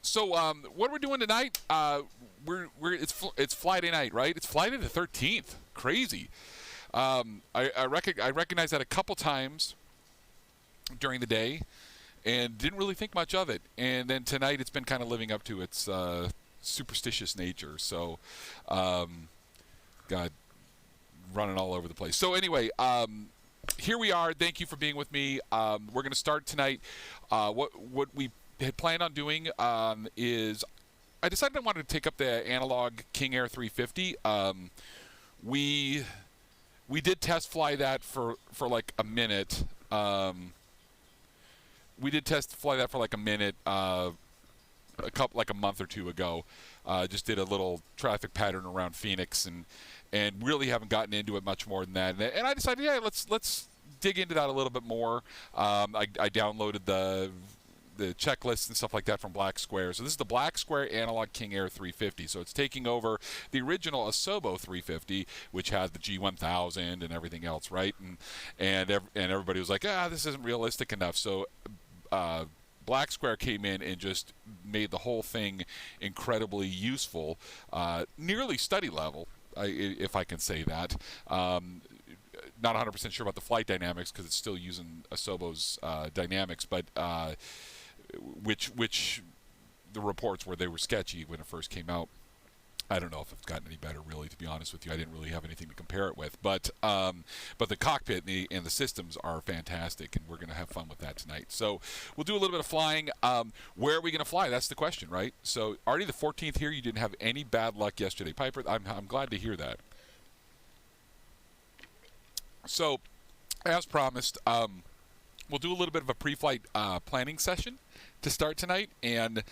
So what we're doing tonight? It's Flyday night, right? It's Flyday the 13th. Crazy. I recognize that a couple times during the day, and didn't really think much of it. And then tonight, it's been kind of living up to its superstitious nature. So, God, running all over the place. So anyway, here we are. Thank you for being with me. We're going to start tonight. What we had planned on doing is I decided I wanted to take up the analog King Air 350. We did test fly that for like a minute. We did test fly that for like a minute like a month or two ago. Just did a little traffic pattern around Phoenix and really haven't gotten into it much more than that. And I decided, yeah, let's dig into that a little bit more. I downloaded the checklists and stuff like that from Black Square. So this is the Black Square Analog King Air 350. So it's taking over the original Asobo 350, which has the G1000 and everything else, right? And everybody was like, this isn't realistic enough. So Black Square came in and just made the whole thing incredibly useful, nearly study level, if I can say that. Not 100% sure about the flight dynamics because it's still using Asobo's dynamics, but which the reports were they were sketchy when it first came out. I don't know if it's gotten any better, really, to be honest with you. I didn't really have anything to compare it with. But the cockpit and the systems are fantastic, and we're going to have fun with that tonight. So we'll do a little bit of flying. Where are we going to fly? That's the question, right? So already the 14th here, you didn't have any bad luck yesterday. Piper, I'm glad to hear that. So, as promised, we'll do a little bit of a pre-flight planning session to start tonight, and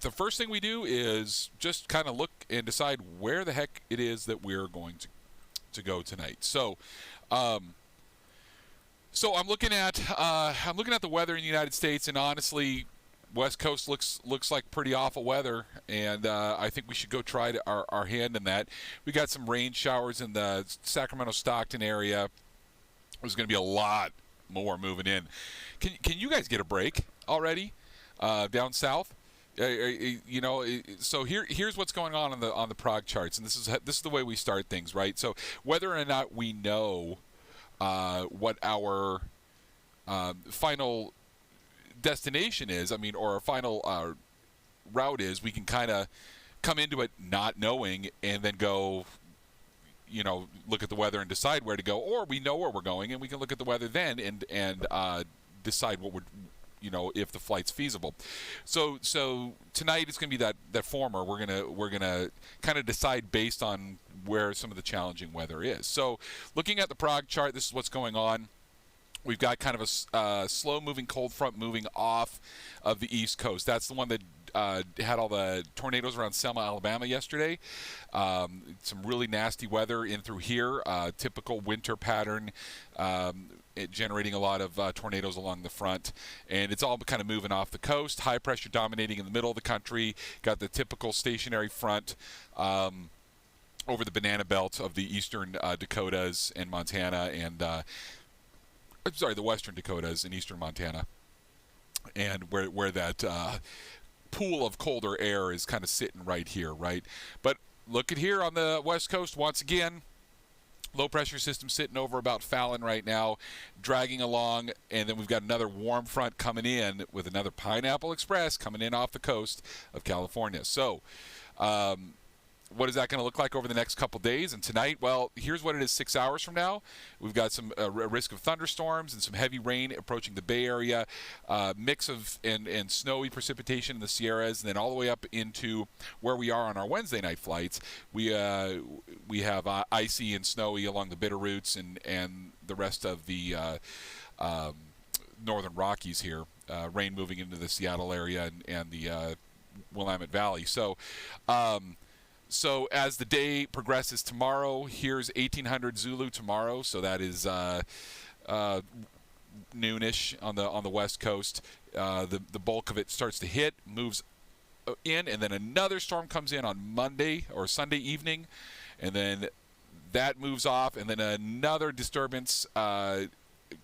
the first thing we do is just kind of look and decide where the heck it is that we're going to go tonight. So, I'm looking at the weather in the United States, and honestly, West Coast looks like pretty awful weather, and I think we should go try our hand in that. We got some rain showers in the Sacramento-Stockton area. There's going to be a lot more moving in. Can you guys get a break already down south? So here's what's going on the prog charts, and this is the way we start things, right? So whether or not we know what our final destination is, or our final route is, we can kind of come into it not knowing and then go, look at the weather and decide where to go, or we know where we're going and we can look at the weather then and decide what would, if the flight's feasible. So tonight it's going to be that former. We're gonna kind of decide based on where some of the challenging weather is. So looking at the prog chart, this is what's going on. We've got kind of a slow-moving cold front moving off of the East Coast. That's the one that had all the tornadoes around Selma, Alabama yesterday. Some really nasty weather in through here. Typical winter pattern, generating a lot of tornadoes along the front. And it's all kind of moving off the coast. High pressure dominating in the middle of the country. Got the typical stationary front over the banana belt of the eastern Dakotas and Montana and the western Dakotas and eastern Montana, and where that pool of colder air is kind of sitting right here, right? But look at here on the west coast once again. Low pressure system sitting over about Fallon right now, dragging along, and then we've got another warm front coming in with another Pineapple Express coming in off the coast of California. So what is that going to look like over the next couple days? And tonight, well, here's what it is 6 hours from now. We've got some risk of thunderstorms and some heavy rain approaching the Bay Area, mix of and snowy precipitation in the Sierras, and then all the way up into where we are on our Wednesday night flights. We have icy and snowy along the Bitterroots and the rest of the northern Rockies here. Rain moving into the Seattle area and the Willamette Valley. So as the day progresses tomorrow, here's 1800 Zulu tomorrow. So that is noonish on the west coast. The bulk of it starts to hit, moves in, and then another storm comes in on Monday or Sunday evening, and then that moves off, and then another disturbance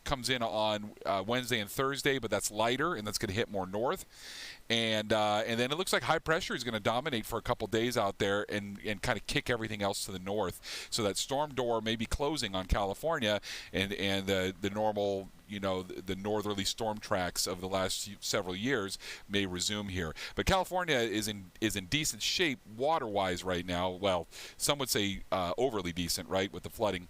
comes in on Wednesday and Thursday, but that's lighter, and that's going to hit more north. And then it looks like high pressure is going to dominate for a couple days out there and kind of kick everything else to the north. So that storm door may be closing on California, and the normal, the northerly storm tracks of the last several years may resume here. But California is in decent shape water-wise right now. Well, some would say overly decent, right, with the flooding.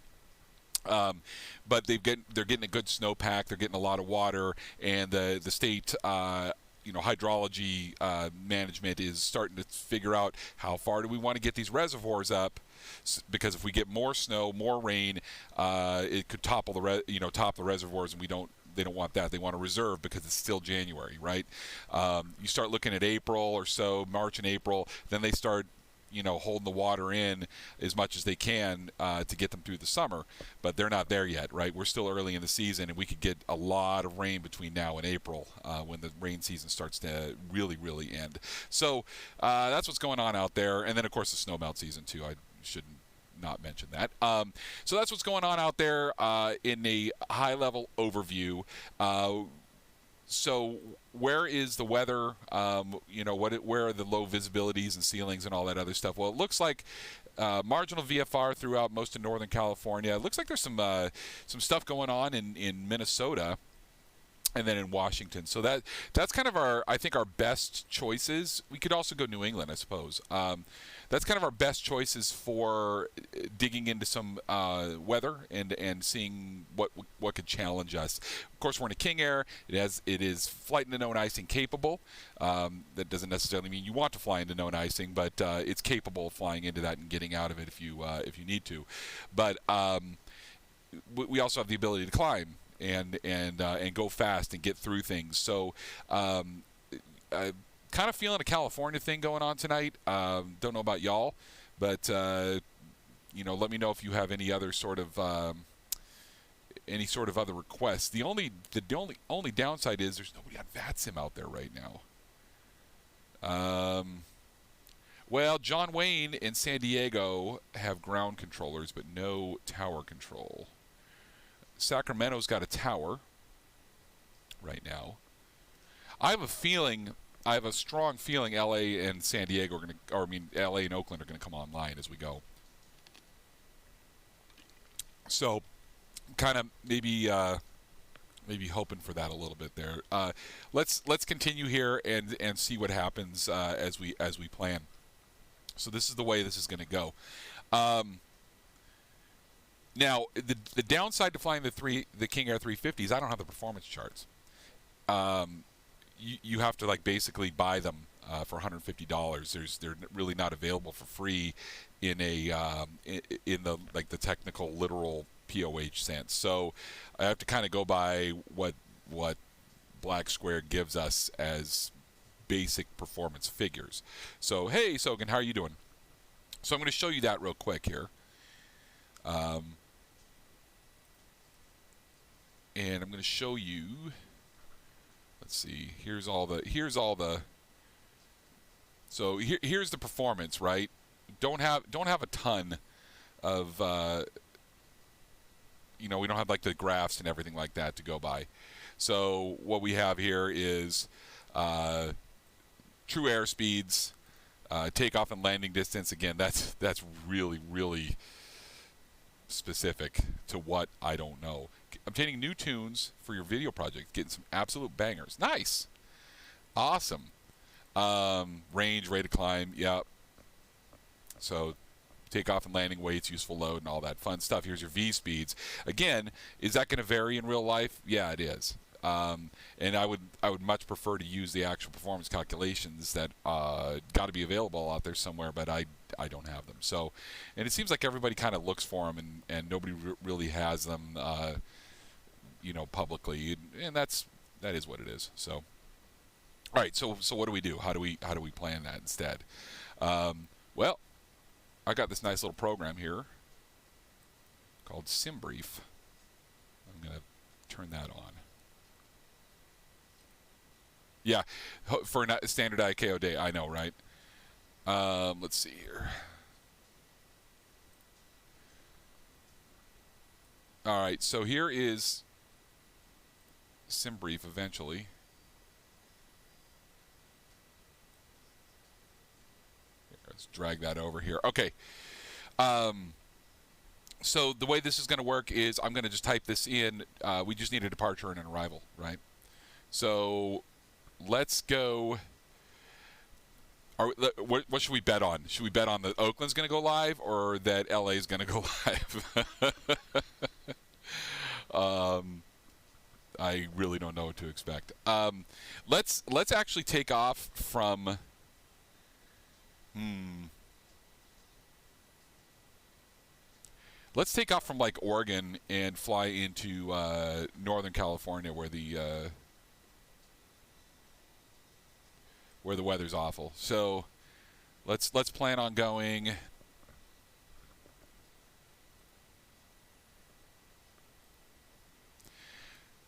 But they're getting a good snowpack. They're getting a lot of water, and the state hydrology management is starting to figure out how far do we want to get these reservoirs up, because if we get more snow, more rain, it could topple top the reservoirs, and they don't want that. They want to reserve because it's still January, right? You start looking at April or so, March and April, then they start holding the water in as much as they can to get them through the summer, but they're not there yet, right? We're still early in the season, and we could get a lot of rain between now and April when the rain season starts to really, really end. So that's what's going on out there, and then of course the snowmelt season too. I should not mention that. So that's what's going on out there in a high-level overview. So where is the weather? Where are the low visibilities and ceilings and all that other stuff? Well, it looks like marginal VFR throughout most of Northern California. It looks like there's some stuff going on in Minnesota, and then in Washington. So that's kind of our best choices. We could also go New England, I suppose. That's kind of our best choices for digging into some weather and seeing what could challenge us. Of course, we're in a King Air. It is flight into known icing capable. That doesn't necessarily mean you want to fly into known icing, but it's capable of flying into that and getting out of it if you need to. But we also have the ability to climb and go fast and get through things. So kind of feeling a California thing going on tonight. Don't know about y'all, but let me know if you have any other sort of other requests. The only downside is there's nobody on VATSIM out there right now. Well, John Wayne in San Diego have ground controllers, but no tower control. Sacramento's got a tower right now. I have a strong feeling LA and San Diego LA and Oakland are going to come online as we go. So, kind of maybe hoping for that a little bit there. Let's continue here and see what happens as we plan. So this is the way this is going to go. Now, the downside to flying the King Air 350s, I don't have the performance charts. You have to basically buy them for $150. They're really not available for free in the technical literal POH sense. So I have to kind of go by what Black Square gives us as basic performance figures. So hey, Sogan, how are you doing? So I'm going to show you that real quick here. And I'm going to show you. Let's see. Here's all the. So here's the performance, right? Don't have a ton of. We don't have the graphs and everything like that to go by. So what we have here is true airspeeds, takeoff and landing distance. Again, that's really, really specific to what I don't know. Obtaining new tunes for your video project, getting some absolute bangers. Nice. Awesome. Range, rate of climb, yep. So takeoff and landing weights, useful load, and all that fun stuff. Here's your V speeds. Again, is that going to vary in real life? Yeah, it is. And I would much prefer to use the actual performance calculations that got to be available out there somewhere, but I don't have them. So, and it seems like everybody kind of looks for them, and nobody really has them, publicly, and that is what it is. So, all right. So what do we do? How do we plan that instead? Well, I got this nice little program here called SimBrief. I'm gonna turn that on. Yeah, for a standard ICAO day, I know, right? Let's see here. All right, so here is sim brief eventually. Let's drag that over here. Okay. So the way this is going to work is I'm going to just type this in. We just need a departure and an arrival, right? So let's go. What should we bet on? Should we bet on that Oakland's going to go live or that LA is going to go live? I really don't know what to expect. Let's actually take off from. Let's take off from like Oregon and fly into Northern California, where the weather's awful. So let's plan on going.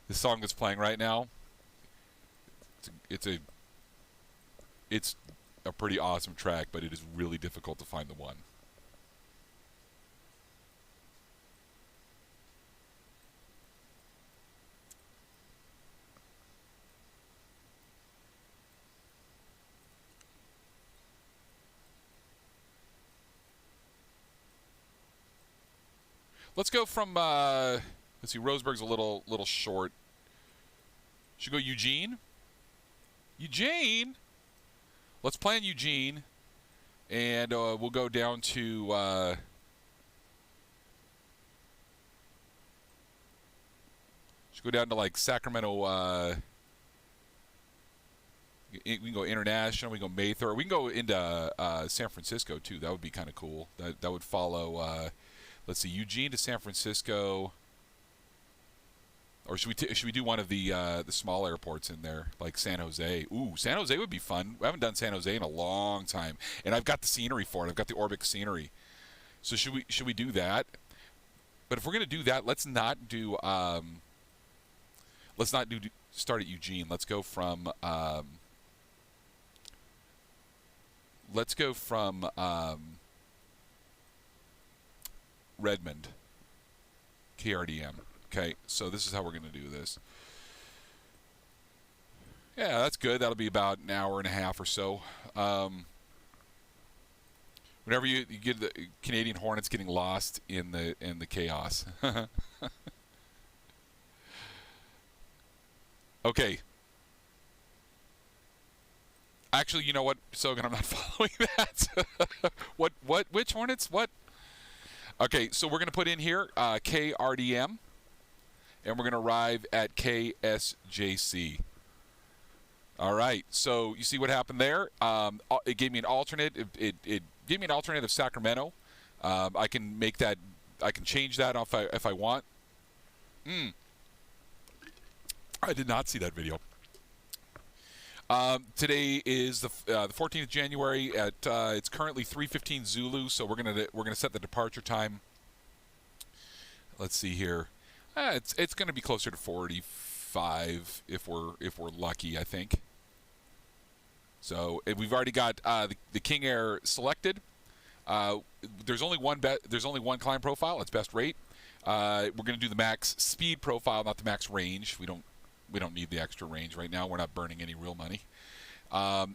The song that's playing right now. It's a pretty awesome track, but it is really difficult to find the one. Let's go from, let's see, Roseburg's a little short. Should we go Eugene? Eugene? Let's plan Eugene, and we'll go down to, should go down to like Sacramento, we can go international, we can go Mayfair, we can go into San Francisco too. That would be kind of cool. That would follow, let's see, Eugene to San Francisco, or should we do one of the small airports in there, like San Jose? Ooh, San Jose would be fun. We haven't done San Jose in a long time, and I've got the scenery for it. I've got the Orbic scenery. So should we do that? But if we're gonna do that, let's not do start at Eugene. Let's go from Redmond, KRDM. Okay, so this is how we're going to do this. Yeah, that's good. That'll be about an hour and a half or so. Whenever you get the Canadian Hornets getting lost in the chaos. Okay. Actually, you know what, Sogan, I'm not following that. Which Hornets? What? Okay, so we're going to put in here KRDM, and we're going to arrive at KSJC. All right, so you see what happened there? It gave me an alternate. It gave me an alternate of Sacramento. I can make that. I can change that if I want. I did not see that video. Today is the 14th of January. At it's currently 3:15 Zulu, so we're gonna set the departure time. Let's see here. It's gonna be closer to 45 if we're lucky, I think. So we've already got the King Air selected. There's only one climb profile. It's best rate. We're gonna do the max speed profile, not the max range. We don't need the extra range right now. We're not burning any real money.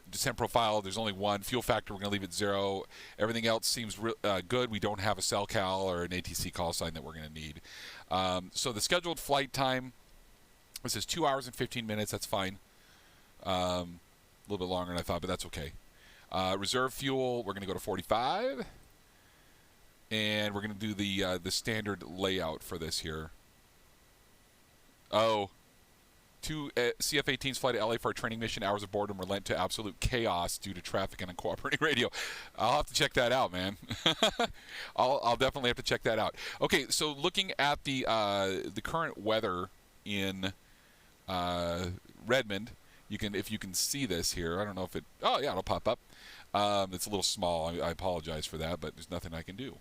Descent profile, there's only one. Fuel factor, we're going to leave it 0. Everything else seems good. We don't have a cell cal or an ATC call sign that we're going to need. So the scheduled flight time, this is 2 hours and 15 minutes. That's fine. A little bit longer than I thought, but that's okay. Reserve fuel, we're going to go to 45. And we're going to do the standard layout for this here. Oh. 2 CF-18s fly to LA for a training mission. Hours of boredom were lent to absolute chaos due to traffic and uncooperating radio. I'll have to check that out, man. I'll definitely have to check that out. Okay, so looking at the current weather in Redmond, if you can see this here. I don't know if it. Oh yeah, it'll pop up. It's a little small. I apologize for that, but there's nothing I can do.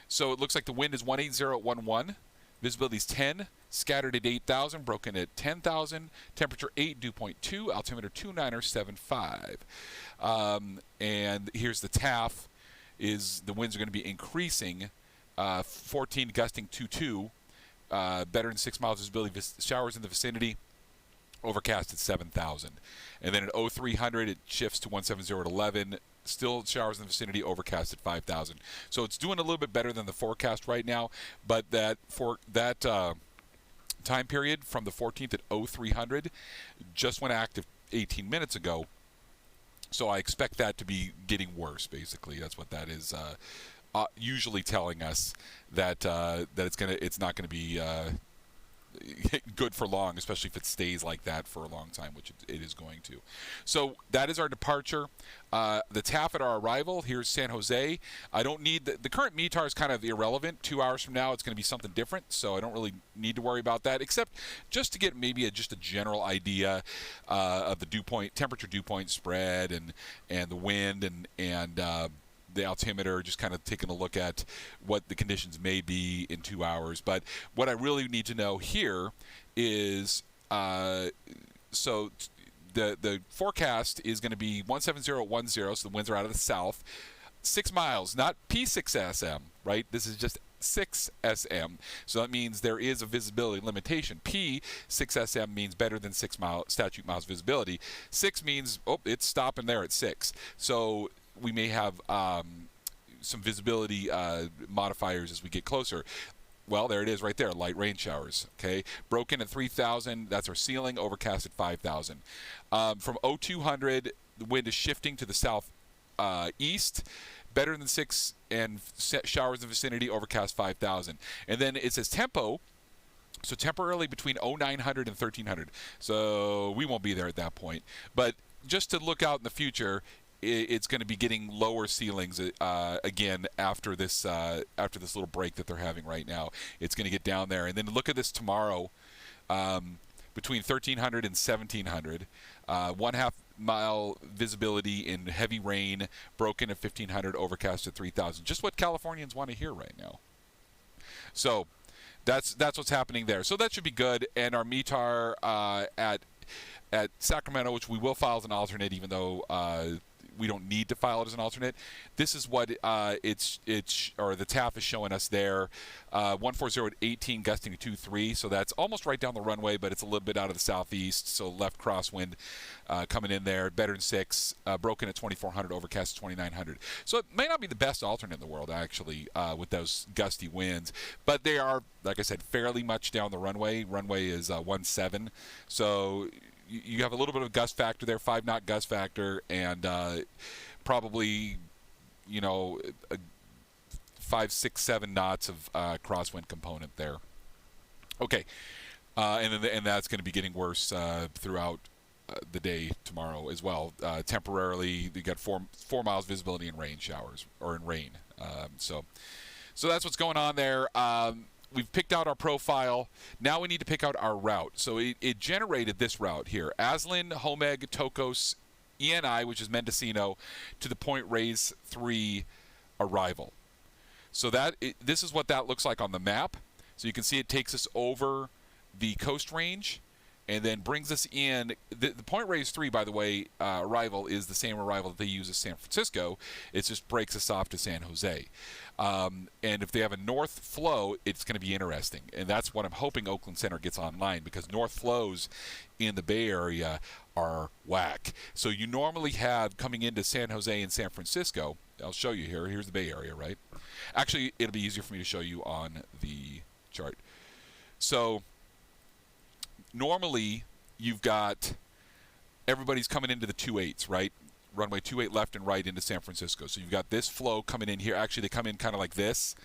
So it looks like the wind is 180 at 11. Visibility is 10, scattered at 8,000, broken at 10,000, temperature 8, dew point 2, altimeter 2975. And here's the TAF, is the winds are going to be increasing, 14 gusting 2-2, better than 6 miles visibility, showers in the vicinity, overcast at 7,000. And then at 0300, it shifts to 170 at 11. Still showers in the vicinity, overcast at 5,000. So it's doing a little bit better than the forecast right now. But that time period from the 14th at 0300 just went active 18 minutes ago. So I expect that to be getting worse. Basically, that's what that is. Usually telling us that it's not gonna be good for long, especially if it stays like that for a long time, which it is going to. So that is our departure. The TAF at our arrival, here's San Jose. I don't need the current METAR is kind of irrelevant. 2 hours from now, it's going to be something different, so I don't really need to worry about that, except just to get maybe just a general idea of the dew point, temperature dew point spread, and the wind, and the altimeter, just kind of taking a look at what the conditions may be in 2 hours. But what I really need to know here is, so the forecast is going to be 17010, so the winds are out of the south. 6 miles, not P6SM, right? This is just 6SM. So that means there is a visibility limitation. P6SM means better than 6 statute miles visibility. 6 means, it's stopping there at 6. So we may have some visibility modifiers as we get closer. Well, there it is right there, light rain showers. Okay, broken at 3,000, that's our ceiling, overcast at 5,000. From 0200, the wind is shifting to the south east, better than 6, and showers in the vicinity, overcast 5,000. And then it says tempo, so temporarily between 0900 and 1300. So we won't be there at that point. But just to look out in the future, it's going to be getting lower ceilings again after this little break that they're having right now. It's going to get down there, and then look at this tomorrow, between 1300 and 1700, 1/2 mile visibility in heavy rain, broken at 1500, overcast at 3000. Just what Californians want to hear right now. So that's what's happening there. So that should be good. And our METAR at Sacramento, which we will file as an alternate, even though we don't need to file it as an alternate. This is what the TAF is showing us there. 140 at 18, gusting to 2-3. So that's almost right down the runway, but it's a little bit out of the southeast. So left crosswind coming in there, better than 6, broken at 2400, overcast at 2900. So it may not be the best alternate in the world, actually, with those gusty winds. But they are, like I said, fairly much down the runway. Runway is 17. So you have a little bit of gust factor there, 5-knot gust factor, and probably, a 5, 6, 7 knots of crosswind component there. Okay, and that's going to be getting worse throughout the day tomorrow as well. Temporarily, you got 4 miles visibility in rain showers, or in rain. So that's what's going on there. We've picked out our profile. Now we need to pick out our route. So it generated this route here. Aslan, Homeg, Tocos, ENI, which is Mendocino, to the Point Reyes 3 arrival. So this is what that looks like on the map. So you can see it takes us over the coast range and then brings us in. The Point Reyes 3, by the way, arrival is the same arrival that they use as San Francisco. It just breaks us off to San Jose. And if they have a north flow, it's going to be interesting. And that's what I'm hoping Oakland Center gets online, because north flows in the Bay Area are whack. So you normally have, coming into San Jose and San Francisco, I'll show you here. Here's the Bay Area, right? Actually, it'll be easier for me to show you on the chart. So normally you've got everybody's coming into the 2-8s, right? Runway 28 left and right into San Francisco. So you've got this flow coming in here. Actually, they come in kind of like this,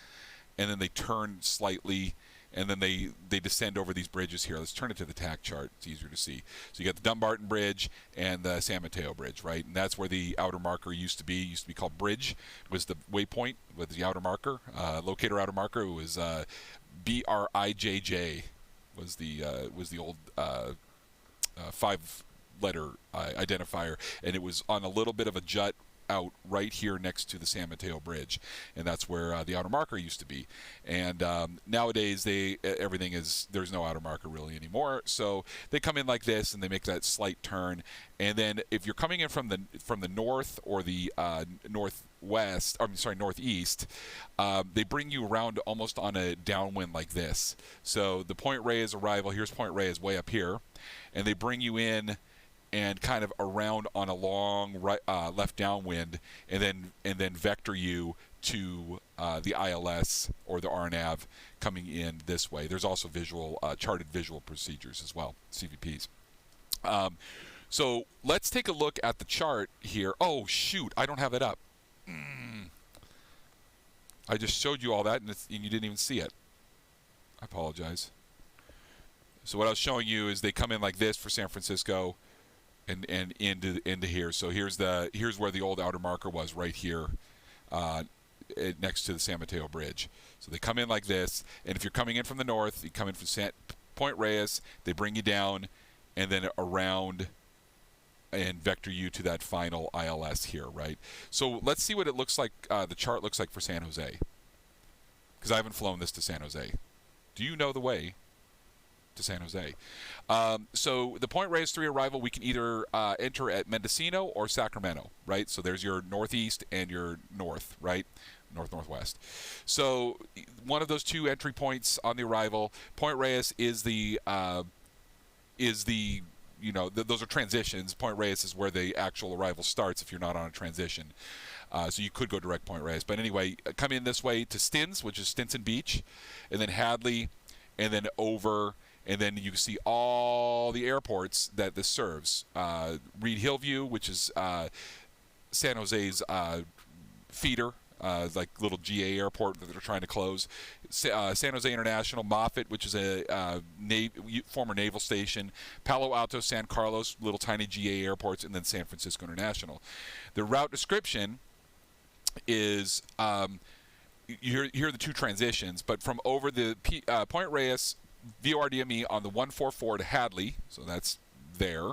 and then they turn slightly, and then they descend over these bridges here. Let's turn it to the TAC chart. It's easier to see. So you got the Dumbarton Bridge and the San Mateo Bridge, right? And that's where the outer marker used to be. It used to be called Bridge, was the waypoint with the outer marker. Locator outer marker was BRIJJ, was the old 5-letter identifier, and it was on a little bit of a jut out right here next to the San Mateo Bridge, and that's where the outer marker used to be. And nowadays, everything is, there's no outer marker really anymore. So they come in like this, and they make that slight turn. And then if you're coming in from the north or the northwest, northeast, they bring you around almost on a downwind like this. So the Point Reyes arrival, here's Point Reyes way up here, and they bring you in and kind of around on a long right, left downwind, and then vector you to the ILS or the RNAV coming in this way. There's also charted visual procedures as well, CVPs. So let's take a look at the chart here. Oh shoot, I don't have it up. I just showed you all that, and you didn't even see it. I apologize. So what I was showing you is they come in like this for San Francisco, and into here. So here's where the old outer marker was, right here, next to the San Mateo Bridge. So they come in like this, and if you're coming in from the north, you come in from Point Reyes, they bring you down, and then around and vector you to that final ILS here, right? So let's see what it looks like, the chart looks like for San Jose, because I haven't flown this to San Jose. Do you know the way to San Jose? So the Point Reyes 3 arrival, we can either enter at Mendocino or Sacramento, right? So there's your northeast and your north, right? Northwest. So one of those two entry points on the arrival. Point Reyes is the those are transitions. Point Reyes is where the actual arrival starts if you're not on a transition. So you could go direct Point Reyes. But anyway, come in this way to Stins, which is Stinson Beach, and then Hadley, and then over, and then you see all the airports that this serves. Reed Hillview, which is San Jose's feeder, like little GA airport that they're trying to close. San Jose International, Moffett, which is a former naval station. Palo Alto, San Carlos, little tiny GA airports, and then San Francisco International. The route description is, here are the two transitions, but from over the Point Reyes VORDME on the 144 to Hadley, so that's there.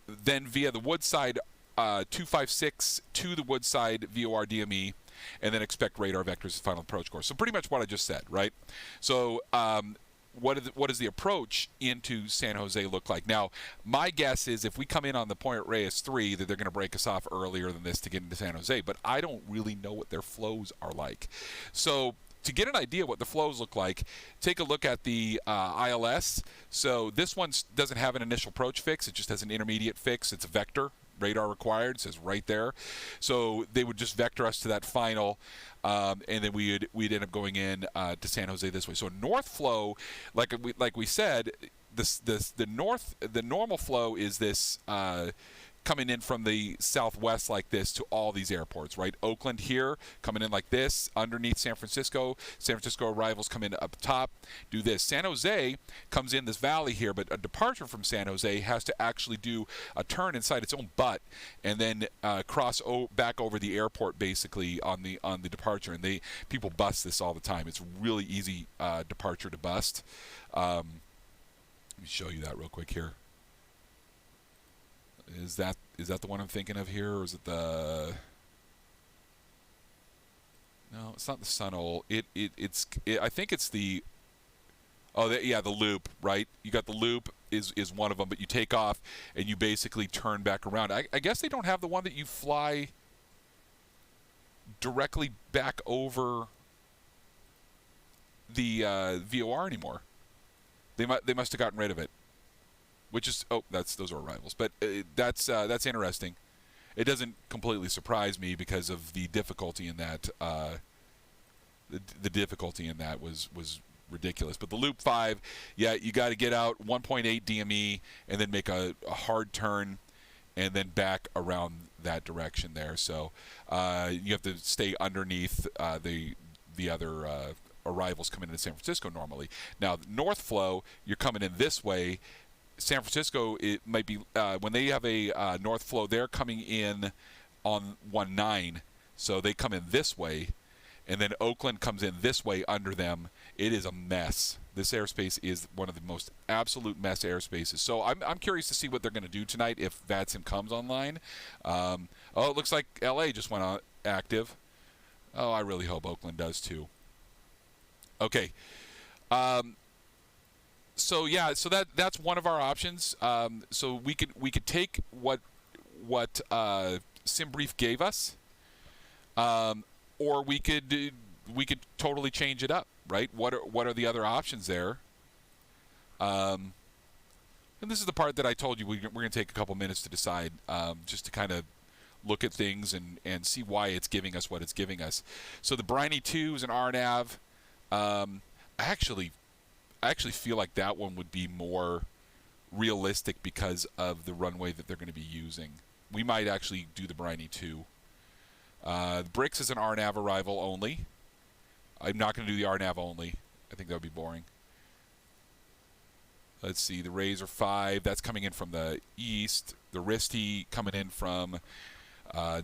Then via the Woodside 256 to the Woodside VORDME, and then expect radar vectors as final approach course. So pretty much what I just said, right? So what does the approach into San Jose look like? Now, my guess is if we come in on the Point Reyes 3, that they're going to break us off earlier than this to get into San Jose, but I don't really know what their flows are like. So to get an idea what the flows look like, take a look at the ILS. So this one doesn't have an initial approach fix. It just has an intermediate fix. It's a vector. Radar required, says right there. So they would just vector us to that final, and then we'd end up going in to San Jose this way. So north flow, like we said, the normal flow is this coming in from the southwest like this to all these airports, right? Oakland here, coming in like this, underneath San Francisco. San Francisco arrivals come in up top, do this. San Jose comes in this valley here, but a departure from San Jose has to actually do a turn inside its own butt and then cross back over the airport basically on the departure. And people bust this all the time. It's really easy departure to bust. Let me show you that real quick here. Is that the one I'm thinking of here, or is it the? No, it's not the Sunol. I think it's the. Oh, the loop, right? You got the loop is one of them, but you take off and you basically turn back around. I guess they don't have the one that you fly directly back over the VOR anymore. They must have gotten rid of it. Which is those are arrivals, but that's interesting. It doesn't completely surprise me because of the difficulty in that. The difficulty in that was ridiculous. But the Loop 5, yeah, you got to get out 1.8 DME and then make a hard turn and then back around that direction there. So you have to stay underneath the other arrivals coming into San Francisco normally. Now the north flow, you're coming in this way. San Francisco, it might be when they have a north flow, they're coming in on 19, so they come in this way, and then Oakland comes in this way under them. It is a mess. This airspace is one of the most absolute mess airspaces. So I'm curious to see what they're going to do tonight if VATSIM comes online. Oh, it looks like LA just went on active. Oh, I really hope Oakland does too. Okay. So yeah, so that's one of our options. So we could take what SimBrief gave us, or we could totally change it up, right? What are the other options there? And this is the part that I told you we're going to take a couple minutes to decide, just to kind of look at things and see why it's giving us what it's giving us. So the Briney 2 is an RNAV. I actually feel like that one would be more realistic because of the runway that they're going to be using. We might actually do the Briney 2. The Bricks is an RNAV arrival only. I'm not going to do the RNAV only. I think that would be boring. Let's see, the Razor 5, that's coming in from the east. The Risty coming in from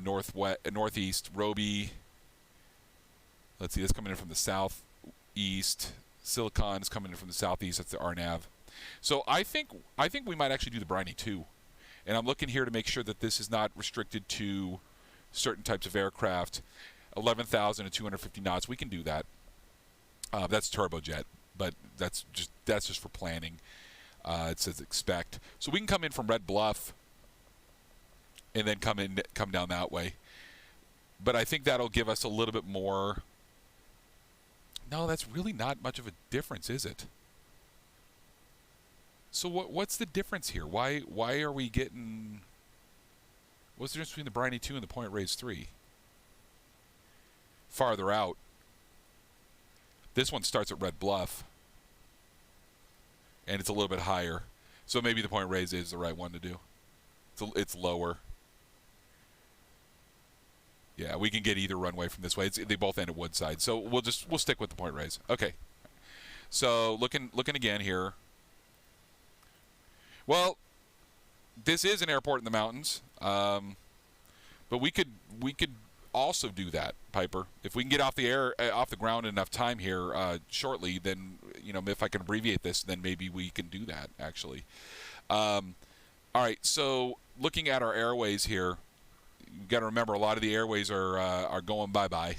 northeast. Roby, let's see, that's coming in from the southeast. Silicon is coming in from the southeast. That's the RNAV. So I think we might actually do the Briney 2. And I'm looking here to make sure that this is not restricted to certain types of aircraft. 11,000 to 250 knots, we can do that. That's turbojet, but that's just for planning. It says expect. So we can come in from Red Bluff and then come down that way. But I think that'll give us a little bit more. No, that's really not much of a difference, is it? So what's the difference here? Why are we getting? What's the difference between the Briney 2 and the Point Reyes 3? Farther out. This one starts at Red Bluff, and it's a little bit higher. So maybe the Point Reyes is the right one to do. It's lower. Yeah, we can get either runway from this way. They both end at Woodside, so we'll stick with the Point Reyes. Okay. So looking again here. Well, this is an airport in the mountains, but we could also do that, Piper. If we can get off the ground in enough time here shortly, then if I can abbreviate this, then maybe we can do that actually. All right. So looking at our airways here. You've got to remember a lot of the airways are going bye-bye.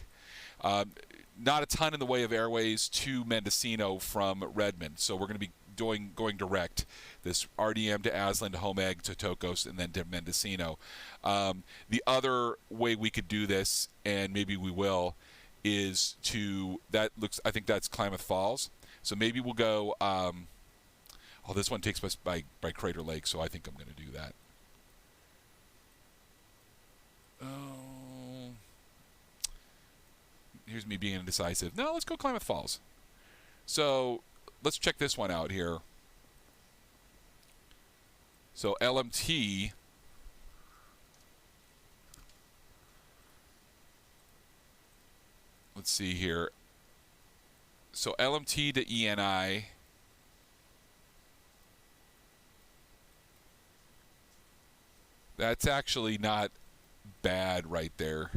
Not a ton in the way of airways to Mendocino from Redmond. So we're going to be going direct. This RDM to Aslan to Homeg to Tocos and then to Mendocino. The other way we could do this, and maybe we will, is I think that's Klamath Falls. So maybe we'll go, this one takes us by Crater Lake, so I think I'm going to do that. Oh, here's me being indecisive. No, let's go Klamath Falls. So let's check this one out here. So LMT. Let's see here. So LMT to ENI. That's actually not bad right there.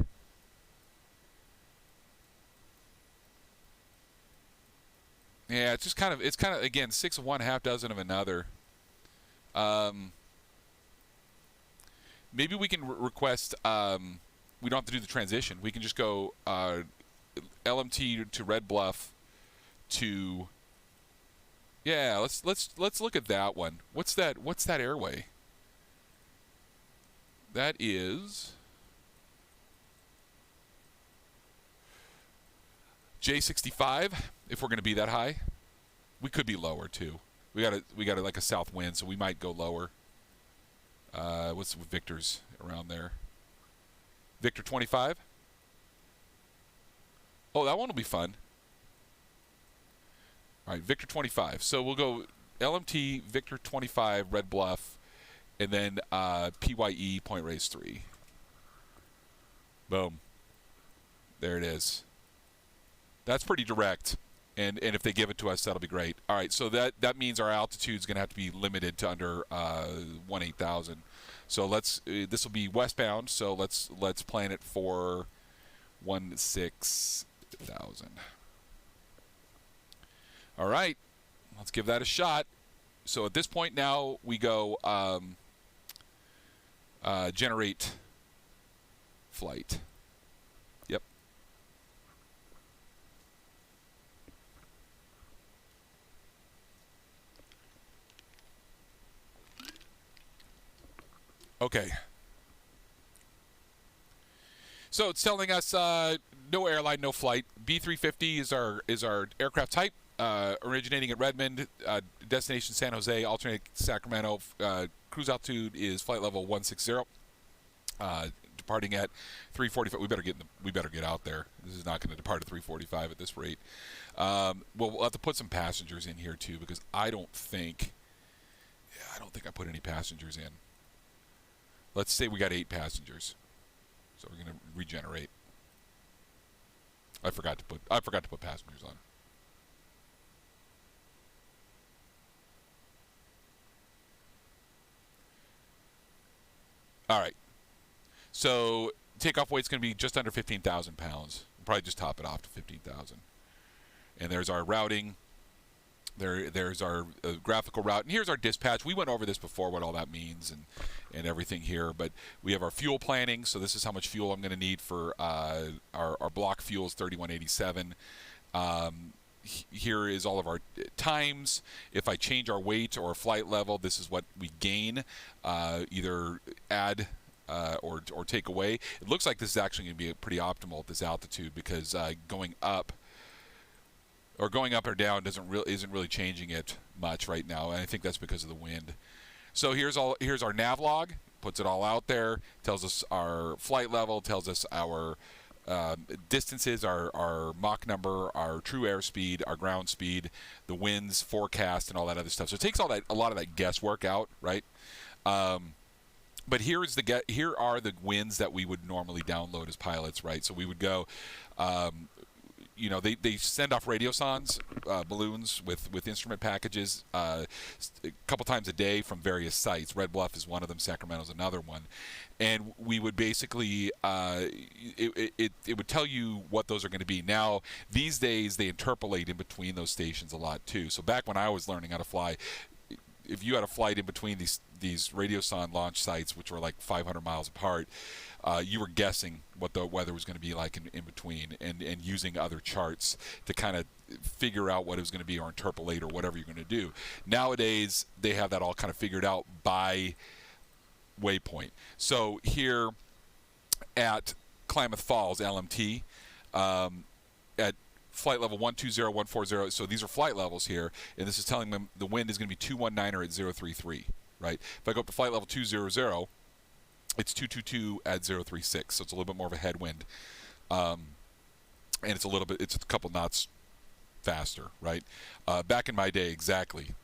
Yeah, it's kind of again 6 of one, half dozen of another. Maybe we can request. We don't have to do the transition. We can just go LMT to Red Bluff to. Yeah, let's look at that one. What's that airway? That is J65. If we're going to be that high, we could be lower too. We got like a south wind, so we might go lower. What's Victor's around there? Victor 25. Oh, that one will be fun. All right, Victor 25. So we'll go LMT, Victor 25, Red Bluff, and then PYE, Point Reyes 3. Boom. There it is. That's pretty direct. And if they give it to us, that'll be great. All right, so that means our altitude is going to have to be limited to under 18,000. So this will be westbound. So let's plan it for 16 1,000. All right, let's give that a shot. So at this point now, we go generate flight. Yep. Okay. So it's telling us no airline, no flight. B350 is our aircraft type, originating at Redmond, destination San Jose, alternate Sacramento. Cruise altitude is flight level 160. Departing at 3:45. We better get out there. This is not going to depart at 3:45 at this rate. We'll have to put some passengers in here too, because I don't think I put any passengers in. Let's say we got 8 passengers. So we're going to regenerate. I forgot to put passengers on. All right. So takeoff weight's going to be just under 15,000 pounds. We'll probably just top it off to 15,000. And there's our routing. There's our graphical route. And here's our dispatch. We went over this before, what all that means and everything here. But we have our fuel planning. So this is how much fuel I'm going to need for our block fuel is 3187. Here is all of our times. If I change our weight or flight level, this is what we gain. Either add or take away. It looks like this is actually going to be pretty optimal at this altitude, because going up or down isn't really changing it much right now, and I think that's because of the wind. So here's our nav log, puts it all out there, tells us our flight level, tells us our distances, our Mach number, our true airspeed, our ground speed, the winds forecast, and all that other stuff. So it takes a lot of that guesswork out, right? But here are the winds that we would normally download as pilots, right? So we would go, they send off radiosondes, balloons with instrument packages a couple times a day from various sites. Red Bluff is one of them. Sacramento's another one. And we would basically, it would tell you what those are going to be. Now, these days, they interpolate in between those stations a lot, too. So back when I was learning how to fly, if you had a flight in between these radiosonde launch sites, which were like 500 miles apart, you were guessing what the weather was going to be like in between, and using other charts to kind of figure out what it was going to be, or interpolate, or whatever you're going to do. Nowadays, they have that all kind of figured out by waypoint. So here at Klamath Falls, LMT, at flight level 120, 140, so these are flight levels here, and this is telling them the wind is going to be 219 at 033, right? If I go up to flight level 200, it's 222 at 036, so it's a little bit more of a headwind, and it's a couple knots faster, right? Back in my day, exactly,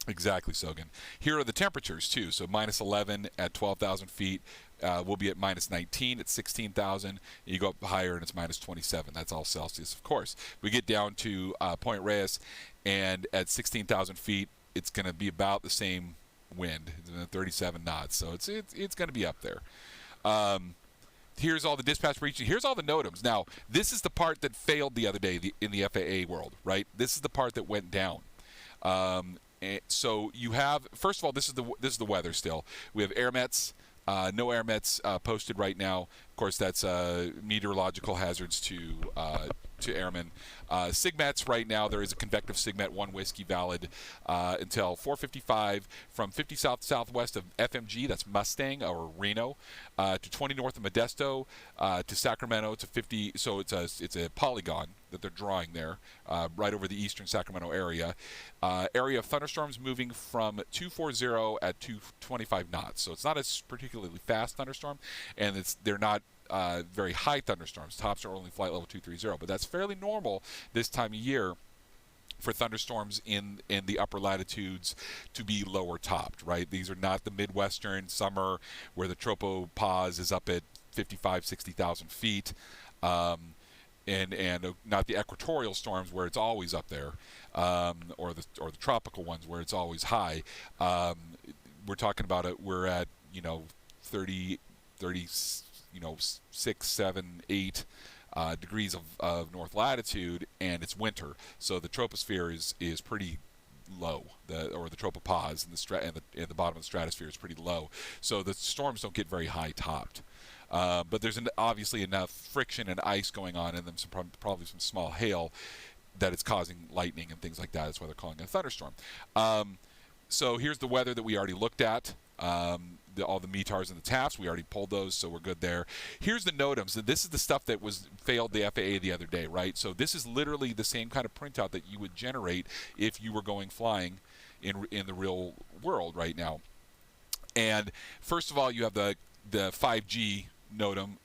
Sogan. Here are the temperatures too. So minus 11 at 12,000 feet. We'll be at minus 19 at 16,000. You go up higher and it's minus 27. That's all Celsius, of course. We get down to Point Reyes, and at 16,000 feet, it's going to be about the same wind, 37 knots. So it's going to be up there. Here's all the dispatch breaches. Here's all the NOTAMs. Now, this is the part that failed the other day in the FAA world, right? This is the part that went down. So you have, first of all, this is the weather still. We have airmets, no airmets posted right now. Of course, that's meteorological hazards to airmen. SIGMETs right now, there is a convective SIGMET 1 whiskey valid until 4:55 from 50 southwest of FMG, that's Mustang or Reno, to 20 north of Modesto, to Sacramento to 50. So it's a polygon that they're drawing there, right over the eastern Sacramento area. Area of thunderstorms moving from 240 at 225 knots. So it's not a particularly fast thunderstorm, and they're not very high thunderstorms. Tops are only flight level 230, but that's fairly normal this time of year for thunderstorms in the upper latitudes to be lower topped, right? These are not the Midwestern summer where the tropopause is up at 55, 60,000 feet, and not the equatorial storms where it's always up there, or the tropical ones where it's always high. We're talking about it. We're at 30, 6, 7, 8 degrees of north latitude, and it's winter, so the troposphere is pretty low, or the tropopause and the bottom of the stratosphere is pretty low, so the storms don't get very high topped. But there's obviously enough friction and ice going on in them, probably some small hail, that it's causing lightning and things like that. That's why they're calling it a thunderstorm. So here's the weather that we already looked at. All the METARs and the TAFs, we already pulled those, so we're good there. Here's the NOTAMs. This is the stuff that failed the FAA the other day, right? So this is literally the same kind of printout that you would generate if you were going flying in the real world right now. And first of all, you have the 5G NOTAM,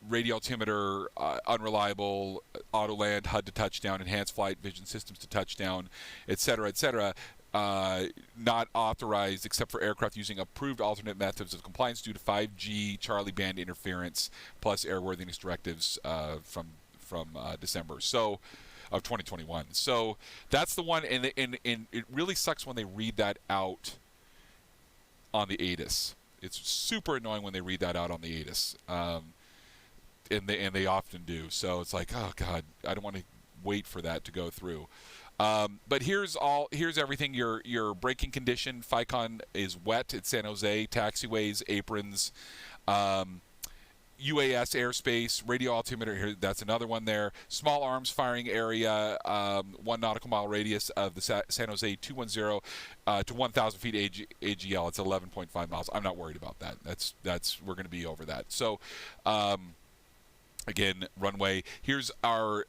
radio altimeter, unreliable, auto land, HUD to touchdown, enhanced flight vision systems to touchdown, et cetera, not authorized except for aircraft using approved alternate methods of compliance due to 5G Charlie band interference plus airworthiness directives from December of 2021. So that's the one, and it really sucks when they read that out on the ATIS. It's super annoying when they read that out on the ATIS, and they often do. So it's like, oh God, I don't want to wait for that to go through. But here's everything. Your braking condition. FICON is wet at San Jose. Taxiways, aprons, UAS airspace, radio altimeter. Here, that's another one there. Small arms firing area, 1 nautical mile radius of the San Jose 210 to 1,000 feet AGL. It's 11.5 miles. I'm not worried about that. That's we're going to be over that. So again, runway. Here's our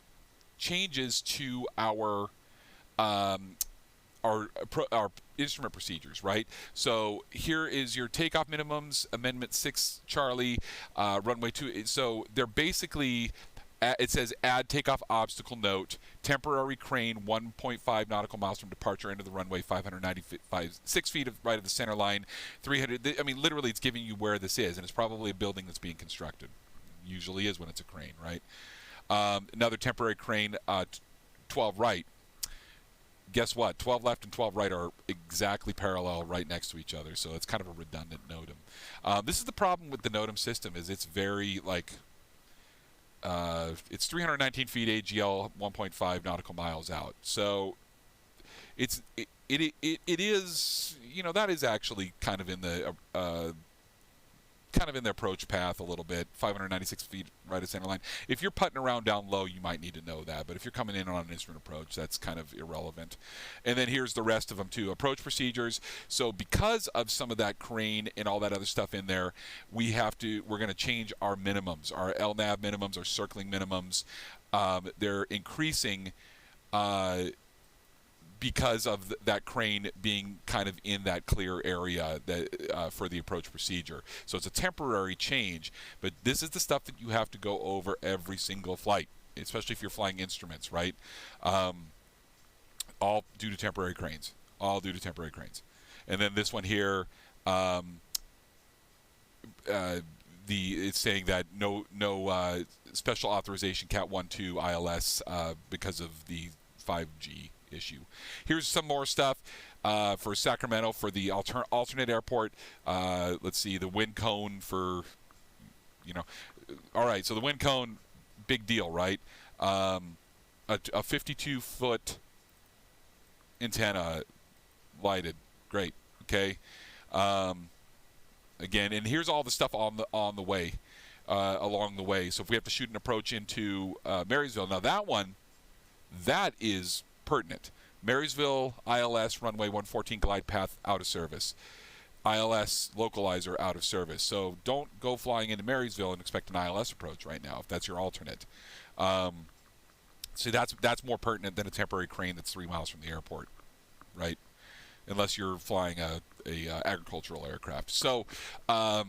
changes to our instrument procedures, right? So here is your takeoff minimums, Amendment 6 Charlie, runway 2. So they're basically, it says add takeoff obstacle note, temporary crane 1.5 nautical miles from departure into the runway, 6 feet right of the center line, 300. I mean, literally, it's giving you where this is, and it's probably a building that's being constructed. Usually is when it's a crane, right? Another temporary crane, 12 right. Guess what? 12 left and 12 right are exactly parallel right next to each other, so it's kind of a redundant NOTAM. This is the problem with the NOTAM system, is it's very, like, it's 319 feet AGL, 1.5 nautical miles out. So it is, you know, that is actually kind of in the approach path a little bit, 596 feet right at center line. If you're putting around down low, you might need to know that, but if you're coming in on an instrument approach, that's kind of irrelevant. And then here's the rest of them too. Approach procedures. So because of some of that crane and all that other stuff in there, we're going to change our minimums, our LNAV minimums, our circling minimums. They're increasing because of that crane being kind of in that clear area that for the approach procedure. So it's a temporary change, but this is the stuff that you have to go over every single flight, especially if you're flying instruments, right? All due to temporary cranes. All due to temporary cranes. And then this one here, it's saying that no special authorization Cat 1-2 ILS because of the 5G issue. Here's some more stuff for Sacramento for the alternate airport. Let's see, the wind cone for, all right, so the wind cone, big deal, right? A 52-foot antenna lighted, great, okay. Again, and here's all the stuff on the way, along the way. So if we have to shoot an approach into Marysville, now that is pertinent. Marysville, ILS runway 114 glide path out of service. ILS localizer out of service. So don't go flying into Marysville and expect an ILS approach right now if that's your alternate. So that's more pertinent than a temporary crane that's 3 miles from the airport, right? Unless you're flying a agricultural aircraft. So all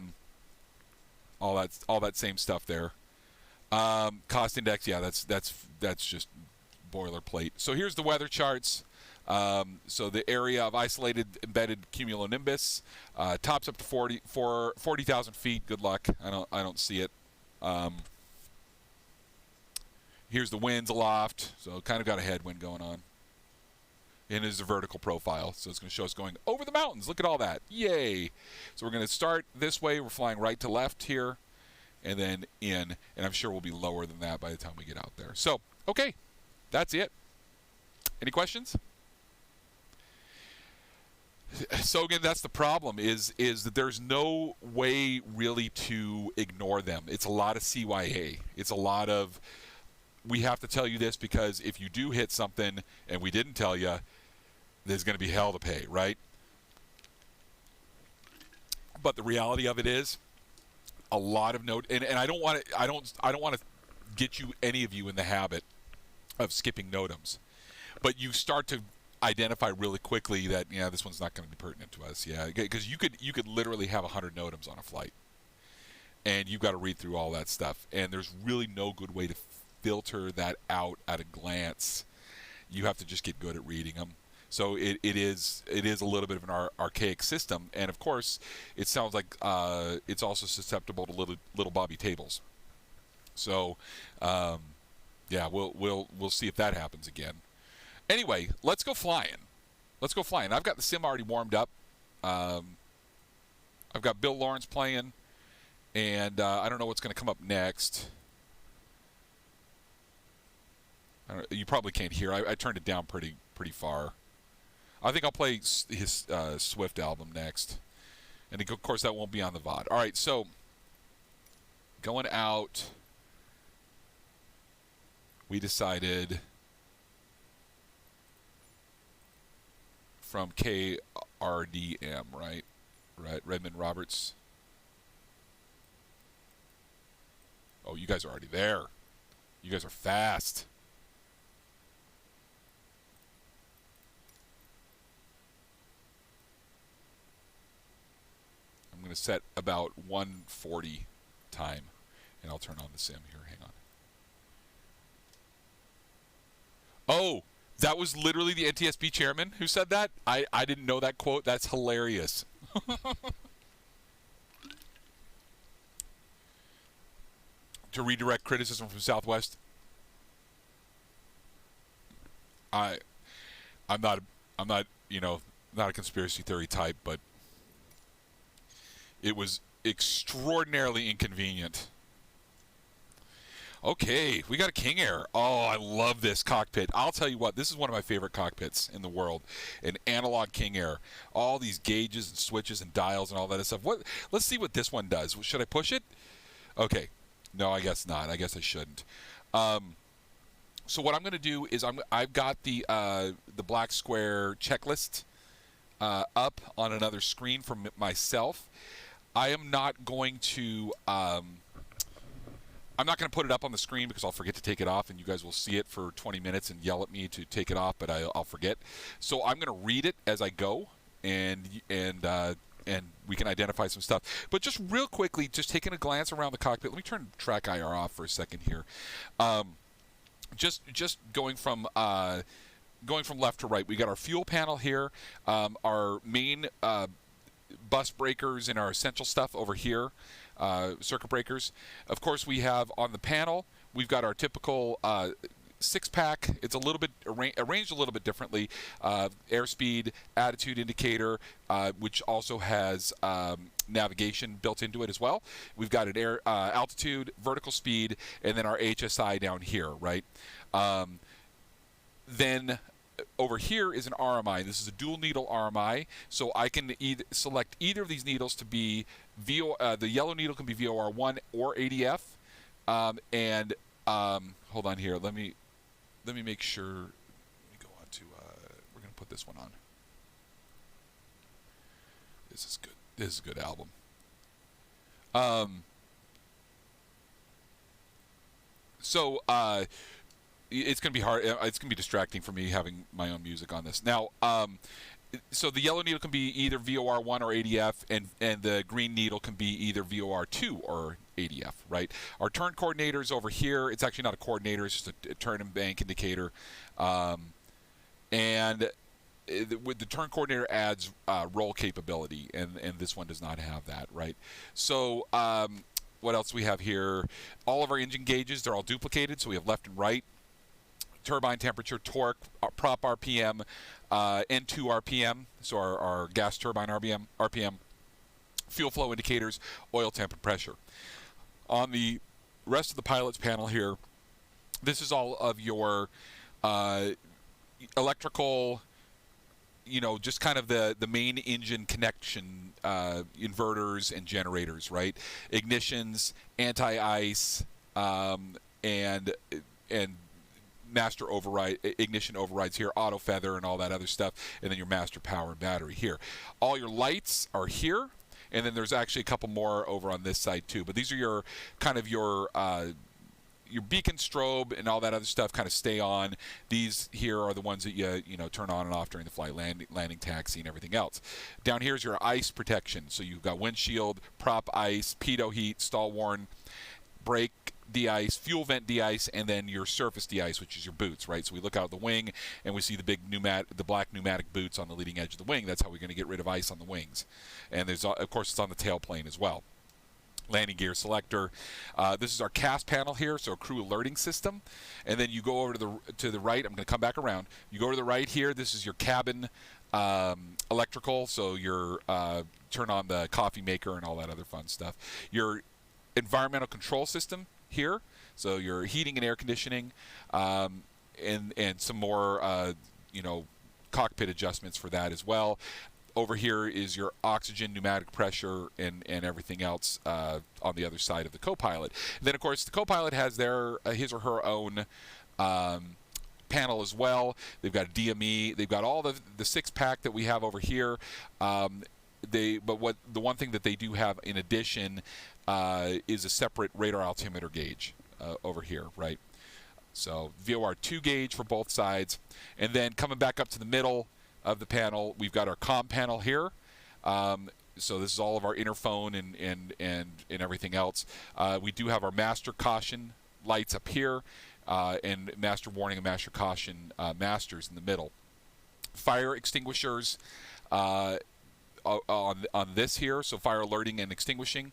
that same stuff there. Cost index, yeah, that's just boilerplate. So here's the weather charts. So the area of isolated embedded cumulonimbus tops up to 40,000 feet. Good luck. I don't see it. Here's the winds aloft. So kind of got a headwind going on. And there's a vertical profile. So it's going to show us going over the mountains. Look at all that. Yay. So we're going to start this way. We're flying right to left here. and then in, and I'm sure we'll be lower than that by the time we get out there. So, okay, that's it. Any questions? So again, that's the problem is that there's no way really to ignore them. It's a lot of CYA. It's a lot of, we have to tell you this because if you do hit something and we didn't tell you, there's going to be hell to pay, right? But the reality of it is, a lot of note, and I don't want to get you, any of you, in the habit of skipping NOTAMs, but you start to identify really quickly that, yeah, this one's not going to be pertinent to us. Yeah, because you could literally have 100 NOTAMs on a flight, and you've got to read through all that stuff, and there's really no good way to filter that out at a glance. You have to just get good at reading them. So it is a little bit of an archaic system, and of course, it sounds like it's also susceptible to little Bobby tables. So, yeah, we'll see if that happens again. Anyway, let's go flying. I've got the sim already warmed up. I've got Bill Lawrence playing, and I don't know what's going to come up next. You probably can't hear. I turned it down pretty far. I think I'll play his Swift album next. And of course, that won't be on the VOD. All right, so going out, we decided from KRDM, right? Redmond Roberts. Oh, you guys are already there. You guys are fast. I'm going to set about 1:40 time, and I'll turn on the sim here. Hang on. Oh, that was literally the NTSB chairman who said that? I didn't know that quote. That's hilarious. To redirect criticism from Southwest. I'm not, not a conspiracy theory type, but it was extraordinarily inconvenient. Okay, we got a King Air. Oh, I love this cockpit. I'll tell you what, this is one of my favorite cockpits in the world, an analog King Air. All these gauges and switches and dials and all that stuff. Let's see what this one does. Should I push it? Okay. No, I guess not. I guess I shouldn't. So what I'm going to do is I've got the black square checklist up on another screen for myself. I am not going to put it up on the screen because I'll forget to take it off, and you guys will see it for 20 minutes and yell at me to take it off, but I'll forget. So I'm going to read it as I go, and we can identify some stuff. But just real quickly, just taking a glance around the cockpit. Let me turn track IR off for a second here. Just going from left to right, we got our fuel panel here, our main bus breakers and our essential stuff over here, circuit breakers. Of course, we have on the panel, we've got our typical six-pack. It's a little bit arranged a little bit differently. Airspeed, attitude indicator, which also has navigation built into it as well. We've got an air altitude, vertical speed, and then our HSI down here, right? Then over here is an RMI. This is a dual needle RMI, so I can select either of these needles to be the yellow needle can be VOR1 or ADF. Hold on here. Let me make sure. Let me go on to. We're gonna put this one on. This is good. This is a good album. It's going to be hard. It's going to be distracting for me having my own music on this. Now, so the yellow needle can be either VOR1 or ADF, and the green needle can be either VOR2 or ADF, right? Our turn coordinator is over here. It's actually not a coordinator. It's just a turn and bank indicator. With the turn coordinator adds roll capability, and this one does not have that, right? So what else do we have here? All of our engine gauges, they're all duplicated, so we have left and right. Turbine temperature, torque, prop RPM, N2 RPM, so our gas turbine RPM, fuel flow indicators, oil temp and pressure. On the rest of the pilot's panel here, this is all of your electrical, just kind of the main engine connection, inverters and generators, right? Ignitions, anti-ice, and master override, ignition overrides here, auto feather and all that other stuff, and then your master power and battery here. All your lights are here, and then there's actually a couple more over on this side too. But these are your kind of your beacon strobe and all that other stuff kind of stay on. These here are the ones that you turn on and off during the flight, landing, taxi, and everything else. Down here is your ice protection. So you've got windshield, prop ice, pitot heat, stall warn, brake de-ice, fuel vent de-ice, and then your surface de-ice, which is your boots, right? So we look out the wing and we see the big the black pneumatic boots on the leading edge of the wing. That's how we're going to get rid of ice on the wings. And there's, of course, it's on the tailplane as well. Landing gear selector. This is our CAS panel here, so a crew alerting system. And then you go over to the right. I'm going to come back around. You go to the right here. This is your cabin electrical, so your turn on the coffee maker and all that other fun stuff. Your environmental control system here, so your heating and air conditioning, and some more cockpit adjustments for that as well. Over here is your oxygen, pneumatic pressure, and everything else on the other side of the co-pilot. And then, of course, the co-pilot has his or her own panel as well. They've got a DME. They've got all the six-pack that we have over here. But the one thing that they do have in addition is a separate radar altimeter gauge over here, right? So VOR 2 gauge for both sides. And then coming back up to the middle of the panel, we've got our comm panel here. So this is all of our interphone and everything else. We do have our master caution lights up here, and master warning and master caution masters in the middle. Fire extinguishers on this here, so fire alerting and extinguishing.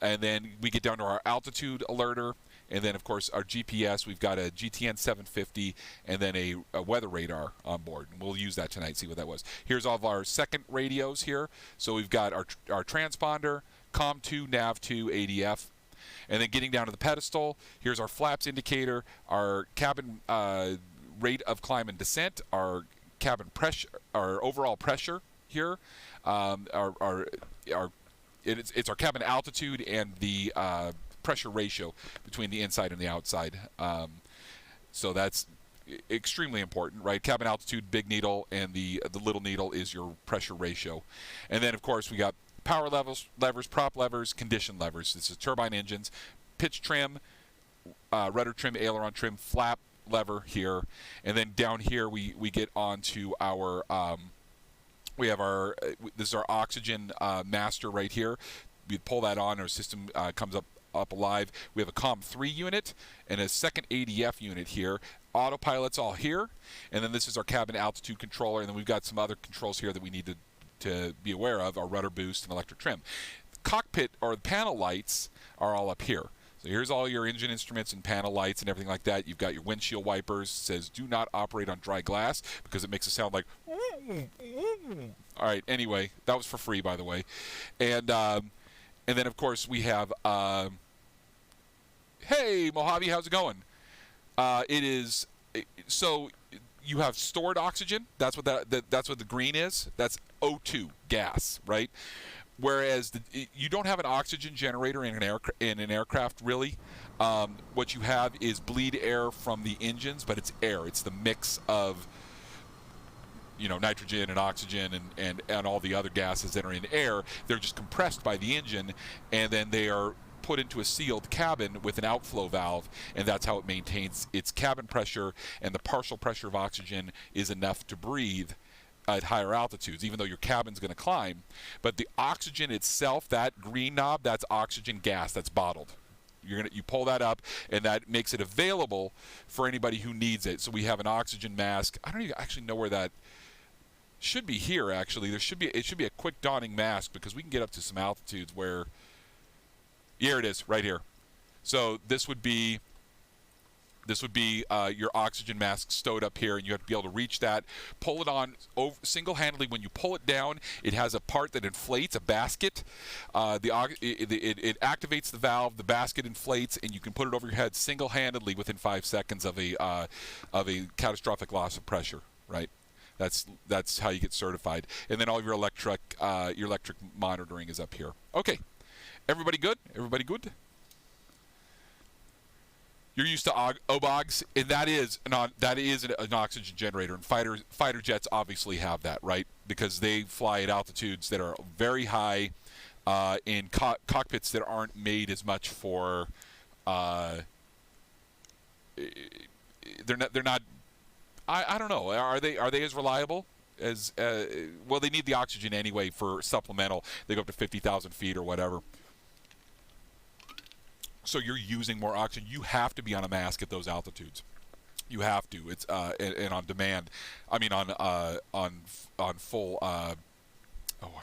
And then we get down to our altitude alerter. And then, of course, our GPS, we've got a GTN 750 and then a weather radar on board. And we'll use that tonight, see what that was. Here's all of our second radios here. So we've got our transponder, COM2, NAV2, ADF. And then getting down to the pedestal, here's our flaps indicator, our cabin rate of climb and descent, our cabin pressure, our overall pressure here, it's our cabin altitude and the pressure ratio between the inside and the outside. So that's extremely important, right? Cabin altitude, big needle, and the little needle is your pressure ratio. And then, of course, we got power levers, prop levers, condition levers. This is turbine engines, pitch trim, rudder trim, aileron trim, flap lever here. And then down here we get onto our we have this is our oxygen master right here. We pull that on, our system comes up alive. We have a COM3 unit and a second ADF unit here. Autopilot's all here. And then this is our cabin altitude controller. And then we've got some other controls here that we need to be aware of, our rudder boost and electric trim. The cockpit or the panel lights are all up here. So here's all your engine instruments and panel lights and everything like that. You've got your windshield wipers. It says do not operate on dry glass because it makes it sound like all right, anyway, that was for free, by the way. And then, of course, we have hey, Mojave, how's it going? It is so you have stored oxygen. That's what that's what the green is. That's O2 gas, right? Whereas you don't have an oxygen generator in an aircraft, really. What you have is bleed air from the engines, but it's air. It's the mix of nitrogen and oxygen and all the other gases that are in air. They're just compressed by the engine, and then they are put into a sealed cabin with an outflow valve, and that's how it maintains its cabin pressure, and the partial pressure of oxygen is enough to breathe at higher altitudes, even though your cabin's going to climb. But the oxygen itself, that green knob, that's oxygen gas that's bottled. You pull that up, and that makes it available for anybody who needs it. So we have an oxygen mask. I don't even actually know where that should be here. Actually, it should be a quick donning mask because we can get up to some altitudes where. Here it is, right here. So this would be This would be your oxygen mask stowed up here, and you have to be able to reach that, pull it on single-handedly. When you pull it down, it has a part that inflates, a basket. It activates the valve, the basket inflates, and you can put it over your head single-handedly within 5 seconds of a catastrophic loss of pressure, right? That's how you get certified. And then all of your electric monitoring is up here. Okay, everybody good? Everybody good? You're used to OBOGs, and that is an oxygen generator, and fighter jets obviously have that, right? Because they fly at altitudes that are very high, in cockpits that aren't made as much for. They're not. I don't know. Are they as reliable as? Well, they need the oxygen anyway for supplemental. They go up to 50,000 feet or whatever. So you're using more oxygen. You have to be on a mask at those altitudes. You have to. It's and on demand. I mean on full. I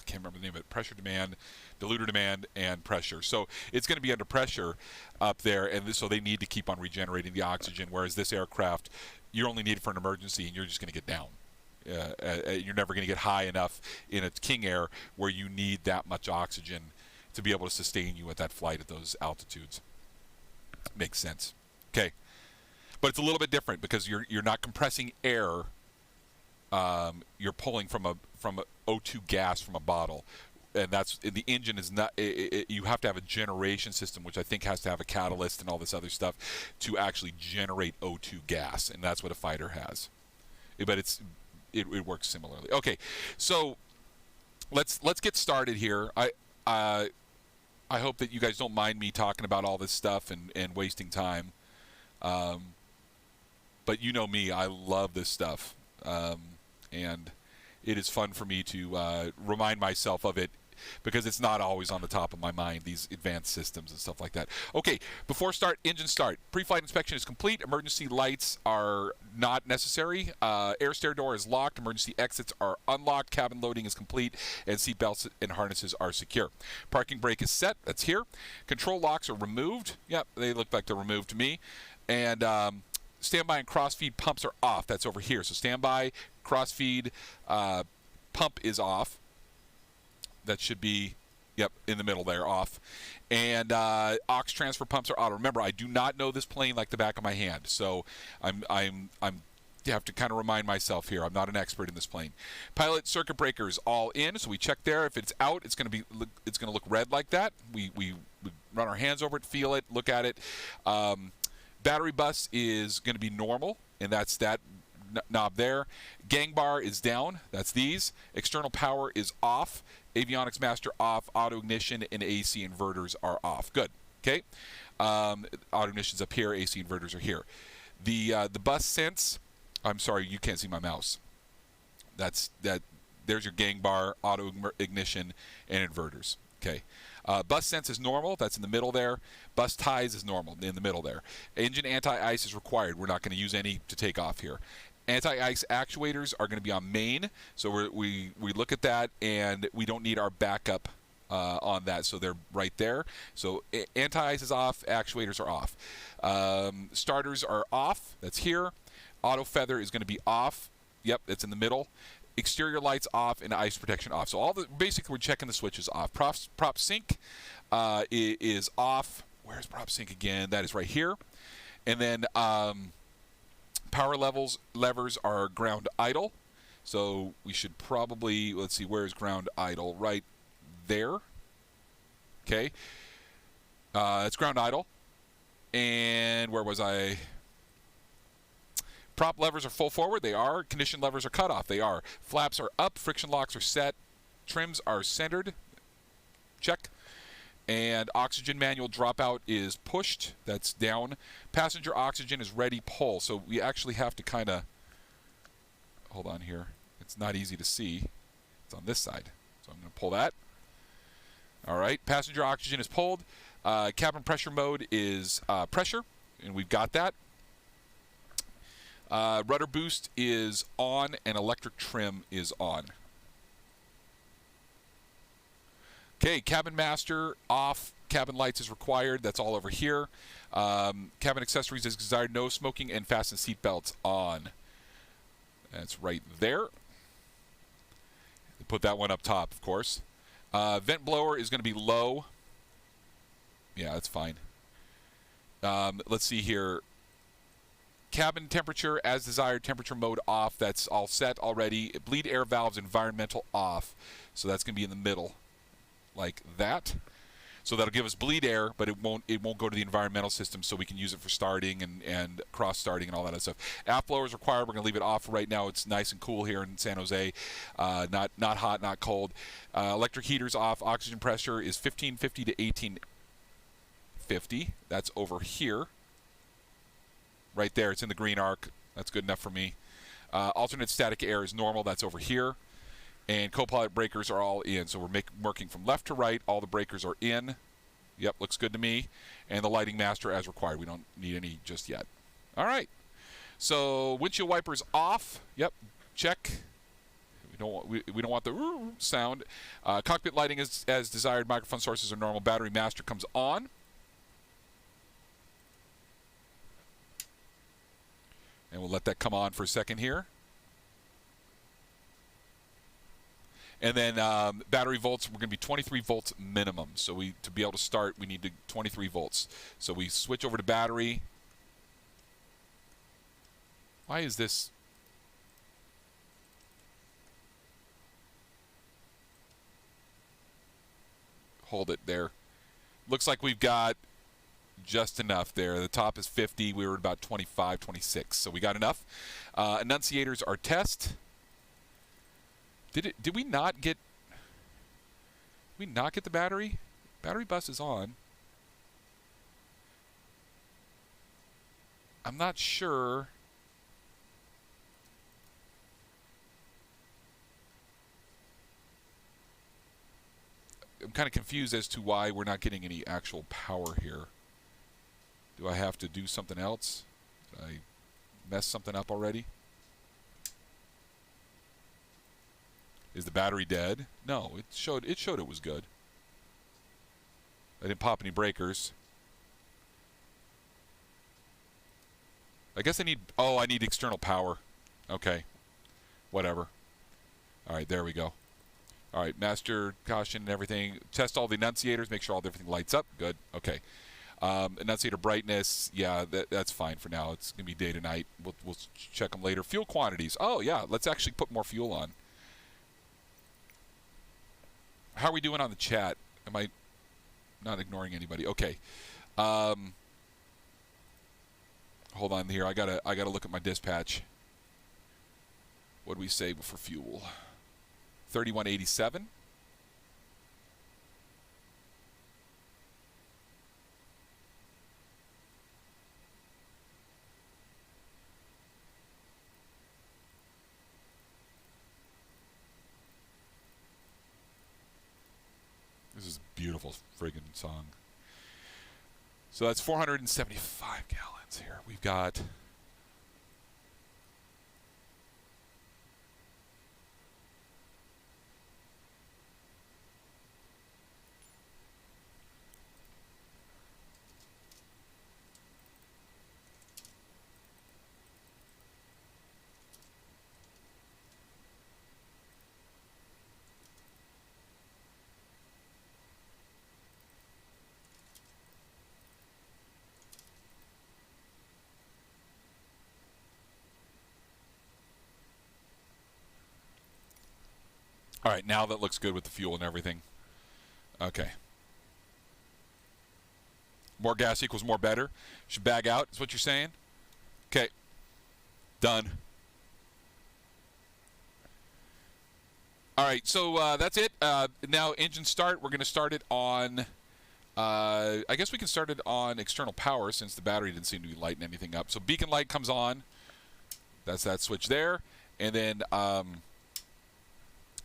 can't remember the name of it. Pressure demand, diluter demand, and pressure. So it's going to be under pressure up there, and so they need to keep on regenerating the oxygen. Whereas this aircraft, you only need it for an emergency, and you're just going to get down. You're never going to get high enough in a King Air where you need that much oxygen to be able to sustain you at that flight at those altitudes. Makes sense. Okay, but it's a little bit different because you're not compressing air. You're pulling from a O2 gas from a bottle, and the engine is not. You have to have a generation system, which I think has to have a catalyst and all this other stuff to actually generate O2 gas, and that's what a fighter has. But it works similarly. Okay, so let's get started here. I hope that you guys don't mind me talking about all this stuff and wasting time. But you know me, I love this stuff. And it is fun for me to remind myself of it because it's not always on the top of my mind, these advanced systems and stuff like that. Okay, before engine start. Pre-flight inspection is complete. Emergency lights are not necessary. Air stair door is locked. Emergency exits are unlocked. Cabin loading is complete, and seat belts and harnesses are secure. Parking brake is set. That's here. Control locks are removed. Yep, they look like they're removed to me. And standby and cross-feed pumps are off. That's over here. So standby, cross-feed pump is off. That should be, yep, in the middle there, off. And aux transfer pumps are auto. Remember, I do not know this plane like the back of my hand, so I'm have to kind of remind myself here. I'm not an expert in this plane. Pilot circuit breaker is all in, so we check there. If it's out, it's going to look red like that. We run our hands over it, feel it, look at it. Battery bus is going to be normal, and that's that knob there. Gang bar is down. That's these. External power is off. Avionics master off. Auto ignition and AC inverters are off. Good. Okay. Auto ignition's up here. AC inverters are here. The bus sense. I'm sorry, you can't see my mouse. That's that. There's your gang bar, auto ignition, and inverters. Okay. Bus sense is normal. That's in the middle there. Bus ties is normal in the middle there. Engine anti-ice is required. We're not going to use any to take off here. Anti-ice actuators are going to be on main, so we look at that, and we don't need our backup on that, so they're right there. So anti-ice is off, actuators are off. Starters are off, that's here. Auto feather is going to be off. Yep, it's in the middle. Exterior lights off and ice protection off. So basically we're checking the switches off. Prop sync is off. Where's prop sync again? That is right here. And then power levers are ground idle. So we should probably, let's see, where's ground idle? Right there. Okay. It's ground idle. And where was I? Prop levers are full forward. They are. Condition levers are cut off. They are. Flaps are up. Friction locks are set. Trims are centered. Check. And oxygen manual dropout is pushed. That's down. Passenger oxygen is ready. Pull. So we actually have to kind of, hold on here. It's not easy to see. It's on this side. So I'm going to pull that. All right. Passenger oxygen is pulled. Cabin pressure mode is pressure, and we've got that. Rudder boost is on, and electric trim is on. Okay, cabin master off, cabin lights is required. That's all over here. Cabin accessories is desired. No smoking and fasten seat belts on. That's right there. Put that one up top, of course. Vent blower is going to be low. Yeah, that's fine. Let's see here. Cabin temperature as desired, temperature mode off. That's all set already. Bleed air valves environmental off. So that's going to be in the middle like that. So that'll give us bleed air, but it won't go to the environmental system, so we can use it for starting and cross starting and all that other stuff. Aft blower is required. We're going to leave it off right now. It's nice and cool here in San Jose. Not hot, not cold. Electric heaters off. Oxygen pressure is 1550 to 1850. That's over here. Right there. It's in the green arc. That's good enough for me. Alternate static air is normal. That's over here. And co-pilot breakers are all in. So we're working from left to right. All the breakers are in. Yep, looks good to me. And the lighting master as required. We don't need any just yet. All right. So windshield wipers off. Yep, check. We don't want the sound. Cockpit lighting is as desired. Microphone sources are normal. Battery master comes on. And we'll let that come on for a second here. And then battery volts, we're going to be 23 volts minimum. So to be able to start, we need 23 volts. So we switch over to battery. Why is this? Hold it there. Looks like we've got just enough there. The top is 50. We were at about 25, 26. So we got enough. Enunciators are test. Did we not get the battery? Battery bus is on. I'm not sure. I'm kind of confused as to why we're not getting any actual power here. Do I have to do something else? Did I mess something up already? Is the battery dead? No, it showed it was good. I didn't pop any breakers. I guess I need external power. Okay. Whatever. All right, there we go. All right, master caution and everything. Test all the enunciators, make sure everything lights up. Good. Okay. Enunciator brightness, yeah, that's fine for now. It's going to be day to night. We'll check them later. Fuel quantities. Oh, yeah, let's actually put more fuel on. How are we doing on the chat? Am I not ignoring anybody? Okay. Hold on here. I gotta look at my dispatch. What do we say for fuel? 3187. This is a beautiful friggin' song. So that's 475 gallons here. We've got all right, now that looks good with the fuel and everything. Okay. More gas equals more better. Should bag out, is what you're saying? Okay. Done. All right, so that's it. Now, engine start. We're going to start it on... I guess we can start it on external power since the battery didn't seem to be lighting anything up. So beacon light comes on. That's that switch there. And then...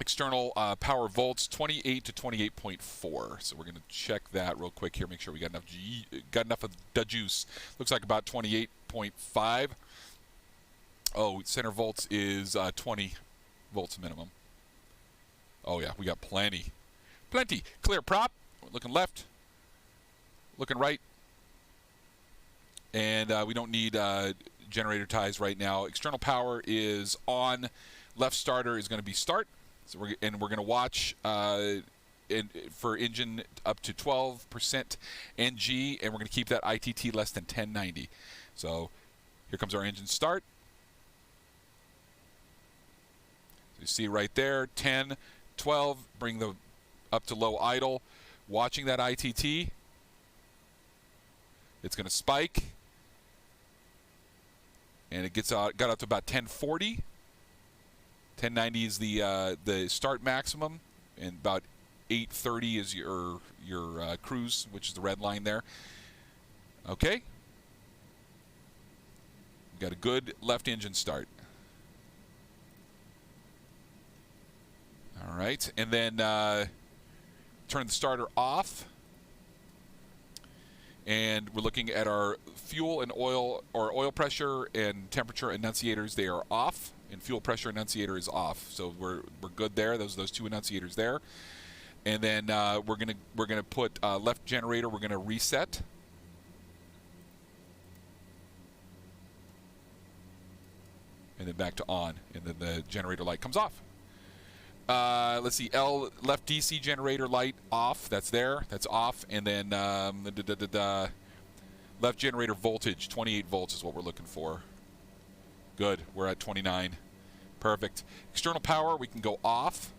external power volts 28 to 28.4. So we're going to check that real quick here. Make sure we got enough of the juice. Looks like about 28.5. Oh, center volts is 20 volts minimum. Oh yeah, we got plenty. Clear prop. We're looking left. looking right. And we don't need generator ties right now. External power is on. Left starter is going to be start. So we're going to watch for engine up to 12% NG, and we're going to keep that ITT less than 1090. So here comes our engine start. So you see right there, 10, 12, bring the up to low idle. Watching that ITT. It's going to spike. And it got out to about 1040. 1090 is the start maximum, and about 830 is your cruise, which is the red line there. Okay. We've got a good left engine start. All right, and then turn the starter off. And we're looking at our fuel and oil, or oil pressure and temperature enunciators. They are off, and fuel pressure enunciator is off. So we're good there. Those two enunciators there. And then we're gonna put left generator. We're gonna reset. And then back to on, and then the generator light comes off. Let's see, left DC generator light off. That's there. That's off. And then left generator voltage, 28 volts is what we're looking for. Good. We're at 29. Perfect. External power, we can go off.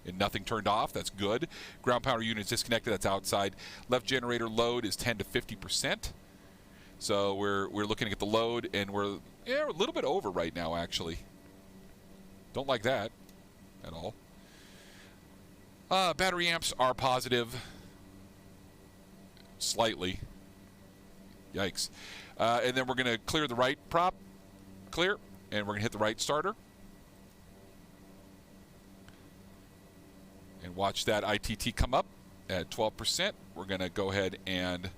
And nothing turned off. That's good. Ground power unit is disconnected. That's outside. Left generator load is 10 to 50%. So we're looking at the load, and we're a little bit over right now, actually. Don't like that at all. Battery amps are positive. Slightly. Yikes. And then we're going to clear the right prop. Clear. And we're going to hit the right starter. And watch that ITT come up at 12%. We're going to go ahead and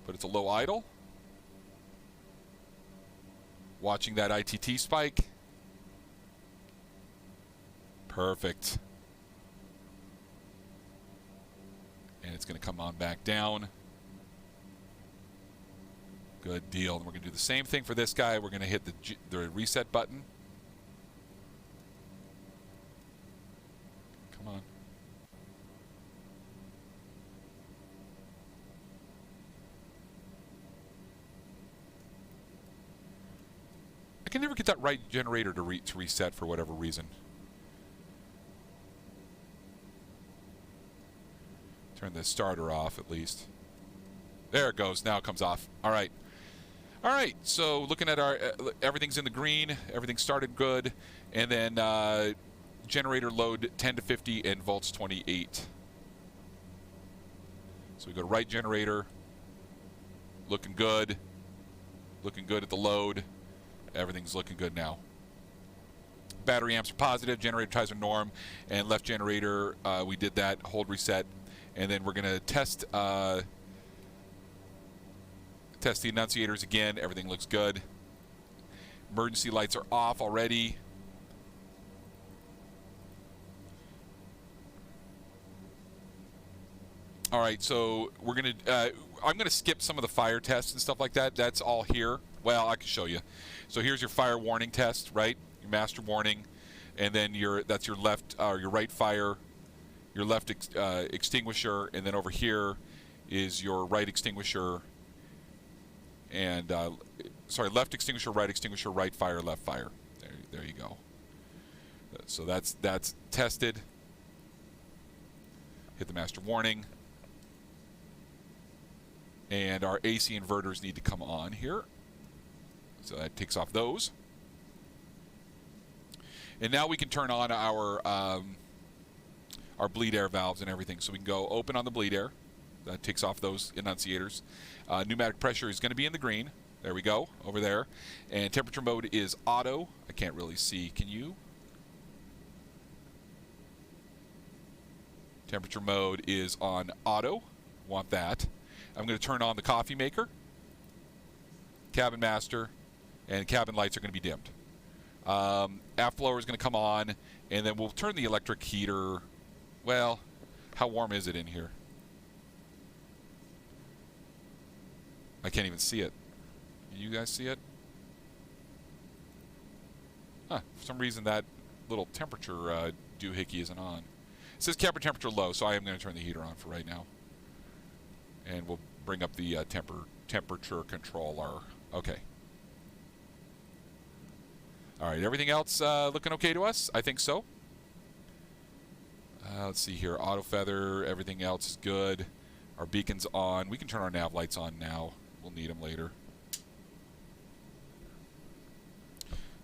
put it to low idle. Watching that ITT spike. Perfect. And it's going to come on back down. Good deal. And we're going to do the same thing for this guy. We're going to hit the reset button. Come on. I can never get that right generator to reset for whatever reason. Turn the starter off at least. There it goes. Now it comes off. All right. All right. So looking at our everything's in the green. Everything started good, and then generator load 10 to 50 and volts 28. So we go to right generator. Looking good. Looking good at the load. Everything's looking good now. Battery amps are positive. Generator ties are norm, and left generator we did that. Hold reset. And then we're going to test the enunciators again. Everything looks good. Emergency lights are off already. All right, so we're going to I'm going to skip some of the fire tests and stuff like that. That's all here. Well, I can show you. So here's your fire warning test, right? Your master warning, and then that's your left or your right fire. Your left extinguisher, and then over here is your right extinguisher, and sorry, left extinguisher, right fire, left fire. There you go. So that's tested. Hit the master warning, and our AC inverters need to come on here. So that takes off those, and now we can turn on our bleed air valves and everything. So we can go open on the bleed air. That takes off those enunciators. Pneumatic pressure is going to be in the green. There we go, over there. And temperature mode is auto. I can't really see. Can you? Temperature mode is on auto. Want that. I'm going to turn on the coffee maker, cabin master, and cabin lights are going to be dimmed. Aft blower is going to come on, and then we'll turn the electric heater. Well, how warm is it in here? I can't even see it. Can you guys see it? Huh. For some reason, that little temperature doohickey isn't on. It says cabin temperature low, so I am going to turn the heater on for right now. And we'll bring up the temperature controller. Okay. All right, everything else looking okay to us? I think so. Let's see here. Auto feather, everything else is good. Our beacon's on. We can turn our nav lights on now. We'll need them later.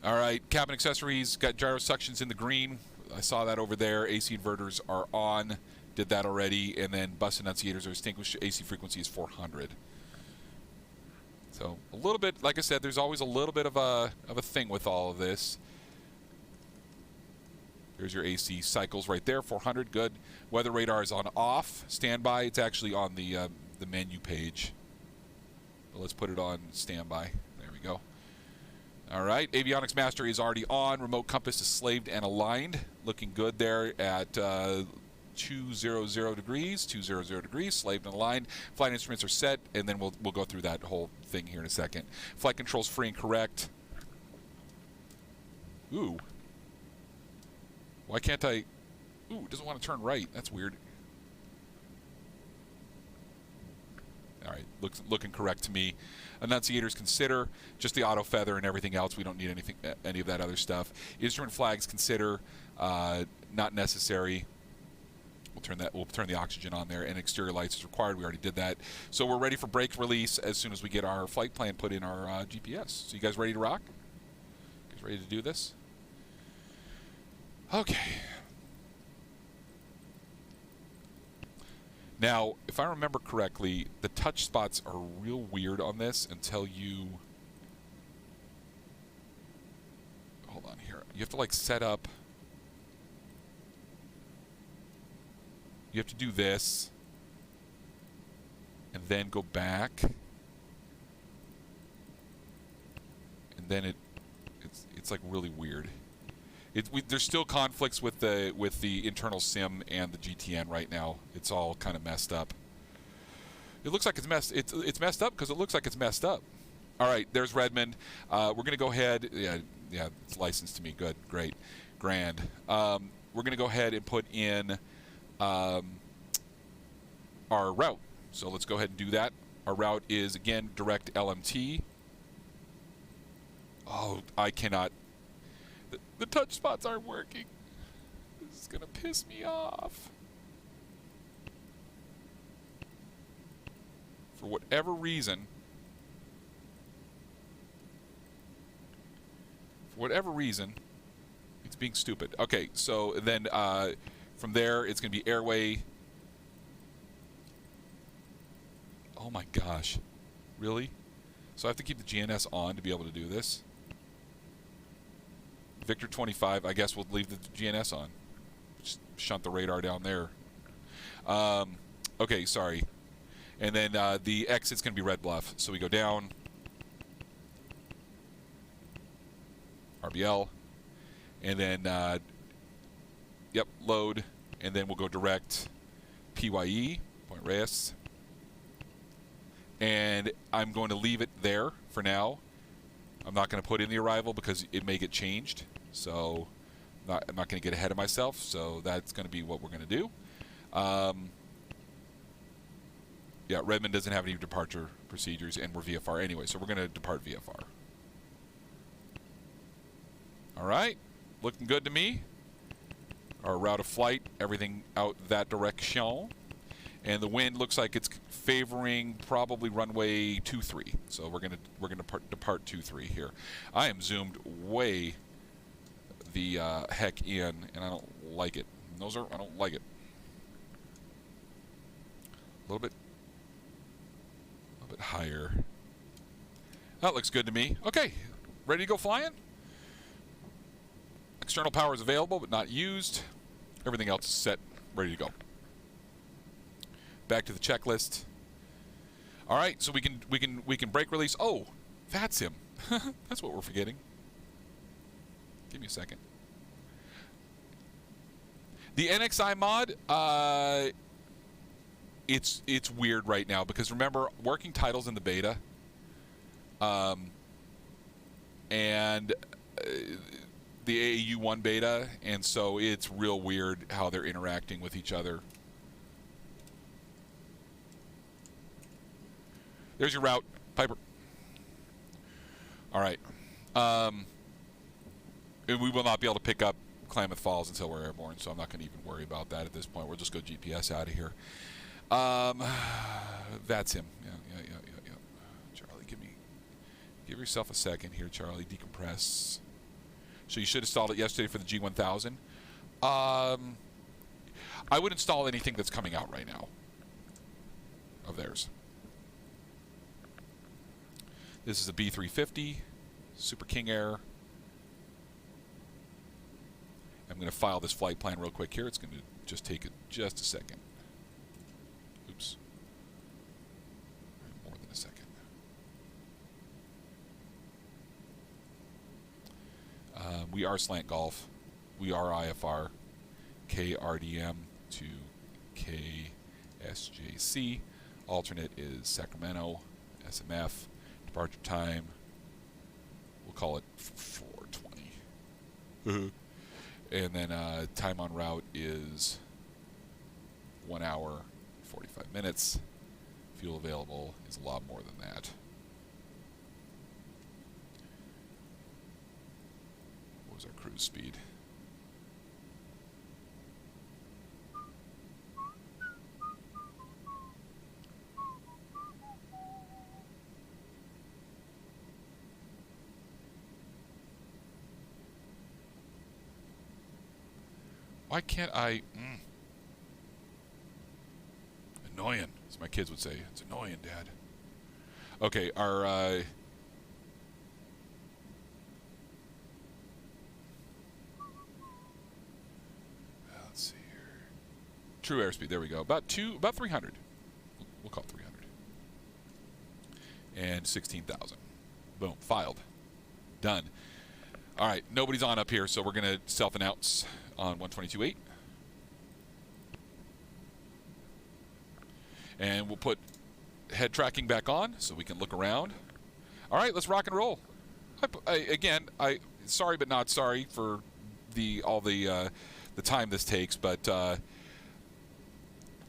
All right, cabin accessories, got gyro suctions in the green. I saw that over there. AC inverters are on. Did that already. And then bus enunciators are extinguished. AC frequency is 400. So a little bit, like I said, there's always a little bit of a thing with all of this. There's your AC cycles right there, 400, good. Weather radar is on off, standby. It's actually on the menu page. But let's put it on standby. There we go. All right, avionics master is already on. Remote compass is slaved and aligned. Looking good there at 200 degrees, slaved and aligned. Flight instruments are set, and then we'll go through that whole thing here in a second. Flight controls free and correct. Ooh. Why can't I? Ooh, it doesn't want to turn right. That's weird. All right, looking correct to me. Enunciators consider just the auto feather and everything else. We don't need any of that other stuff. Instrument flags consider not necessary. We'll turn the oxygen on there, and exterior lights is required. We already did that. So we're ready for brake release as soon as we get our flight plan put in our GPS. So you guys ready to rock? You guys ready to do this? Okay. Now, if I remember correctly, the touch spots are real weird on this until you... Hold on here. You have to, like, set up... You have to do this. And then go back. And then it's like, really weird. There's still conflicts with the internal sim and the GTN right now. It's all kind of messed up. It looks like it's messed. It's messed up because it looks like it's messed up. All right, there's Redmond. We're gonna go ahead. Yeah, it's licensed to me. Good, great, grand. We're gonna go ahead and put in our route. So let's go ahead and do that. Our route is again direct LMT. Oh, I cannot. The touch spots aren't working. This is gonna piss me off. For whatever reason, it's being stupid. Okay, so then from there, it's gonna be airway. Oh my gosh, really? So I have to keep the GNS on to be able to do this. Victor 25, I guess we'll leave the GNS on. Just shunt the radar down there. Okay, sorry. And then the exit's going to be Red Bluff. So we go down. RBL. And then, yep, load. And then we'll go direct PYE, Point Reyes. And I'm going to leave it there for now. I'm not going to put in the arrival because it may get changed. So I'm not going to get ahead of myself. So that's going to be what we're going to do. Yeah, Redmond doesn't have any departure procedures, and we're VFR anyway. So we're going to depart VFR. All right. Looking good to me. Our route of flight, everything out that direction. And the wind looks like it's favoring probably runway 23. So we're gonna depart 23 here. I am zoomed way the heck in, and I don't like it. I don't like it. A little bit higher. That looks good to me. Okay, ready to go flying. External power is available but not used. Everything else is set, ready to go. Back to the checklist. All right, so we can brake release. Oh, that's him. That's what we're forgetting. Give me a second. The NXI mod, it's weird right now because remember, working titles in the beta, and the AAU1 beta, and so it's real weird how they're interacting with each other. There's your route, Piper. All right. And we will not be able to pick up Klamath Falls until we're airborne, so I'm not going to even worry about that at this point. We'll just go GPS out of here. That's him. Yeah. Charlie, give yourself a second here, Charlie. Decompress. So you should have installed it yesterday for the G1000. I would install anything that's coming out right now of theirs. This is a B350 Super King Air. I'm going to file this flight plan real quick here. It's going to just take just a second. Oops. More than a second. We are Slant Golf. We are IFR. KRDM to KSJC. Alternate is Sacramento. SMF. Departure time. We'll call it 4:20. And then time on route is 1 hour, 45 minutes. Fuel available is a lot more than that. What was our cruise speed? Why can't I... Annoying, as my kids would say. It's annoying, Dad. Okay, our... let's see here. True airspeed, there we go. About 300. We'll call it 300. And 16,000. Boom, filed. Done. All right, nobody's on up here, so we're going to self-announce on 122.8. And we'll put head tracking back on so we can look around. All right, let's rock and roll. Again, sorry but not sorry for all the time this takes, but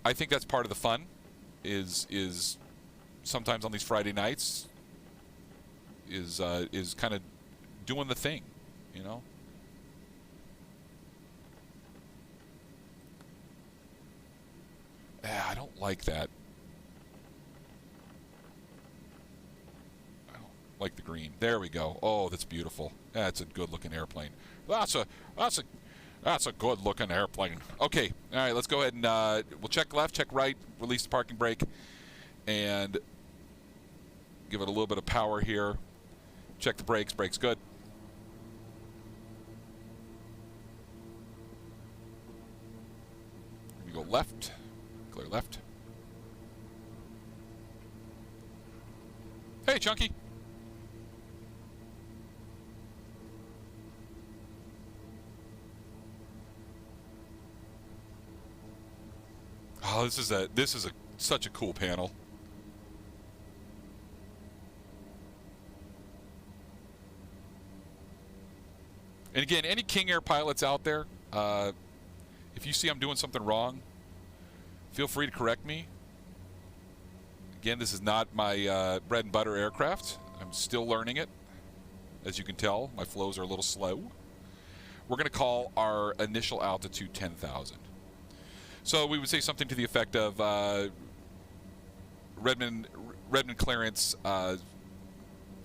I think that's part of the fun is sometimes on these Friday nights is kind of doing the thing, you know? I don't like that. I don't like the green. There we go. Oh, that's beautiful. That's a good-looking airplane. That's a good-looking airplane. Okay. All right. Let's go ahead and we'll check left, check right, release the parking brake, and give it a little bit of power here. Check the brakes. Brakes good. We go left. Clear left. Hey, Chunky. Oh, this is such a cool panel. And again, any King Air pilots out there, if you see I'm doing something wrong, feel free to correct me. Again, this is not my bread and butter aircraft. I'm still learning it. As you can tell, my flows are a little slow. We're going to call our initial altitude 10,000. So we would say something to the effect of Redmond clearance,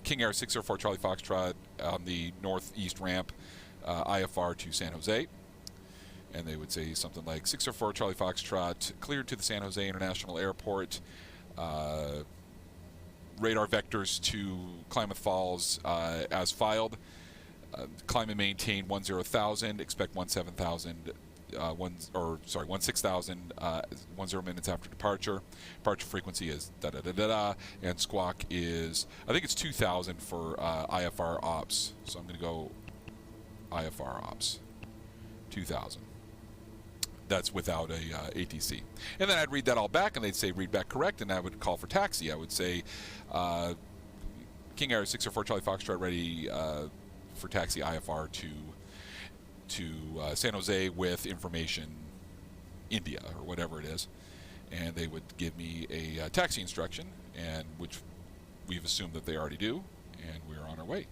King Air 604 Charlie Foxtrot on the northeast ramp, IFR to San Jose. And they would say something like 604 Charlie Foxtrot cleared to the San Jose International Airport. Radar vectors to Klamath Falls as filed. Climb and maintain 10,000. Expect 17,000. 16,000. 10 minutes after departure. Departure frequency is da da da da da. And squawk is, I think it's 2,000 for IFR ops. So I'm going to go IFR ops 2,000. that's without a ATC. And then I'd read that all back, and they'd say read back correct, and I would call for taxi. I would say King Air 604 Charlie Foxtrot ready for taxi IFR to San Jose with information India or whatever it is, and they would give me a taxi instruction, and which we've assumed that they already do, and we're on our way.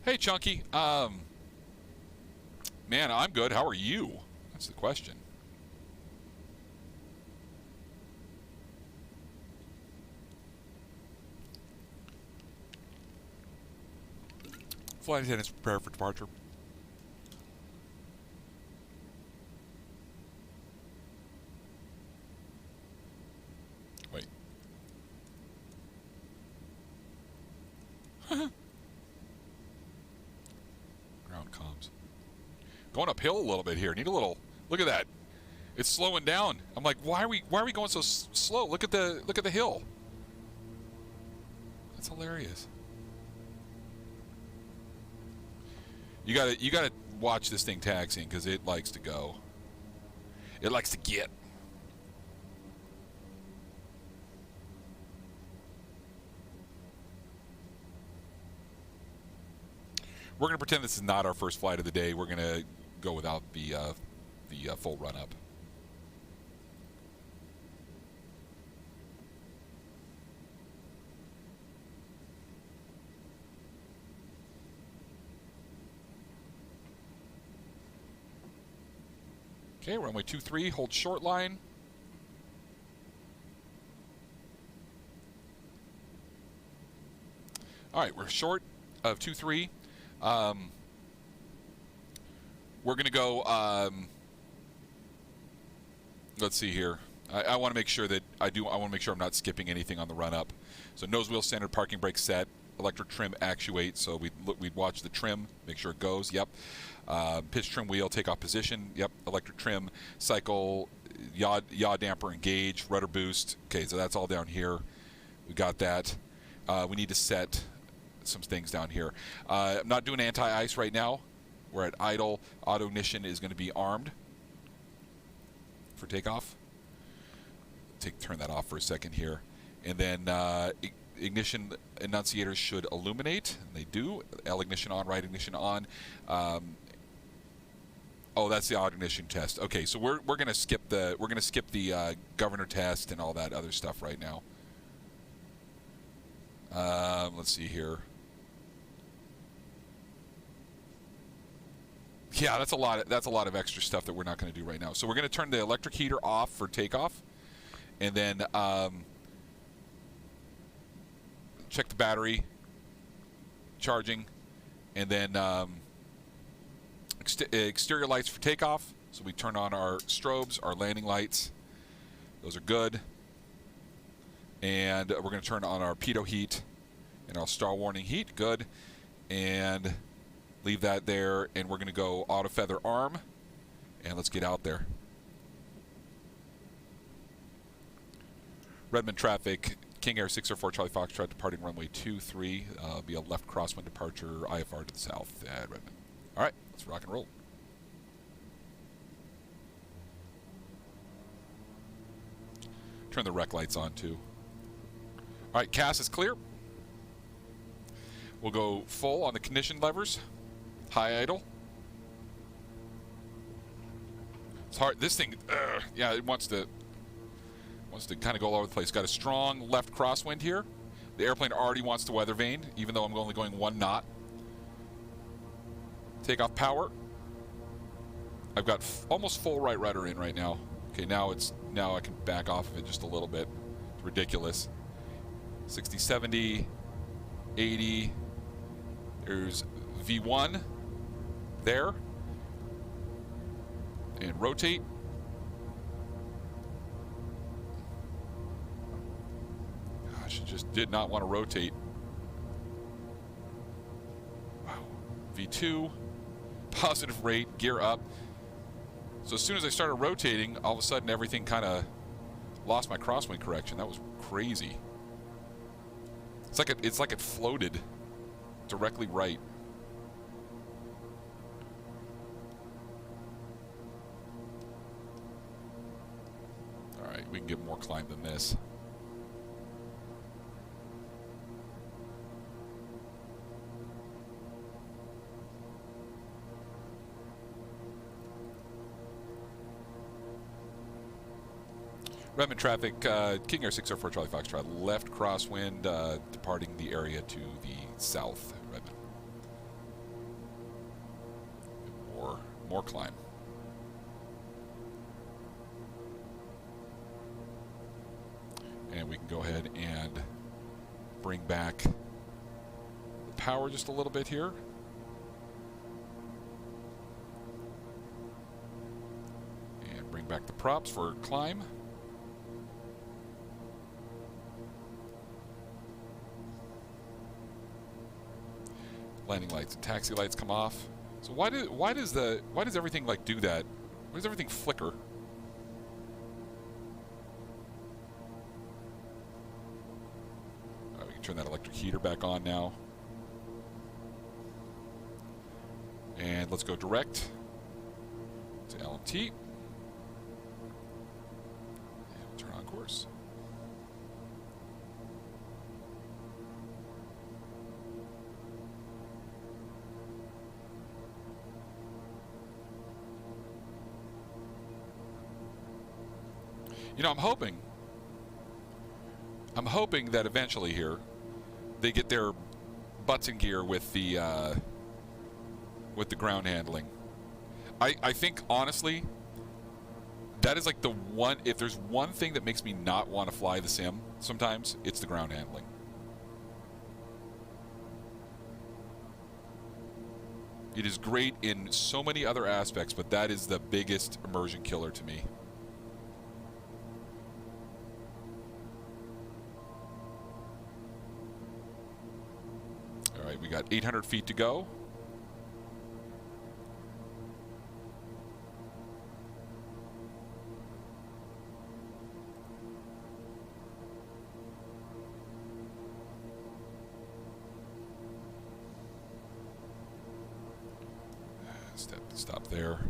Hey, Chunky. Man, I'm good. How are you? That's the question. Flight attendants prepare for departure. Wait. Ground comms. Going uphill a little bit here. Need a little. Look at that. It's slowing down. I'm like, why are we going so slow? Look at the hill. That's hilarious. You gotta watch this thing taxiing because it likes to go. It likes to get. We're gonna pretend this is not our first flight of the day. We're gonna go without the full run up. Okay, runway 23, hold short line. All right, we're short of 23. We're going to go, let's see here. I want to make sure that I want to make sure I'm not skipping anything on the run up. So nose wheel centered, parking brake set, electric trim actuate. So we'd watch the trim, make sure it goes. Yep. Pitch trim wheel, takeoff position. Yep. Electric trim, cycle, yaw damper engage, rudder boost. Okay, so that's all down here. We got that. We need to set some things down here. I'm not doing anti-ice right now. We're at idle. Auto ignition is going to be armed for takeoff. Turn that off for a second here. And then ignition enunciators should illuminate, and they do. L ignition on, right ignition on. Oh, that's the auto ignition test. Okay, so we're gonna skip the governor test and all that other stuff right now. Let's see here. Yeah, that's a lot of extra stuff that we're not going to do right now. So we're going to turn the electric heater off for takeoff, and then check the battery charging, and then exterior lights for takeoff. So we turn on our strobes, our landing lights. Those are good. And we're going to turn on our pitot heat and our star warning heat. Good. And leave that there, and we're going to go auto feather arm, and let's get out there. Redmond traffic, King Air 604 Charlie Foxtrot departing runway 23. Be a left crosswind departure, IFR to the south at Redmond. All right, let's rock and roll. Turn the rec lights on too. All right, CAS is clear. We'll go full on the condition levers. High idle. It's hard. This thing, yeah, it wants to kind of go all over the place. Got a strong left crosswind here. The airplane already wants to weather vane, even though I'm only going 1 knot. Takeoff power. I've got almost full right rudder in right now. Okay, now I can back off of it just a little bit. It's ridiculous. 60, 70, 80. There's V1 there. And rotate. Gosh, it just did not want to rotate. Wow. V2. Positive rate, gear up. So as soon as I started rotating, all of a sudden everything kind of lost my crosswind correction. That was crazy. It's like it floated. directly right. All right, we can get more climb than this. Redmond traffic, King Air 604 Charlie Foxtrot, left crosswind, departing the area to the south, Redmond. More climb. And we can go ahead and bring back the power just a little bit here. And bring back the props for climb. Landing lights and taxi lights come off. So why does everything like do that? Why does everything flicker? We can turn that electric heater back on now. And let's go direct to LMT. And turn on course. You know, I'm hoping that eventually here they get their butts in gear with the ground handling. I think honestly that is like the one, if there's one thing that makes me not want to fly the sim sometimes, it's the ground handling. It is great in so many other aspects, but that is the biggest immersion killer to me. We got 800 feet to go. Stop there.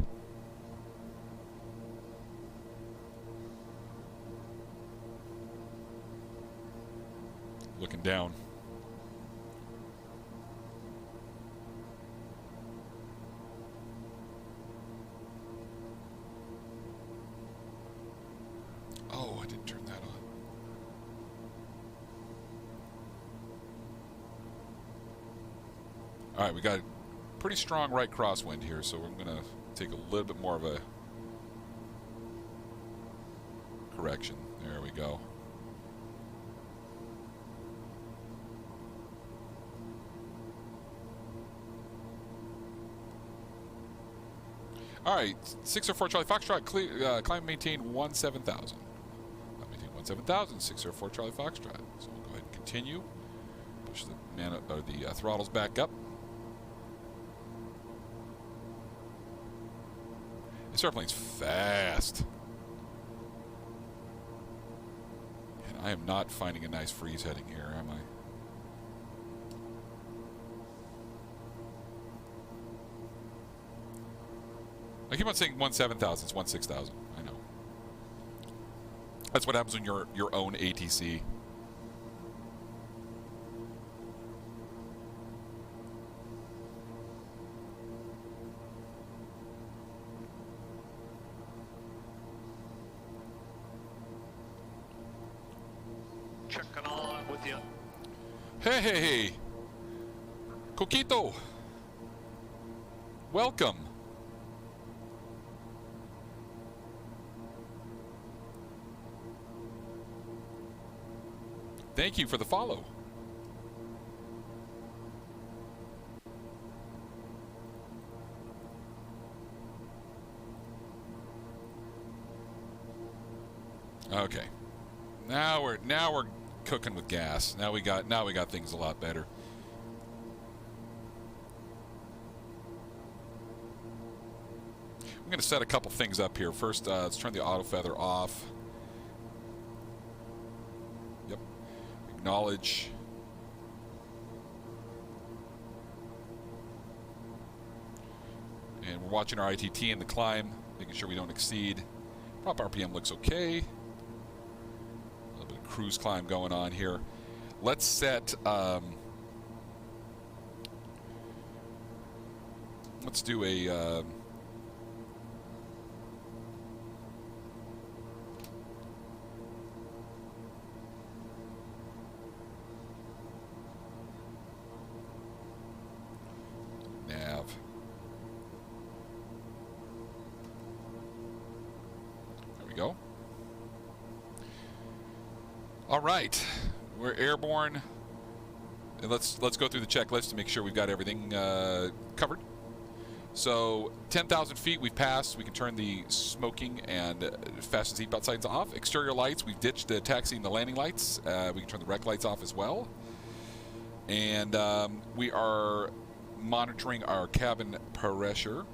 Looking down. Oh, I didn't turn that on. All right, we got a pretty strong right crosswind here, so we're going to take a little bit more of a correction. There we go. All right, 604 Charlie Foxtrot, climb and maintain 17,000. Maintain 17,000, 604 Charlie Foxtrot. So we'll go ahead and continue. Push the throttles back up. This airplane's fast. And I am not finding a nice freeze heading here, am I? I keep on saying 17,000. It's 16,000. I know. That's what happens when you're your own ATC. Checking on with you. Hey, Coquito. Welcome. Thank you for the follow. Okay. Now we're cooking with gas. Now we got things a lot better. I'm going to set a couple things up here. First, let's turn the auto feather off. Acknowledge. We're watching our ITT in the climb, making sure we don't exceed. Prop RPM looks okay. A little bit of cruise climb going on here. Let's set, let's do a, nav. There we go. All right, we're airborne. And let's go through the checklist to make sure we've got everything covered. So 10,000 feet we've passed. We can turn the smoking and fasten seatbelt signs off. Exterior lights, we've ditched the taxi and the landing lights. We can turn the rec lights off as well. And we are monitoring our cabin pressure.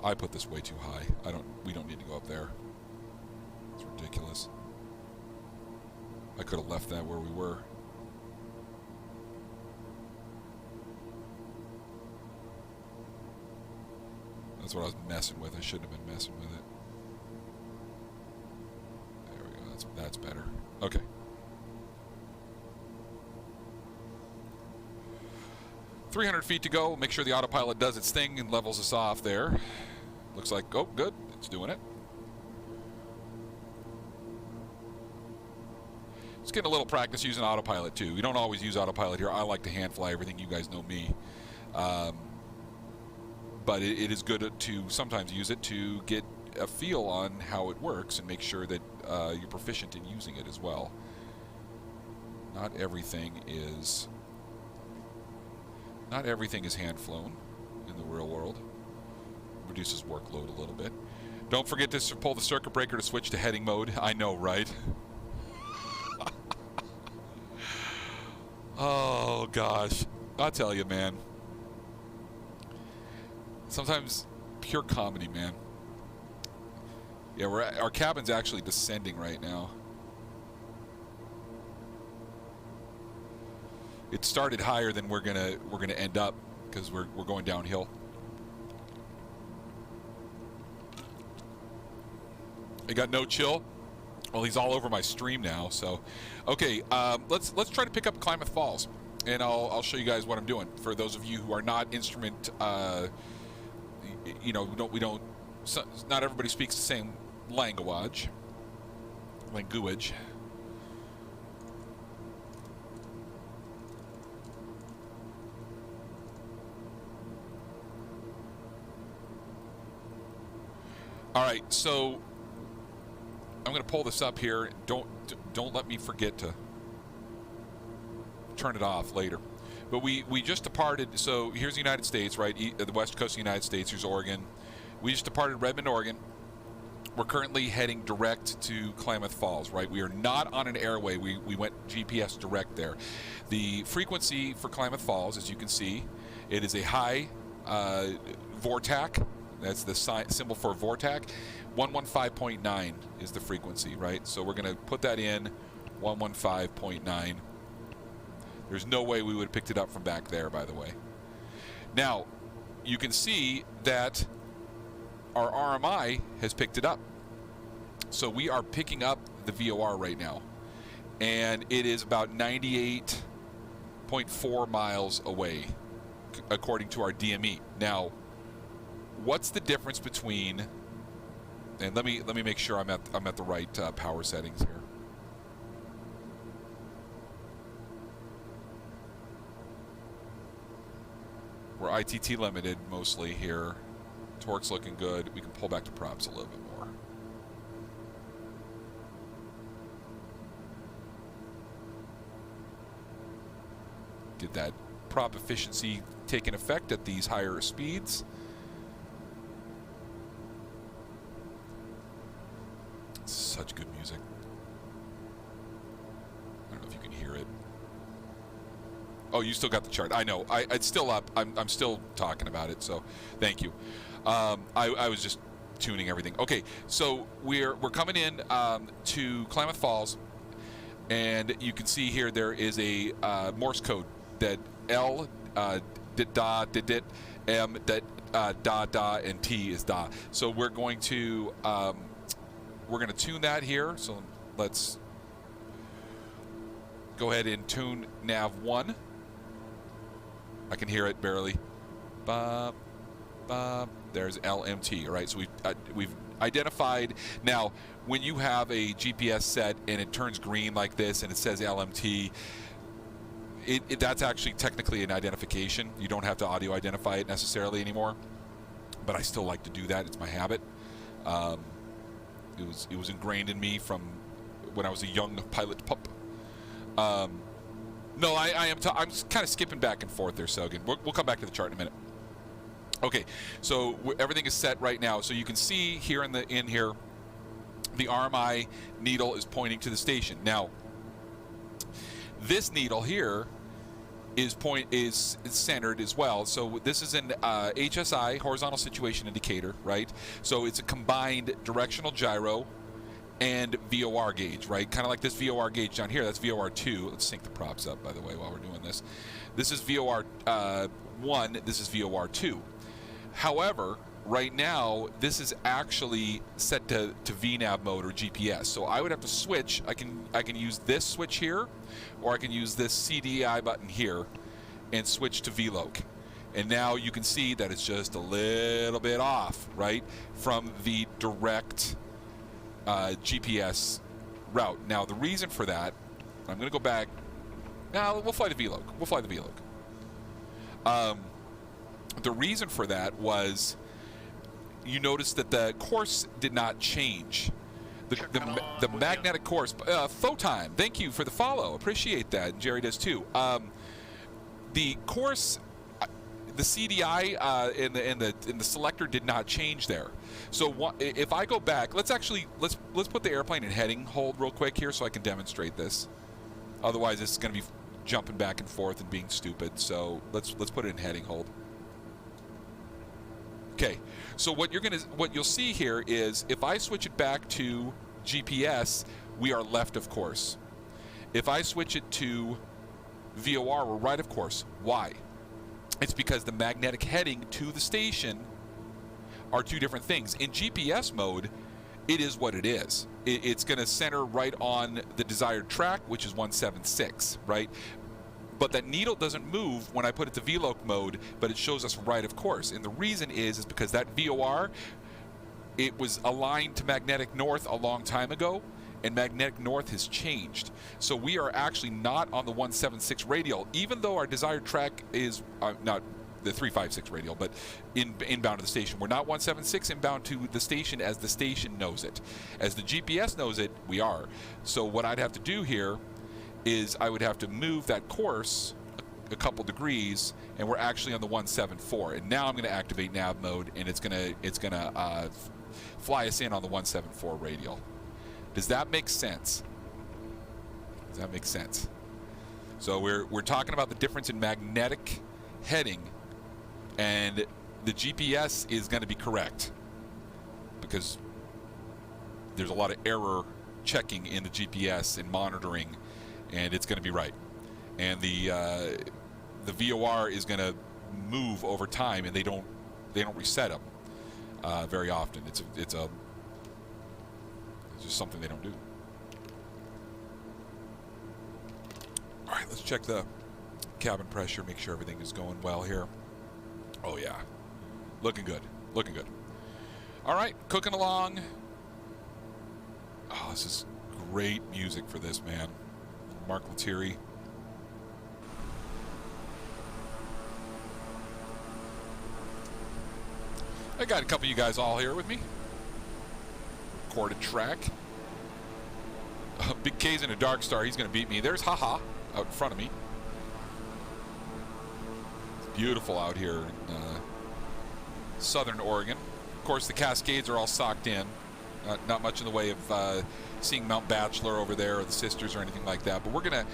I put this way too high. We don't need to go up there. It's ridiculous. I could have left that where we were. That's what I was messing with. I shouldn't have been messing with it. There we go. That's better. Okay. $300 feet to go. Make sure the autopilot does its thing and levels us off there. Looks like, oh, good. It's doing it. Just getting a little practice using autopilot, too. We don't always use autopilot here. I like to hand fly everything. You guys know me. But it is good to sometimes use it to get a feel on how it works and make sure that you're proficient in using it as well. Not everything is hand flown in the real world. Reduces workload a little bit. Don't forget to pull the circuit breaker to switch to heading mode. I know, right? Oh gosh, I'll tell you, man. Sometimes pure comedy, man. Yeah, our cabin's actually descending right now. It started higher than we're gonna end up because we're going downhill. I got no chill. Well, he's all over my stream now. So, okay, let's try to pick up Klamath Falls, and I'll show you guys what I'm doing. For those of you who are not instrument, you know, not everybody speaks the same language. All right, so I'm going to pull this up here. Don't let me forget to turn it off later. But we just departed. So here's the United States, right? The west coast of the United States. Here's Oregon. We just departed Redmond, Oregon. We're currently heading direct to Klamath Falls, right? We are not on an airway. We went GPS direct there. The frequency for Klamath Falls, as you can see, it is a high VORTAC. That's the symbol for VORTAC. 115.9 is the frequency, right? So we're going to put that in, 115.9. There's no way we would have picked it up from back there, by the way. Now, you can see that our RMI has picked it up. So we are picking up the VOR right now. And it is about 98.4 miles away, according to our DME. Now, what's the difference between, and let me make sure I'm at the right power settings here. We're ITT limited mostly here. Torque's looking good. We can pull back the props a little bit more. Did that prop efficiency take an effect at these higher speeds? Such good music. I don't know if you can hear it. Oh, you still got the chart. I know. It's still up. I'm still talking about it, so thank you. I was just tuning everything. Okay, so we're coming in to Klamath Falls, and you can see here there is a Morse code that L da did M that da and T is da. So we're going to tune that here. So let's go ahead and tune nav 1. I can hear it barely. Bop, bop. There's LMT. All right. So we've identified. Now, when you have a GPS set and it turns green like this and it says LMT, that's actually technically an identification. You don't have to audio identify it necessarily anymore, but I still like to do that. It's my habit. It was ingrained in me from when I was a young pilot pup. No, I'm just kind of skipping back and forth there, Sogan. We'll come back to the chart in a minute. Okay, so everything is set right now. So you can see here in here, the RMI needle is pointing to the station. Now, this needle here is centered as well. So this is an HSI, horizontal situation indicator, right? So it's a combined directional gyro and VOR gauge, right? Kind of like this VOR gauge down here. That's VOR 2. Let's sync the props up, by the way, while we're doing this. This is VOR 1. This is VOR 2. However, right now, this is actually set to VNAV mode or GPS. So I would have to switch. I can use this switch here, or I can use this CDI button here and switch to VLOC. And now you can see that it's just a little bit off, right, from the direct GPS route. Now, the reason for that, I'm going to go back. Now, we'll fly the VLOC. We'll fly the VLOC. The reason for that was you notice that the course did not change. The magnetic course. Photime, thank you for the follow. Appreciate that. And Jerry does too. The course, the CDI and the selector did not change there. So if I go back, let's put the airplane in heading hold real quick here so I can demonstrate this. Otherwise, it's going to be jumping back and forth and being stupid. So let's put it in heading hold. Okay, so what you'll see here is if I switch it back to GPS, we are left of course. If I switch it to VOR, we're right of course. Why? It's because the magnetic heading to the station are two different things. In GPS mode, it is what it is. It's going to center right on the desired track, which is 176, right? But that needle doesn't move when I put it to VLOC mode, but it shows us right of course. And the reason is because that VOR, it was aligned to magnetic north a long time ago, and magnetic north has changed. So we are actually not on the 176 radial, even though our desired track is not the 356 radial, but inbound to the station. We're not 176 inbound to the station as the station knows it. As the GPS knows it, we are. So what I'd have to do here is I would have to move that course a couple degrees, and we're actually on the 174. And now I'm going to activate nav mode, and it's gonna fly us in on the 174 radial. Does that make sense? Does that make sense? So we're talking about the difference in magnetic heading, and the GPS is going to be correct because there's a lot of error checking in the GPS and monitoring, and it's going to be right. And the VOR is going to move over time, and they don't reset them very often. It's just something they don't do. All right, let's check the cabin pressure, make sure everything is going well here. Oh yeah, looking good, looking good. All right, cooking along. Oh, this is great music for this, man. Mark Lettieri. I got a couple of you guys all here with me. Recorded track. Big K's in a Dark Star. He's going to beat me. There's Haha out in front of me. It's beautiful out here in southern Oregon. Of course, the Cascades are all socked in. Not much in the way of seeing Mount Bachelor over there or the Sisters or anything like that. But we're gonna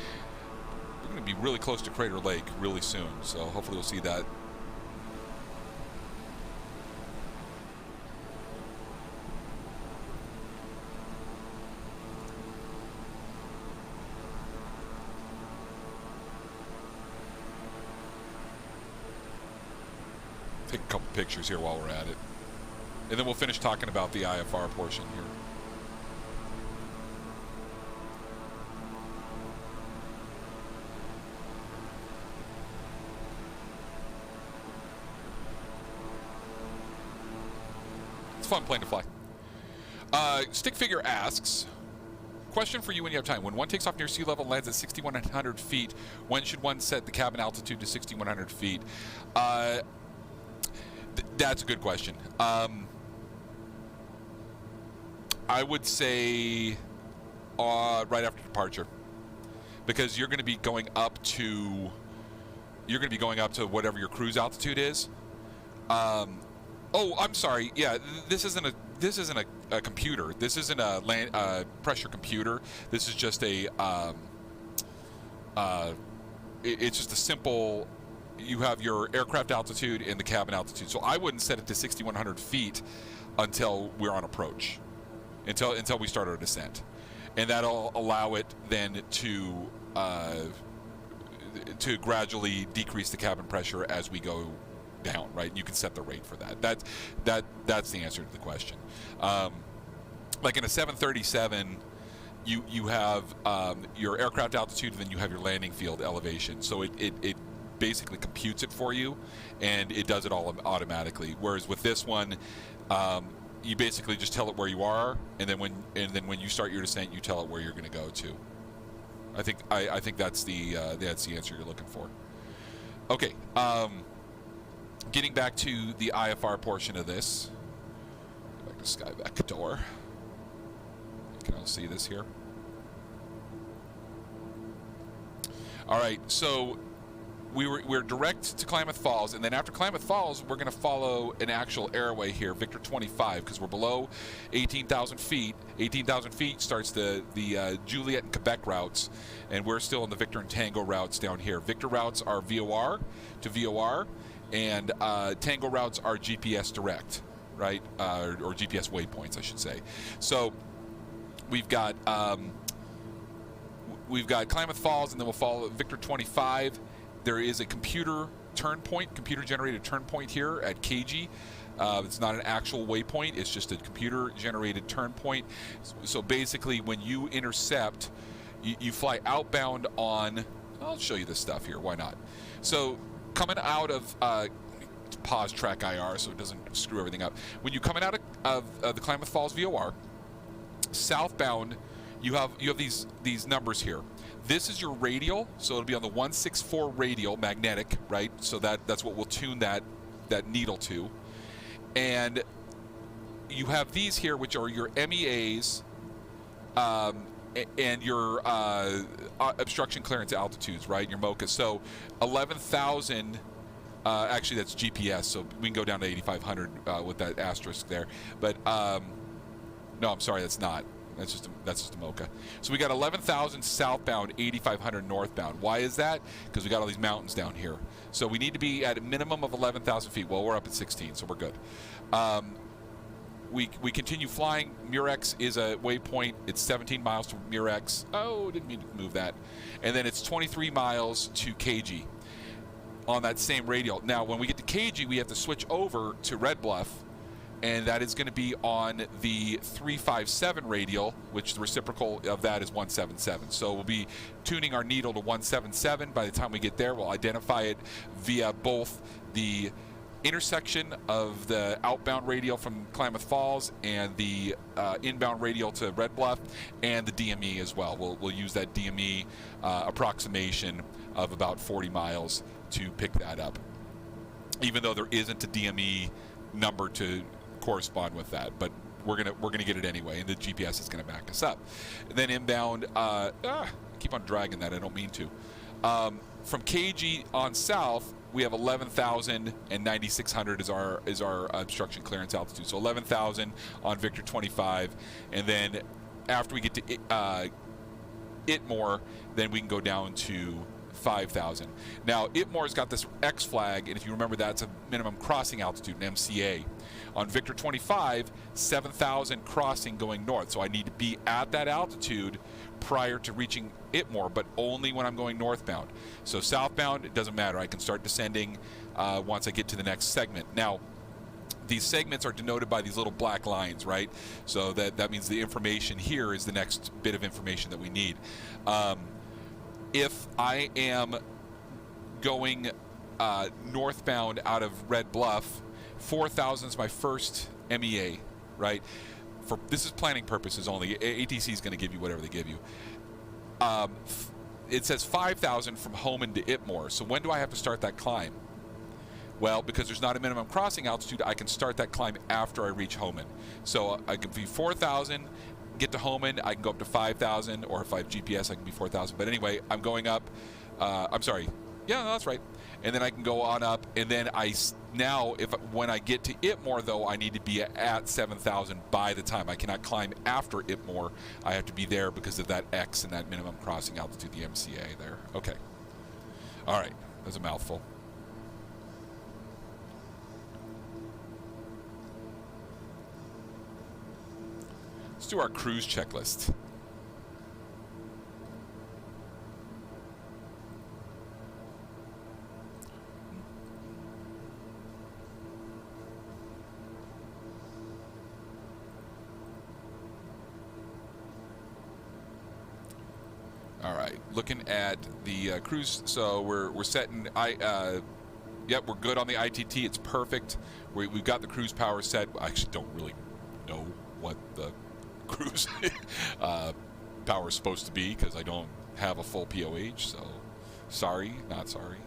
be really close to Crater Lake really soon. So hopefully we'll see that. Take a couple pictures here while we're at it. And then we'll finish talking about the IFR portion here. It's a fun plane to fly. Stick Figure asks, question for you when you have time. When one takes off near sea level and lands at 6,100 feet, when should one set the cabin altitude to 6,100 feet? That's a good question. I would say right after departure, because you're going to be going up to whatever your cruise altitude is. Oh, I'm sorry. Yeah, this isn't a computer. This isn't a pressure computer. This is just a it's just a simple. You have your aircraft altitude and the cabin altitude. So I wouldn't set it to 6,100 feet until we're on approach, until we start our descent, and that'll allow it then to gradually decrease the cabin pressure as we go down. Right? You can set the rate for that. That's the answer to the question. Like in a 737, you have your aircraft altitude, and then you have your landing field elevation. So it basically computes it for you, and it does it all automatically. Whereas with this one, you basically just tell it where you are, and then when you start your descent, you tell it where you're going to go to. I think that's the answer you're looking for. Okay, getting back to the IFR portion of this. Go back to Skyback door. You can all see this here. All right, so we're direct to Klamath Falls, and then after Klamath Falls, we're going to follow an actual airway here, Victor 25, because we're below 18,000 feet. 18,000 feet starts the Juliet and Quebec routes, and we're still in the Victor and Tango routes down here. Victor routes are VOR to VOR, and Tango routes are GPS direct, right? Or GPS waypoints, I should say. So we've got Klamath Falls, and then we'll follow Victor 25. There is a computer-generated turn point here at KG. It's not an actual waypoint. It's just a computer-generated turn point. So basically, when you intercept, you fly outbound on... I'll show you this stuff here. Why not? So coming out of... pause track IR so it doesn't screw everything up. When you're coming out of the Klamath Falls VOR, southbound, you have these numbers here. This is your radial, so it'll be on the 164 radial magnetic, right? So that's what we'll tune that needle to. And you have these here, which are your MEAs and your obstruction clearance altitudes, right? Your MOCA. So 11,000. Actually, that's GPS, so we can go down to 8,500 with that asterisk there. But no, I'm sorry, that's not. That's just a MOCA. So we got 11,000 southbound, 8,500 northbound. Why is that? Because we got all these mountains down here. So we need to be at a minimum of 11,000 feet. Well, we're up at 16, so we're good. We continue flying. Murex is a waypoint. It's 17 miles to Murex. Oh, didn't mean to move that. And then it's 23 miles to KG on that same radial. Now, when we get to KG, we have to switch over to Red Bluff, and that is going to be on the 357 radial, which the reciprocal of that is 177. So we'll be tuning our needle to 177. By the time we get there, we'll identify it via both the intersection of the outbound radial from Klamath Falls and the inbound radial to Red Bluff, and the DME as well. We'll use that DME approximation of about 40 miles to pick that up, even though there isn't a DME number to correspond with that, but we're gonna get it anyway, and the GPS is gonna back us up. And then inbound, I keep on dragging that, I don't mean to. From KG on south, we have 11,000 and 9,600 is our obstruction clearance altitude. So 11,000 on Victor 25, and then after we get to Itmore, then we can go down to 5,000. Now, Itmore's got this X flag, and if you remember, that's a minimum crossing altitude, an MCA. On Victor 25, 7,000 crossing going north. So I need to be at that altitude prior to reaching Itmore, but only when I'm going northbound. So southbound, it doesn't matter. I can start descending once I get to the next segment. Now, these segments are denoted by these little black lines, right? So that means the information here is the next bit of information that we need. If I am going northbound out of Red Bluff, 4,000 is my first MEA, right? This is planning purposes only. ATC is going to give you whatever they give you. It says 5,000 from Homan to Itmore. So when do I have to start that climb? Well, because there's not a minimum crossing altitude, I can start that climb after I reach Homan. So I can be 4,000, get to Homan, I can go up to 5,000, or if I have GPS, I can be 4,000. But anyway, I'm going up. I'm sorry. Yeah, no, that's right. And then I can go on up, and then when I get to Itmore, though, I need to be at 7,000 by the time. I cannot climb after Itmore. I have to be there because of that X and that minimum crossing altitude, the MCA there. Okay. All right. That's a mouthful. Let's do our cruise checklist. All right, looking at the cruise. So we're setting. Yep, we're good on the ITT. It's perfect. We've got the cruise power set. I actually don't really know what the cruise power is supposed to be because I don't have a full POH. So sorry, not sorry.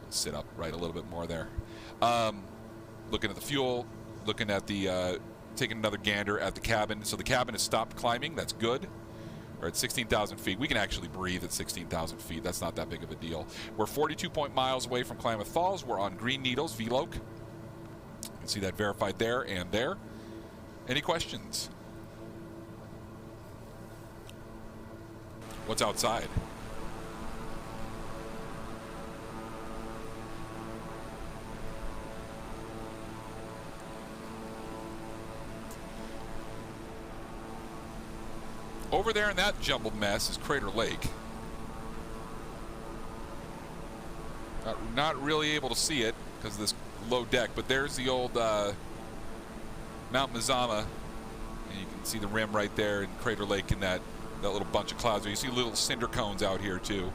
Sit up right a little bit more there. Looking at the fuel. Looking at the taking another gander at the cabin. So the cabin has stopped climbing. That's good. We're at 16,000 feet. We can actually breathe at 16,000 feet. That's not that big of a deal. We're 42 miles away from Klamath Falls. We're on Green Needles, VLOC. You can see that verified there and there. Any questions? What's outside? Over there in that jumbled mess is Crater Lake. Not really able to see it because of this low deck, but there's the old Mount Mazama, and you can see the rim right there in Crater Lake in that little bunch of clouds. You see little cinder cones out here too.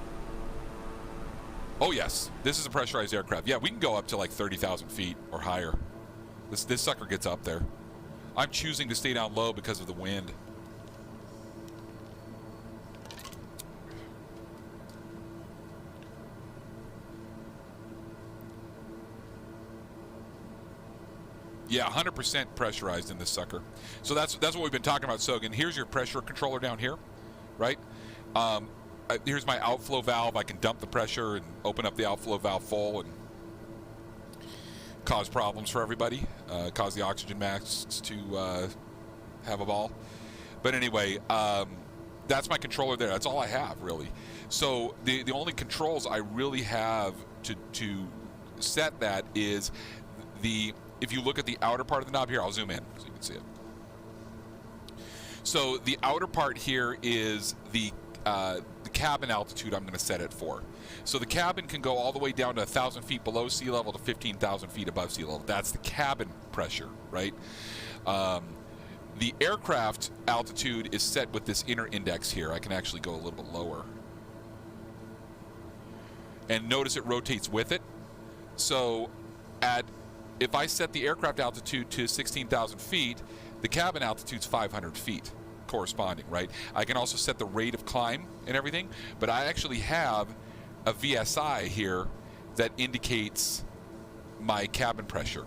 Oh yes, this is a pressurized aircraft. Yeah, we can go up to like 30,000 feet or higher. This sucker gets up there. I'm choosing to stay down low because of the wind. Yeah, 100% pressurized in this sucker. So that's what we've been talking about, Sogan. Here's your pressure controller down here, right? Here's my outflow valve. I can dump the pressure and open up the outflow valve full and cause problems for everybody, cause the oxygen masks to have a ball. But anyway, that's my controller there. That's all I have, really. So the only controls I really have to set that is if you look at the outer part of the knob here, I'll zoom in so you can see it. So the outer part here is the cabin altitude I'm going to set it for. So the cabin can go all the way down to 1,000 feet below sea level to 15,000 feet above sea level. That's the cabin pressure, right? The aircraft altitude is set with this inner index here. I can actually go a little bit lower. And notice it rotates with it. So if I set the aircraft altitude to 16,000 feet, the cabin altitude's 500 feet corresponding, right? I can also set the rate of climb and everything, but I actually have a VSI here that indicates my cabin pressure.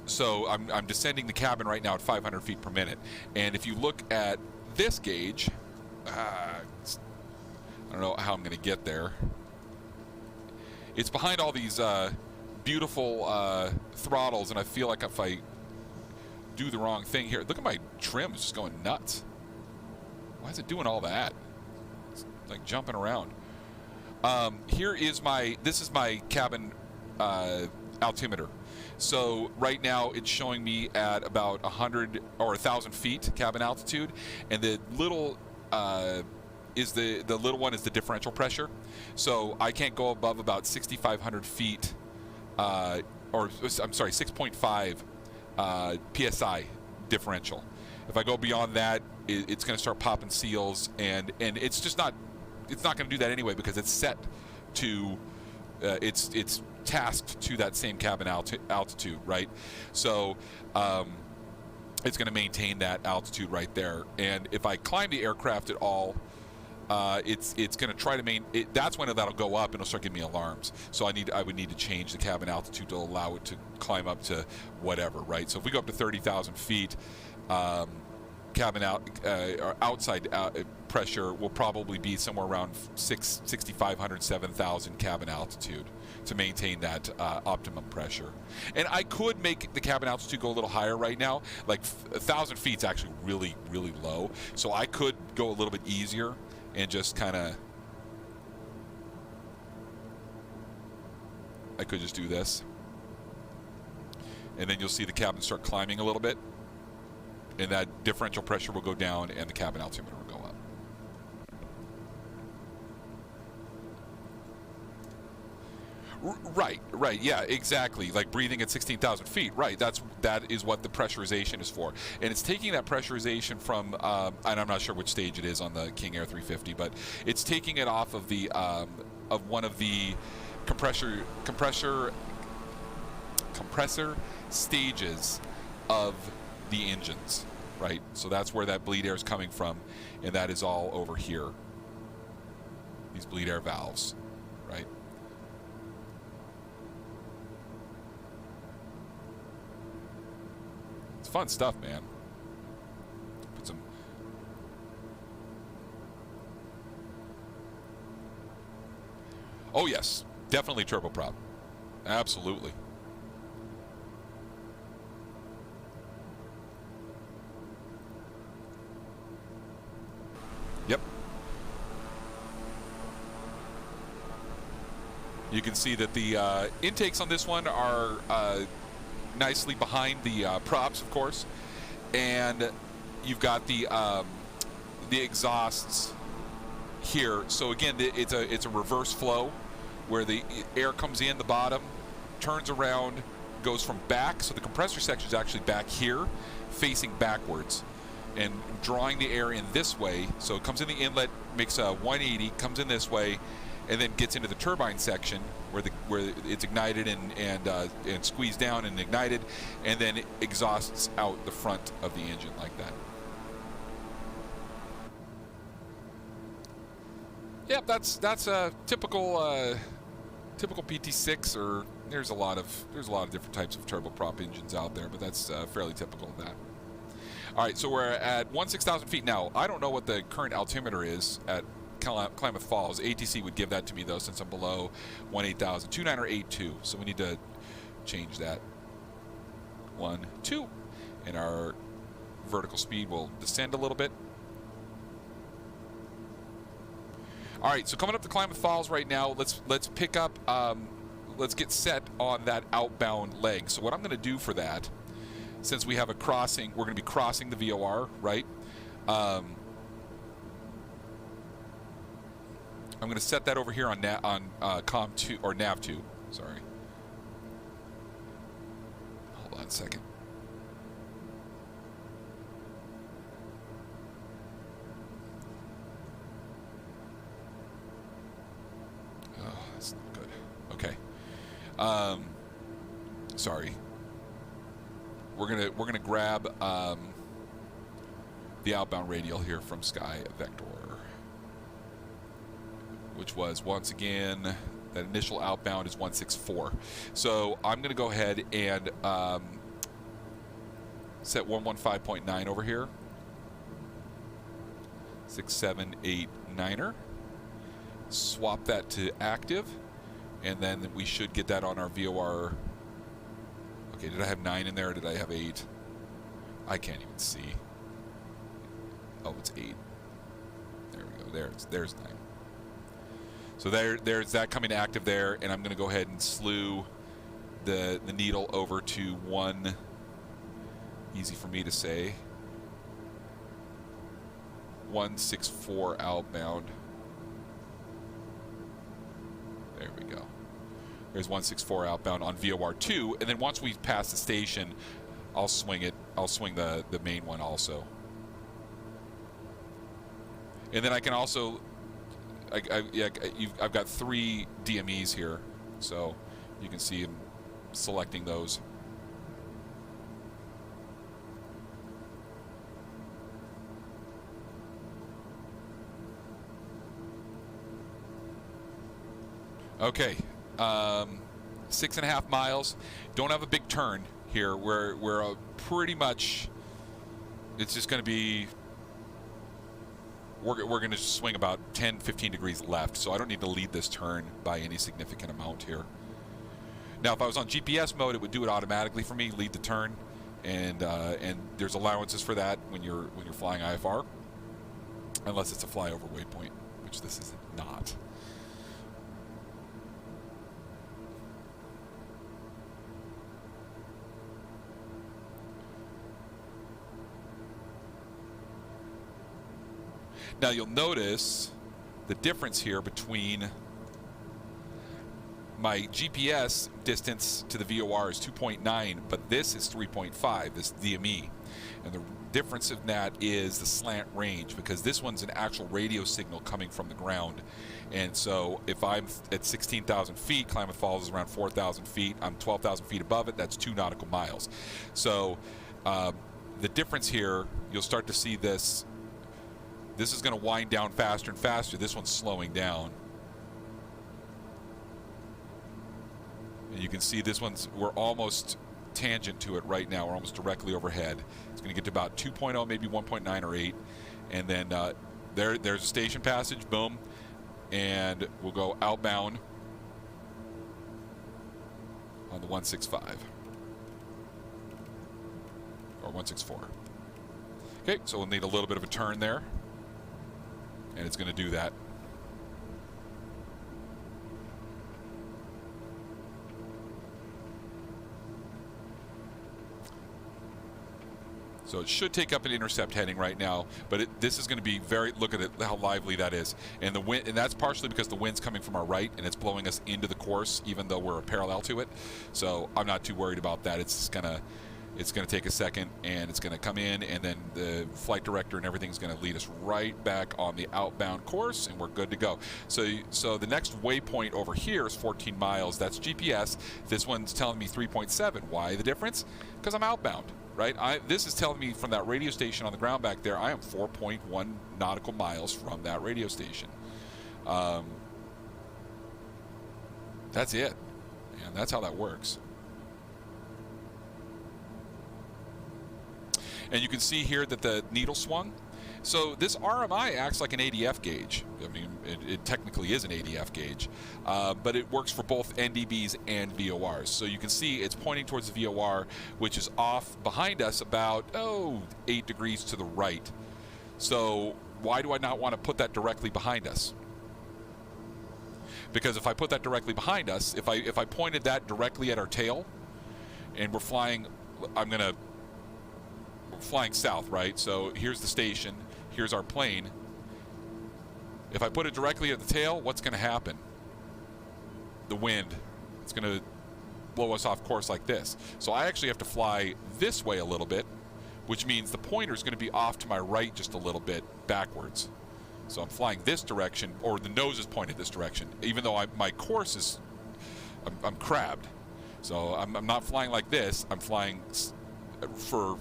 So I'm descending the cabin right now at 500 feet per minute. And if you look at this gauge, I don't know how I'm going to get there. It's behind all these beautiful throttles, and I feel like if I do the wrong thing here, look at my trim, it's just going nuts. Why is it doing all that? like jumping around. This is my cabin altimeter. So right now it's showing me at about 100 or 1,000 feet cabin altitude, and the little the little one is the differential pressure. So I can't go above about 6,500 feet, or I'm sorry, 6.5 psi differential. If I go beyond that, it's going to start popping seals, and it's just not. It's not going to do that anyway because it's set to. It's tasked to that same cabin altitude, right? So it's going to maintain that altitude right there. And if I climb the aircraft at all, it's going to try to that's when that'll go up and it'll start giving me alarms. So I would need to change the cabin altitude to allow it to climb up to whatever, right? So if we go up to 30,000 feet, cabin outside pressure will probably be somewhere around 6,500, 7,000 cabin altitude to maintain that optimum pressure. And I could make the cabin altitude go a little higher right now. Like 1,000 feet is actually really, really low. So I could go a little bit easier and just kind of, I could just do this. And then you'll see the cabin start climbing a little bit. And that differential pressure will go down and the cabin altimeter will go up. Right, yeah, exactly. Like breathing at 16,000 feet, right? That is what the pressurization is for, and it's taking that pressurization from, and I'm not sure which stage it is on the King Air 350, but it's taking it off of the of one of the compressor stages of the engines, right? So that's where that bleed air is coming from, and that is all over here. These bleed air valves, right? It's fun stuff, man. Put some. Oh yes, definitely turboprop. Absolutely. Yep. You can see that the intakes on this one are nicely behind the props, of course, and you've got the exhausts here. So again, it's a reverse flow where the air comes in the bottom, turns around, goes from back. So the compressor section is actually back here, facing backwards, and drawing the air in this way. So it comes in the inlet, makes a 180, comes in this way, and then gets into the turbine section where it's ignited and squeezed down and ignited, and then it exhausts out the front of the engine like that. Yep, that's a typical PT6, or there's a lot of different types of turboprop engines out there, but that's fairly typical of that. All right, so we're at 16,000 feet now. I don't know what the current altimeter is at Klamath Falls. ATC would give that to me though, since I'm below 18,000. 29 or 82. So we need to change that. 1, 2, and our vertical speed will descend a little bit. All right, so coming up to Klamath Falls right now, let's pick up. Let's get set on that outbound leg. So what I'm going to do for that, since we have a crossing, we're going to be crossing the VOR, right? I'm going to set that over here on COM 2 or Nav 2. Sorry. Hold on a second. Oh, that's not good. Okay. Sorry. We're gonna grab the outbound radial here from Sky Vector, which was, once again, that initial outbound is 164. So I'm going to go ahead and set 115.9 over here. 6789er. Swap that to active, and then we should get that on our VOR. Okay, did I have 9 in there, or did I have 8? I can't even see. Oh, it's 8. There we go. There's 9. So there's that coming active there, and I'm going to go ahead and slew the needle over to 1, easy for me to say, 164 outbound. There we go. There's 164 outbound on VOR 2, and then once we pass the station, I'll swing it. I'll swing the main one also. And then I can also, I've got 3 DMEs here, so you can see him selecting those. Okay, 6.5 miles. Don't have a big turn here. We're pretty much. It's just going to be. We're going to swing about 10, 15 degrees left, so I don't need to lead this turn by any significant amount here. Now, if I was on GPS mode, it would do it automatically for me, lead the turn, and there's allowances for that when you're flying IFR, unless it's a flyover waypoint, which this is not. Now you'll notice the difference here between my GPS distance to the VOR is 2.9, but this is 3.5, this DME. And the difference in that is the slant range, because this one's an actual radio signal coming from the ground. And so if I'm at 16,000 feet, Klamath Falls is around 4,000 feet, I'm 12,000 feet above it, that's 2 nautical miles. So the difference here, you'll start to see this. This is going to wind down faster and faster. This one's slowing down. And you can see this one's, we're almost tangent to it right now. We're almost directly overhead. It's going to get to about 2.0, maybe 1.9 or 8. And then there's a station passage, boom. And we'll go outbound on the 165. Or 164. Okay, so we'll need a little bit of a turn there. And it's going to do that. So it should take up an intercept heading right now, but this is going to be very, look at it, how lively that is. And the wind, and that's partially because the wind's coming from our right and it's blowing us into the course, even though we're parallel to it. So I'm not too worried about that. It's going to take a second, and it's going to come in, and then the flight director and everything's going to lead us right back on the outbound course, and we're good to go. So the next waypoint over here is 14 miles. That's GPS. This one's telling me 3.7. Why the difference? Because I'm outbound, right? This is telling me from that radio station on the ground back there, I am 4.1 nautical miles from that radio station. That's it, and that's how that works. And you can see here that the needle swung. So this RMI acts like an ADF gauge. I mean, it technically is an ADF gauge, but it works for both NDBs and VORs. So you can see it's pointing towards the VOR, which is off behind us about, 8 degrees to the right. So why do I not want to put that directly behind us? Because if I put that directly behind us, if I pointed that directly at our tail, and we're flying, we're flying south, right? So here's the station, here's our plane. If I put it directly at the tail, what's going to happen? The wind. It's going to blow us off course like this. So I actually have to fly this way a little bit, which means the pointer is going to be off to my right just a little bit backwards. So I'm flying this direction, or the nose is pointed this direction, even though my course is, I'm crabbed. So I'm not flying like this. I'm flying for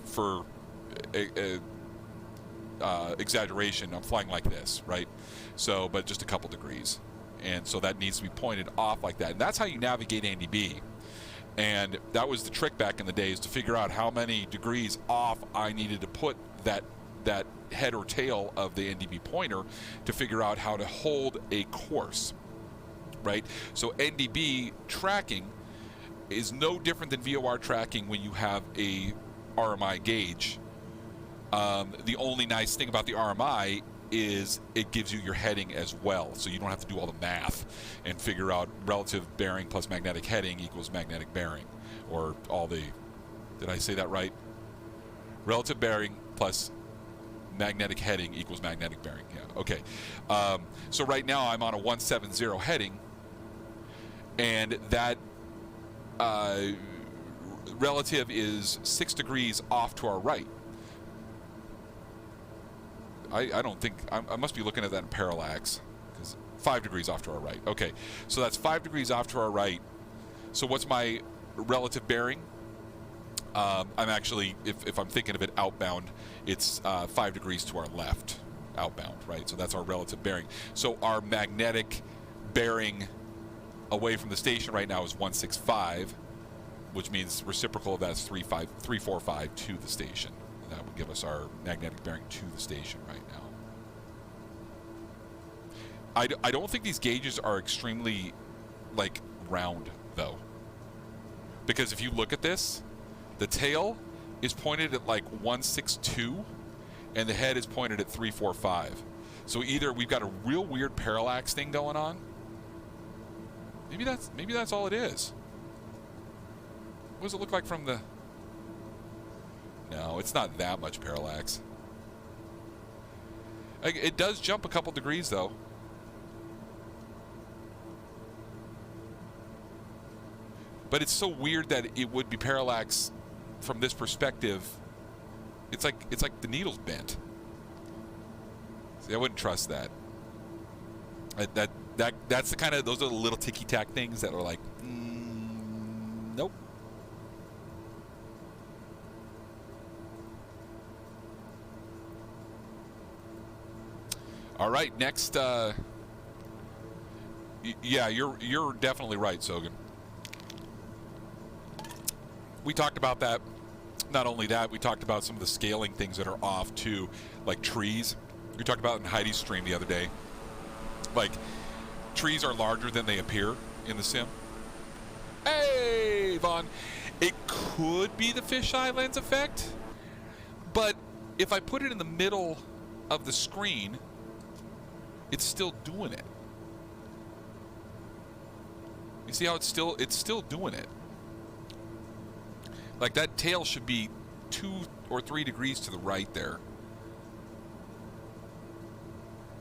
exaggeration, I'm flying like this, right? So, but just a couple degrees. And so that needs to be pointed off like that. And that's how you navigate NDB. And that was the trick back in the days, to figure out how many degrees off I needed to put that head or tail of the NDB pointer to figure out how to hold a course, right? So NDB tracking is no different than VOR tracking when you have a RMI gauge. The only nice thing about the RMI is it gives you your heading as well, so you don't have to do all the math and figure out relative bearing plus magnetic heading equals magnetic bearing, or all the, did I say that right? Relative bearing plus magnetic heading equals magnetic bearing. Yeah, okay. So right now I'm on a 170 heading, and that relative is 6 degrees off to our right. I don't think, I must be looking at that in parallax, because 5 degrees off to our right. Okay, so that's 5 degrees off to our right. So what's my relative bearing? I'm actually, if I'm thinking of it outbound, it's 5 degrees to our left, outbound, right? So that's our relative bearing. So our magnetic bearing away from the station right now is 165, which means reciprocal of that is 345 to the station. That would give us our magnetic bearing to the station right now. I don't think these gauges are extremely, like, round, though. Because if you look at this, the tail is pointed at, like, 162, and the head is pointed at 345. So either we've got a real weird parallax thing going on. Maybe that's all it is. What does it look like from the... No, it's not that much parallax. It does jump a couple degrees, though. But it's so weird that it would be parallax from this perspective. It's like the needle's bent. See, I wouldn't trust that. That's the kind of, those are the little ticky-tack things that are like, nope. All right, next. Yeah, you're definitely right, Sogan. We talked about that. Not only that, we talked about some of the scaling things that are off too, like trees. We talked about it in Heidi's stream the other day. Like, trees are larger than they appear in the sim. Hey, Vaughn. It could be the fisheye lens effect, but if I put it in the middle of the screen, it's still doing it. You see how it's still doing it. Like, that tail should be 2 or 3 degrees to the right there.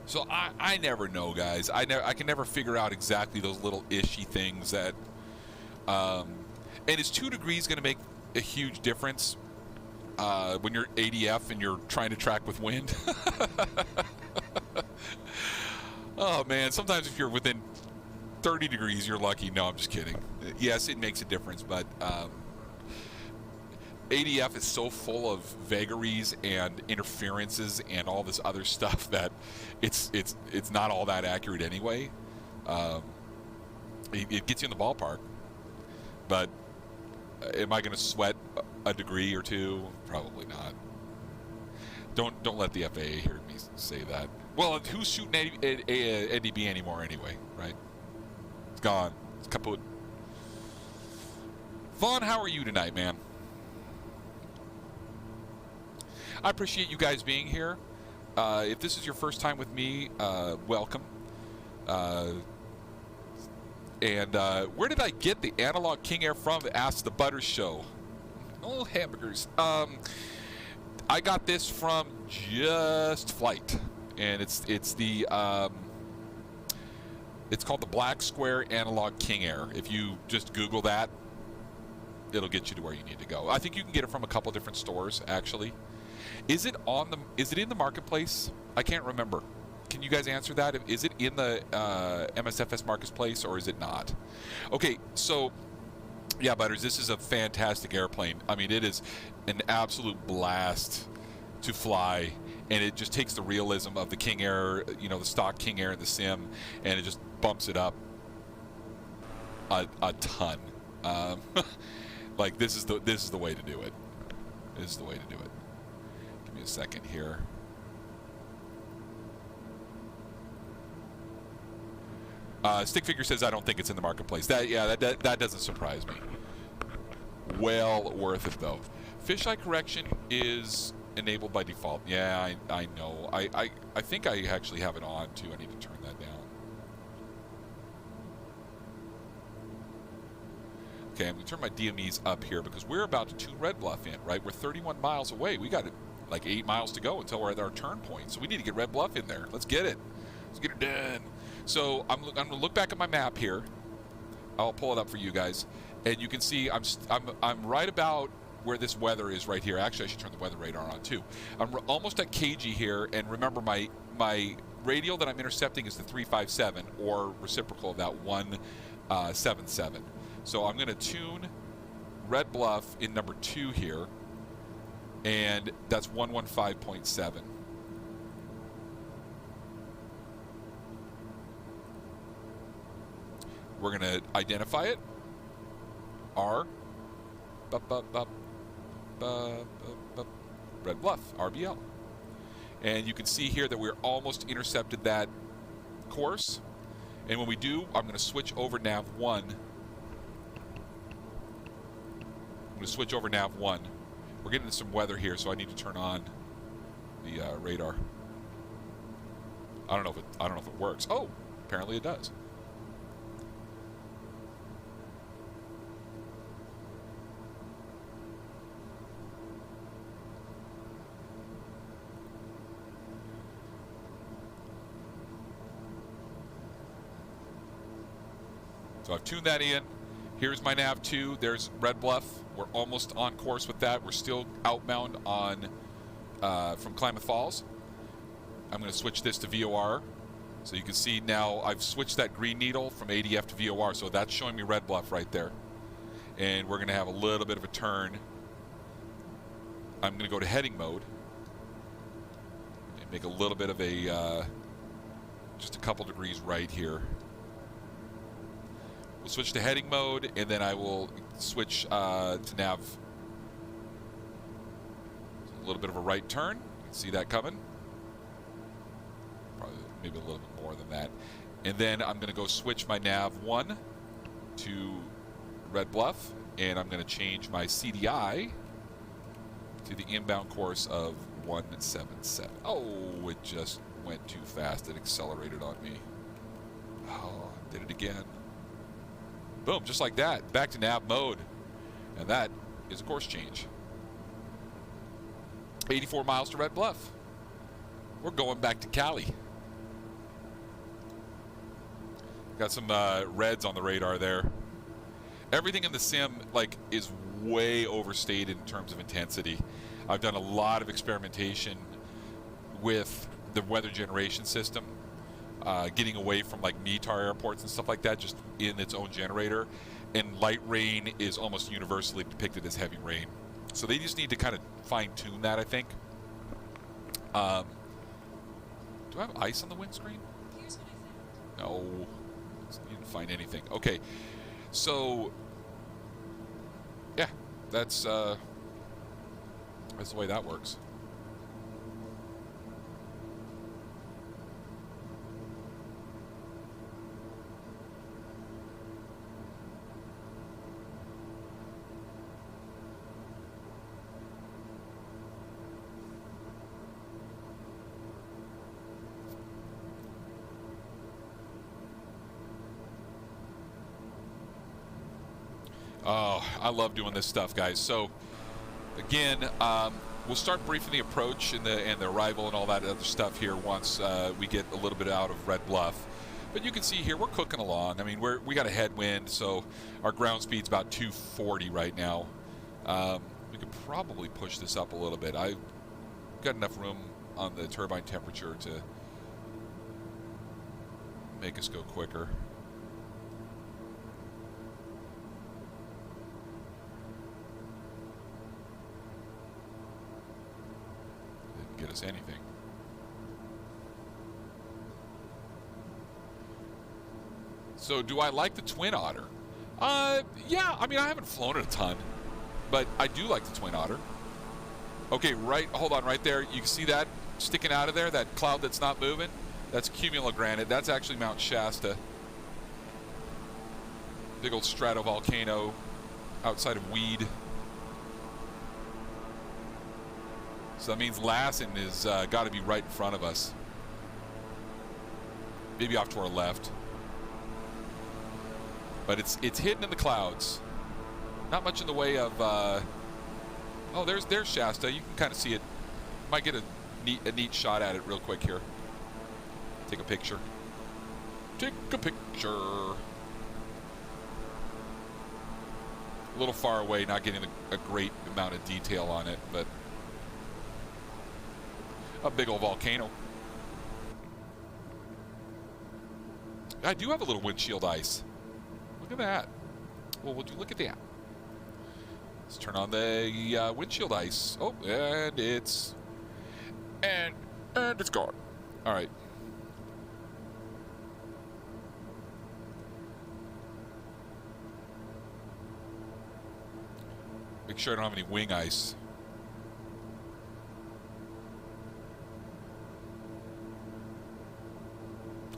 So I never know, guys. I can never figure out exactly those little ishy things that. And is 2 degrees going to make a huge difference when you're ADF and you're trying to track with wind? Oh man, sometimes if you're within 30 degrees, you're lucky. No, I'm just kidding. Yes, it makes a difference, but ADF is so full of vagaries and interferences and all this other stuff that it's not all that accurate anyway. It gets you in the ballpark, but am I going to sweat a degree or two? Probably not. Don't let the FAA hear me say that. Well, who's shooting NDB anymore anyway, right? It's gone. It's kaput. Vaughn, how are you tonight, man? I appreciate you guys being here. If this is your first time with me, welcome. And where did I get the analog King Air from? Ask the Butters Show. Oh, hamburgers. I got this from Just Flight, and it's called the Black Square Analog King Air. If you just Google that, it'll get you to where you need to go. I think you can get it from a couple different stores, actually. Is it in the marketplace? I can't remember. Can you guys answer that? Is it in the MSFS marketplace or is it not? Okay, so yeah, Butters, this is a fantastic airplane. I mean, it is an absolute blast to fly, and it just takes the realism of the King Air, you know, the stock King Air in the sim, and it just bumps it up a ton. Like, this is the way to do it. This is the way to do it. Give me a second here. Stick Figure says I don't think it's in the marketplace. That doesn't surprise me. Well worth it though. Fisheye correction is enabled by default. Yeah, I know. I think I actually have it on, too. I need to turn that down. Okay, I'm going to turn my DMEs up here because we're about to tune Red Bluff in, right? We're 31 miles away. We got like 8 miles to go until we're at our turn point. So we need to get Red Bluff in there. Let's get it. Let's get it done. So I'm going to look back at my map here. I'll pull it up for you guys. And you can see I'm right about where this weather is right here. Actually, I should turn the weather radar on too. I'm almost at KG here. And remember, my radial that I'm intercepting is the 357 or reciprocal of that 177. So I'm going to tune Red Bluff in number 2 here, and that's 115.7. We're going to identify it. R. Red Bluff, RBL. And you can see here that we're almost intercepted that course. And when we do, I'm going to switch over nav 1. I'm going to switch over nav 1. We're getting some weather here, so I need to turn on the radar. I don't know if it works. Oh, apparently it does. So I've tuned that in. Here's my nav 2. There's Red Bluff. We're almost on course with that. We're still outbound on from Klamath Falls. I'm going to switch this to VOR. So you can see now I've switched that green needle from ADF to VOR. So that's showing me Red Bluff right there. And we're going to have a little bit of a turn. I'm going to go to heading mode. And make a little bit of a, just a couple degrees right here. We'll switch to heading mode, and then I will switch to nav. A little bit of a right turn. You can see that coming. Probably maybe a little bit more than that. And then I'm going to go switch my nav 1 to Red Bluff, and I'm going to change my CDI to the inbound course of 177. Oh, it just went too fast. It accelerated on me. Oh, did it again. Boom, just like that, back to nav mode. And that is a course change. 84 miles to Red Bluff. We're going back to Cali. Got some reds on the radar there. Everything in the sim is way overstated in terms of intensity. I've done a lot of experimentation with the weather generation system. Getting away from METAR airports and stuff like that, just in its own generator. And light rain is almost universally depicted as heavy rain. So they just need to kind of fine-tune that, I think. Do I have ice on the windscreen? Here's what I found. No. You didn't find anything. Okay. So, yeah, that's the way that works. Oh, I love doing this stuff, guys. So, again, we'll start briefing the approach and the arrival and all that other stuff here once we get a little bit out of Red Bluff. But you can see here we're cooking along. I mean, we got a headwind, so our ground speed's about 240 right now. We could probably push this up a little bit. I've got enough room on the turbine temperature to make us go quicker. Get us anything. So do I like the Twin Otter? Yeah, I mean, I haven't flown it a ton, but I do like the Twin Otter. Okay, hold on right there. You can see that sticking out of there, that cloud that's not moving? That's cumulogranite. That's actually Mount Shasta. Big old stratovolcano outside of Weed. So that means Lassen is got to be right in front of us. Maybe off to our left. But it's hidden in the clouds. Not much in the way of... oh, there's Shasta. You can kind of see it. Might get a neat shot at it real quick here. Take a picture. Take a picture. A little far away, not getting a great amount of detail on it, but a big old volcano. I do have a little windshield ice. Look at that. Well, would you look at that? Let's turn on the windshield ice. Oh, and it's gone. All right. Make sure I don't have any wing ice.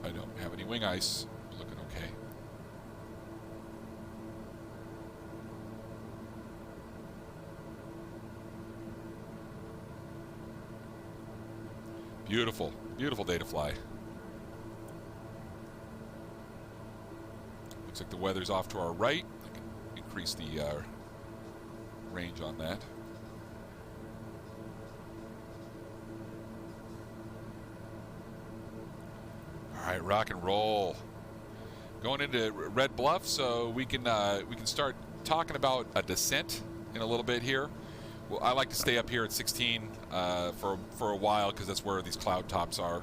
I don't have any wing ice. Looking okay. Beautiful, beautiful day to fly. Looks like the weather's off to our right. I can increase the range on that. All right, rock and roll. Going into Red Bluff, so we can start talking about a descent in a little bit here. Well, I like to stay up here at 16 for a while because that's where these cloud tops are,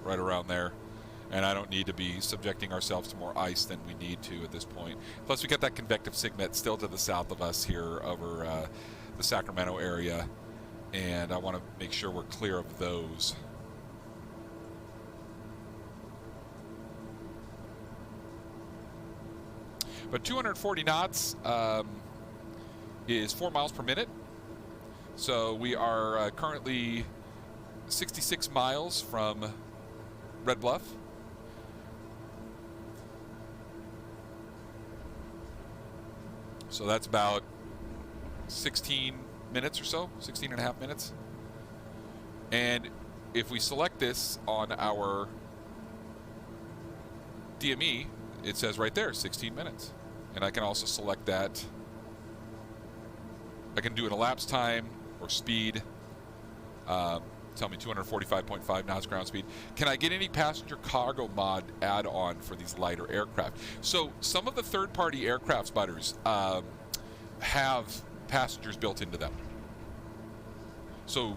right around there. And I don't need to be subjecting ourselves to more ice than we need to at this point. Plus, we got that convective signet still to the south of us here over the Sacramento area, and I want to make sure we're clear of those. But 240 knots is 4 miles per minute. So we are currently 66 miles from Red Bluff. So that's about 16 minutes or so, 16 and a half minutes. And if we select this on our DME, it says right there, 16 minutes. And I can also select that. I can do an elapsed time or speed. Tell me 245.5 knots ground speed. Can I get any passenger cargo mod add-on for these lighter aircraft? So some of the third-party aircraft spotters have passengers built into them. So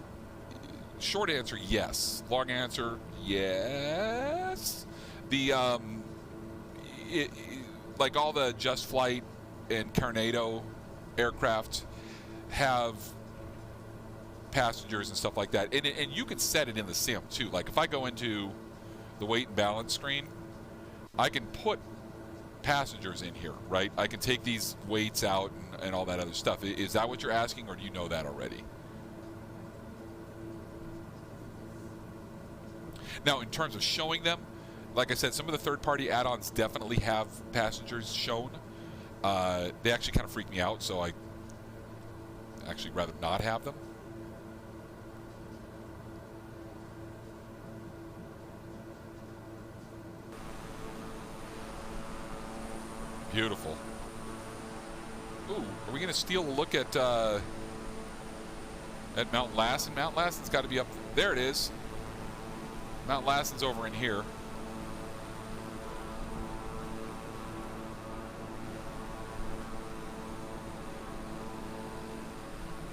short answer, yes. Long answer, yes. The like all the Just Flight and Carnado aircraft have passengers and stuff like that, and you can set it in the sim too. Like if I go into the weight and balance screen, I can put passengers in here, right? I can take these weights out and all that other stuff. Is that what you're asking, or do you know that already? Now, in terms of showing them, like I said, some of the third-party add-ons definitely have passengers shown. They actually kind of freak me out, so I actually rather not have them. Beautiful. Ooh, are we going to steal a look at Mount Lassen? Mount Lassen's got to be up. There it is. Mount Lassen's over in here.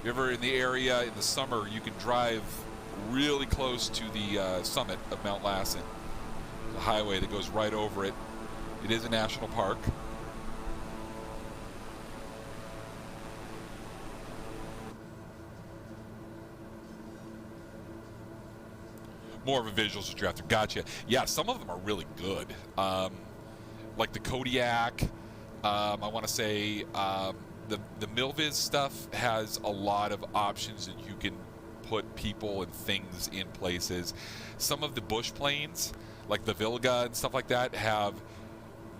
If you're ever in the area in the summer, you can drive really close to the summit of Mount Lassen. The highway that goes right over it. It is a national park. More of a visuals that you're after. Gotcha. Yeah, some of them are really good. Like the Kodiak. I want to say the Milviz stuff has a lot of options that you can put people and things in places. Some of the bush planes, like the Vilga and stuff like that, have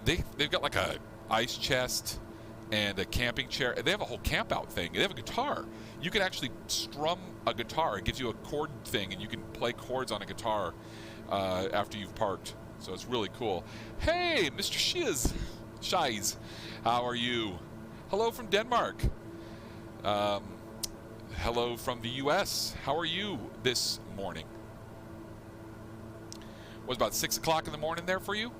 they've got like a ice chest and a camping chair. They have a whole camp out thing. They have a guitar. You can actually strum a guitar. It gives you a chord thing, and you can play chords on a guitar after you've parked. So it's really cool. Hey, Mr. Shiz, how are you? Hello from Denmark. Hello from the U.S. How are you this morning? Was about 6 o'clock in the morning there for you?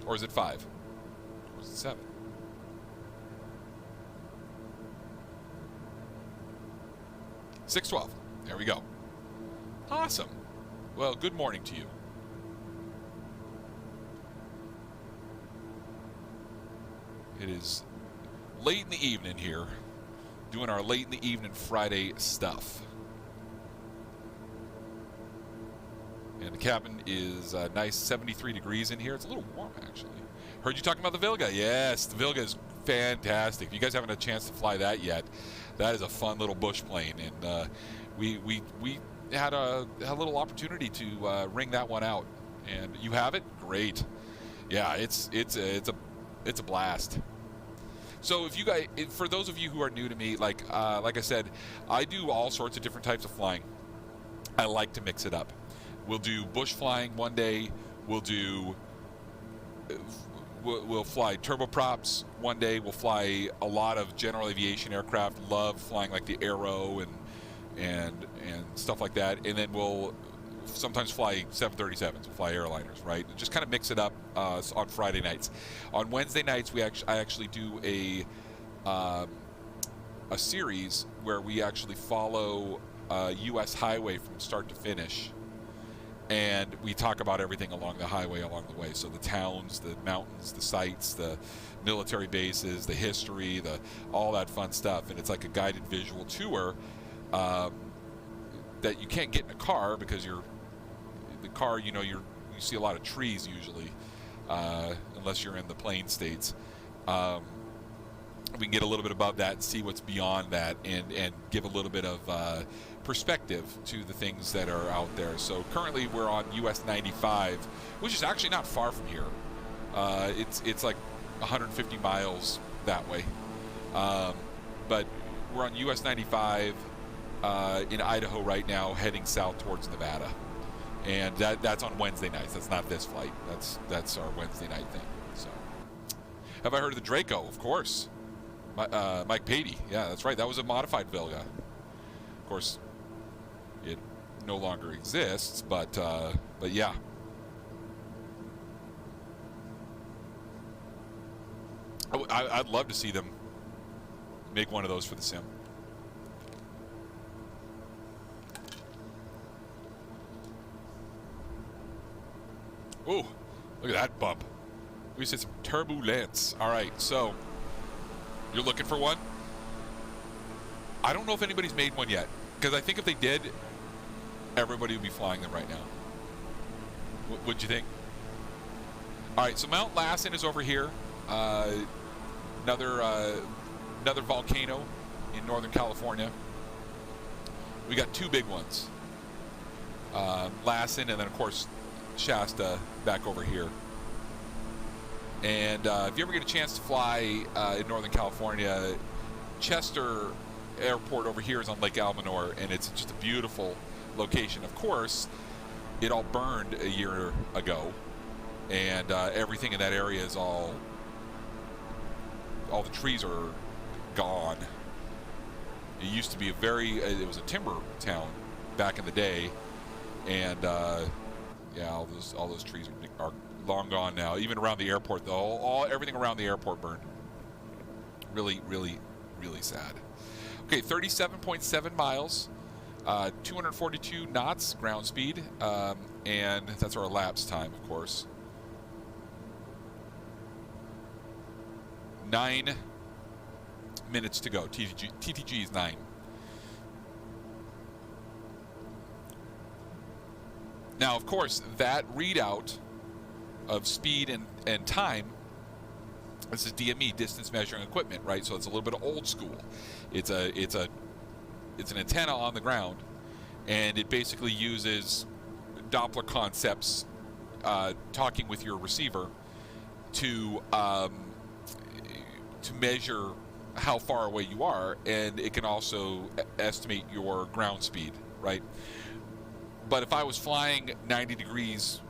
Or is it 5? Or is it 7? $6:12. There we go. Awesome. Well, good morning to you. It is late in the evening here, doing our late in the evening Friday stuff. And the cabin is nice 73 degrees in here. It's a little warm, actually. Heard you talking about the Vilga. Yes, the Vilga is fantastic. If you guys haven't had a chance to fly that yet, that is a fun little bush plane. And we had a little opportunity to ring that one out. And you have it? Great. Yeah, it's a blast. So if you guys, for those of you who are new to me, like I said, I do all sorts of different types of flying. I like to mix it up. We'll do bush flying one day. We'll fly turboprops one day. We'll fly a lot of general aviation aircraft. Love flying like the Arrow and stuff like that. And then we'll sometimes fly 737s. We'll fly airliners, right? Just kind of mix it up on Friday nights. On Wednesday nights, I actually do a series where we actually follow a U.S. highway from start to finish. And we talk about everything along the highway along the way. So the towns, the mountains, the sites, the military bases, the history, all that fun stuff. And it's like a guided visual tour that you can't get in a car because the car, you see a lot of trees usually, unless you're in the plain states. We can get a little bit above that and see what's beyond that and give a little bit of perspective to the things that are out there. So currently we're on US 95, which is actually not far from here. It's like 150 miles that way. But we're on US 95 in Idaho right now, heading south towards Nevada. And that's on Wednesday nights. That's not this flight. That's our Wednesday night thing. So, have I heard of the Draco? Of course. Mike Patey. Yeah, that's right. That was a modified Vilga. Of course, it no longer exists, but yeah. I'd love to see them make one of those for the sim. Ooh, look at that bump. We said some turbulence. All right, so you're looking for one? I don't know if anybody's made one yet, because I think if they did, everybody would be flying them right now. What'd you think? All right, so Mount Lassen is over here. Another volcano in Northern California. We got two big ones. Lassen, and then of course Shasta back over here. And if you ever get a chance to fly in Northern California, Chester Airport over here is on Lake Almanor, and it's just a beautiful location. Of course, it all burned a year ago, and everything in that area is all the trees are gone. It used to be it was a timber town back in the day, and yeah, all those trees are long gone now. Even around the airport, though, everything around the airport burned. Really, really, really sad. Okay, 37.7 miles, 242 knots ground speed, and that's our elapsed time, of course. 9 minutes to go. TTG is 9. Now, of course, that readout of speed and time, this is DME, distance measuring equipment, right? So it's a little bit of old school. It's an antenna on the ground, and it basically uses Doppler concepts, talking with your receiver to to measure how far away you are, and it can also estimate your ground speed, right? But if I was flying 90 degrees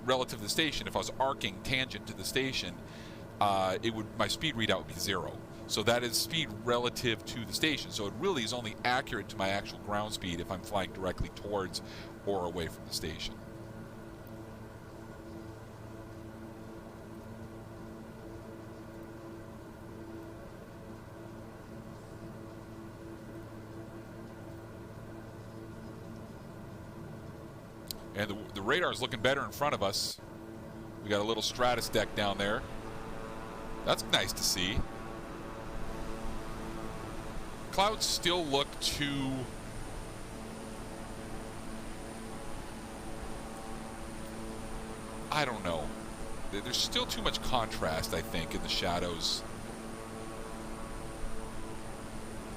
relative to the station, if I was arcing tangent to the station, my speed readout would be 0. So that is speed relative to the station. So it really is only accurate to my actual ground speed if I'm flying directly towards or away from the station. And the radar is looking better in front of us. We got a little stratus deck down there. That's nice to see. Clouds still look too... I don't know. There's still too much contrast, I think, in the shadows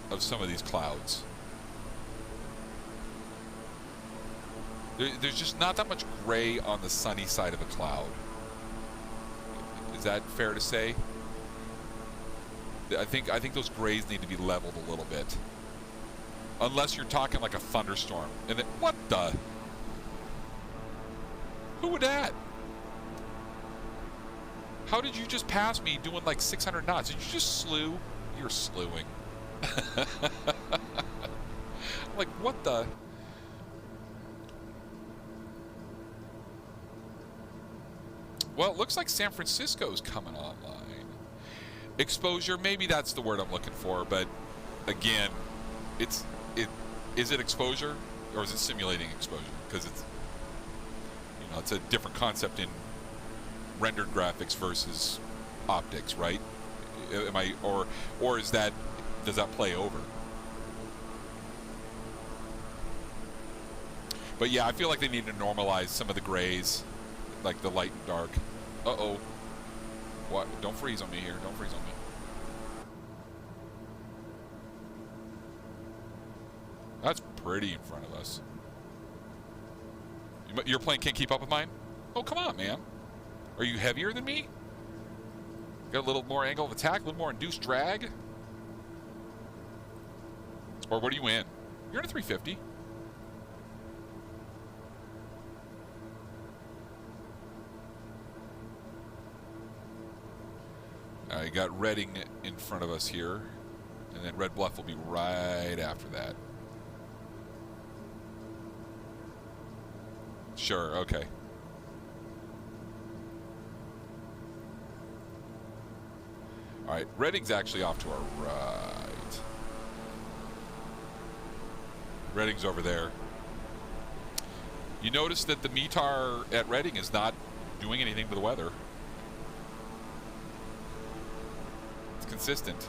of some of these clouds. There's just not that much gray on the sunny side of a cloud. Is that fair to say? I think those grays need to be leveled a little bit. Unless you're talking like a thunderstorm. And then, what the? Who would that? How did you just pass me doing like 600 knots? Did you just slew? You're slewing. Like, what the? Well, it looks like San Francisco's coming online. Exposure, maybe that's the word I'm looking for, but again, is it exposure or is it simulating exposure? Because it's, you know, it's a different concept in rendered graphics versus optics, right? Am I, or is that, does that play over? But yeah, I feel like they need to normalize some of the grays, like the light and dark. Uh-oh. What? Don't freeze on me here. Don't freeze on me. That's pretty in front of us. Your plane can't keep up with mine? Oh, come on, man. Are you heavier than me? Got a little more angle of attack, a little more induced drag? Or what are you in? You're in a 350. You got Reading in front of us here, and then Red Bluff will be right after that. Sure, okay. All right, Reading's actually off to our right. Reading's over there. You notice that the METAR at Reading is not doing anything to the weather. Consistent.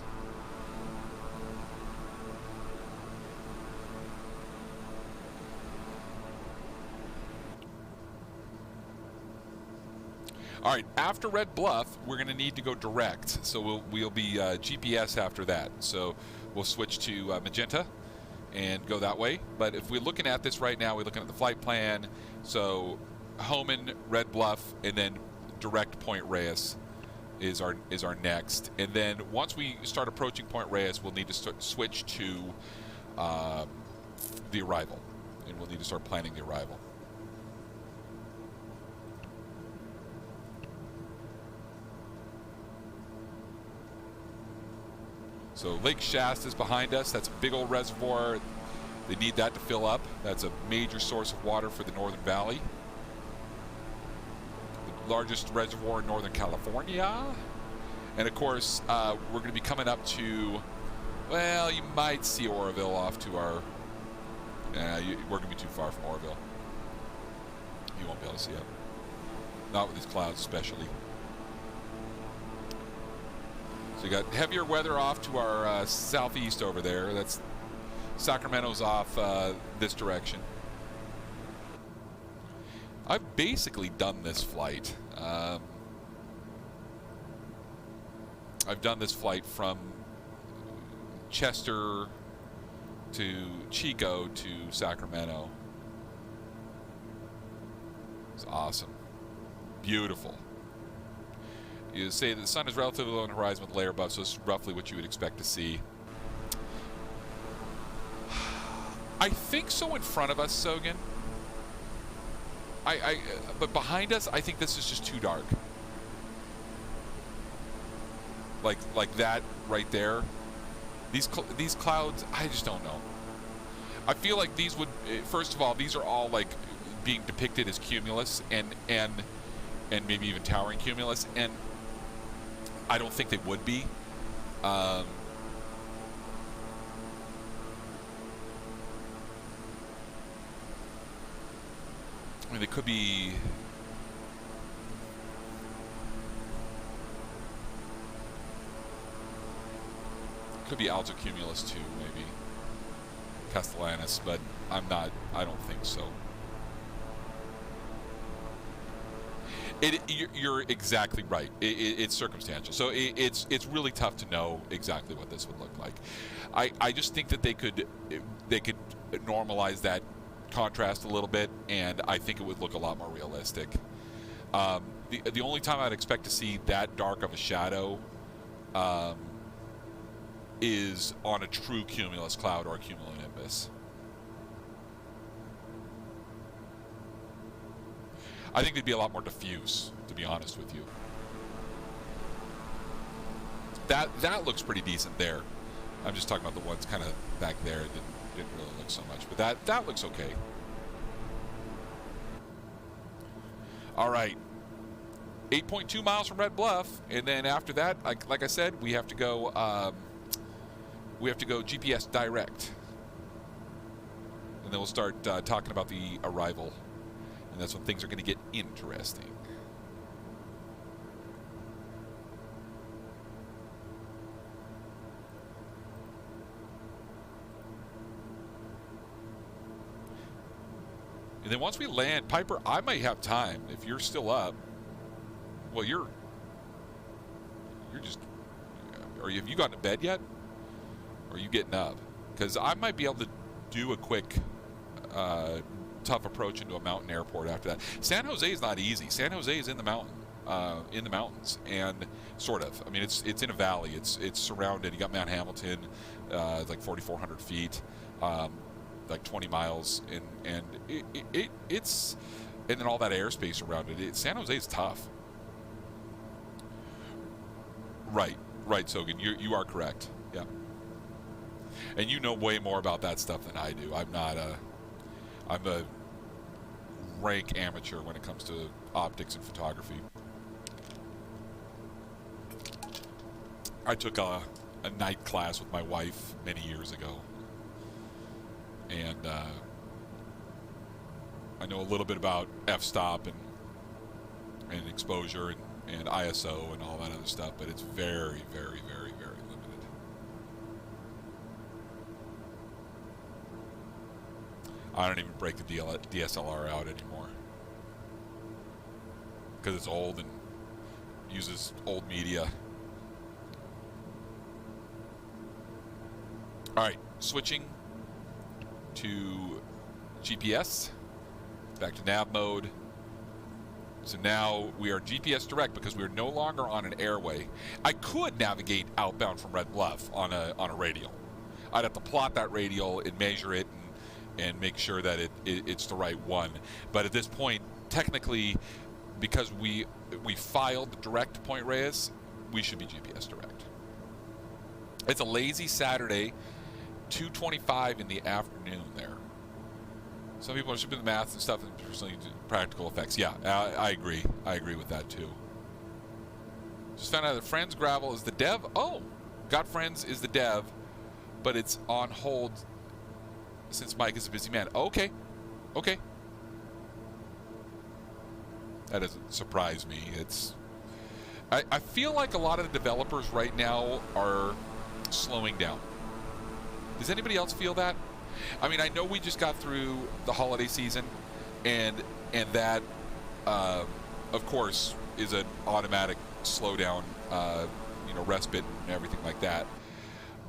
All right, after Red Bluff, we're going to need to go direct. So we'll be GPS after that. So we'll switch to Magenta and go that way. But if we're looking at this right now, we're looking at the flight plan. So Homan, Red Bluff, and then direct Point Reyes is our next. And then once we start approaching Point Reyes, we'll need to switch to the arrival. And we'll need to start planning the arrival. So Lake Shasta is behind us. That's a big old reservoir. They need that to fill up. That's a major source of water for the Northern Valley. The largest reservoir in Northern California. And of course, we're going to be coming up to, well, you might see Oroville off to our, we're going to be too far from Oroville. You won't be able to see it. Not with these clouds especially. So you got heavier weather off to our southeast over there. That's Sacramento's off this direction. I've basically done this flight. I've done this flight from Chester to Chico to Sacramento. It's awesome. Beautiful. You say that the sun is relatively low on the horizon with layer above, so it's roughly what you would expect to see. I think so in front of us, Sogan. But behind us, I think this is just too dark. Like that right there. These clouds, I just don't know. I feel like these would, first of all, these are all like being depicted as cumulus and maybe even towering cumulus, and I don't think they would be. I mean, they could be. Could be altocumulus too, maybe Castellanus, but I don't think so. You're exactly right. It's circumstantial, so it's really tough to know exactly what this would look like. I just think that they could normalize that contrast a little bit, and I think it would look a lot more realistic. The only time I'd expect to see that dark of a shadow is on a true cumulus cloud or a cumulonimbus. I think they'd be a lot more diffuse, to be honest with you. That looks pretty decent there. I'm just talking about the ones kind of back there that didn't really look so much, but that looks okay. All right, 8.2 miles from Red Bluff, and then after that, like I said, we have to go GPS direct, and then we'll start talking about the arrival, and that's when things are going to get interesting. And then once we land, Piper, I might have time. If you're still up, well, you're just, have you gotten to bed yet? Or are you getting up? Because I might be able to do a quick, tough approach into a mountain airport after that. San Jose is not easy. San Jose is in the mountains, and sort of. I mean, it's in a valley. It's surrounded. You got Mount Hamilton, like 4,400 feet. Like 20 miles, and it's, and then all that airspace around it. San Jose is tough. Right, Sogan. You are correct. Yeah. And you know way more about that stuff than I do. I'm a rank amateur when it comes to optics and photography. I took a night class with my wife many years ago. And I know a little bit about f-stop and exposure and ISO and all that other stuff, but it's very, very, very, very limited. I don't even break the DSLR out anymore because it's old and uses old media. All right, switching to GPS, back to nav mode. So now we are GPS direct because we are no longer on an airway. I could navigate outbound from Red Bluff on a radial. I'd have to plot that radial and measure it and make sure that it's the right one. But at this point, technically, because we filed direct to Point Reyes, we should be GPS direct. It's a lazy Saturday. 2:25 in the afternoon there. Some people are shipping the math and stuff and personally practical effects. Yeah, I agree. I agree with that too. Just found out that Friends Gravel is the dev. Oh, Got Friends is the dev, but it's on hold since Mike is a busy man. Okay. That doesn't surprise me. I feel like a lot of the developers right now are slowing down. Does anybody else feel that? I mean, I know we just got through the holiday season, and that, of course, is an automatic slowdown, respite and everything like that.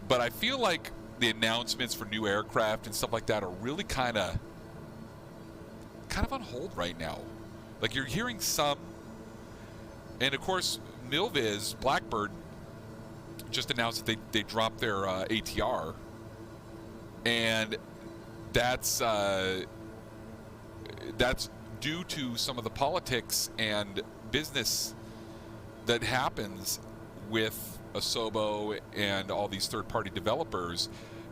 But I feel like the announcements for new aircraft and stuff like that are really kind of on hold right now. Like, you're hearing some, and of course, Milviz, Blackbird, just announced that they dropped their ATR, and that's due to some of the politics and business that happens with Asobo and all these third-party developers.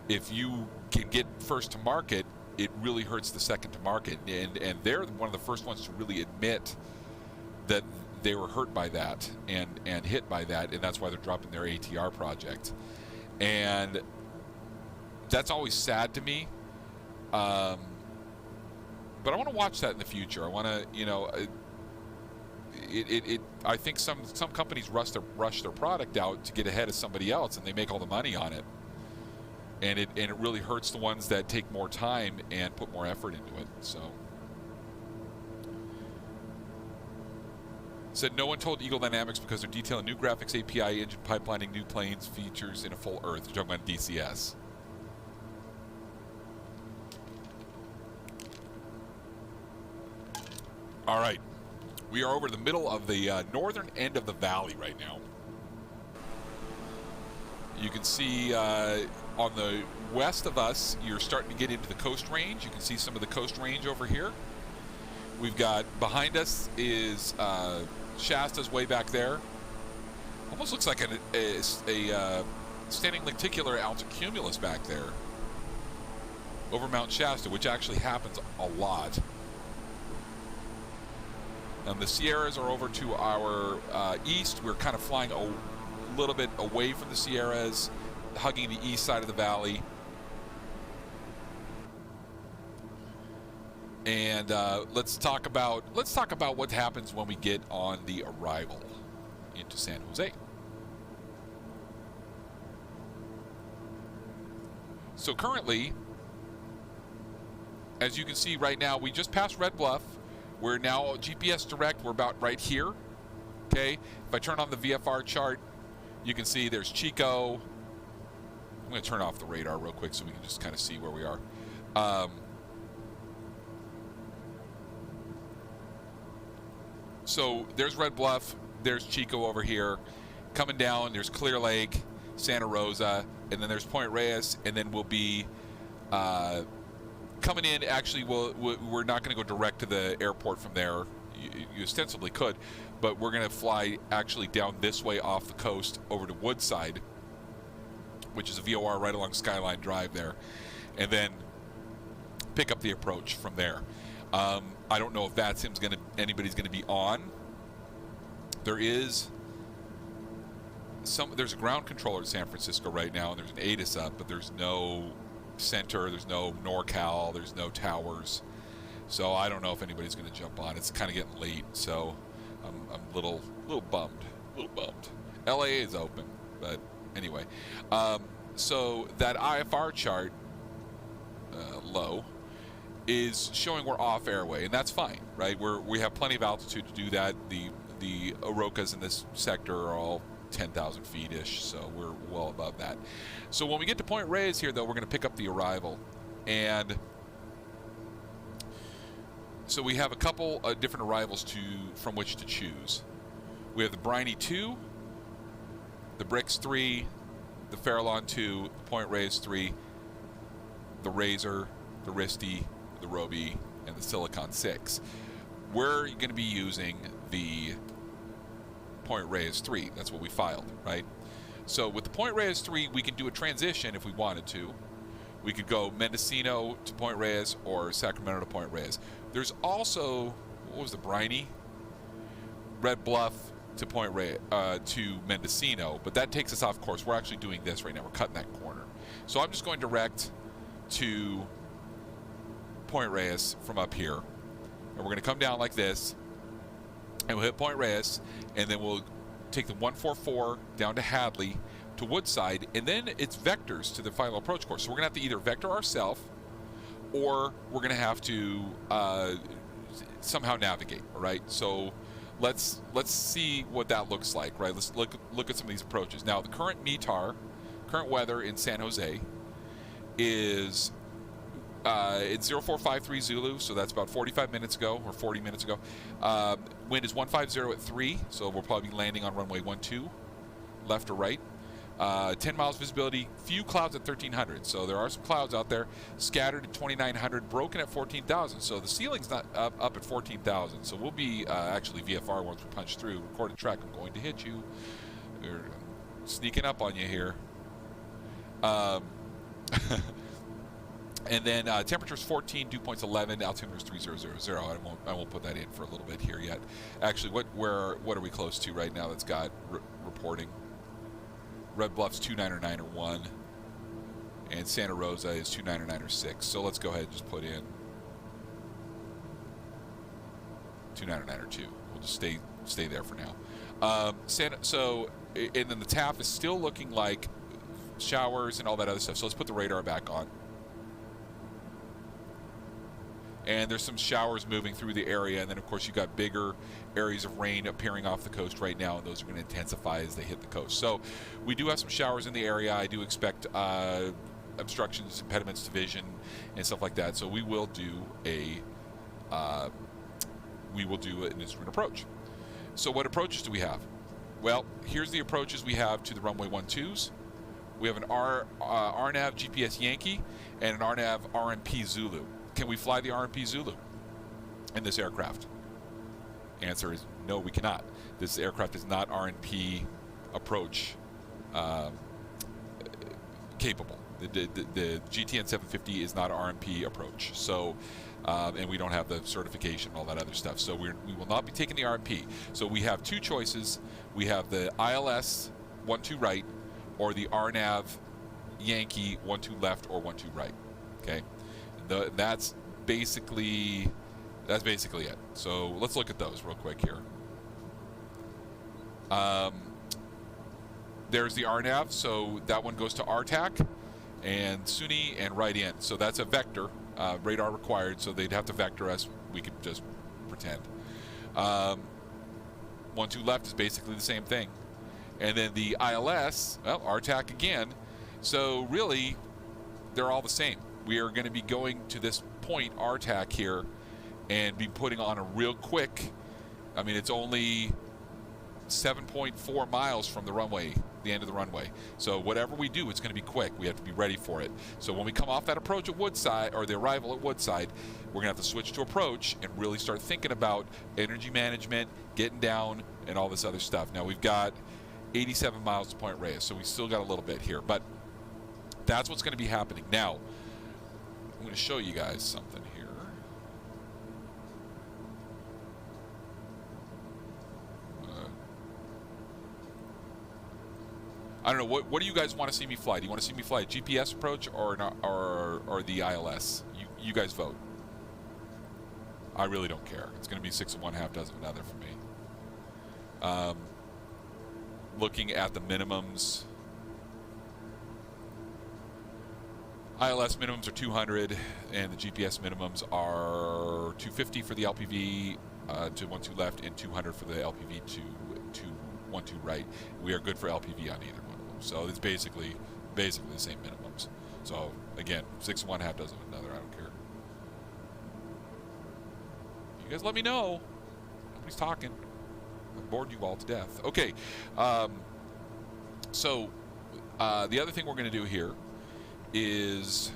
If you can get first to market, it really hurts the second to market, and they're one of the first ones to really admit that they were hurt by that and hit by that, and that's why they're dropping their ATR project. And that's always sad to me. But I want to watch that in the future. I want to, I think some companies rush their product out to get ahead of somebody else, and they make all the money on it. And it really hurts the ones that take more time and put more effort into it. So, said no one told Eagle Dynamics because they're detailing new graphics API, engine pipelining, new planes, features in a full Earth. They're talking about DCS. All right, we are over the middle of the northern end of the valley right now. You can see on the west of us, you're starting to get into the Coast Range. You can see some of the Coast Range over here. We've got behind us is Shasta's way back there. Almost looks like a standing lenticular altocumulus back there over Mount Shasta, which actually happens a lot. The Sierras are over to our east. We're kind of flying a little bit away from the Sierras, hugging the east side of the valley. And let's talk about what happens when we get on the arrival into San Jose. So currently, as you can see right now, we just passed Red Bluff. We're now GPS direct. We're about right here. Okay. If I turn on the VFR chart, you can see there's Chico. I'm going to turn off the radar real quick so we can just kind of see where we are. So there's Red Bluff. There's Chico over here. Coming down, there's Clear Lake, Santa Rosa, and then there's Point Reyes, and then we'll be coming in. Actually, we're not going to go direct to the airport from there. You ostensibly could, but we're going to fly actually down this way off the coast over to Woodside, which is a VOR right along Skyline Drive there, and then pick up the approach from there. I don't know if that's anybody's going to be on. There's a ground controller in San Francisco right now, and there's an ATIS up, but there's no center, there's no NorCal, there's no towers. So I don't know if anybody's going to jump on. It's kind of getting late, so I'm a little bummed. LA is open, but anyway. So that IFR chart, low, is showing we're off airway, and that's fine, right? We have plenty of altitude to do that. The Orokas in this sector are all 10,000 feet-ish, so we're well above that. So when we get to Point Reyes here, though, we're going to pick up the arrival. And so we have a couple of different arrivals from which to choose. We have the Briney 2, the Bricks 3, the Farallon 2, the Point Reyes 3, the Razor, the Risty, the Roby, and the Silicon 6. We're going to be using the Point Reyes 3. That's what we filed, right? So with the Point Reyes 3, we can do a transition if we wanted to. We could go Mendocino to Point Reyes or Sacramento to Point Reyes. There's also, what was the Briney? Red Bluff to Point Reyes, to Mendocino, but that takes us off course. We're actually doing this right now. We're cutting that corner. So I'm just going direct to Point Reyes from up here. And we're going to come down like this, and we'll hit Point Reyes, and then we'll take the 144 down to Hadley to Woodside, and then it's vectors to the final approach course. So we're going to have to either vector ourselves, or we're going to have to somehow navigate, all right? So let's see what that looks like, right? Let's look at some of these approaches. Now, the current METAR, current weather in San Jose is It's 0453 Zulu, so that's about 45 minutes ago, or 40 minutes ago. Wind is 150 at 3, so we'll probably be landing on runway 12, left or right. 10 miles visibility, few clouds at 1,300, so there are some clouds out there. Scattered at 2,900, broken at 14,000, so the ceiling's not up at 14,000. So we'll be actually VFR once we punch through. Recorded track, I'm going to hit you. They're sneaking up on you here. And then temperature's 14, dew point's 11, altimeter's 3000. I won't put that in for a little bit here yet. Actually, what are we close to right now that's got reporting? Red Bluff's 290901, and Santa Rosa is 290906. So let's go ahead and just put in 290902. We'll just stay there for now. And then the TAF is still looking like showers and all that other stuff. So let's put the radar back on. And there's some showers moving through the area, and then of course you've got bigger areas of rain appearing off the coast right now, and those are going to intensify as they hit the coast. So we do have some showers in the area. I do expect obstructions, impediments to vision, and stuff like that. So we will do an instrument approach. So what approaches do we have? Well, here's the approaches we have to the runway 12s. We have an RNAV GPS Yankee and an RNAV RMP Zulu. Can we fly the RMP Zulu in this aircraft? Answer is no, we cannot. This aircraft is not RMP approach capable. The GTN 750 is not RMP approach. So, and we don't have the certification and all that other stuff. So we will not be taking the RMP. So we have two choices. We have the ILS 12 right, or the RNAV Yankee 12 left or 12 right. Okay. That's basically it. So let's look at those real quick here. There's the RNAV, so that one goes to RTAC and SUNY and right in. So that's a vector, radar required, so they'd have to vector us. We could just pretend. 12 left is basically the same thing. And then the ILS, well, RTAC again. So really, they're all the same. We are going to be going to this point, RTAC here, and be putting on a real quick, I mean, it's only 7.4 miles from the runway, the end of the runway. So whatever we do, it's going to be quick. We have to be ready for it. So when we come off that approach at Woodside, or the arrival at Woodside, we're going to have to switch to approach and really start thinking about energy management, getting down, and all this other stuff. Now, we've got 87 miles to Point Reyes, so we still got a little bit here. But that's what's going to be happening. Now, I'm going to show you guys something here. I don't know, what do you guys want to see me fly? Do you want to see me fly a GPS approach or the ILS? You guys vote. I really don't care. It's going to be 6 of one, half dozen of another for me. Looking at the minimums, ILS minimums are 200, and the GPS minimums are 250 for the LPV to 12 left, and 200 for the LPV to 12 right. We are good for LPV on either one of them. So it's basically the same minimums. So again, 6 of one, half dozen of another. I don't care. You guys let me know. Nobody's talking. I've bored you all to death. Okay. So the other thing we're going to do here is,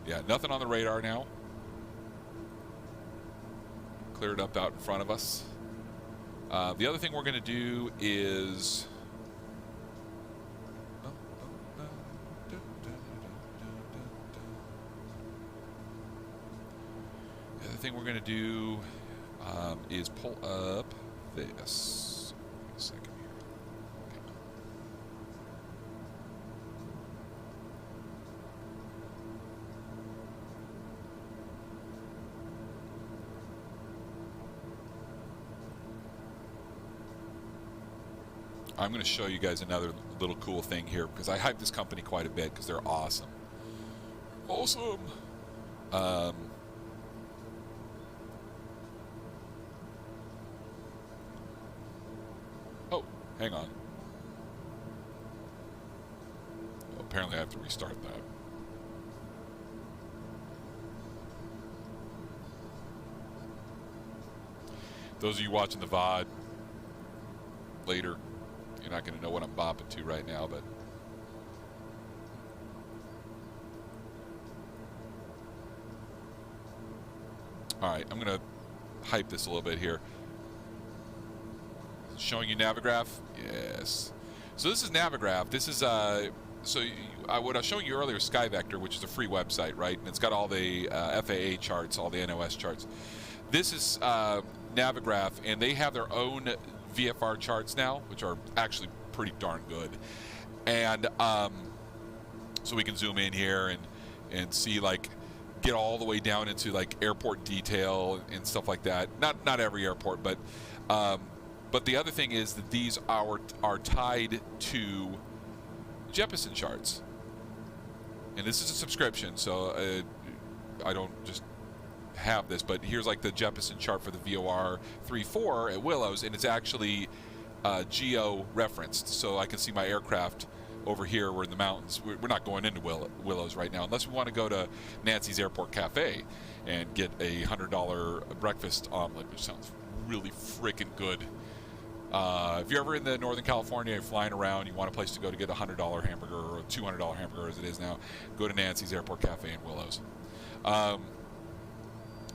yeah, nothing on the radar now. Cleared up out in front of us. The other thing we're going to do is, is pull up this. Wait a second here. Okay. I'm going to show you guys another little cool thing here, because I hype this company quite a bit because they're awesome. Awesome. Oh, hang on. apparently I have to restart that. Those of you watching the VOD later, you're not going to know what I'm bopping to right now, but all right, I'm going to hype this a little bit here. Showing you Navigraph? Yes. So this is Navigraph. This is what I was showing you earlier, SkyVector, which is a free website, right? And it's got all the FAA charts, all the NOS charts. This is Navigraph, and they have their own VFR charts now, which are actually pretty darn good. And so we can zoom in here and see, like, get all the way down into like airport detail and stuff like that. Not every airport, but the other thing is that these are tied to Jeppesen charts, and this is a subscription, so I don't just have this, but here's like the Jeppesen chart for the VOR 3-4 at Willows, and it's actually geo referenced, so I can see my aircraft over here. We're in the mountains. We're not going into Willows right now, unless we want to go to Nancy's Airport Cafe and get a $100 breakfast omelet, which sounds really freaking good. If you're ever in the Northern California, you're flying around, you want a place to go to get a $100 hamburger or a $200 hamburger as it is now, go to Nancy's Airport Cafe in Willows.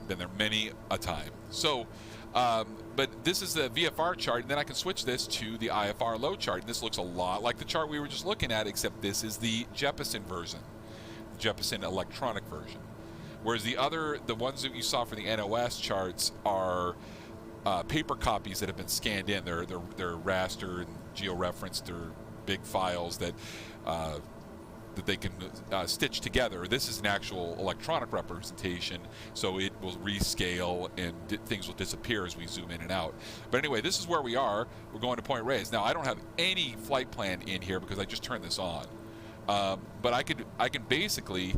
Been there many a time. So, but this is the VFR chart, and then I can switch this to the IFR low chart. And this looks a lot like the chart we were just looking at, except this is the Jeppesen version, the Jeppesen electronic version. Whereas the ones that you saw for the NOS charts are paper copies that have been scanned in. They're raster and geo-referenced. They're big files that they can stitch together. This is an actual electronic representation, so it will rescale and things will disappear as we zoom in and out. But anyway, this is where we are. We're going to Point Reyes. Now, I don't have any flight plan in here because I just turned this on. But I can basically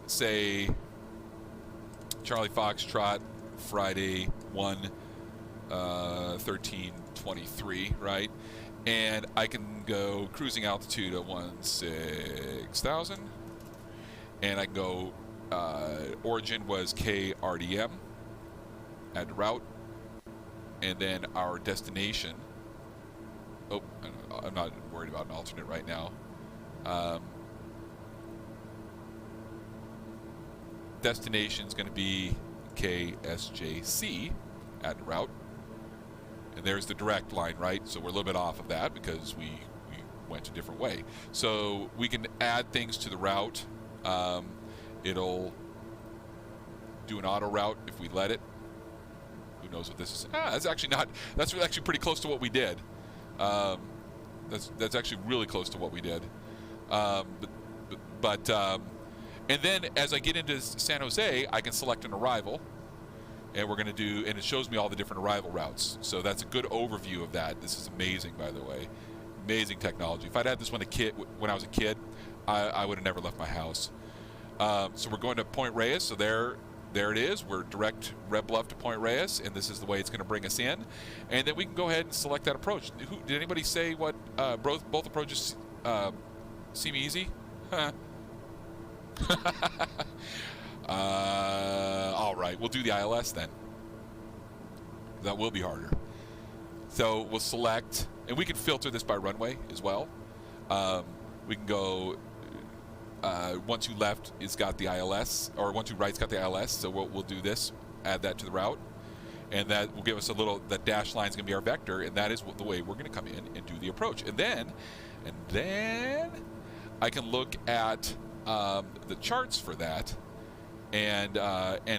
say Charlie Foxtrot, Friday 1323, right? And I can go cruising altitude at 16,000, and I can go origin was KRDM, add to route, and then our destination. Oh, I'm not worried about an alternate right now. Destination is going to be KSJC, add to route. And there's the direct line, right? So we're a little bit off of that because we went a different way. So we can add things to the route. It'll do an auto route if we let it. Who knows what this is? That's actually not. That's actually pretty close to what we did. That's actually really close to what we did. But and then as I get into San Jose, I can select an arrival. And we're going to do, and it shows me all the different arrival routes. So that's a good overview of that. This is amazing, by the way. Amazing technology. If I'd had this when I was a kid, I would have never left my house. So we're going to Point Reyes. So there it is. We're direct Red Bluff to Point Reyes, and this is the way it's going to bring us in. And then we can go ahead and select that approach. Did anybody say what both approaches seem easy? Huh. All right, we'll do the ILS then. That will be harder. So we'll select, and we can filter this by runway as well. We can go 1-2 left is got the ILS, or 1-2 right's got the ILS. So we'll do this, add that to the route, and that will give us a little. That dash line is going to be our vector, and that is the way we're going to come in and do the approach. And then I can look at the charts for that. And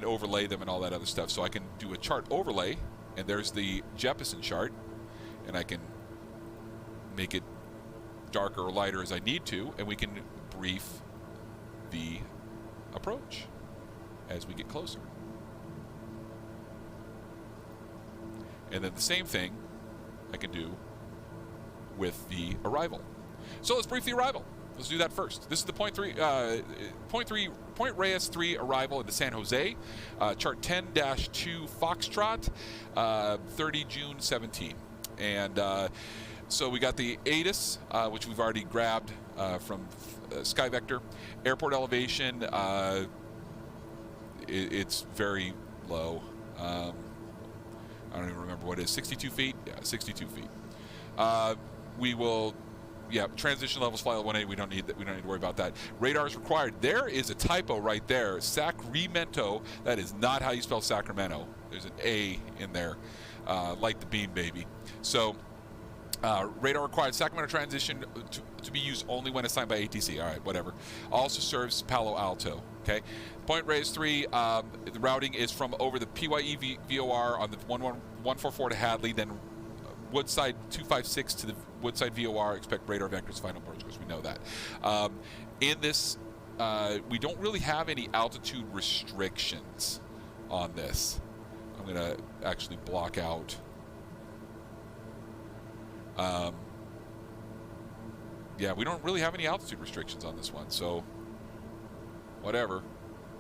overlay them and all that other stuff. So I can do a chart overlay, and there's the Jeppesen chart, and I can make it darker or lighter as I need to, and we can brief the approach as we get closer. And then the same thing I can do with the arrival. So let's brief the arrival. Let's do that first. This is the Point Reyes 3 arrival into San Jose. Chart 10-2 Foxtrot, 30 June 17. And so we got the ATIS, which we've already grabbed from SkyVector. Airport elevation, it's very low. I don't even remember what it is. 62 feet? Yeah, 62 feet. We will, yeah, transition levels, fly level 1A. We don't need to worry about that. Radar is required. There is a typo right there. Sacramento. That is not how you spell Sacramento. There's an A in there, like the beam, baby. So, radar required. Sacramento transition to be used only when assigned by ATC. All right, whatever. Also serves Palo Alto. Okay. Point Reyes 3. The routing is from over the PYE VOR on the 144 to Hadley, then Woodside 256 to the Woodside VOR. Expect radar vectors final approach, because we know that. In this, we don't really have any altitude restrictions on this. I'm going to actually block out. Yeah, we don't really have any altitude restrictions on this one, so whatever.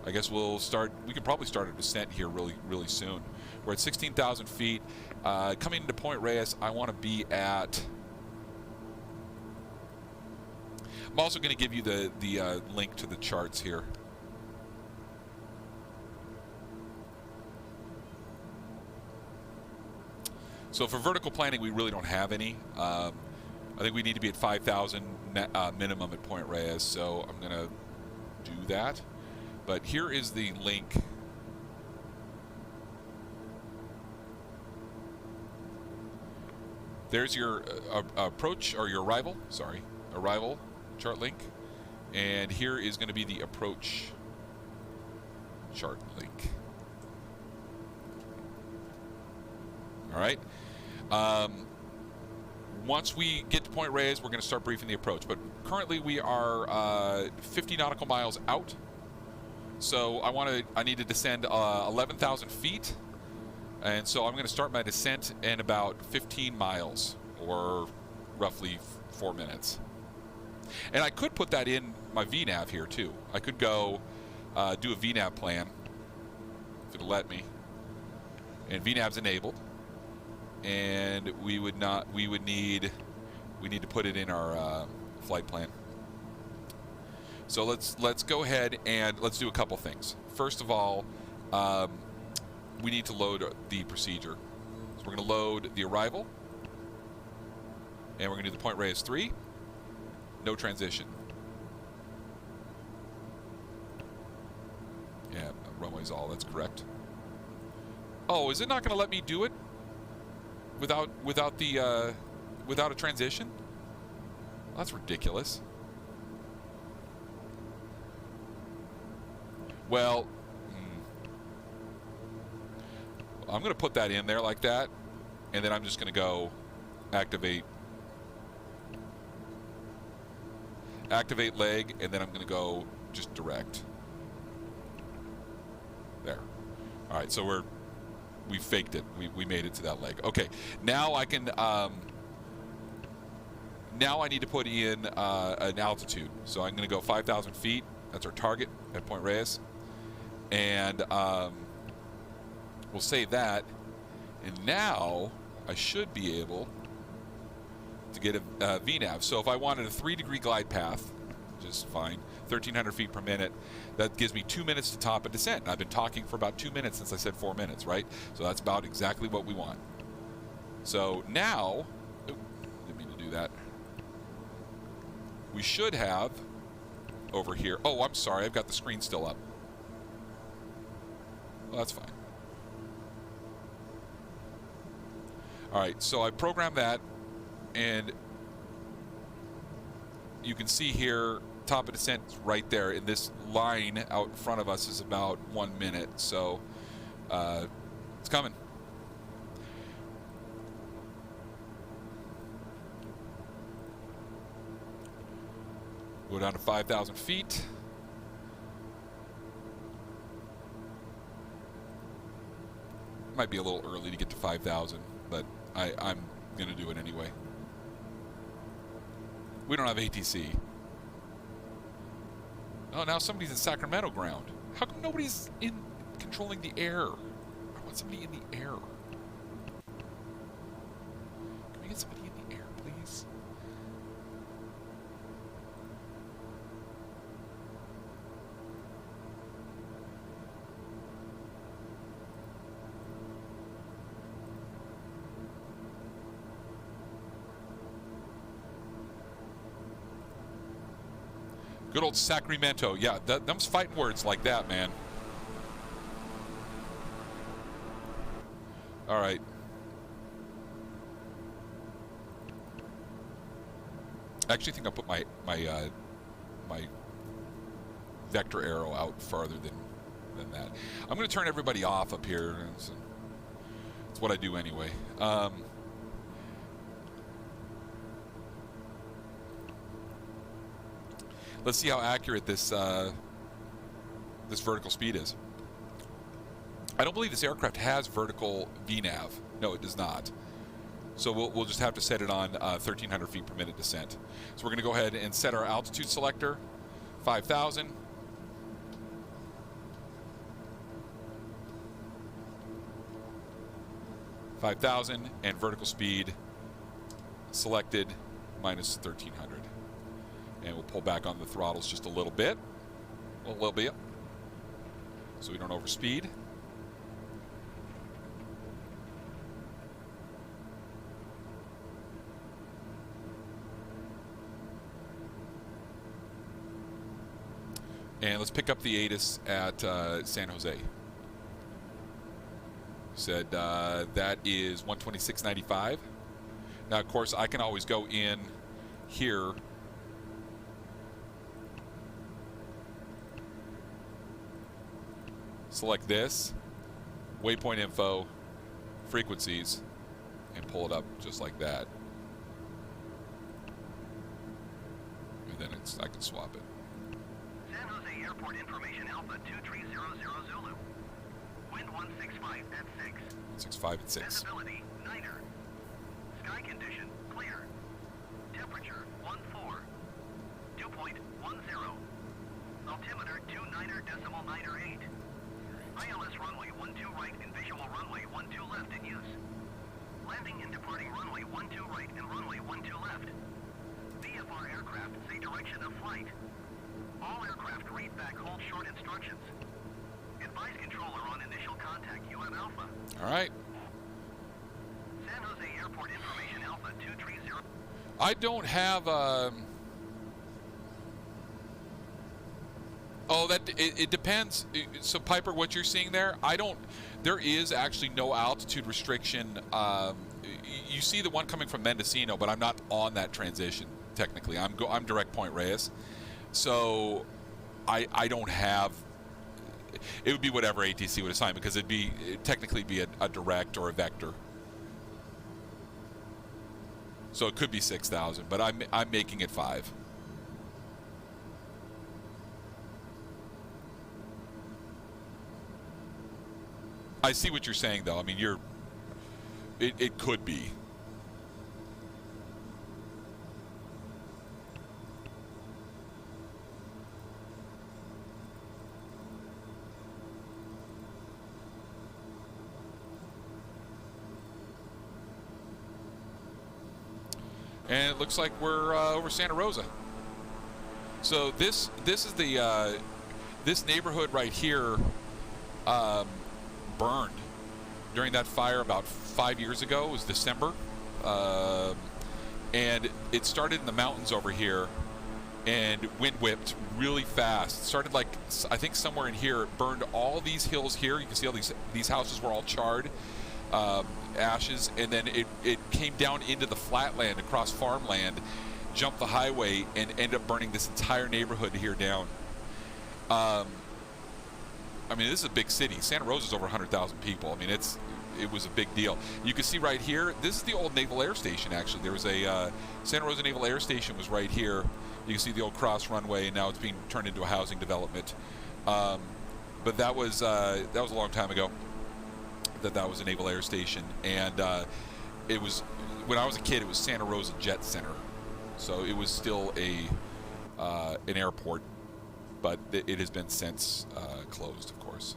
I guess we'll start. We could probably start a descent here really soon. We're at 16,000 feet. Coming into Point Reyes, I want to be at. I'm also going to give you the link to the charts here. So for vertical planning, we really don't have any. I think we need to be at 5,000 minimum at Point Reyes, so I'm going to do that. But here is the link. There's your approach, or your arrival, sorry, arrival chart link. And here is going to be the approach chart link. All right. Once we get to Point Reyes, we're going to start briefing the approach. But currently we are 50 nautical miles out. So I need to descend 11,000 feet. And so I'm going to start my descent in about 15 miles, or roughly 4 minutes. And I could put that in my VNAV here too. I could go do a VNAV plan, if it'll let me. And VNAV's enabled. And we need to put it in our flight plan. So let's go ahead and let's do a couple things. First of all, we need to load the procedure. So we're going to load the arrival, and we're going to do the Point Reyes 3. No transition. Yeah, runway's all. That's correct. Oh, is it not going to let me do it without a transition? Well, that's ridiculous. Well, I'm going to put that in there like that, and then I'm just going to go activate leg, and then I'm going to go just direct. There. All right, so we faked it. We made it to that leg. Okay, now I can. Now I need to put in an altitude. So I'm going to go 5,000 feet. That's our target at Point Reyes, and we'll save that. And now I should be able to get a VNAV. So if I wanted a 3-degree glide path, which is fine, 1,300 feet per minute, that gives me 2 minutes to top a descent. And I've been talking for about 2 minutes since I said 4 minutes, right? So that's about exactly what we want. So now, didn't mean to do that. We should have over here. Oh, I'm sorry, I've got the screen still up. Well, that's fine. All right, so I programmed that, and you can see here, top of descent is right there, and this line out in front of us is about 1 minute, so it's coming. Go down to 5,000 feet. Might be a little early to get to 5,000, but I'm going to do it anyway. We don't have ATC. Oh, now somebody's in Sacramento ground. How come nobody's controlling the air? I want somebody in the air. Can we get somebody in the air, please? Good old Sacramento. Yeah, them's fighting words like that, man. All right. I actually think I'll put my vector arrow out farther than that. I'm going to turn everybody off up here. It's what I do anyway. Let's see how accurate this this vertical speed is. I don't believe this aircraft has vertical VNAV. No, it does not. So we'll just have to set it on 1,300 feet per minute descent. So we're going to go ahead and set our altitude selector, 5,000. And vertical speed selected minus 1,300. And we'll pull back on the throttles just a little bit. So we don't overspeed. And let's pick up the ATIS at San Jose. Said that is 126.95. Now, of course, I can always go in here. Select this, waypoint info, frequencies, and pull it up just like that. And then I can swap it. San Jose Airport information Alpha 2300 Zulu. Wind 165 at 6. 165 at 6. Visibility, niner. Sky condition, clear. Temperature, 14. Dew point, 10. Altimeter, 29.908. ILS runway 12 right and visual runway 12 left in use. Landing and departing runway 12 right and runway 12 left. VFR aircraft say direction of flight. All aircraft read back hold short instructions. Advise controller on initial contact UM Alpha. All right. San Jose Airport information Alpha 230. I don't have Oh, it depends. So Piper, what you're seeing there, there is actually no altitude restriction. You see the one coming from Mendocino, but I'm not on that transition technically. I'm direct Point Reyes. So I don't have, it would be whatever ATC would assign, because it'd technically be a direct or a vector. So it could be 6,000, but I'm making it 5. I see what you're saying, though. I mean, it could be. And it looks like we're over Santa Rosa. So this is the this neighborhood right here burned during that fire about 5 years ago. It was December, and it started in the mountains over here and wind whipped really fast. It started like, I think somewhere in here. It burned all these hills here. You can see all these houses were all charred, ashes, and then it came down into the flatland across farmland, jumped the highway, and ended up burning this entire neighborhood here down. I mean, this is a big city. Santa Rosa is over 100,000 people. I mean, it was a big deal. You can see right here, this is the old Naval Air Station, actually. There was a Santa Rosa Naval Air Station was right here. You can see the old cross runway, and now it's being turned into a housing development. But that was a long time ago. That was a Naval Air Station, and it was, when I was a kid, it was Santa Rosa Jet Center, so it was still an airport, but it has been since closed, of course.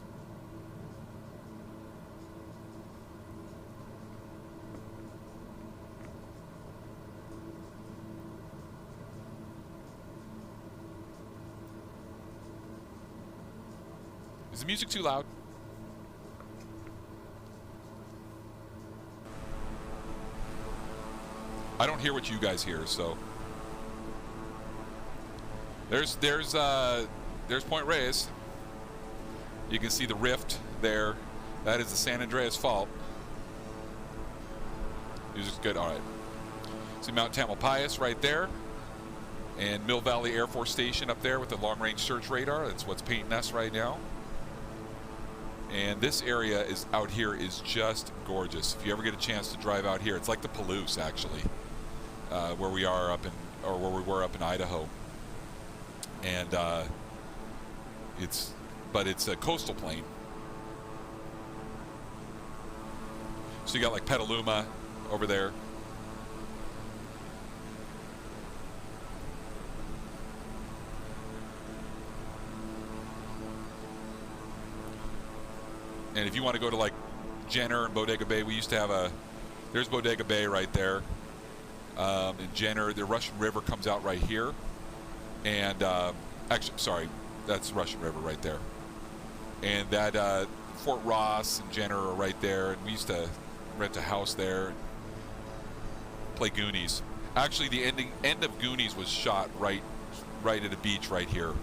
Is the music too loud? I don't hear what you guys hear, so. There's Point Reyes. You can see the rift there. That is the San Andreas Fault. This is good. All right. See Mount Tamalpais right there, and Mill Valley Air Force Station up there with the long-range search radar. That's what's painting us right now. And this area is out here is just gorgeous. If you ever get a chance to drive out here, it's like the Palouse actually, where we are up in, or where we were up in Idaho. And it's a coastal plain. So you got like Petaluma over there. And if you want to go to like Jenner and Bodega Bay, we used to have there's Bodega Bay right there. In Jenner, the Russian River comes out right here. And actually, sorry, that's Russian River right there. And that Fort Ross and Jenner are right there. And we used to rent a house there and play Goonies. Actually, the end of Goonies was shot right at a beach right here,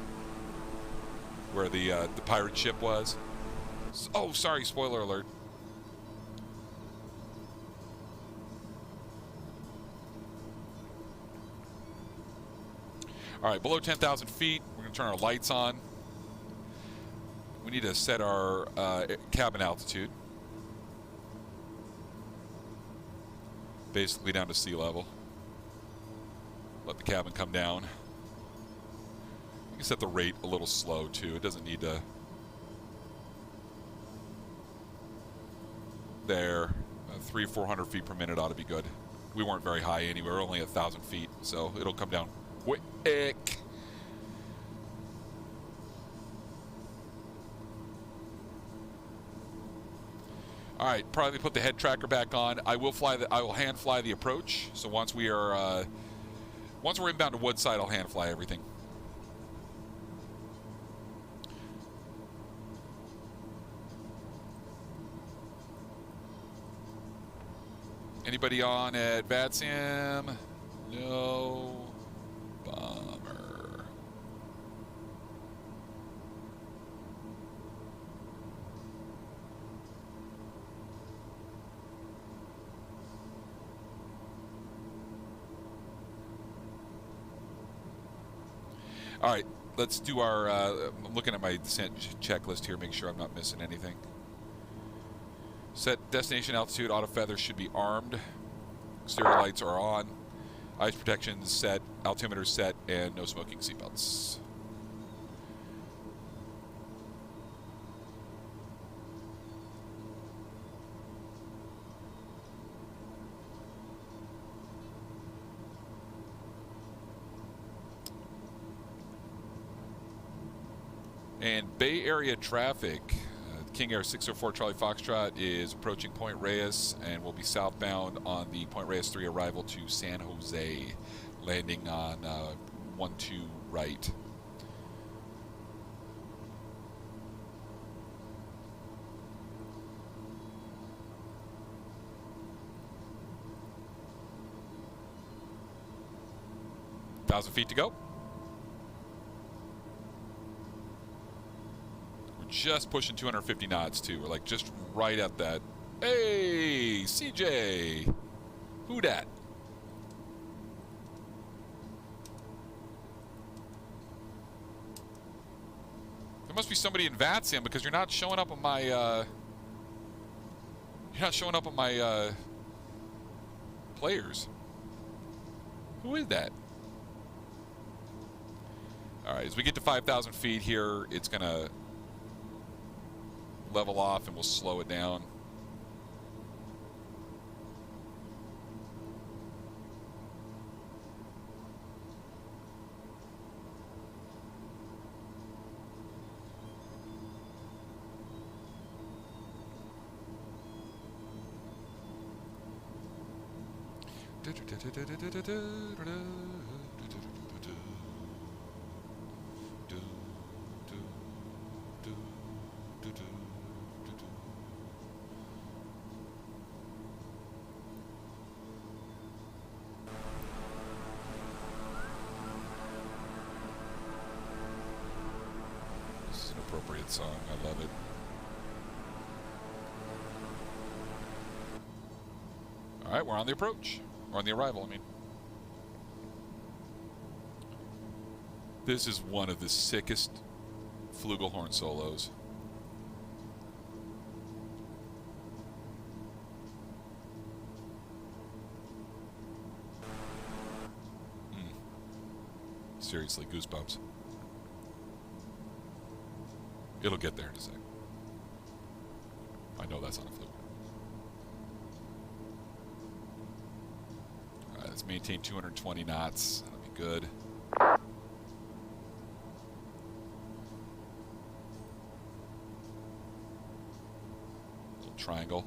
where the pirate ship was. Oh, sorry, spoiler alert. All right, below 10,000 feet, we're going to turn our lights on. We need to set our cabin altitude. Basically down to sea level. Let the cabin come down. You can set the rate a little slow, too. It doesn't need to... There, 300 or 400 feet per minute ought to be good. We weren't very high anyway. We're only 1,000 feet, so it'll come down quick. All right, probably put the head tracker back on. I will hand fly the approach. So once we're inbound to Woodside, I'll hand fly everything. Anybody on at VATSIM? No. Bummer. All right, let's do our, I'm looking at my descent checklist here, make sure I'm not missing anything. Set destination altitude, auto feathers should be armed. Exterior lights are on. Ice protection is set, altimeter set, and no smoking seatbelts. And Bay Area traffic. King Air 604 Charlie Foxtrot is approaching Point Reyes and will be southbound on the Point Reyes 3 arrival to San Jose, landing on 12 right. Thousand feet to go. Just pushing 250 knots too. We're like just right at that. Hey, CJ, who dat? There must be somebody in VATSIM because you're not showing up on my. You're not showing up on my players. Who is that? All right, as we get to 5,000 feet here, it's gonna level off and we'll slow it down. good song. I love it. All right, we're on the approach. Or on the arrival, I mean. This is one of the sickest flugelhorn solos. Seriously, goosebumps. It'll get there in a sec. I know that's not a fluke. Alright, let's maintain 220 knots. That'll be good. Little triangle.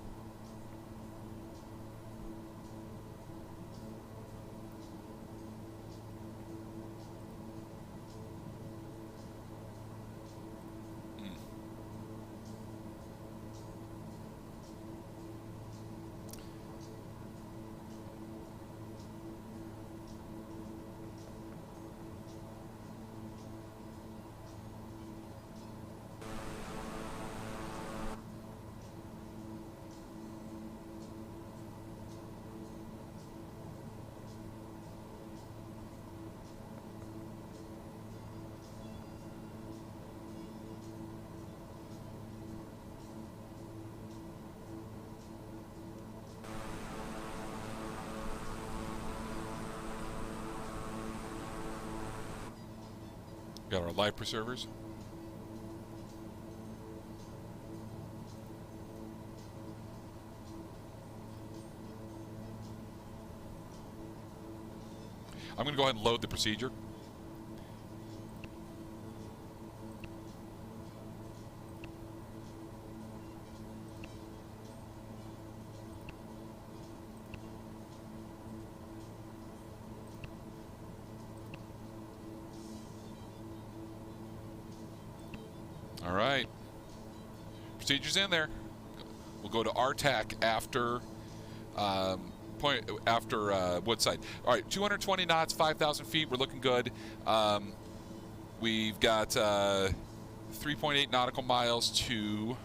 Got our life preservers. I'm going to go ahead and load the procedure. All right, procedures in there. We'll go to RTAC after Woodside. All right, 220 knots, 5,000 feet. We're looking good. We've got 3.8 nautical miles to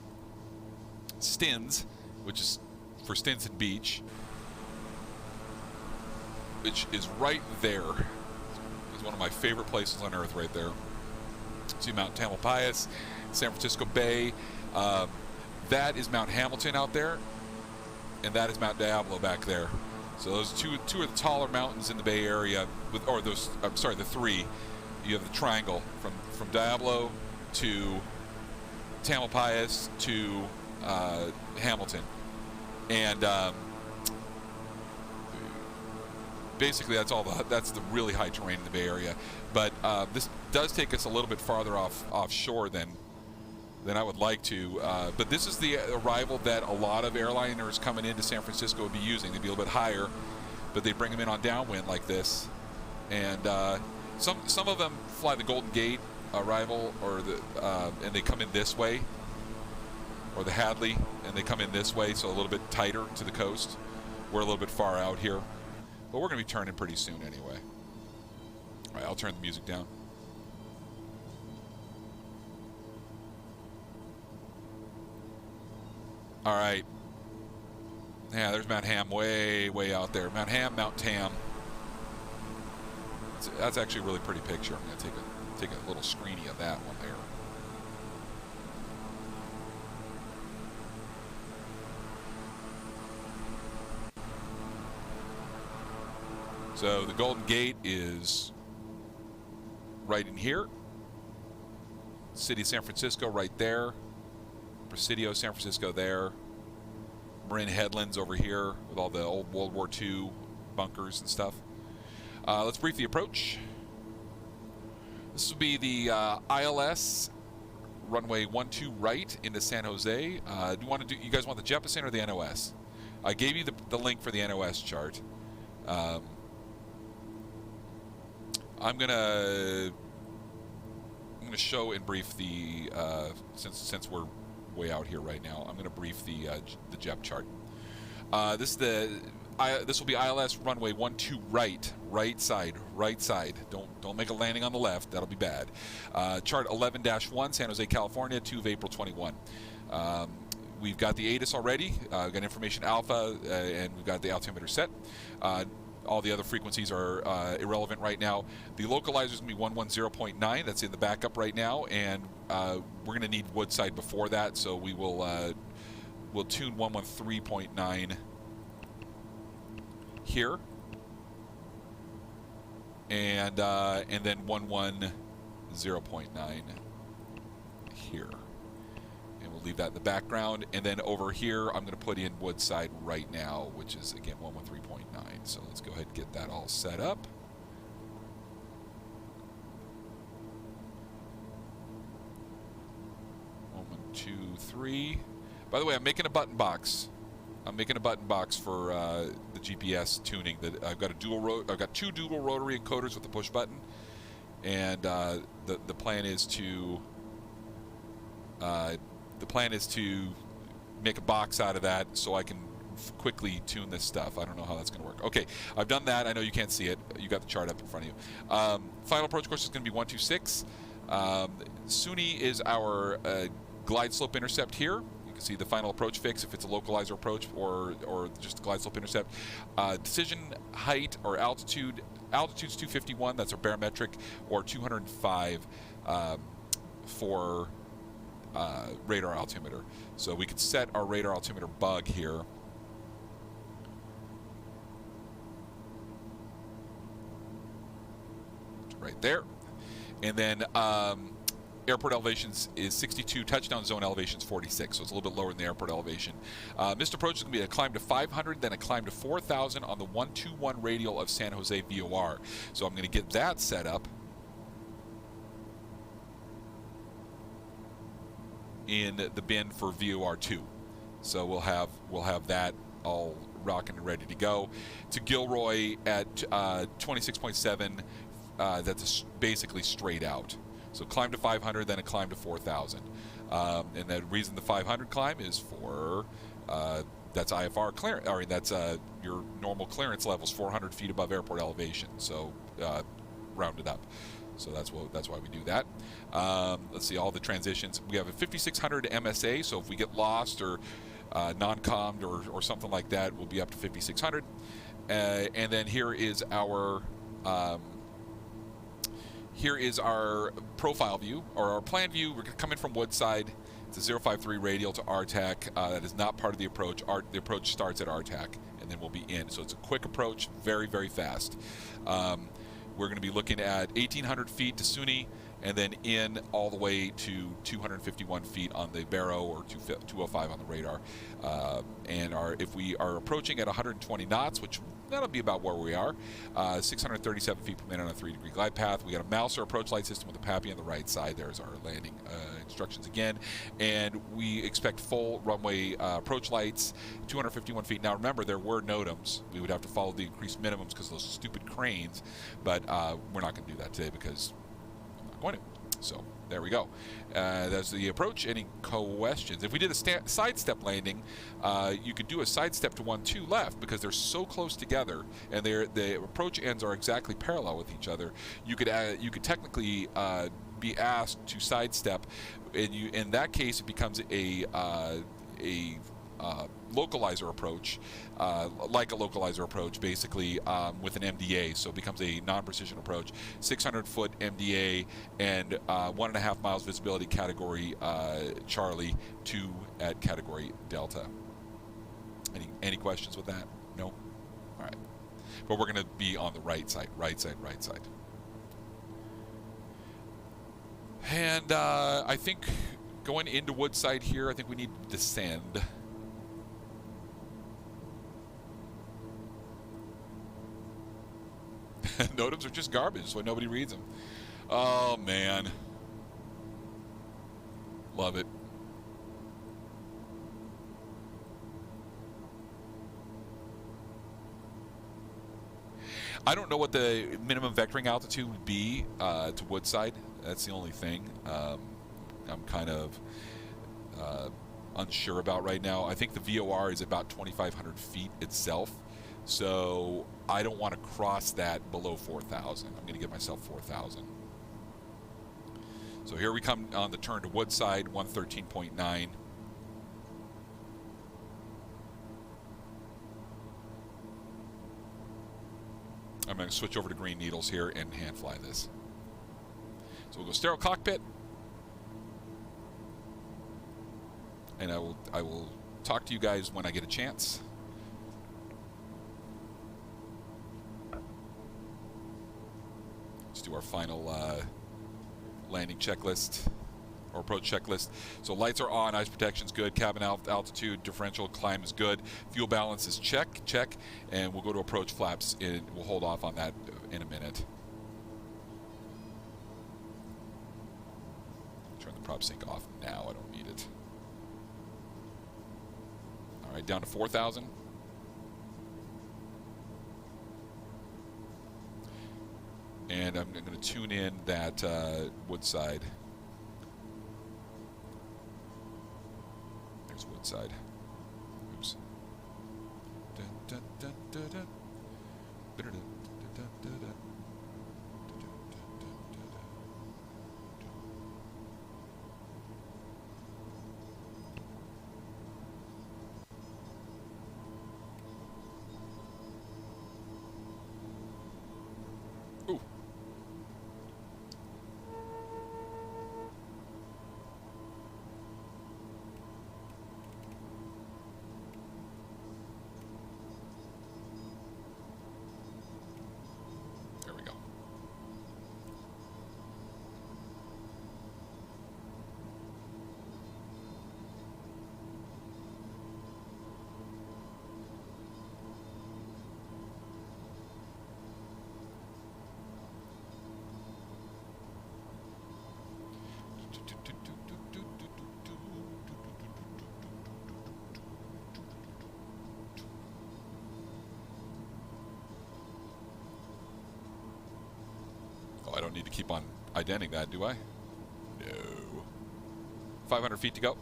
Stins, which is for Stinson Beach, which is right there. It's one of my favorite places on Earth, right there. See Mount Tamalpais, San Francisco Bay. That is Mount Hamilton out there, and that is Mount Diablo back there. So those two are the taller mountains in the Bay Area. The three. You have the triangle from Diablo to Tamalpais to Hamilton, and basically that's the really high terrain in the Bay Area. But this does take us a little bit farther offshore than I would like to. But this is the arrival that a lot of airliners coming into San Francisco would be using. They'd be a little bit higher, but they bring them in on downwind like this. And some of them fly the Golden Gate arrival, and they come in this way, or the Hadley, and they come in this way, so a little bit tighter to the coast. We're a little bit far out here, but we're going to be turning pretty soon anyway. All right, I'll turn the music down. All right. Yeah, there's Mount Ham way out there. Mount Ham, Mount Tam. That's actually a really pretty picture. I'm going to take a little screeny of that one there. So the Golden Gate is right in here. City of San Francisco right there. Presidio, San Francisco there. Marin Headlands over here with all the old World War II bunkers and stuff. Let's brief the approach. This will be the ILS Runway 12 right into San Jose. You guys want the Jeppesen or the NOS? I gave you the link for the NOS chart. I'm gonna show and brief the since we're way out here right now. I'm gonna brief the JEP chart. This is the this will be ILS runway 12 right side. Don't make a landing on the left. That'll be bad. Chart 11-1, San Jose, California, 2 of April 21. We've got the ATIS already. We've got information alpha, and we've got the altimeter set. All the other frequencies are irrelevant right now. The localizer is going to be 110.9. That's in the backup right now, and we're going to need Woodside before that, so we will we'll tune 113.9 here, and then 110.9 here. Leave that in the background, and then over here I'm going to put in Woodside right now, which is again 113.9. So let's go ahead and get that all set up. One, two, three. By the way, I'm making a button box. I'm making a button box for the GPS tuning. That I've got I've got 2 dual rotary encoders with the push button, and the plan is to. The plan is to make a box out of that so I can quickly tune this stuff. I don't know how that's going to work. Okay, I've done that. I know you can't see it. You got the chart up in front of you. Final approach course is going to be 126. SUNY is our glide slope intercept here. You can see the final approach fix if it's a localizer approach or just a glide slope intercept. Decision height or altitude. Altitude's 251. That's our barometric, or 205 for radar altimeter. So we could set our radar altimeter bug here. Right there. And then airport elevations is 62, touchdown zone elevations 46, so it's a little bit lower than the airport elevation. Missed approach is going to be a climb to 500, then a climb to 4,000 on the 121 radial of San Jose VOR. So I'm going to get that set up in the bin for VOR2. So we'll have that all rocking and ready to go. To Gilroy at 26.7, that's basically straight out. So climb to 500, then a climb to 4,000. And the reason the 500 climb is for that's IFR clearance, or that's your normal clearance levels, 400 feet above airport elevation. So rounded up. So that's why we do that. Let's see all the transitions. We have a 5600 MSA, so if we get lost or non-commed or something like that, we'll be up to 5600. And then here is our profile view, or our plan view. We're going to come in from Woodside. It's a 053 radial to RTAC. That is not part of the approach. The approach starts at RTAC, and then we'll be in. So it's a quick approach, very, very fast. We're going to be looking at 1,800 feet to SUNY, and then in all the way to 251 feet on the Barrow, or 205 on the radar. And if we are approaching at 120 knots, which that'll be about where we are, 637 feet per minute on a 3-degree glide path. We got a Mouser approach light system with a PAPI on the right side. There's our landing instructions again. And we expect full runway approach lights, 251 feet. Now remember, there were NOTAMs. We would have to follow the increased minimums because of those stupid cranes, but we're not going to do that today because I'm not going to. So there we go. That's the approach. Any questions? If we did a sidestep landing, you could do a sidestep to 1-2 left because they're so close together, and the approach ends are exactly parallel with each other. You could technically be asked to sidestep, and in that case it becomes a localizer approach, like a localizer approach, basically with an MDA. So it becomes a non-precision approach, 600-foot MDA, and 1.5 miles visibility category Charlie, 2 at category Delta. Any questions with that? No? All right. But we're going to be on the right side. And I think going into Woodside here, I think we need to descend. NOTAMs are just garbage, so nobody reads them. Oh, man. Love it. I don't know what the minimum vectoring altitude would be to Woodside. That's the only thing I'm kind of unsure about right now. I think the VOR is about 2,500 feet itself. So I don't want to cross that below 4,000. I'm going to give myself 4,000. So here we come on the turn to Woodside, 113.9. I'm going to switch over to green needles here and hand fly this. So we'll go stereo cockpit. And I will talk to you guys when I get a chance. Let's do our final landing checklist or approach checklist. So lights are on, ice protection's good, cabin altitude, differential climb is good, fuel balance is check, and we'll go to approach flaps, and we'll hold off on that in a minute. Turn the prop sync off now, I don't need it. All right, down to 4,000. And I'm going to tune in that Woodside. There's Woodside. Oops. Dun, dun, dun, dun, dun. Dun, dun, dun, dun, dun. Ooh. There we go. Oh, I don't need to keep on identing that, do I? No. 500 feet to go.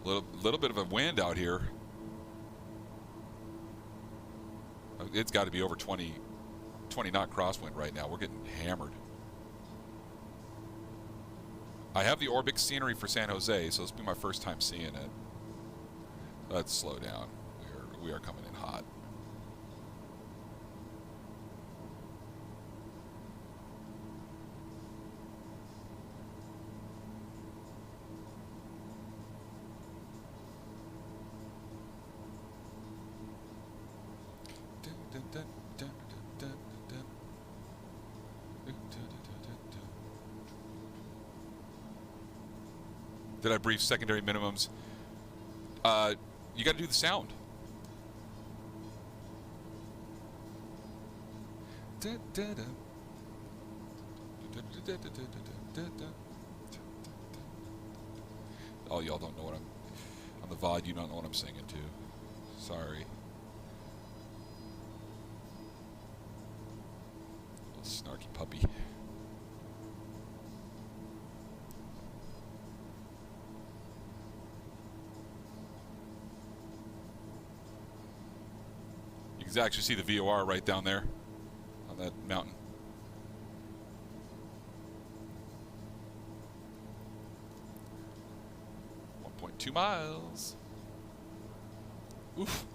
Little bit of a wind out here. It's got to be over 20 knot crosswind right now. We're getting hammered. I have the Orbix scenery for San Jose, so this will be my first time seeing it. Let's slow down. We are coming in hot. Did I brief secondary minimums? You got to do the sound. Oh, y'all don't know what I'm... On the VOD, you don't know what I'm singing to. Sorry. Little snarky puppy. You can actually see the VOR right down there on that mountain. .2 miles. Oof.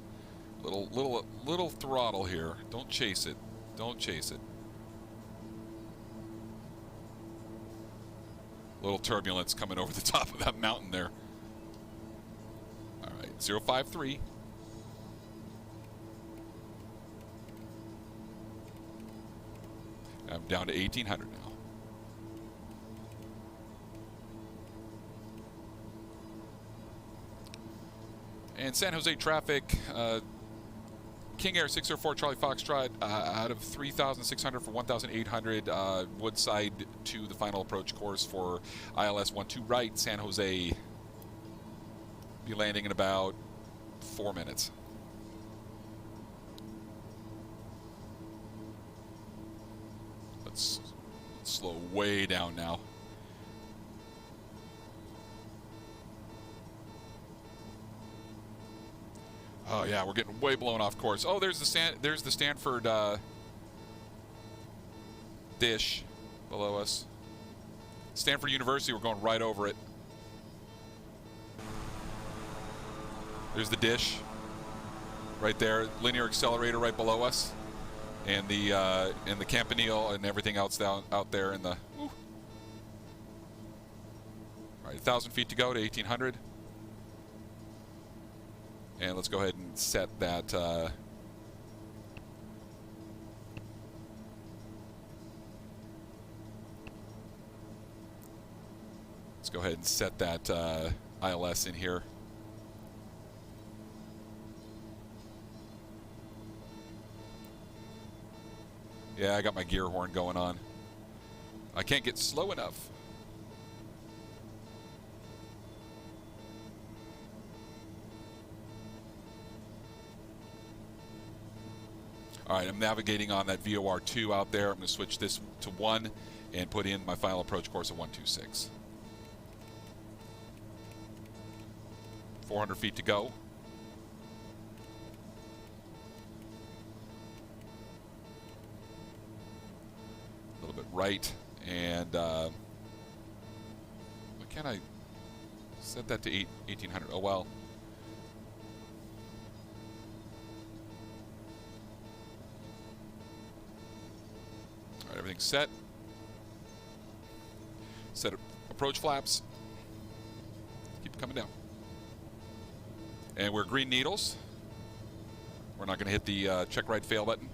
Little throttle here. Don't chase it. Don't chase it. Little turbulence coming over the top of that mountain there. All right, 053. I'm down to 1,800 now. And San Jose traffic, King Air 604 Charlie Foxtrot out of 3,600 for 1,800. Woodside to the final approach course for ILS 12 right. San Jose be landing in about 4 minutes. Let's slow way down now. Oh yeah, we're getting way blown off course. Oh, there's the Stanford dish below us. Stanford University, we're going right over it. There's the dish right there, linear accelerator right below us, and the Campanile and everything else down out there in the. Woo. All right, 1,000 feet to go to 1,800. And let's go ahead and set that. Let's go ahead and set that ILS in here. Yeah, I got my gear horn going on. I can't get slow enough. All right, I'm navigating on that VOR2 out there. I'm going to switch this to 1 and put in my final approach course of 126. 400 feet to go. A little bit right, and why can't I set that to 1,800? Oh, well. All right, everything's set. Set approach flaps. Keep coming down. And we're green needles. We're not going to hit the check right fail button.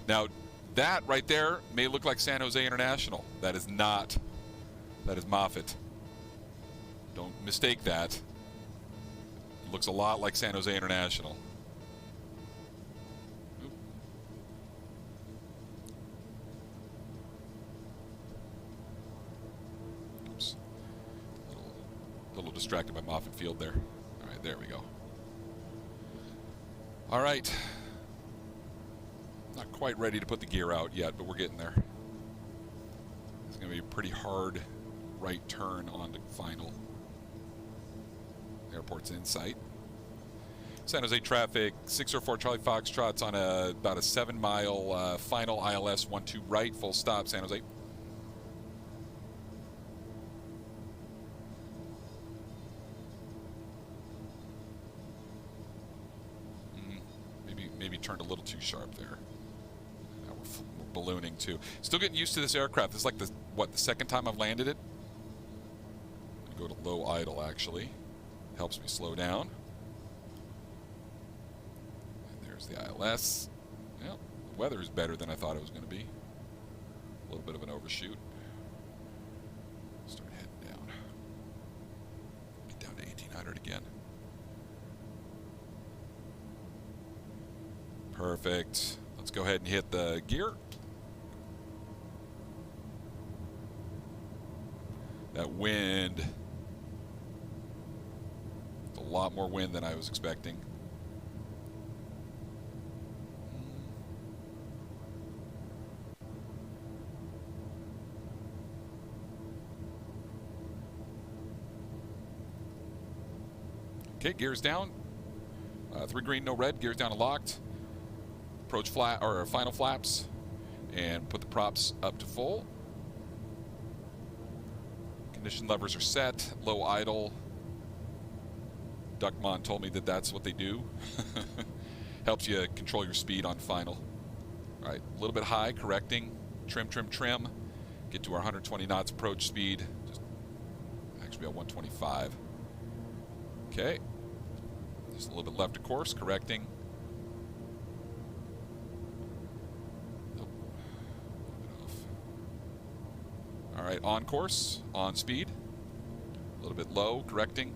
Now, that right there may look like San Jose International. That is not. That is Moffett. Don't mistake that. It looks a lot like San Jose International. Oops. A little distracted by Moffett Field there. All right, there we go. All right. Not quite ready to put the gear out yet, but we're getting there. It's going to be a pretty hard right turn on the final. Airport's in sight. San Jose traffic, 604 Charlie Foxtrot's on about a 7-mile final ILS 12 right, full stop, San Jose. Maybe turned a little too sharp there. We're ballooning too. Still getting used to this aircraft. This is like the second time I've landed it. I'm gonna go to low idle actually. Helps me slow down. And there's the ILS. Well, the weather is better than I thought it was going to be. A little bit of an overshoot. Start heading down. Get down to 1,800 again. Perfect. Let's go ahead and hit the gear. That wind. A lot more wind than I was expecting. Okay, gears down. 3 green, no red. Gears down and locked. Approach flat or final flaps, and put the props up to full. Condition levers are set. Low idle. Duckmon told me that that's what they do. Helps you control your speed on final. All right, a little bit high, correcting. Trim, trim, trim. Get to our 120 knots approach speed. Just actually at 125. Okay. Just a little bit left of course, correcting. All right, on course, on speed. A little bit low, correcting.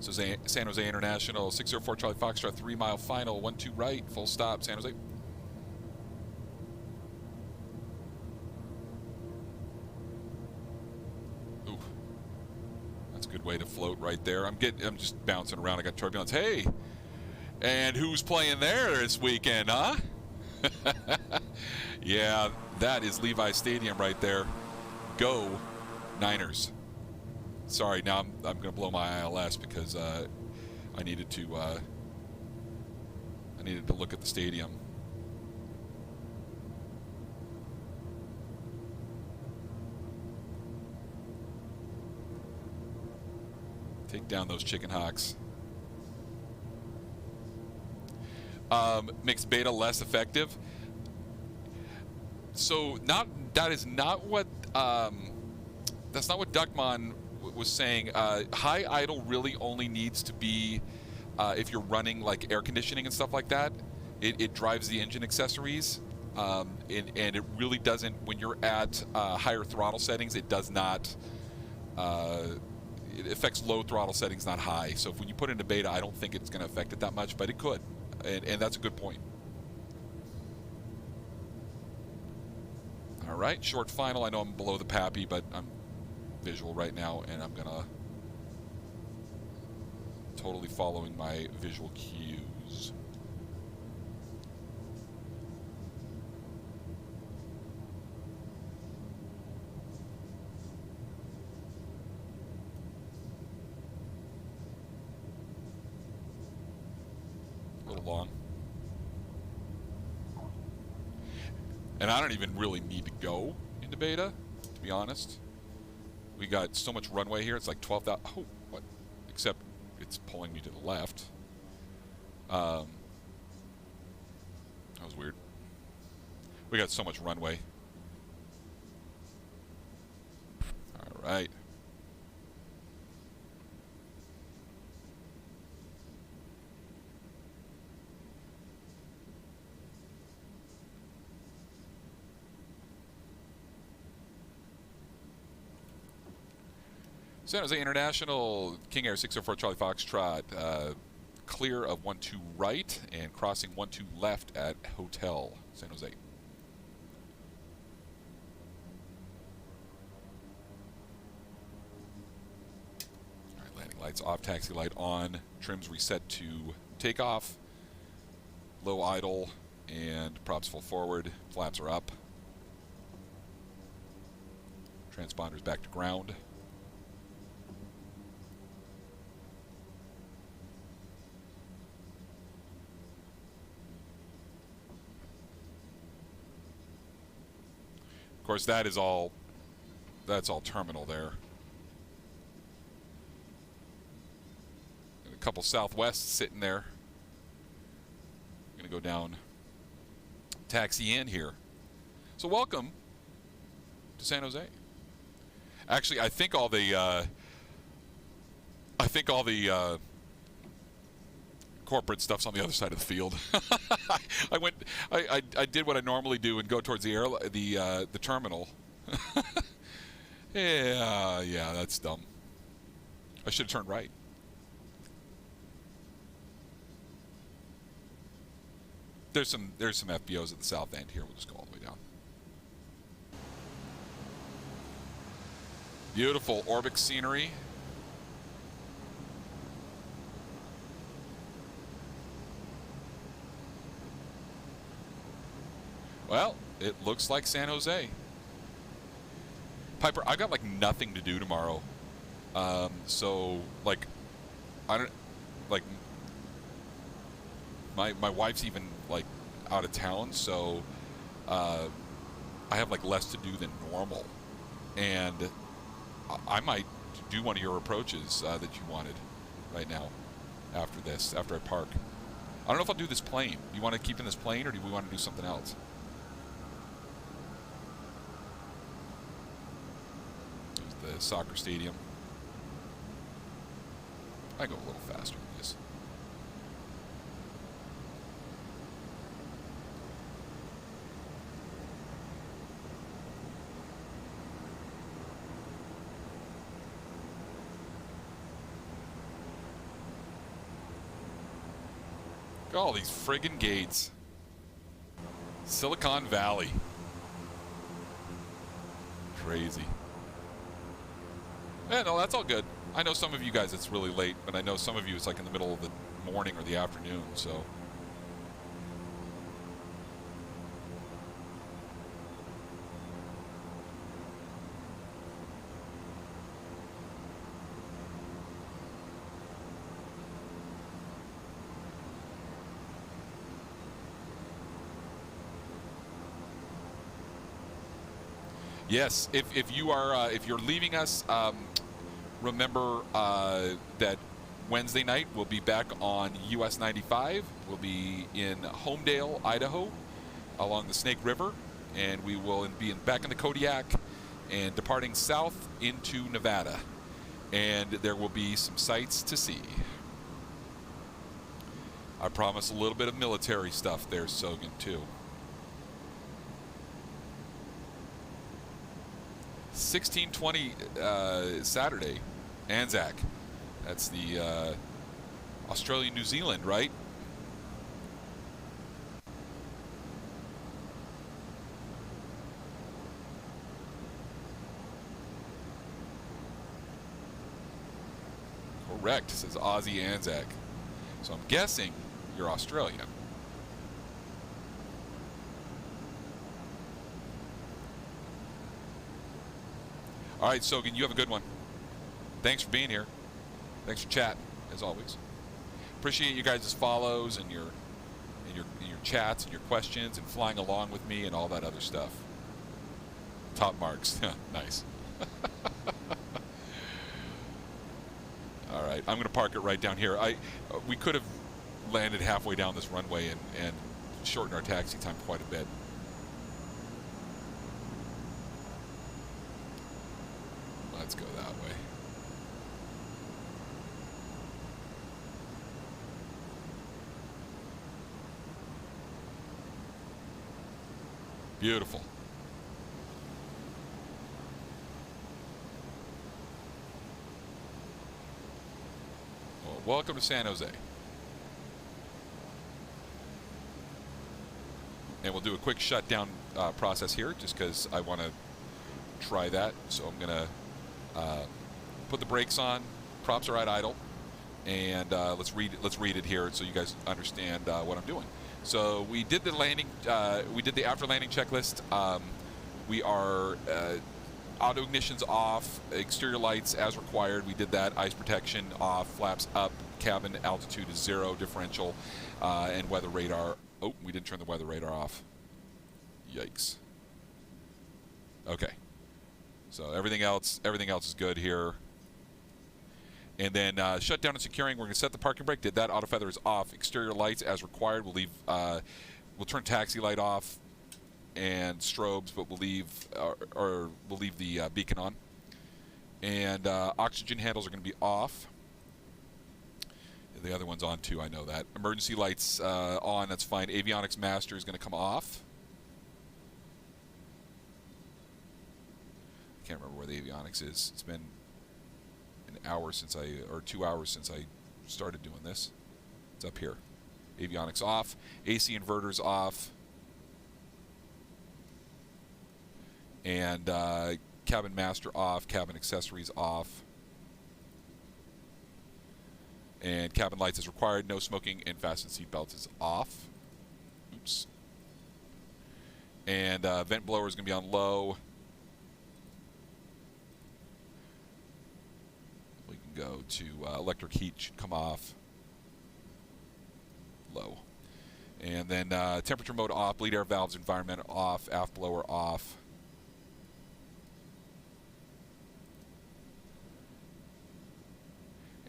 So San Jose International, 604 Charlie Foxtrot, 3-mile final, 12 right, full stop, San Jose. Ooh, that's a good way to float right there. I'm just bouncing around. I got turbulence. Hey, and who's playing there this weekend, huh? Yeah, that is Levi Stadium right there. Go Niners. Sorry, now I'm going to blow my ILS because I needed to look at the stadium. Take down those chicken hawks. Makes beta less effective. So that is not what that's not what Duckmon was saying. High idle really only needs to be if you're running like air conditioning and stuff like that. It drives the engine accessories, and it really doesn't. When you're at higher throttle settings, it does not. It affects low throttle settings, not high. So when you put it into beta, I don't think it's going to affect it that much, but it could, and that's a good point. All right, short final. I know I'm below the Pappy, but I'm visual right now, and I'm gonna totally following my visual cues. A little long. And I don't even really need to go into beta, to be honest. We got so much runway here. It's like 12,000. Oh, what? Except it's pulling me to the left. That was weird. We got so much runway. All right. San Jose International, King Air 604 Charlie Foxtrot, clear of 12 right and crossing 12 left at Hotel San Jose. All right, landing lights off, taxi light on, trims reset to takeoff, low idle, and props full forward, flaps are up. Transponders back to ground. Of course, that's all terminal there. And a couple Southwest sitting there. I'm gonna go down, taxi in here. So welcome to San Jose. Actually, I think all the corporate stuff's on the other side of the field. I did what I normally do and go towards the terminal. yeah, that's dumb. I should have turned right. There's some FBOs at the south end here. We'll just go all the way down. Beautiful Orbic scenery. Well, it looks like San Jose. Piper, I got like nothing to do tomorrow. So like, I don't like. My wife's even like out of town, so I have like less to do than normal, and I might do one of your approaches that you wanted right now after I park. I don't know if I'll do this plane. You want to keep in this plane, or do we want to do something else? There's the soccer stadium. I go a little faster than this. Look at all these friggin' gates. Silicon Valley. Crazy. Yeah, no, that's all good. I know some of you guys it's really late, but I know some of you it's like in the middle of the morning or the afternoon, so. Yes, if you're leaving us, remember that Wednesday night we'll be back on US 95. We'll be in Homedale, Idaho, along the Snake River, and we will be back in the Kodiak and departing south into Nevada. And there will be some sights to see. I promise a little bit of military stuff there, Sogan, too. 1620 Saturday, Anzac. That's the Australia, New Zealand, right? Correct, says Aussie Anzac. So I'm guessing you're Australian. All right, Sogan, you have a good one. Thanks for being here. Thanks for chatting, as always. Appreciate you guys' follows and your chats and your questions and flying along with me and all that other stuff. Top marks. Nice. All right, I'm going to park it right down here. We could have landed halfway down this runway and shortened our taxi time quite a bit. Let's go that way. Beautiful. Well, welcome to San Jose. And we'll do a quick shutdown process here just because I want to try that. So I'm going to put the brakes on. Props are at idle. And let's read it here so you guys understand what I'm doing. So we did the landing. We did the after landing checklist. We are auto ignitions off, exterior lights as required. We did that. Ice protection off, flaps up, cabin altitude is 0, differential, and weather radar. Oh, we didn't turn the weather radar off. Yikes. Okay. So everything else is good here. And then shutdown and securing. We're going to set the parking brake. Did that. Auto feather is off. Exterior lights as required. We'll leave. We'll turn taxi light off and strobes, but we'll leave we'll leave the beacon on. And oxygen handles are going to be off. The other one's on too. I know that. Emergency lights on. That's fine. Avionics master is going to come off. I can't remember where the avionics is. It's been an hour since or 2 hours since I started doing this. It's up here. Avionics off. AC inverters off. And cabin master off. Cabin accessories off. And cabin lights as required. No smoking and fasten seatbelts is off. Oops. And vent blower is going to be on low. We can go to electric heat should come off. Low. And then temperature mode off. Bleed air valves environment off. Aft blower off.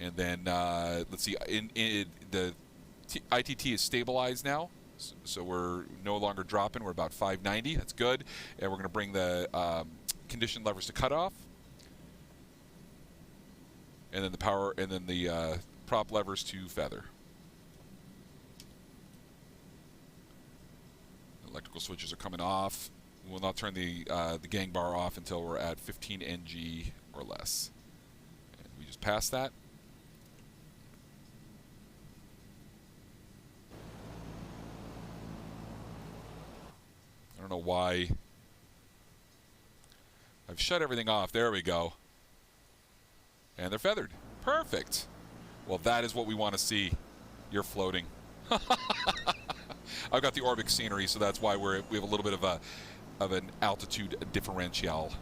And then let's see. The ITT is stabilized now, so we're no longer dropping. We're about 590. That's good. And we're going to bring the condition levers to cutoff, and then the power, and then the prop levers to feather. Electrical switches are coming off. We'll not turn the gang bar off until we're at 15 NG or less. And we just passed that. I don't know why. I've shut everything off. There we go. And they're feathered. Perfect. Well, that is what we want to see. You're floating. I've got the Orbic scenery, so that's why we have a little bit of an altitude differential.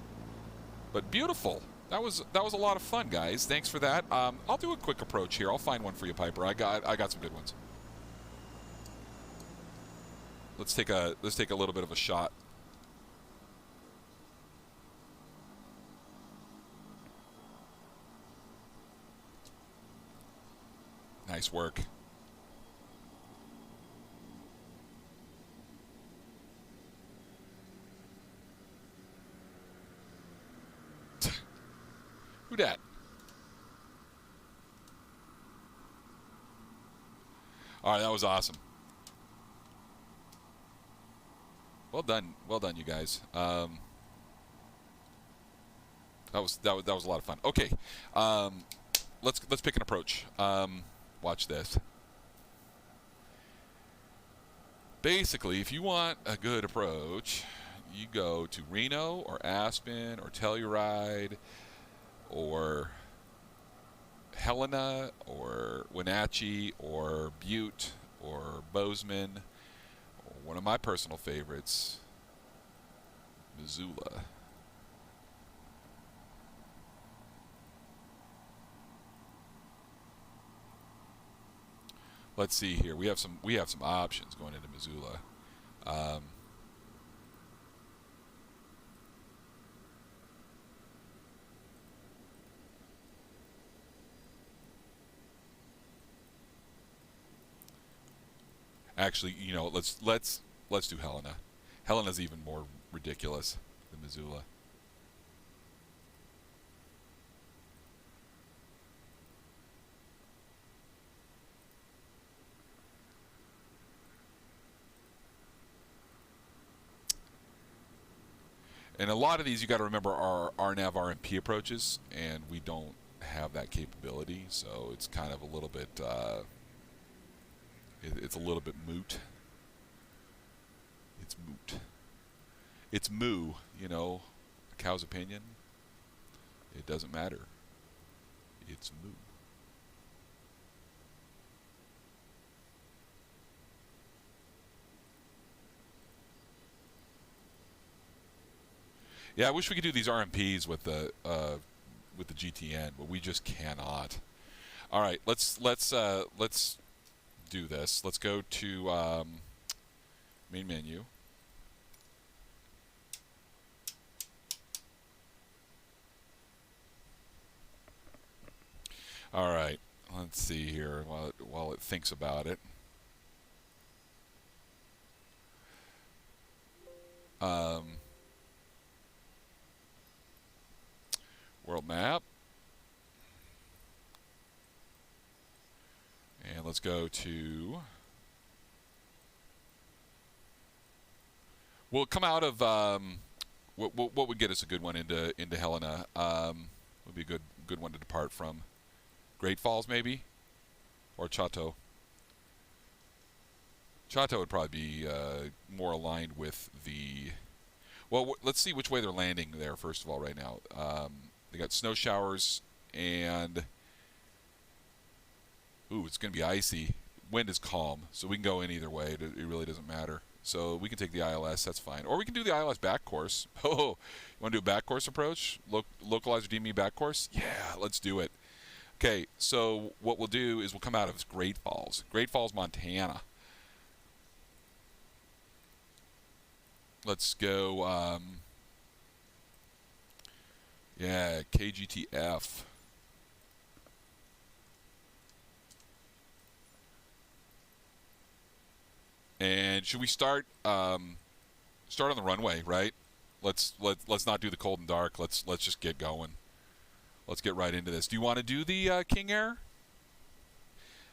But beautiful. That was a lot of fun, guys. Thanks for that. I'll do a quick approach here. I'll find one for you, Piper. I got some good ones. Let's take a little bit of a shot. Nice work. Who dat? All right, that was awesome. Well done, you guys. That was a lot of fun. Okay, let's pick an approach. Watch this. Basically, if you want a good approach, you go to Reno or Aspen or Telluride or Helena or Wenatchee or Butte or Bozeman or one of my personal favorites, Missoula. Let's see here. We have some options going into Missoula. Actually, you know, let's do Helena. Helena's even more ridiculous than Missoula. And a lot of these, you got to remember, are RNAV RMP approaches, and we don't have that capability, so it's kind of a little bit, it's a little bit moot. It's moot. It's moo, you know, a cow's opinion. It doesn't matter. It's moo. Yeah, I wish we could do these RMPs with the GTN, but we just cannot. All right, let's do this. Let's go to main menu. All right, let's see here while it thinks about it. World map. And let's go to... We'll come out of... what would get us a good one into Helena? Would be a good one to depart from. Great Falls, maybe? Or Chateau? Chateau would probably be more aligned with the... Well, let's see which way they're landing there, first of all, right now. They got snow showers and... Ooh, it's going to be icy. Wind is calm, so we can go in either way. It really doesn't matter. So we can take the ILS, that's fine. Or we can do the ILS back course. Oh, you want to do a back course approach? Localizer DME back course? Yeah, let's do it. Okay, so what we'll do is we'll come out of Great Falls. Great Falls, Montana. Let's go, yeah, KGTF. And should we start on the runway, right? Let's not do the cold and dark. Let's just get going. Let's get right into this. Do you want to do the King Air?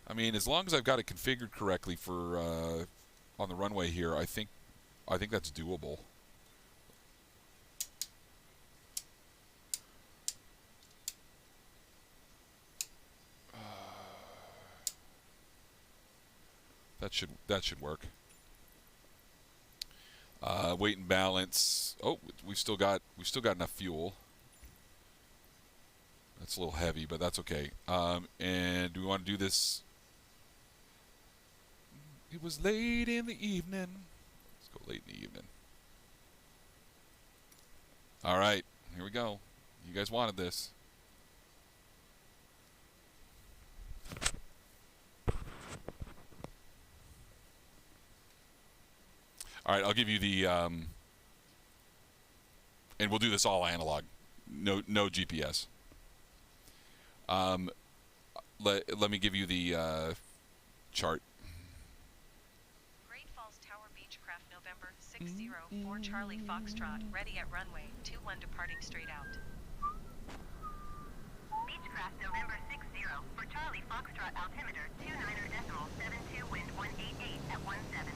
I mean, as long as I've got it configured correctly for on the runway here, I think that's doable. That should work. Weight and balance. Oh, we've still got enough fuel. That's a little heavy, but that's okay. And do we want to do this? It was late in the evening. Let's go late in the evening. All right, here we go. You guys wanted this. All right, I'll give you the, and we'll do this all analog, no GPS. let me give you the chart. Great Falls Tower Beechcraft, November 604 Charlie Foxtrot, ready at runway 21 departing straight out. Beechcraft November 60 for Charlie Foxtrot, altimeter 29.72, wind 188 at 17.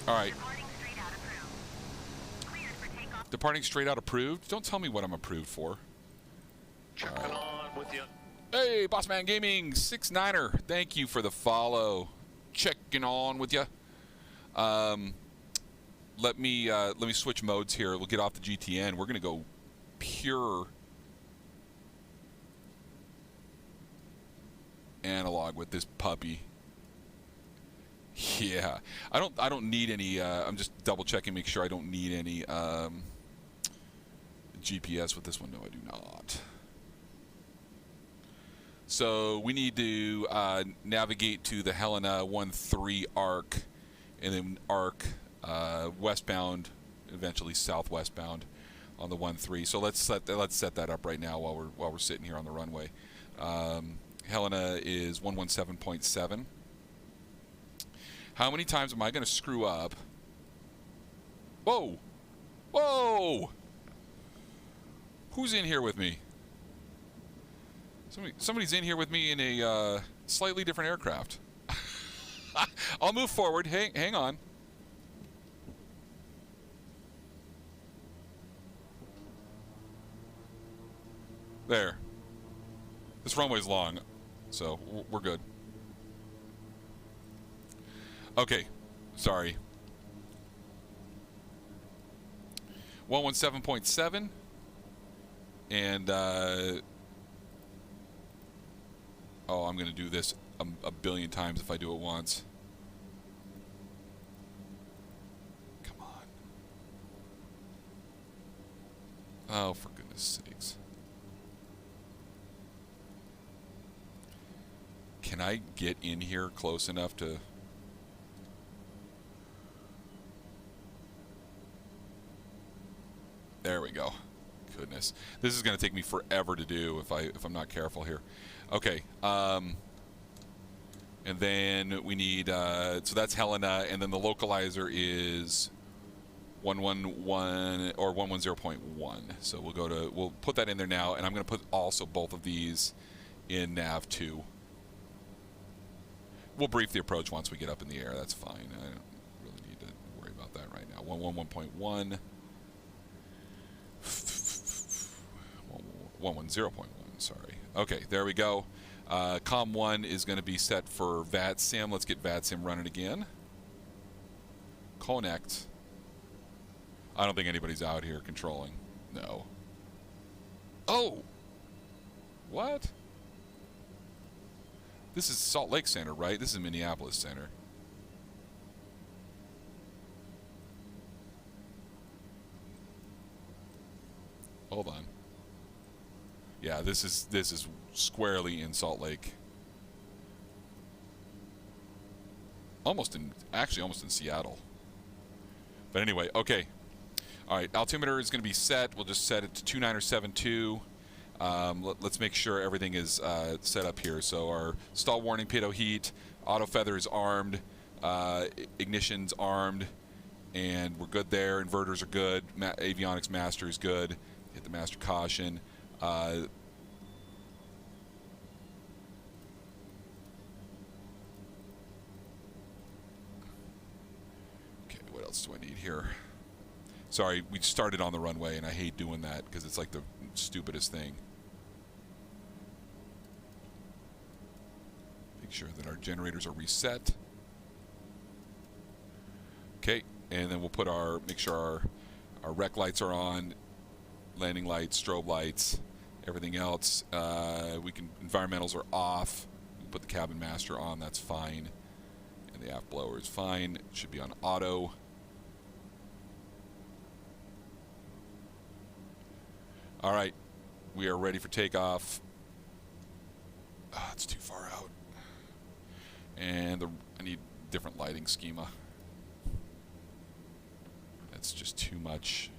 All right. Departing straight out approved. Cleared for takeoff. Departing straight out approved. Don't tell me what I'm approved for. Checking on with you. Hey, Bossman Gaming 6-9er. Thank you for the follow. Checking on with you. Let me switch modes here. We'll get off the GTN. We're gonna go pure analog with this puppy. Yeah, I don't need any. I'm just double checking, make sure I don't need any GPS with this one. No, I do not. So we need to navigate to the Helena 1-3 arc, and then arc westbound, eventually southwestbound on the 1-3. So let's set that up right now while we're sitting here on the runway. Helena is 117.7. How many times am I going to screw up? Whoa! Whoa! Who's in here with me? Somebody's in here with me in a slightly different aircraft. I'll move forward. Hang on. There. This runway's long, so we're good. Okay. Sorry. 117.7. And, oh, I'm going to do this a billion times if I do it once. Come on. Oh, for goodness sakes. Can I get in here close enough to... There we go. Goodness. This is going to take me forever to do if I'm not careful here. Okay. And then we need... so that's Helena, and then the localizer is 111 or 110.1. So we'll put that in there now, and I'm going to put also both of these in nav 2. We'll brief the approach once we get up in the air. That's fine. I don't really need to worry about that right now. 111.1. 110.1, sorry. Okay, there we go. COM 1 is going to be set for VATSIM. Let's get VATSIM running again. Connect. I don't think anybody's out here controlling. No. Oh! What? This is Salt Lake Center, right? This is Minneapolis Center. Hold on. Yeah, this is squarely in Salt Lake. Almost in Seattle. But anyway, okay. All right, altimeter is going to be set. We'll just set it to 2972. Let's make sure everything is set up here. So our stall warning, pitot heat, auto feather is armed, ignition's armed, and we're good there. Inverters are good. Avionics master is good. Hit the master caution. Okay, what else do I need here? Sorry, we started on the runway, and I hate doing that because it's like the stupidest thing. Make sure that our generators are reset. Okay, and then we'll put make sure our rec lights are on, landing lights, strobe lights, everything else. Environmentals are off. We put the cabin master on, that's fine. And the aft blower is fine. It should be on auto. All right, we are ready for takeoff. Oh, it's too far out. And I need different lighting schema. That's just too much.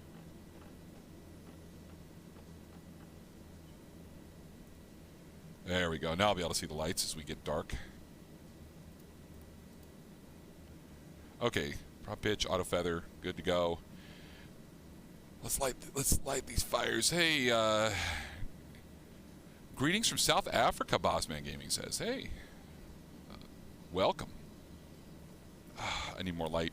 There we go. Now I'll be able to see the lights as we get dark. Okay, prop pitch, auto feather, good to go. Let's light these fires. Hey, greetings from South Africa, Bossman Gaming says. Hey, welcome. I need more light.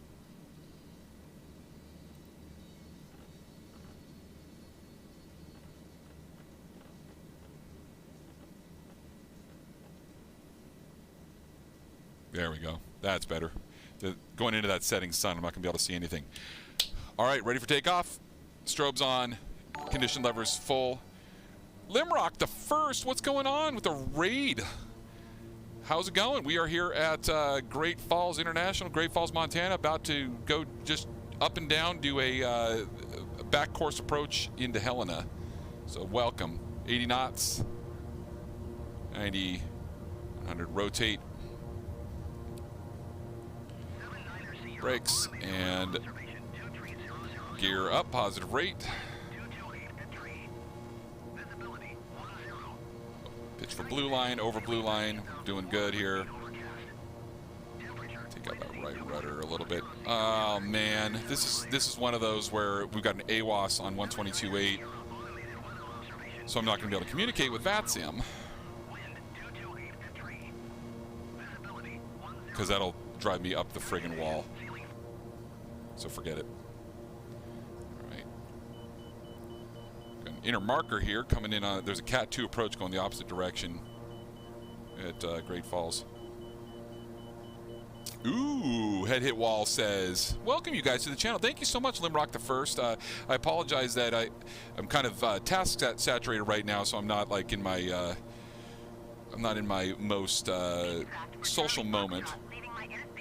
There we go. That's better. Going into that setting sun, I'm not going to be able to see anything. All right, ready for takeoff. Strobes on. Condition levers full. Limrock the first. What's going on with the raid? How's it going? We are here at Great Falls International, Great Falls, Montana, about to go just up and down, do a back course approach into Helena. So welcome. 80 knots. 90, 100, rotate. Brakes and gear up, positive rate. Pitch for blue line, over blue line, doing good here. Take out that right rudder a little bit. Oh man, this is one of those where we've got an AWAS on 122.8, so I'm not going to be able to communicate with VATSIM because that'll drive me up the friggin' wall. So forget it. All right. Got an inner marker here coming in on. There's a Cat 2 approach going the opposite direction at Great Falls. Ooh, Head Hit Wall says, welcome you guys to the channel. Thank you so much, Limrock the First. I apologize that I'm kind of task saturated right now, so I'm not like in my I'm not in my most social moment.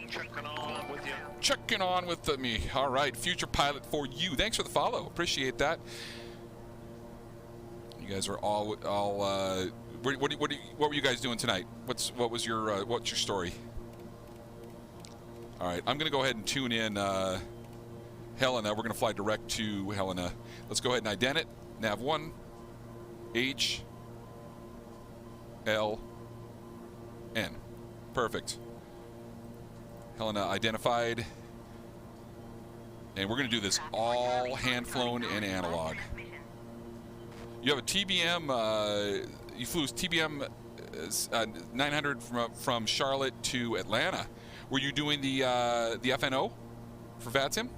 Checking on with you. Checking on with me. All right, future pilot for you. Thanks for the follow. Appreciate that. You guys are all. What were you guys doing tonight? What's your story? All right, I'm gonna go ahead and tune in Helena. We're gonna fly direct to Helena. Let's go ahead and ident it. Nav 1, H, L, N. Perfect. Helena identified. And we're going to do this all hand-flown and analog. You have a TBM, you flew TBM 900 from Charlotte to Atlanta. Were you doing the FNO for VATSIM?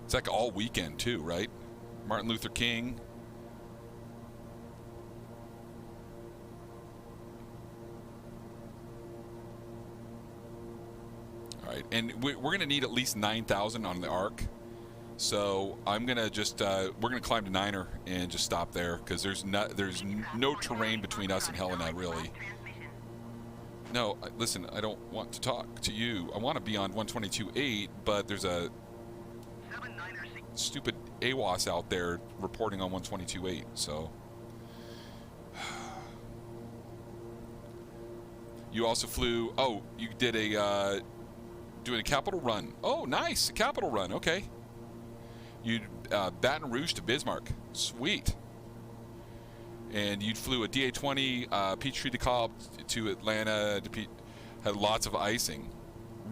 It's like all weekend too, right? Martin Luther King. All right, and we're going to need at least 9,000 on the arc. So I'm going to just, we're going to climb to Niner and just stop there because there's no terrain between us and Helena, really. No, listen, I don't want to talk to you. I want to be on 122.8, but there's a stupid AWAS out there reporting on 122.8, so. You also flew, oh, you did a, doing a capital run. Oh, nice, a capital run, okay. You Baton Rouge to Bismarck, sweet. And you flew a DA-20 Peachtree DeKalb to Atlanta, had lots of icing.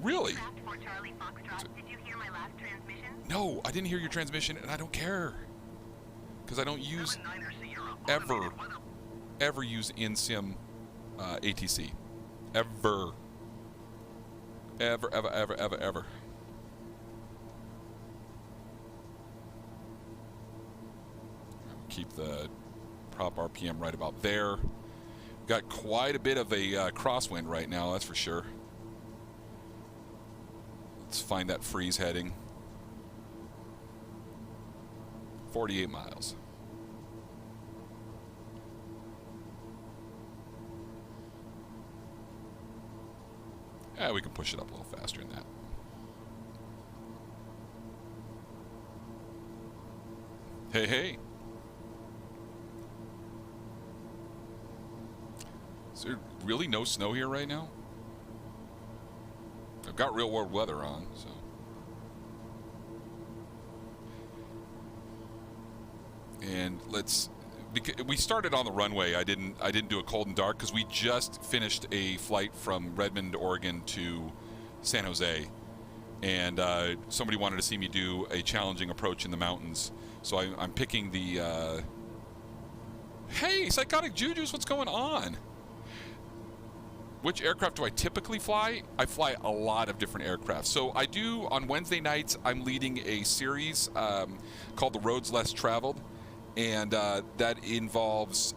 Really? Did you hear my last transmission? No, I didn't hear your transmission, and I don't care. Because I don't use, ever use in-sim ATC. Ever. Ever. Keep the prop RPM right about there. Got quite a bit of a crosswind right now, that's for sure. Let's find that freeze heading. 48 miles. Yeah, we can push it up a little faster than that. Hey, hey. Is there really no snow here right now? I've got real world weather on, so. And we started on the runway. I didn't do a cold and dark because we just finished a flight from Redmond, Oregon to San Jose, and somebody wanted to see me do a challenging approach in the mountains. So I'm picking the. Hey, Psychotic Jujus, what's going on? Which aircraft do I typically fly? I fly a lot of different aircraft. So I do, on Wednesday nights, I'm leading a series called The Roads Less Traveled. And that involves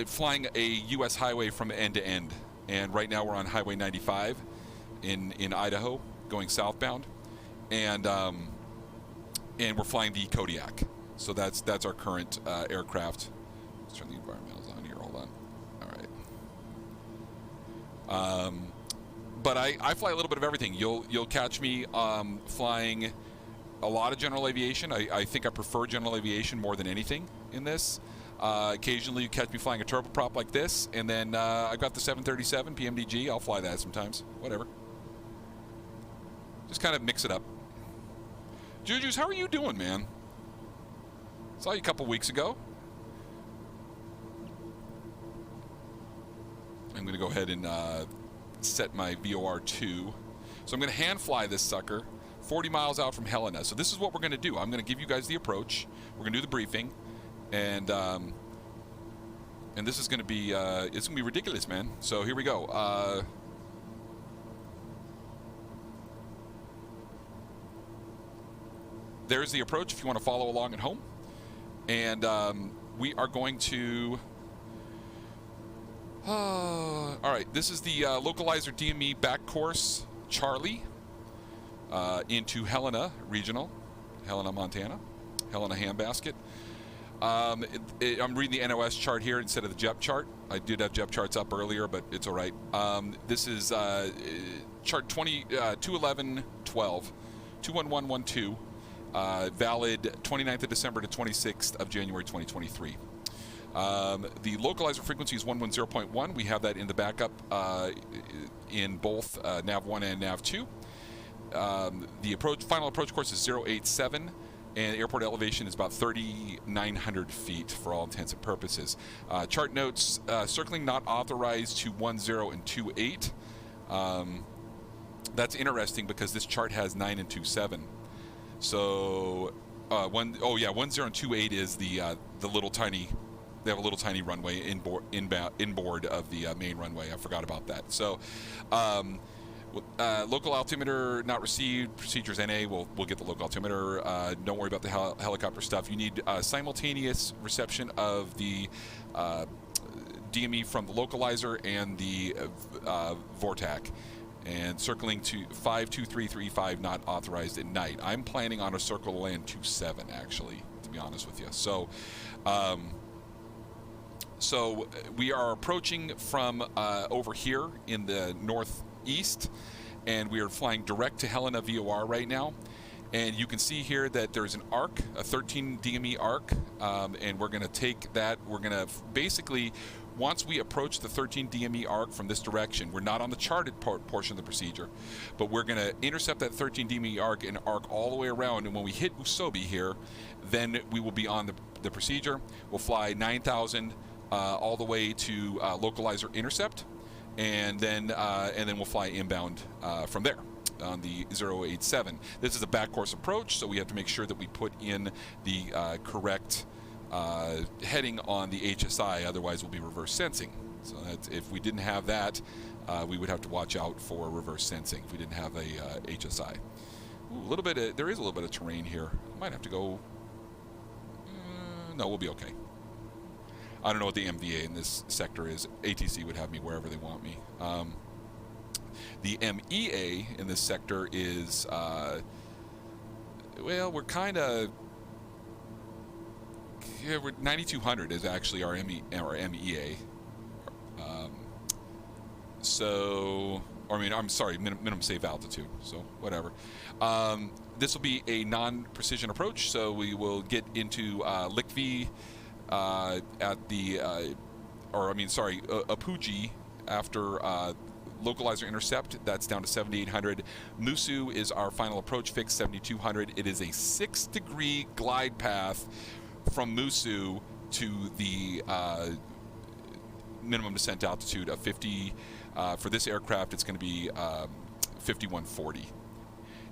flying a U.S. highway from end to end. And right now we're on Highway 95 in Idaho, going southbound. And we're flying the Kodiak. So that's our current aircraft. Let's turn the environmentals on here. Hold on. All right. But I fly a little bit of everything. You'll catch me flying a lot of general aviation. I think I prefer general aviation more than anything in this. Occasionally you catch me flying a turboprop like this, and then I've got the 737 PMDG. I'll fly that sometimes. Whatever. Just kind of mix it up. Jujus, how are you doing, man? Saw you a couple weeks ago. I'm going to go ahead and set my VOR2. So I'm going to hand fly this sucker 40 miles out from Helena. So this is what we're going to do. I'm going to give you guys the approach. We're going to do the briefing, and this is going to be it's going to be ridiculous, man. So here we go. There's the approach if you want to follow along at home. And we are going to... all right, this is the localizer DME back course, Charlie, into Helena Regional, Helena, Montana, Helena Handbasket. I'm reading the NOS chart here instead of the JEP chart. I did have JEP charts up earlier, but it's all right. This is chart 21112, 21112. Valid 29th of December to 26th of January 2023. The localizer frequency is 110.1. We have that in the backup in both NAV1 and NAV2. The final approach course is 087, and airport elevation is about 3,900 feet for all intents and purposes. Chart notes, circling not authorized to 10 and 28. That's interesting because this chart has 9 and 27. So, 10 and 28 is the little tiny. They have a little tiny runway inboard of the main runway. I forgot about that. So, local altimeter not received. Procedures NA. We'll get the local altimeter. Don't worry about the helicopter stuff. You need simultaneous reception of the DME from the localizer and the VORTAC. And circling to 52335 not authorized at night. I'm planning on a circle to land 27 actually, to be honest with you. So, so we are approaching from over here in the northeast, and we are flying direct to Helena VOR right now. And you can see here that there's an arc, a 13 DME arc, and we're going to take that. We're going to basically, once we approach the 13 DME arc from this direction, we're not on the charted portion of the procedure, but we're going to intercept that 13 DME arc and arc all the way around. And when we hit Usobi here, then we will be on the procedure. We'll fly 9,000 all the way to localizer intercept, and then we'll fly inbound from there on the 087. This is a back course approach, so we have to make sure that we put in the correct heading on the HSI, otherwise we'll be reverse sensing. So that's, if we didn't have that, we would have to watch out for reverse sensing if we didn't have a HSI. Ooh, a little bit there is a little bit of terrain here. I might have to go... no, we'll be okay. I don't know what the MVA in this sector is. ATC would have me wherever they want me. The MEA in this sector is, well, we're kind of... Yeah, we're 9,200 is actually our MEA. So, or I mean, I'm sorry, minimum safe altitude. So whatever. This will be a non-precision approach. So we will get into LICV at the, Apuji after localizer intercept. That's down to 7,800. Musu is our final approach fix, 7,200. It is a 6-degree glide path from Musu to the minimum descent altitude of 50. For this aircraft, it's going to be 5140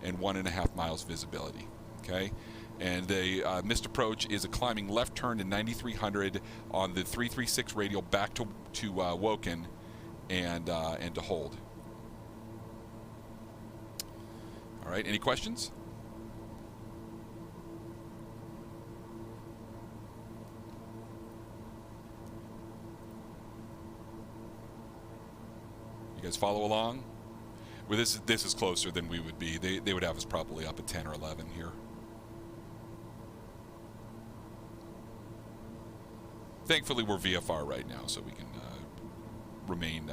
and 1.5 miles visibility. Okay, and the missed approach is a climbing left turn to 9300 on the 336 radial back to Woken, and to hold. All right, any questions? You guys follow along? Well, this is closer than we would be. They would have us probably up at 10 or 11 here. Thankfully, we're VFR right now, so we can remain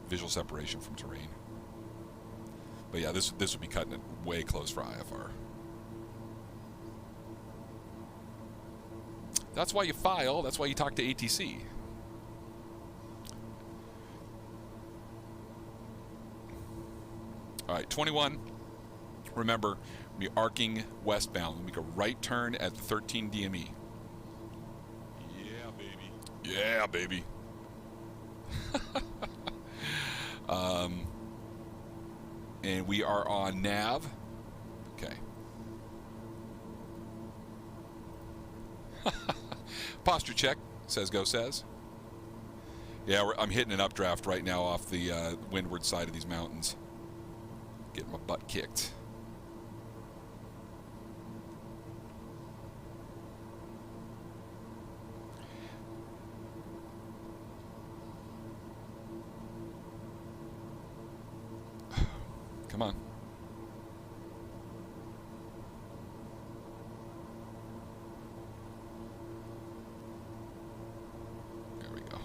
visual separation from terrain. But yeah, this would be cutting it way close for IFR. That's why you file. That's why you talk to ATC. All right, 21. Remember, we'll be arcing westbound. We'll make a right turn at the 13 DME. Yeah, baby. Yeah, baby. And we are on nav. Okay. Posture check, says Go says. Yeah, I'm hitting an updraft right now off the windward side of these mountains. Getting my butt kicked. Come on. There we go.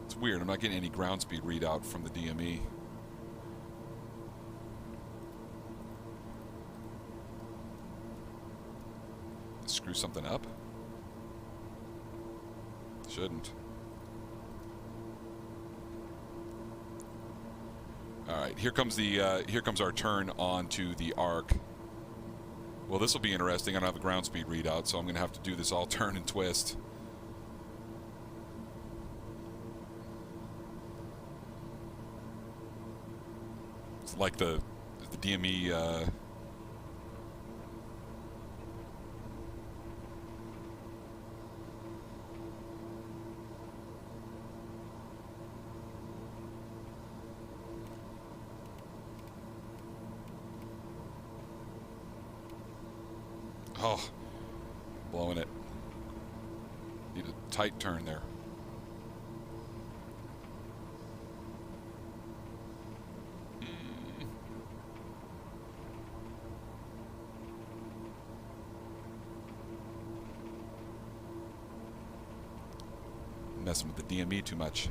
It's weird. I'm not getting any ground speed readout from the DME. Screw something up? Shouldn't. All right, here comes our turn onto the arc. Well, this will be interesting. I don't have a ground speed readout, so I'm going to have to do this all turn and twist. It's like the DME. Oh, blowing it. Need a tight turn there. Messing with the DME too much.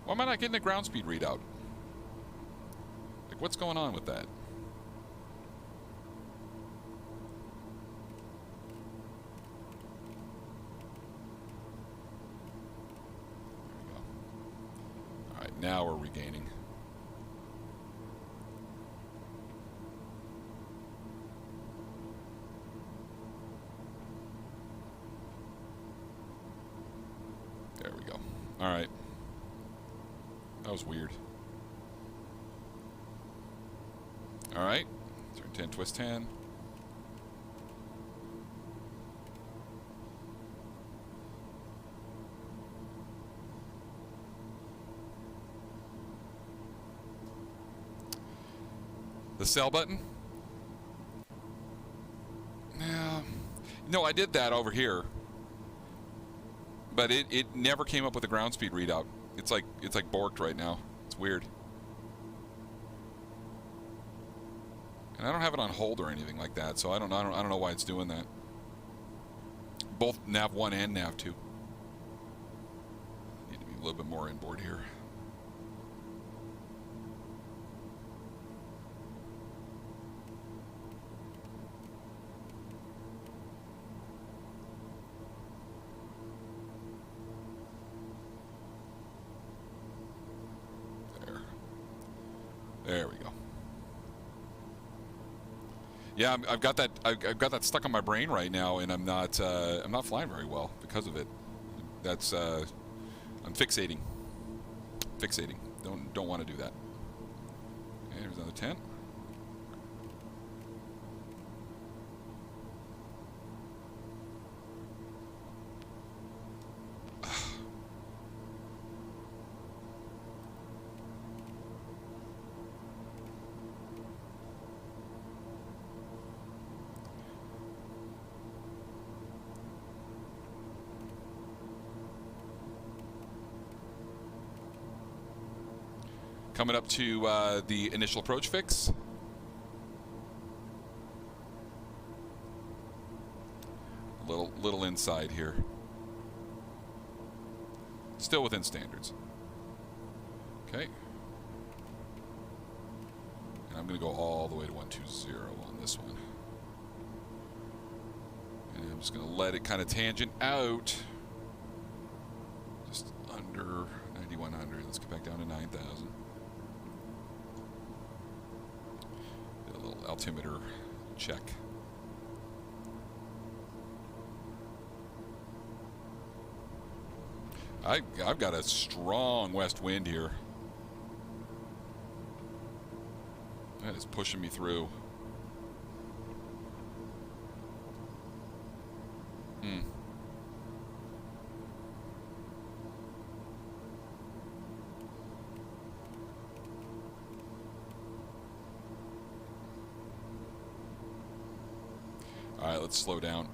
Why am I not getting a ground speed readout? Like, what's going on with that? There we go. All right, now we're regaining. There we go. All right. That was weird. All right. Turn 10, twist 10. The sell button? Yeah. No, I did that over here. But it never came up with a ground speed readout. It's like borked right now. It's weird. And I don't have it on hold or anything like that, so I don't know why it's doing that. Both nav 1 and nav 2. little bit more inboard here. There we go. Yeah, I've got that. I've got that stuck on my brain right now, and I'm not flying very well because of it. That's I'm fixating. Don't want to do that. Okay, here's another 10. Coming up to the initial approach fix. Little inside here. Still within standards. Okay. And I'm going to go all the way to 120 on this one. And I'm just going to let it kind of tangent out. Just under 9,100. Let's get back down to 9,000. Altimeter check. I've got a strong west wind here. That is pushing me through. All right, let's slow down.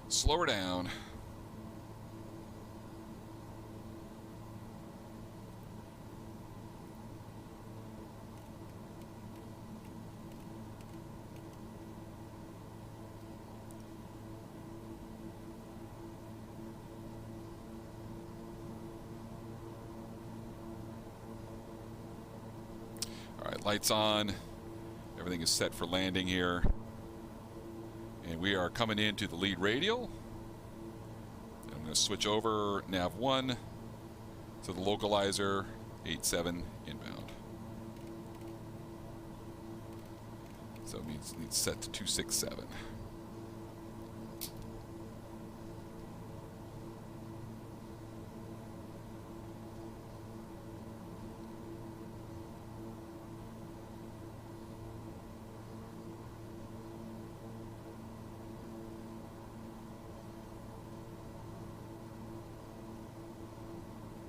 Slow her down. All right, lights on. Everything is set for landing here. And we are coming into the lead radial. I'm going to switch over nav 1 to the localizer 87 inbound. So it needs set to 267.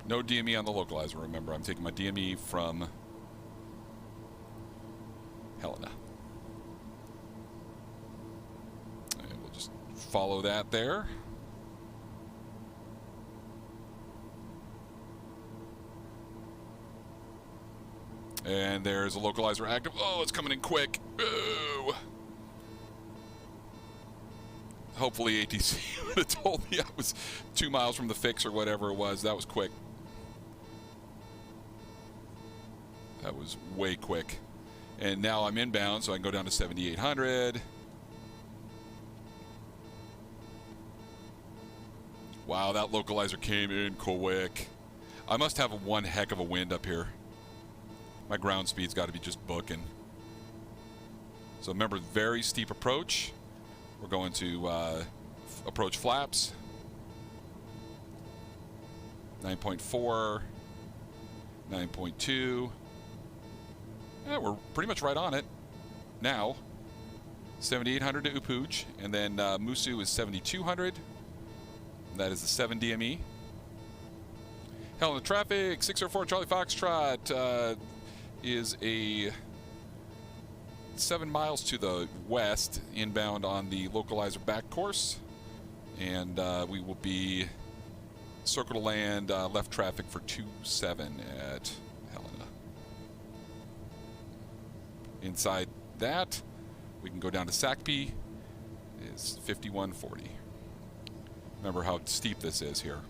No DME on the localizer, remember. I'm taking my DME from Helena. And we'll just follow that there. And there's a localizer active. Oh, it's coming in quick. Ooh. Hopefully ATC would have told me I was 2 miles from the fix or whatever it was. That was quick. That was way quick. And now I'm inbound, so I can go down to 7,800. Wow, that localizer came in quick. I must have one heck of a wind up here. My ground speed's got to be just booking. So remember, very steep approach. We're going to approach flaps. 9.4, 9.2. Yeah, we're pretty much right on it now. 7,800 to Upuj, and then Musu is 7,200. That is the 7 DME. Helena traffic, 604 Charlie Foxtrot is a 7 miles to the west, inbound on the localizer back course, and we will be circle to land, left traffic for 27 at Helena. Inside that, we can go down to SACP, is 5140. Remember how steep this is here.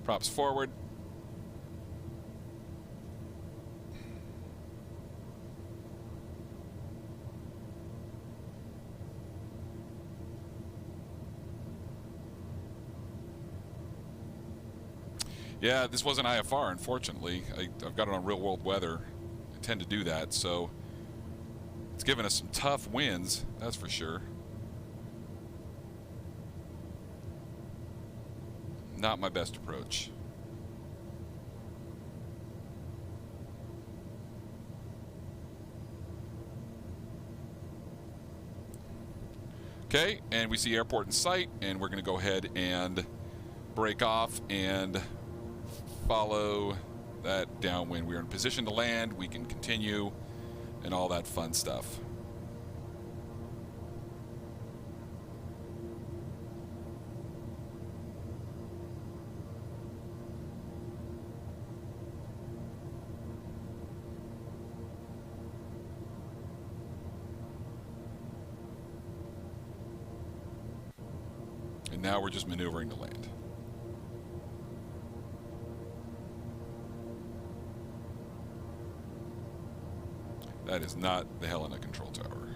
Props forward. Yeah, this wasn't IFR, unfortunately. I've got it on real world weather. I tend to do that, so it's given us some tough winds, that's for sure. Not my best approach. Okay, and we see airport in sight, and we're going to go ahead and break off and follow that downwind. We're in position to land, we can continue, and all that fun stuff. And now we're just maneuvering to land. That is not the Helena control tower.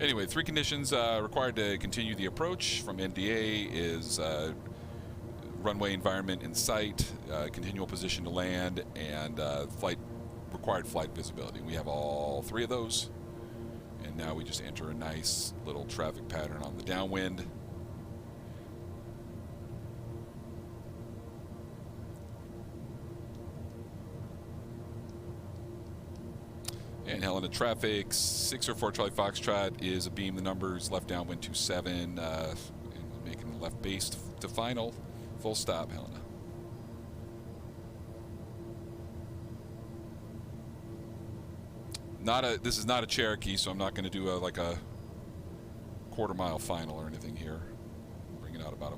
Anyway, 3 conditions required to continue the approach from NDA is runway environment in sight, continual position to land, and required flight visibility. We have all 3 of those. And now we just enter a nice little traffic pattern on the downwind. And Helena traffic, 604 Charlie Foxtrot is a beam. The numbers left downwind 27, and we're making the left base to final. Full stop, Helena. This is not a Cherokee, so I'm not going to do like a quarter-mile final or anything here. Bring it out about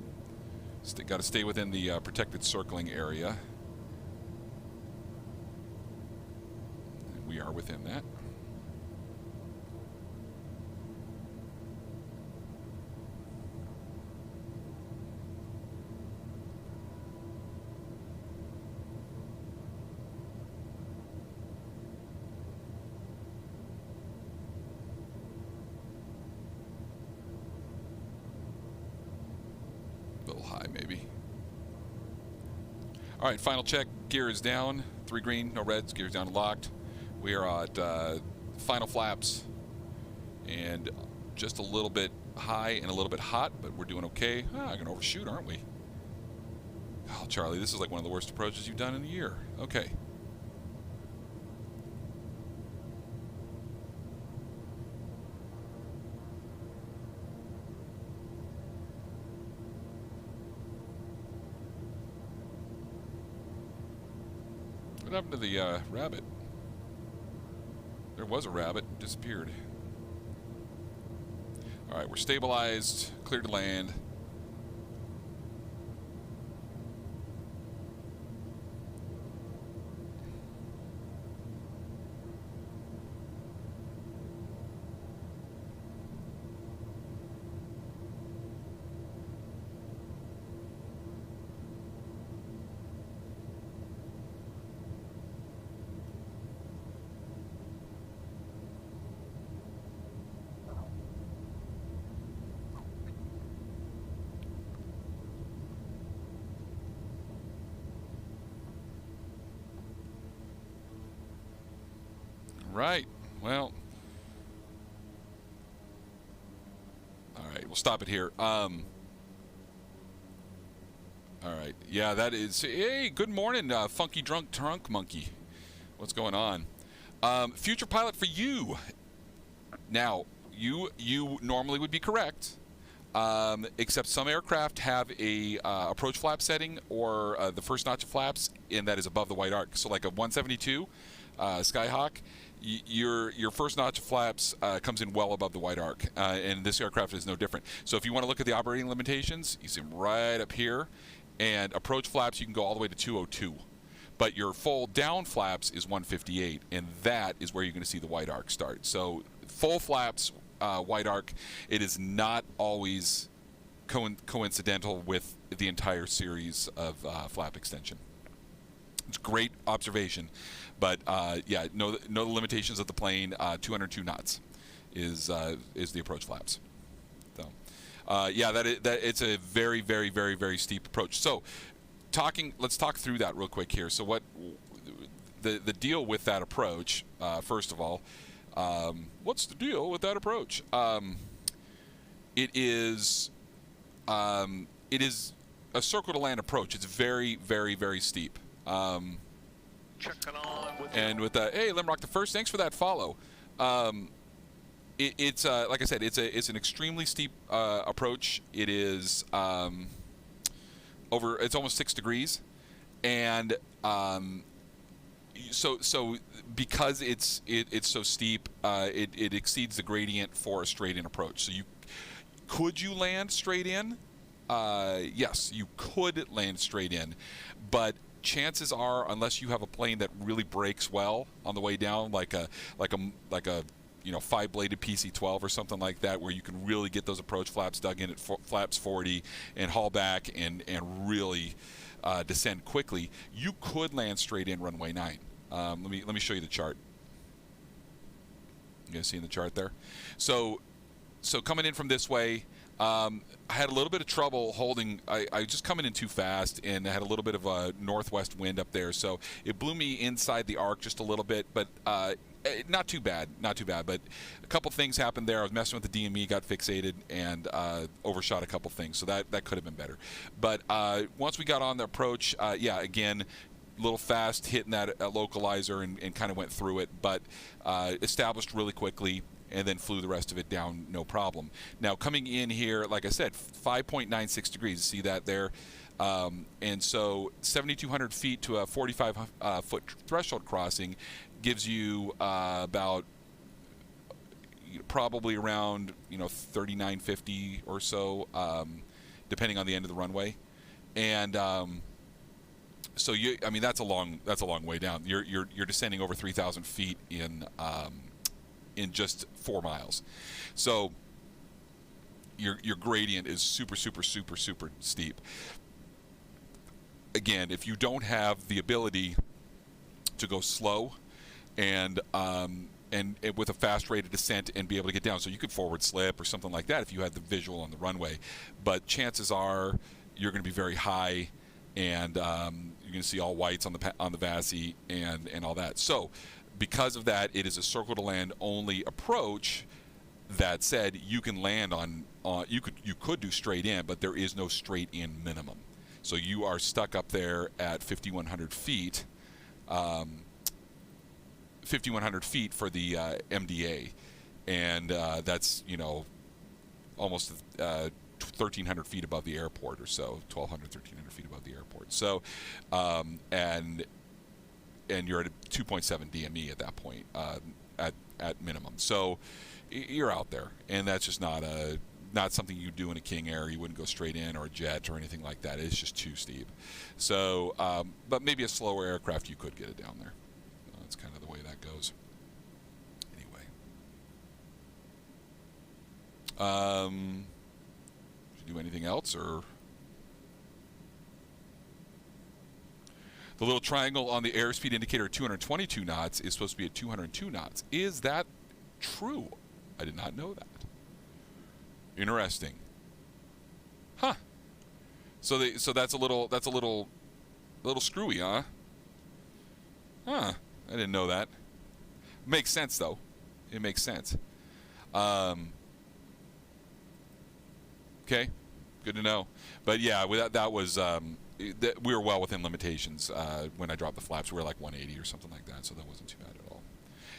got to stay within the protected circling area. And we are within that. High maybe. All right, final check. Gear is down. 3 green, no reds. Gear's down and locked. We are at final flaps and just a little bit high and a little bit hot, but we're doing okay. I'm gonna overshoot, aren't we? Oh, Charlie, this is like one of the worst approaches you've done in a year. Okay. What happened to the rabbit? There was a rabbit, disappeared. All right, we're stabilized, clear to land. Right. Well. All right. We'll stop it here. All right. Yeah, that is. Hey, good morning, funky drunk trunk monkey. What's going on? Future pilot for you. Now, you normally would be correct, except some aircraft have a approach flap setting or the first notch of flaps, and that is above the white arc. So, like a 172 Skyhawk, your first notch of flaps comes in well above the white arc, and this aircraft is no different. So, if you want to look at the operating limitations, you see them right up here. And approach flaps, you can go all the way to 202. But your full down flaps is 158, and that is where you're going to see the white arc start. So full flaps, white arc, it is not always coincidental with the entire series of flap extension. It's a great observation, but yeah, know the limitations of the plane. 202 knots is the approach flaps. So. Yeah, that it's a very, very, very, very steep approach. So, let's talk through that real quick here. So, what the deal with that approach? First of all, what's the deal with that approach? It is a circle to land approach. It's very, very, very steep. Checking on with And with that, hey, Limrock the First, thanks for that follow. It's like I said, it's an extremely steep approach. It is it's almost 6 degrees, and so because it's so steep, it exceeds the gradient for a straight in approach. So could you land straight in? Yes, you could land straight in, but chances are, unless you have a plane that really brakes well on the way down, like a 5-bladed PC-12 or something like that, where you can really get those approach flaps dug in at flaps 40 and haul back and really descend quickly, you could land straight in runway 9. Let me show you the chart. You guys seeing the chart there? So coming in from this way, I had a little bit of trouble holding. I was just coming in too fast, and I had a little bit of a northwest wind up there, so it blew me inside the arc just a little bit, but not too bad, but a couple things happened there. I was messing with the DME, got fixated, and overshot a couple things, so that could have been better. But once we got on the approach, yeah, again, a little fast, hitting that localizer and kind of went through it, but established really quickly, and then flew the rest of it down, no problem. Now, coming in here, like I said, 5.96 degrees, see that there? And so 7,200 feet to a 45-foot threshold crossing gives you about probably around 3950 or so, depending on the end of the runway, and so that's a long way down. You're descending over 3,000 feet in just 4 miles, so your gradient is super steep. Again, if you don't have the ability to go slow and with a fast rate of descent and be able to get down, so you could forward slip or something like that if you had the visual on the runway, but chances are you're going to be very high, and you're going to see all whites on the VASI and all that. So because of that, it is a circle to land only approach. That said, you can land on you could do straight in, but there is no straight in minimum. So you are stuck up there at 5,100 feet. 5,100 feet for the MDA, and that's almost 1,300 feet above the airport, or so, 1,200, 1,300 feet above the airport. So, and you're at a 2.7 DME at that point, at minimum. So you're out there, and that's just not something you do in a King Air. You wouldn't go straight in, or a jet or anything like that. It's just too steep. So, but maybe a slower aircraft, you could get it down there. That's kind of the way that goes. Anyway, should we do anything else, or the little triangle on the airspeed indicator at 222 knots is supposed to be at 202 knots. Is that true? I did not know that. Interesting. Huh. So that's a little screwy, huh? Huh. I didn't know that. Makes sense, though. It makes sense. Okay, good to know. But yeah, that was we were well within limitations. When I dropped the flaps, we were like 180 or something like that, so that wasn't too bad at all.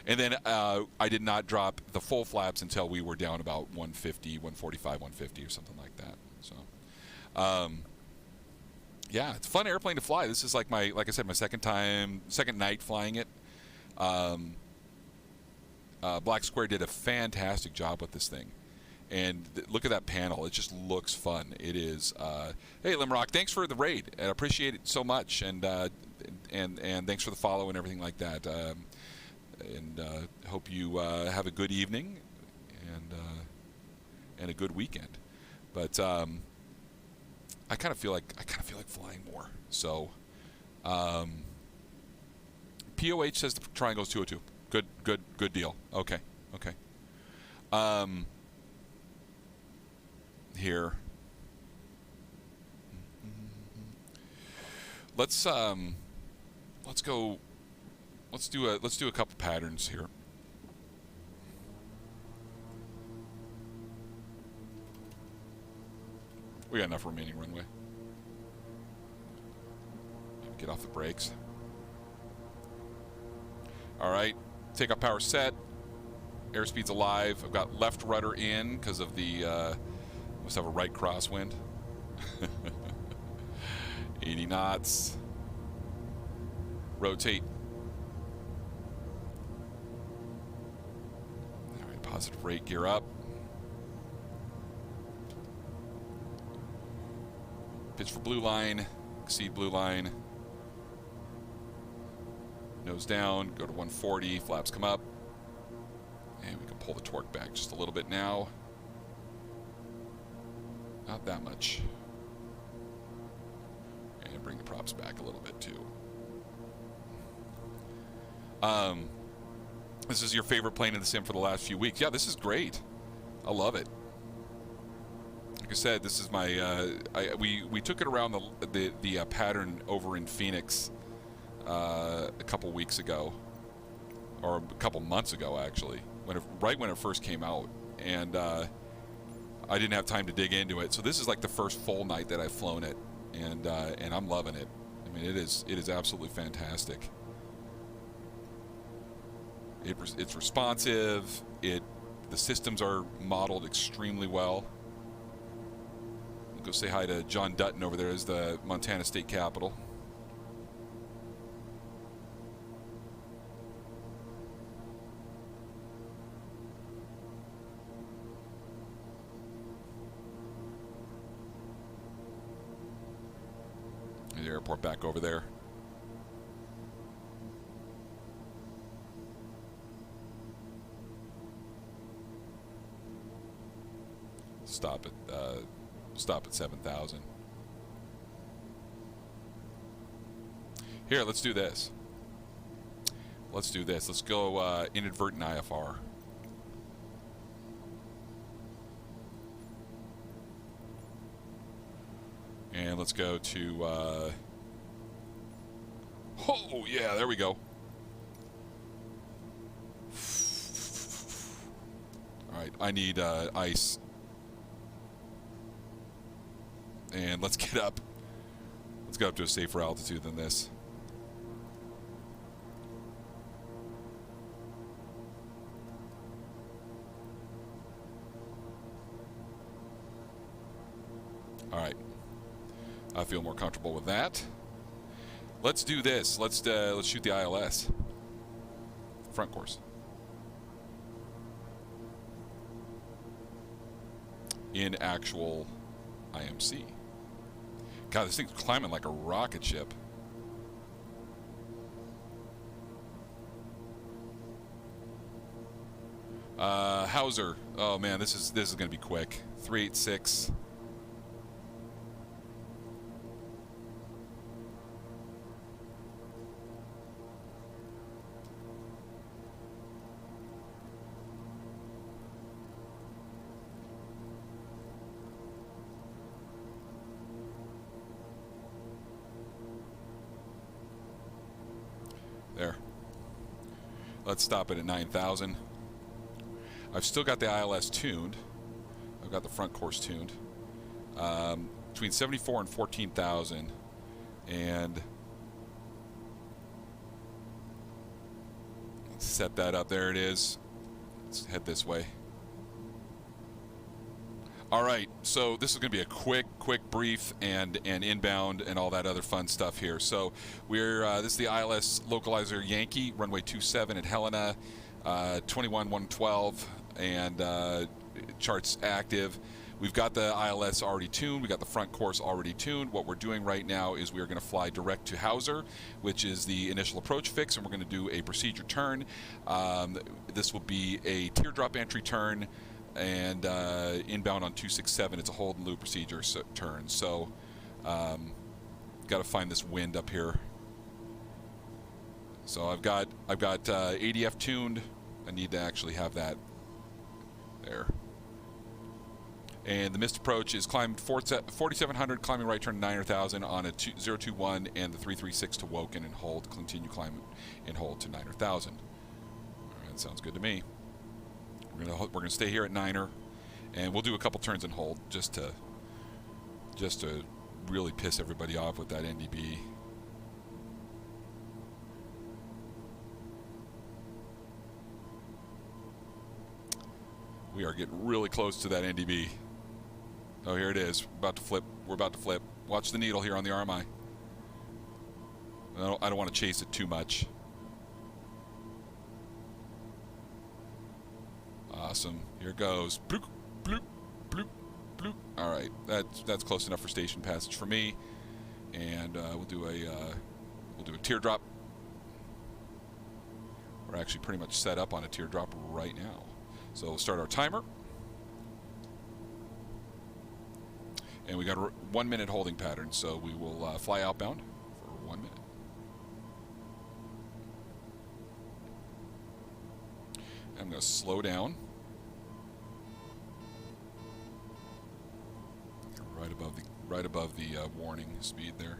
And then I did not drop the full flaps until we were down about 150, 145, 150 or something like that. So, yeah, it's a fun airplane to fly. This is like I said, my second night flying it. Black Square did a fantastic job with this thing. And look at that panel. It just looks fun. It is. Hey, Limrock, thanks for the raid. I appreciate it so much. And thanks for the follow and everything like that. Hope you have a good evening and a good weekend. But I kind of feel like flying more. So POH says the triangle is 202. Good deal. Okay. Here. Let's go. Let's do a couple patterns here. We got enough remaining runway. Get off the brakes. All right, takeoff power set. Airspeed's alive. I've got left rudder in because of the must have a right crosswind. 80 knots. Rotate. All right, positive rate, gear up. Pitch for blue line, exceed blue line. Nose down, go to 140, flaps come up. And we can pull the torque back just a little bit now. Not that much. And bring the props back a little bit too. This is your favorite plane in the sim for the last few weeks. Yeah, this is great. I love it. Like I said, this is my. We took it around the pattern over in Phoenix a couple weeks ago, or a couple months ago actually, right when it first came out, and I didn't have time to dig into it. So this is like the first full night that I've flown it, and I'm loving it. I mean, it is absolutely fantastic. It's responsive. The systems are modeled extremely well. I'll go say hi to John Dutton over there as the Montana State Capitol. The airport back over there. Stop at 7,000. Here, let's do this. Let's go inadvertent IFR. And let's go to oh yeah, there we go. All right, I need ice. And let's get up. Let's go up to a safer altitude than this. All right. I feel more comfortable with that. Let's do this. Let's shoot the ILS. Front course. In actual IMC. God, this thing's climbing like a rocket ship. Hauser. Oh man, this is gonna be quick. 386. There. Let's stop it at 9,000. I've still got the ILS tuned. I've got the front course tuned. Between 74 and 14,000. And let's set that up. There it is. Let's head this way. All right, so this is going to be a quick brief and inbound and all that other fun stuff here. So we're this is the ILS localizer Yankee, runway 27 at Helena, 21-112, and charts active. We've got the ILS already tuned. We got the front course already tuned. What we're doing right now is we are going to fly direct to Hauser, which is the initial approach fix, and we're going to do a procedure turn. This will be a teardrop entry turn, and inbound on 267. It's a hold and loop procedure turn. So, got to find this wind up here. So I've got ADF tuned. I need to actually have that there. And the missed approach is climbed 4,700, climbing right turn 9,000 on a 021, and the 336 to Woken and hold. Continue climb and hold to 9,000. All right, that sounds good to me. We're gonna stay here at Niner, and we'll do a couple turns and hold just to really piss everybody off with that NDB. We are getting really close to that NDB. Oh, here it is. About to flip. We're about to flip. Watch the needle here on the RMI. I don't want to chase it too much. Awesome. Here it goes. Bloop, bloop, bloop, bloop. All right, that's close enough for station passage for me. And we'll do a teardrop. We're actually pretty much set up on a teardrop right now. So we'll start our timer. And we got a 1 minute holding pattern, so we will fly outbound for 1 minute. I'm going to slow down. Right above the warning speed there.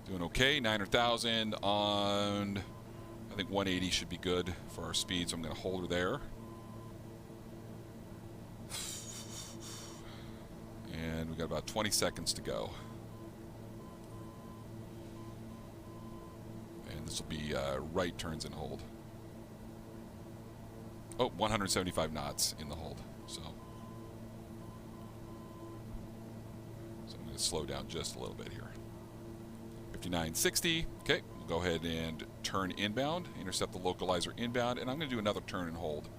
Doing okay. 9,000 on, I think 180 should be good for our speed, so I'm going to hold her there. And we got about 20 seconds to go. And this will be right turns and hold. Oh, 175 knots in the hold. So I'm going to slow down just a little bit here. 5960. Okay, we'll go ahead and turn inbound, intercept the localizer inbound, and I'm going to do another turn and hold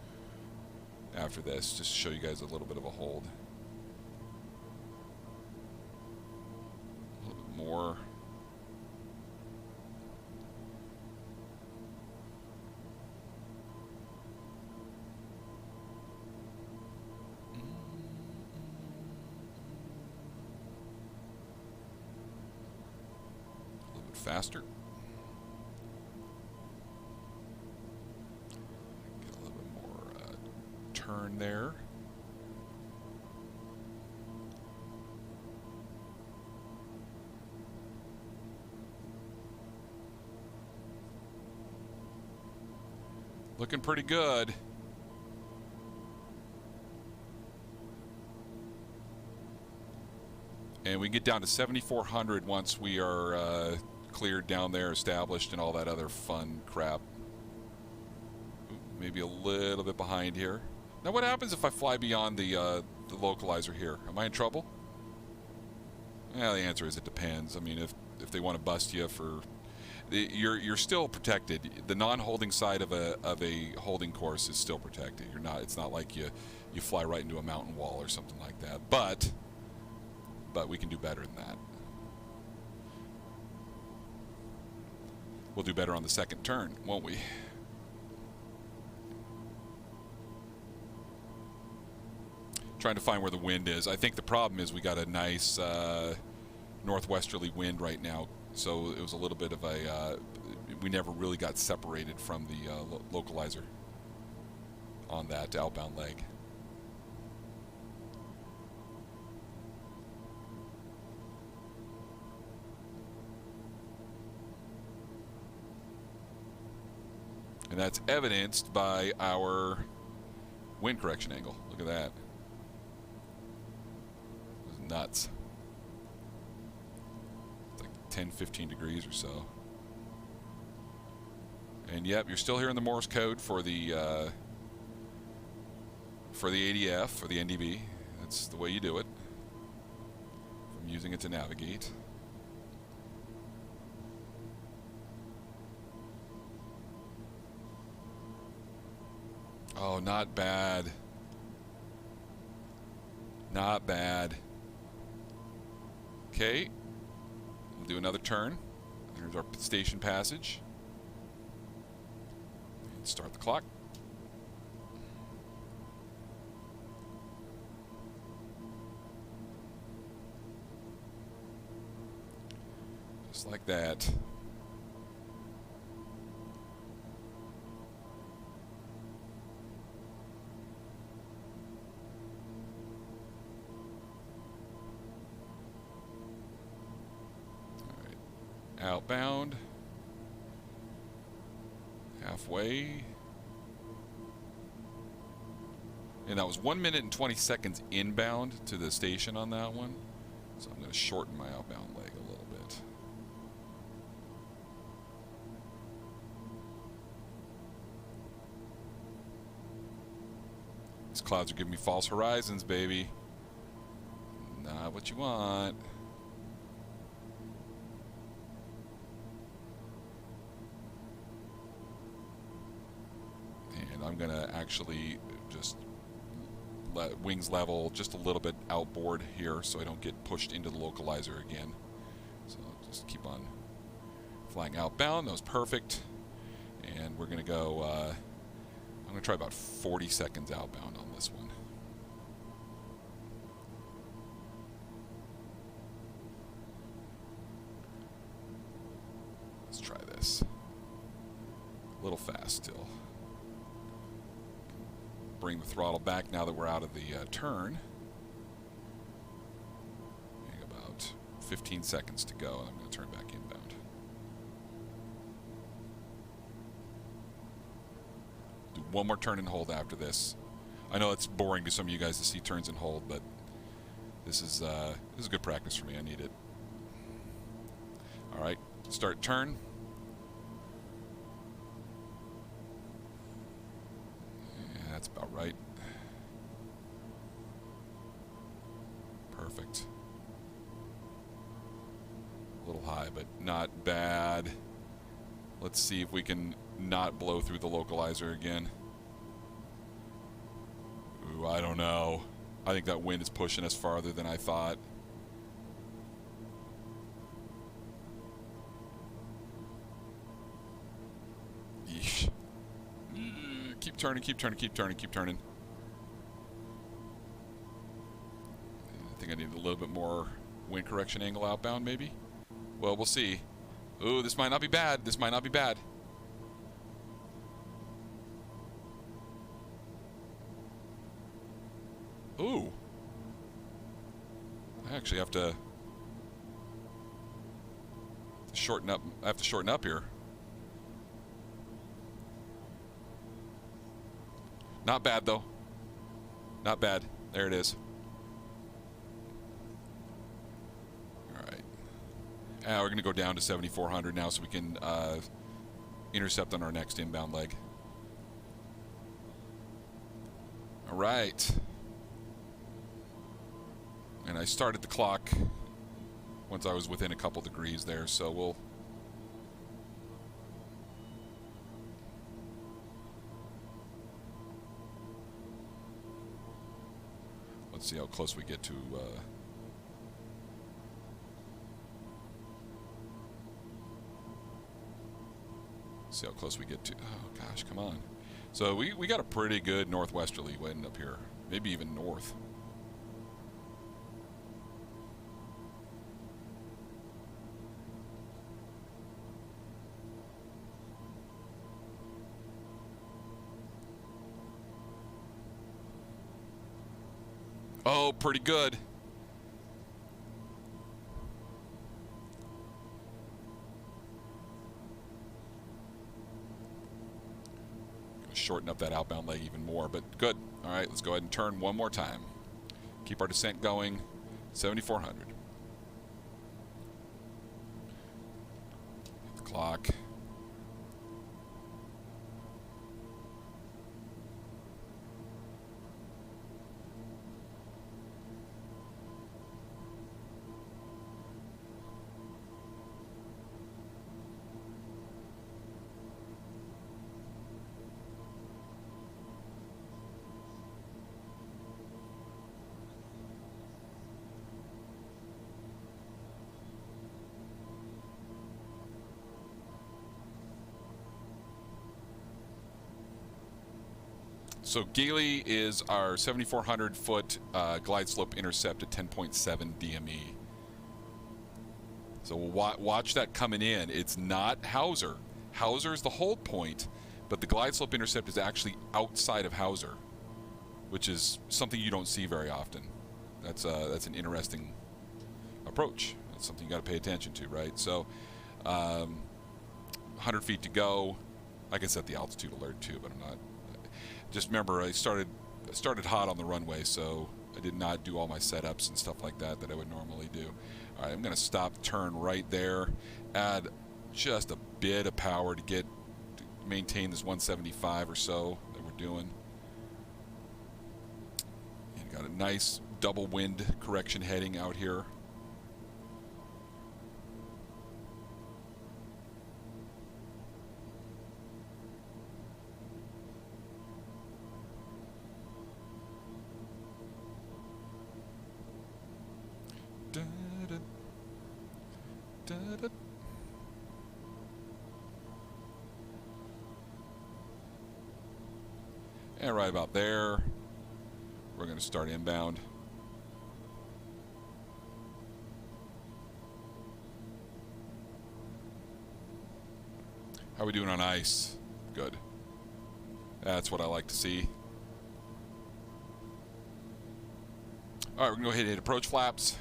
after this, just to show you guys a little bit of a hold. A little bit more. Faster. Get a little bit more turn there. Looking pretty good. And we get down to 7,400 once we are cleared down there, established, and all that other fun crap. Ooh, maybe a little bit behind here. Now, what happens if I fly beyond the localizer here? Am I in trouble? Well, the answer is it depends. I mean, if they want to bust you for, you're still protected. The non-holding side of a holding course is still protected. You're not. It's not like you fly right into a mountain wall or something like that. But we can do better than that. We'll do better on the second turn, won't we? Trying to find where the wind is. I think the problem is we got a nice northwesterly wind right now, so it was a little bit of a we never really got separated from the localizer on that outbound leg. And that's evidenced by our wind correction angle. Look at that. It's nuts. It's like 10, 15 degrees or so. And yep, you're still hearing the Morse code for the ADF, or the NDB. That's the way you do it. I'm using it to navigate. Oh, not bad. Not bad. Okay. We'll do another turn. There's our station passage. And start the clock. Just like that. Outbound, halfway, and that was 1 minute and 20 seconds inbound to the station on that one, so I'm going to shorten my outbound leg a little bit. These clouds are giving me false horizons, baby. Not what you want. I'm going to actually just let wings level just a little bit outboard here so I don't get pushed into the localizer again. So I'll just keep on flying outbound. That was perfect. And we're going to go, I'm going to try about 40 seconds outbound on this one. Let's try this. A little fast still. Bring the throttle back now that we're out of the turn. About 15 seconds to go, and I'm going to turn back inbound. Do one more turn and hold after this. I know it's boring to some of you guys to see turns and hold, but this is good practice for me. I need it. All right, start turn. That's about right. Perfect. A little high, but not bad. Let's see if we can not blow through the localizer again. Ooh, I don't know. I think that wind is pushing us farther than I thought. Yeesh. Keep turning, keep turning, keep turning, keep turning. I think I need a little bit more wind correction angle outbound, maybe? Well, we'll see. Ooh, this might not be bad. This might not be bad. Ooh. I actually have to shorten up. I have to shorten up here. Not bad, though. Not bad. There it is. All right. We're going to go down to 7,400 now so we can intercept on our next inbound leg. All right. And I started the clock once I was within a couple degrees there, so we'll... Let's see how close we get to... see how close we get to... Oh, gosh, come on. So we got a pretty good northwesterly wind up here. Maybe even north. Oh, pretty good. shorten up that outbound leg even more, but good. All right, let's go ahead and turn one more time. Keep our descent going, 7,400. Hit the clock. So Gailey is our 7,400 foot glide slope intercept at 10.7 DME. So we'll watch that coming in. It's not Hauser. Hauser is the hold point, but the glide slope intercept is actually outside of Hauser, which is something you don't see very often. That's an interesting approach. That's something you got to pay attention to, right? So 100 feet to go. I can set the altitude alert too, but I'm not. Just remember, I started hot on the runway, so I did not do all my setups and stuff like that I would normally do. All right, I'm going to stop, turn right there, add just a bit of power to maintain this 175 or so that we're doing. And got a nice double wind correction heading out here. And right about there, we're going to start inbound. How are we doing on ice? Good. That's what I like to see. All right, we're going to go ahead and hit approach flaps.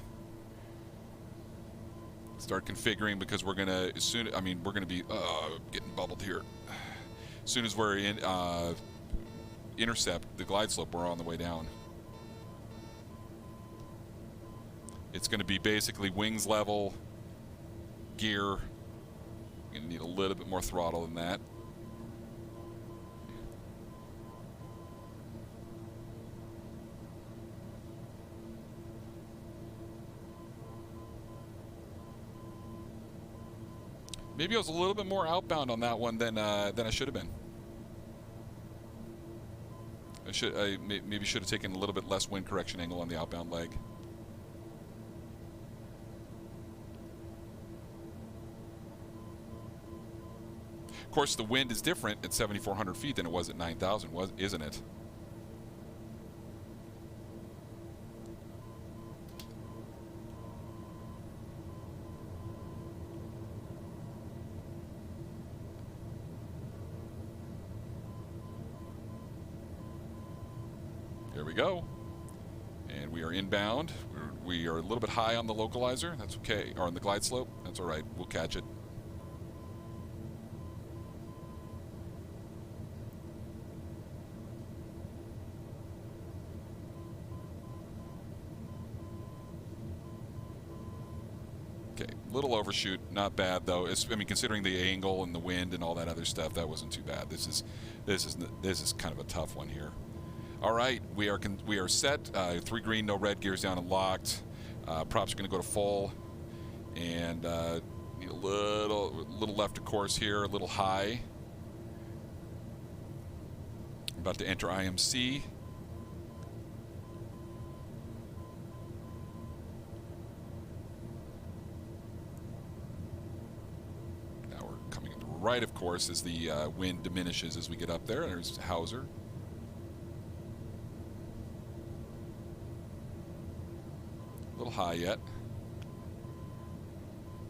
Start configuring because we're going to, we're going to be getting bubbled here. As soon as we're in intercept the glide slope, we're on the way down. It's going to be basically wings level, gear. You're going to need a little bit more throttle than that. Maybe I was a little bit more outbound on that one than I should have been. I maybe should have taken a little bit less wind correction angle on the outbound leg. Of course, the wind is different at 7,400 feet than it was at 9,000, isn't it? There we go. And we are inbound. We are a little bit high on the localizer. That's okay. Or on the glide slope. That's all right. We'll catch it. Okay, little overshoot. Not bad though. Considering the angle and the wind and all that other stuff, that wasn't too bad. This is kind of a tough one here. All right, we are set. 3 green, no red, gears down and locked. Props are going to go to full, and need a little left of course here, a little high. I'm about to enter IMC. Now we're coming to the right, of course, as the wind diminishes as we get up there. There's Hauser. A little high yet.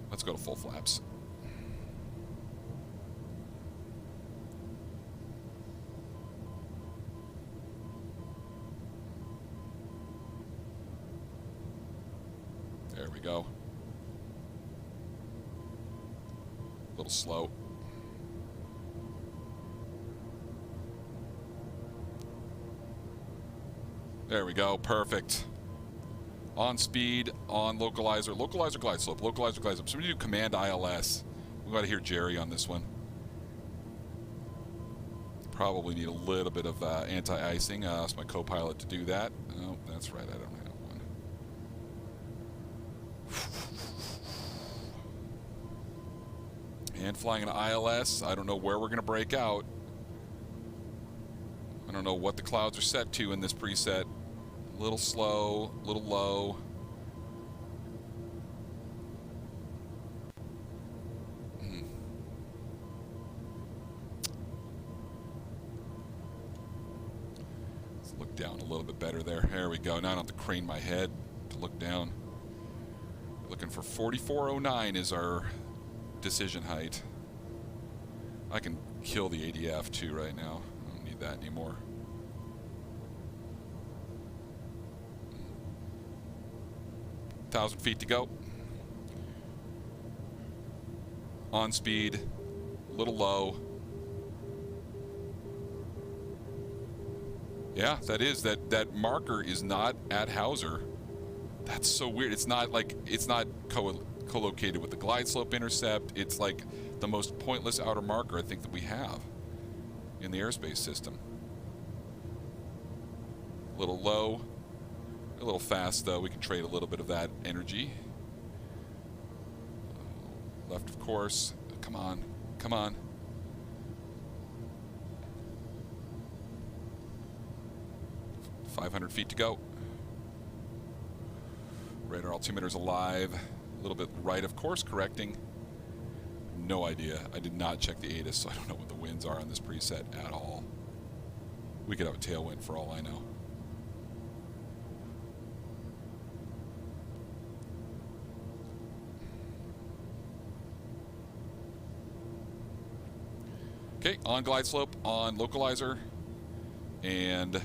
Let's go to full flaps. There we go. A little slow. There we go. Perfect. On speed, on localizer. Localizer glide slope. Localizer glide slope. So we do command ILS. We got to hear Jerry on this one. Probably need a little bit of anti-icing. Ask my co-pilot to do that. Oh, that's right. I don't have one. And flying an ILS. I don't know where we're going to break out. I don't know what the clouds are set to in this preset. A little slow, a little low. Let's look down a little bit better there. There we go. Now I don't have to crane my head to look down. Looking for 4409 is our decision height. I can kill the ADF too right now. I don't need that anymore. Thousand feet to go. On speed, a little low. Yeah, that marker is not at Hauser. That's so weird. It's not like it's not co-located with the glide slope intercept. It's like the most pointless outer marker I think that we have in the airspace system. A little low. A little fast, though. We can trade a little bit of that energy. Left, of course. Come on. Come on. .500 feet to go. Radar altimeter's alive. A little bit right of course correcting. No idea. I did not check the ATIS, so I don't know what the winds are on this preset at all. We could have a tailwind for all I know. Okay, on glide slope, on localizer, and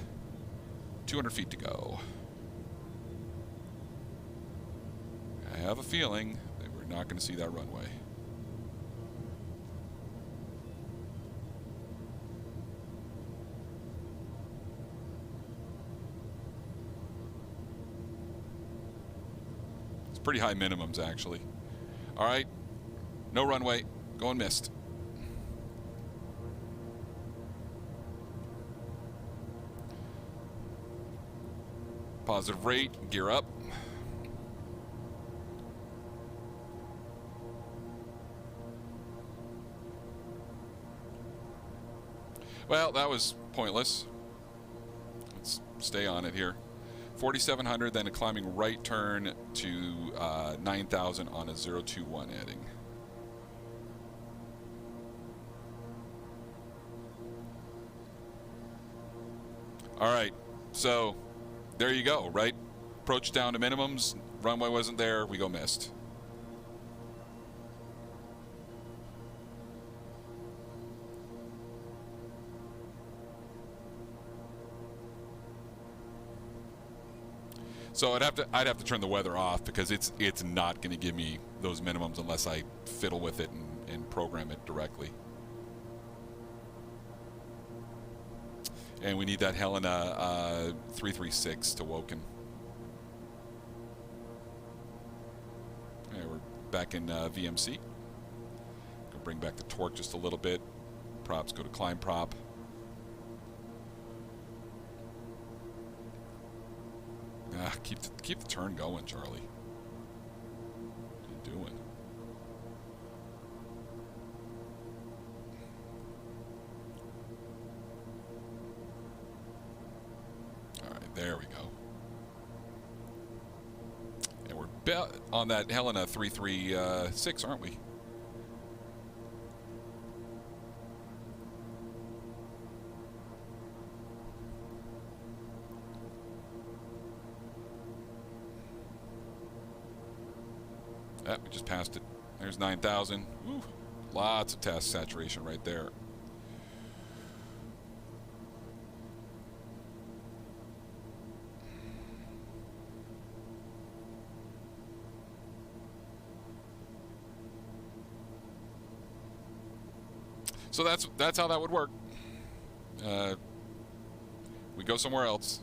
200 feet to go. I have a feeling that we're not going to see that runway. It's pretty high minimums, actually. All right, no runway, going missed. Positive rate, gear up. Well, that was pointless. Let's stay on it here. 4,700, then a climbing right turn to 9,000 on a 021 heading. All right, so there you go, right? Approach down to minimums. Runway wasn't there. We go missed. So I'd have to turn the weather off because it's not going to give me those minimums unless I fiddle with it and program it directly. And we need that Helena 336 to Woken. Okay, we're back in VMC. Gonna bring back the torque just a little bit. Props go to climb prop. Keep the turn going, Charlie. What are you doing? All right, there we go. And we're on that Helena 336, aren't we? We just passed it. There's 9,000. Woo. Lots of task saturation right there. So that's how that would work. We go somewhere else.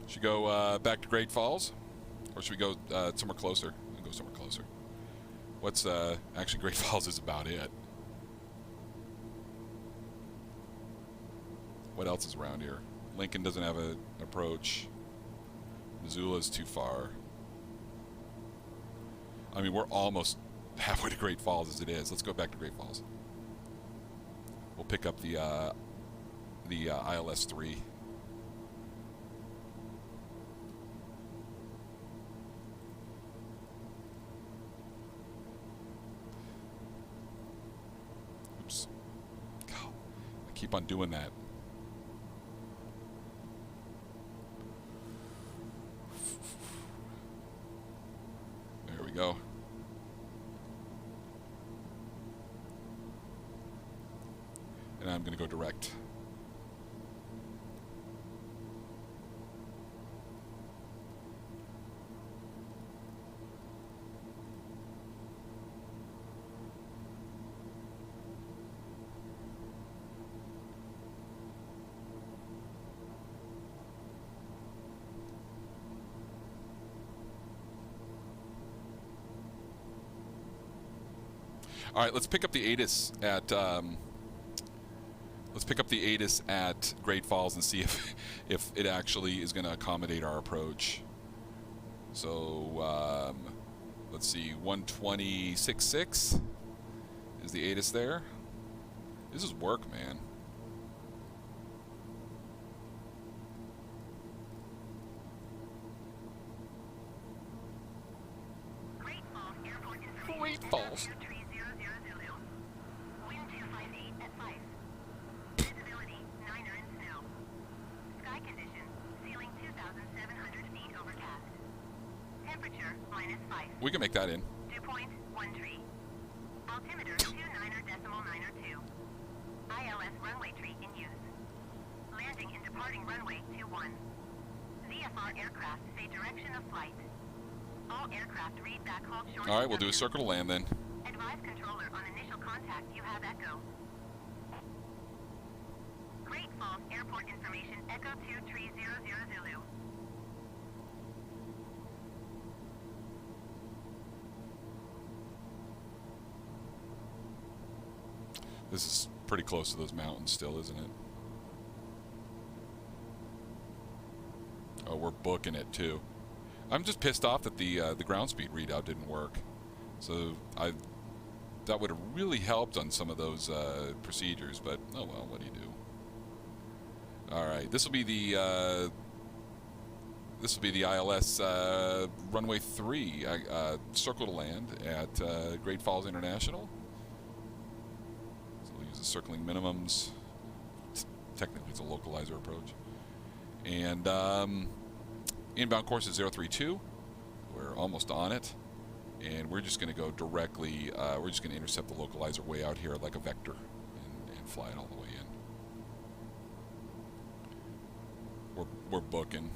Should we go back to Great Falls? Or should we go somewhere closer? We'll go somewhere closer. What's actually Great Falls is about it. What else is around here? Lincoln doesn't have an approach. Missoula's too far. I mean, we're almost halfway to Great Falls as it is. Let's go back to Great Falls. We'll pick up the ILS 3. Oops. God, I keep on doing that. There we go. And I'm going to go direct. All right, let's pick up the ATIS at Great Falls and see if it actually is going to accommodate our approach. So let's see, 126.6 is the ATIS there. This is work, man. Great Falls Airport information. Great Falls. 3000. Wind 258 at 5. Visibility 9 knots now. Sky condition, ceiling 2,700 feet overcast. Temperature -5. We can make that in. Dew point 13. Altimeter 29.902. ILS runway tree in use. Landing and departing runway 21. VFR aircraft say direction of flight. All aircraft read back hold short. All right, we'll do a circle to land then. Advise controller on initial contact you have echo. Great Falls Airport information Echo 2300 Zulu. This is pretty close to those mountains still, isn't it? Oh, we're booking it too. I'm just pissed off that the ground speed readout didn't work. So that would have really helped on some of those procedures, but oh well, what do you do? All right, this will be the ILS runway 3 circle to land at Great Falls International. So we'll use the circling minimums. Technically, it's a localizer approach. And inbound course is 032. We're almost on it. And we're just going to go directly, we're just going to intercept the localizer way out here like a vector and fly it all the way in. We're booking.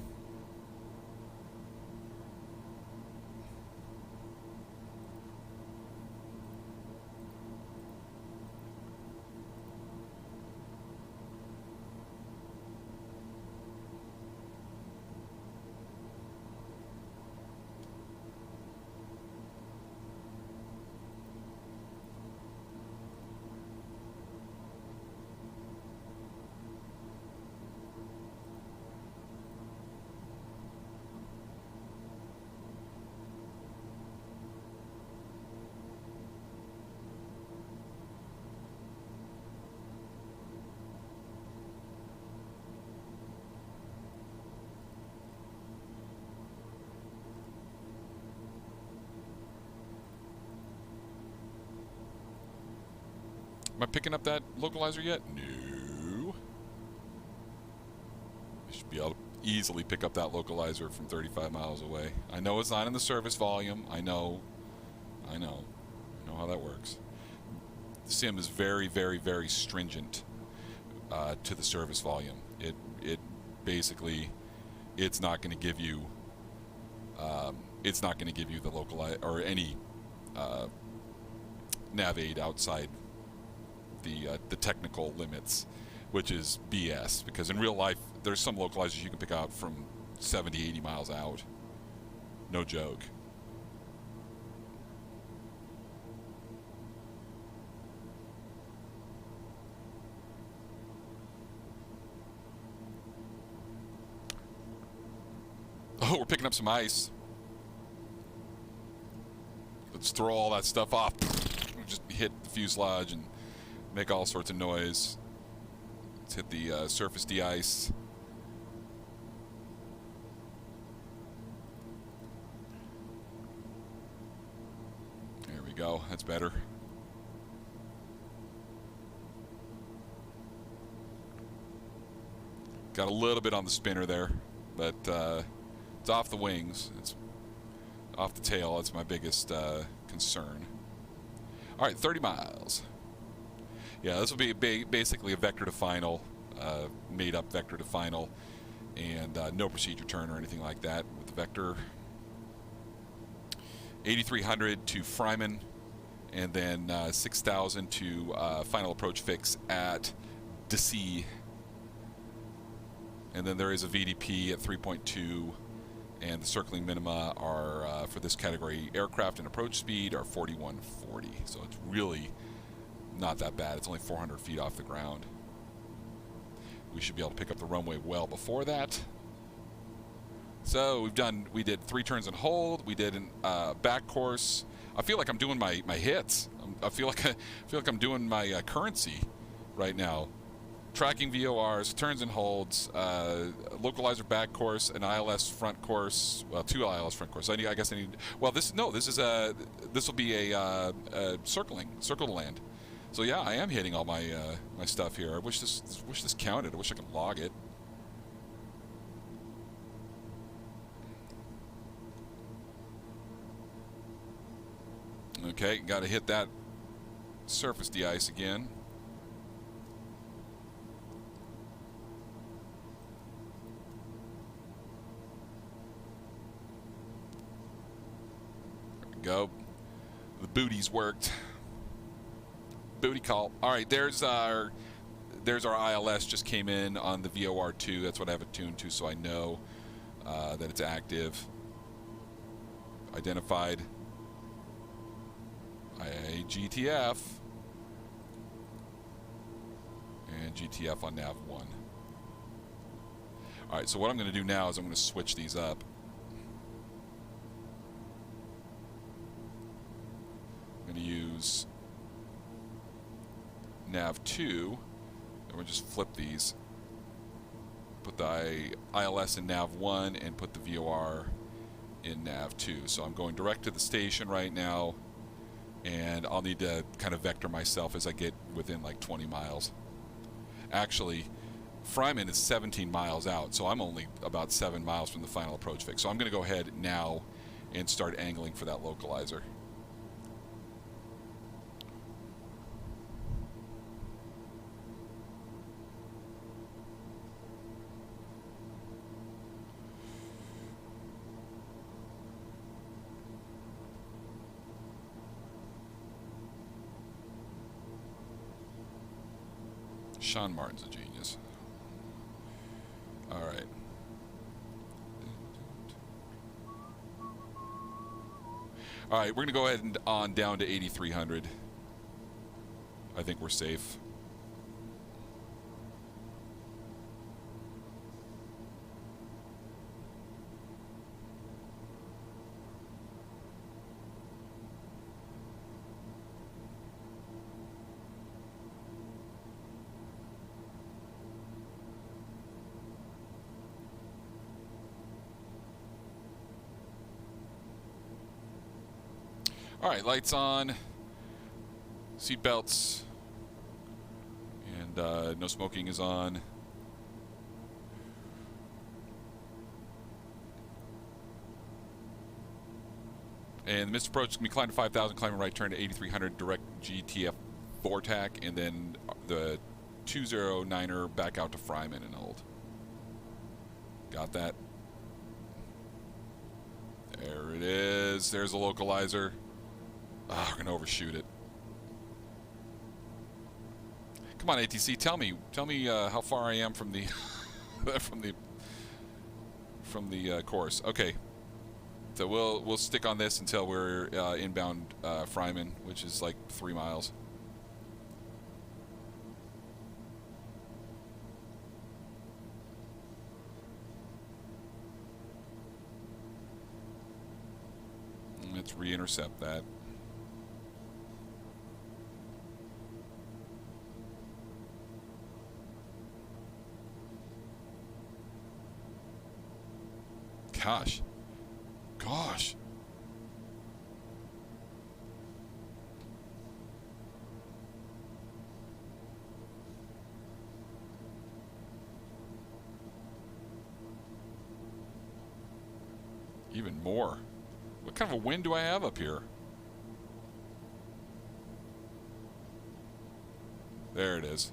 Am I picking up that localizer yet? No. I should be able to easily pick up that localizer from 35 miles away. I know it's not in the service volume. I know how that works. The sim is very, very, very stringent to the service volume. It basically, it's not going to give you the localizer or any nav aid outside the technical limits, which is BS, because in real life there's some localizers you can pick out from 70, 80 miles out. No joke. Oh, we're picking up some ice. Let's throw all that stuff off. Just hit the fuselage and make all sorts of noise. Let's hit the surface de-ice. There we go. That's better. Got a little bit on the spinner there, but it's off the wings. It's off the tail. That's my biggest concern. All right, 30 miles. Yeah, this will be basically a vector to final, made-up vector to final, and no procedure turn or anything like that with the vector. 8,300 to Fryman, and then 6,000 to final approach fix at DC. And then there is a VDP at 3.2, and the circling minima are, for this category, aircraft and approach speed are 4140. So it's really not that bad. It's only 400 feet off the ground. We should be able to pick up the runway well before that. So we did 3 turns and hold. We did a back course. I feel like I'm doing my hits. I feel like I'm doing my currency right now. Tracking VORs, turns and holds, localizer back course, an ILS front course. Well, 2 ILS front course. I guess I need. Well, this will be a circle to land. So yeah, I am hitting all my my stuff here. I wish this counted. I wish I could log it. Okay, got to hit that surface de-ice again. Go. The booties worked. Booty call. All right, there's our ILS just came in on the VOR2. That's what I have it tuned to, so I know that it's active. Identified. GTF. And GTF on nav 1. All right, so what I'm going to do now is I'm going to switch these up. I'm going to use nav 2, and we'll just flip these. Put the ILS in nav 1 and put the VOR in nav 2. So I'm going direct to the station right now, and I'll need to kind of vector myself as I get within like 20 miles. Actually, Fryman is 17 miles out, so I'm only about 7 miles from the final approach fix. So I'm going to go ahead now and start angling for that localizer. Sean Martin's a genius. All right. All right, we're going to go ahead and on down to 8,300. I think we're safe. All right, lights on, seat belts, and no smoking is on. And the missed approach is going to be climb to 5,000, climbing right turn to 8,300, direct GTF VORTAC, and then the 209er back out to Fryman and hold. Got that? There it is. There's a localizer. Oh, we're gonna overshoot it. Come on, ATC. Tell me how far I am from the from the course. Okay. So we'll stick on this until we're inbound Fryman, which is like 3 miles. Let's re-intercept that. Gosh. Even more. What kind of a wind do I have up here? There it is.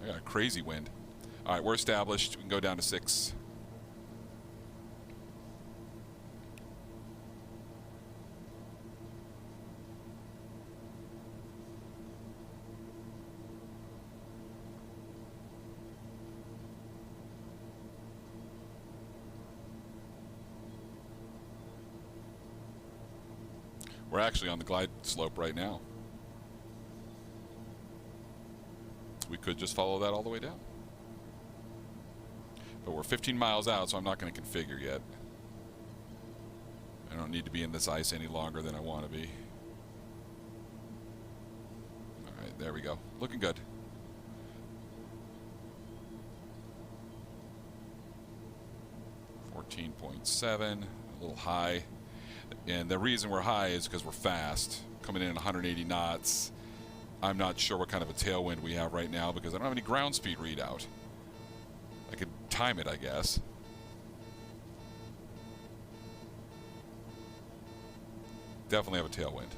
I got a crazy wind. All right, we're established. We can go down to 6. We're actually on the glide slope right now. We could just follow that all the way down. But we're 15 miles out, so I'm not going to configure yet. I don't need to be in this ice any longer than I want to be. All right, there we go. Looking good. .7, a little high. And the reason we're high is because we're fast, coming in at 180 knots. I'm not sure what kind of a tailwind we have right now because I don't have any ground speed readout. I could time it, I guess. Definitely have a tailwind.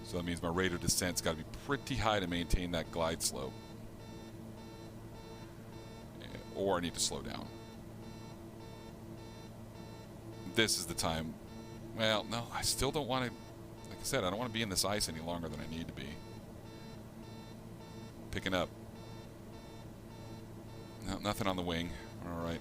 So that means my rate of descent's got to be pretty high to maintain that glide slope. Or I need to slow down. This is the time. Well, no, I still don't want to. Like I said, I don't want to be in this ice any longer than I need to be. Picking up. No, nothing on the wing. All right.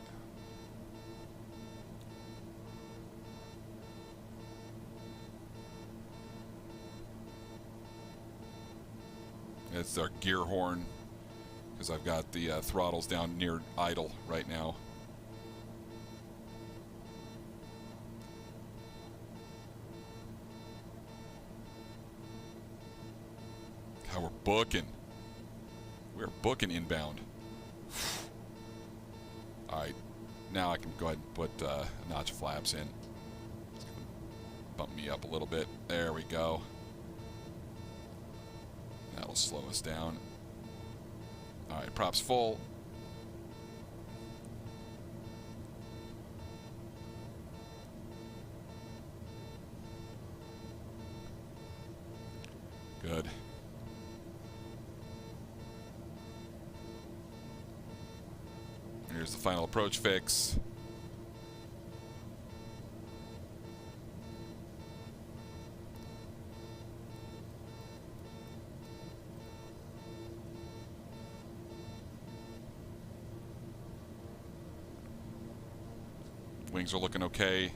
It's our gear horn because I've got the throttles down near idle right now. We're booking. We're booking inbound. All right, now I can go ahead and put a notch of flaps in. Bump me up a little bit. There we go. That'll slow us down. All right, props full. Good. Here's the final approach fix. Wings are looking okay.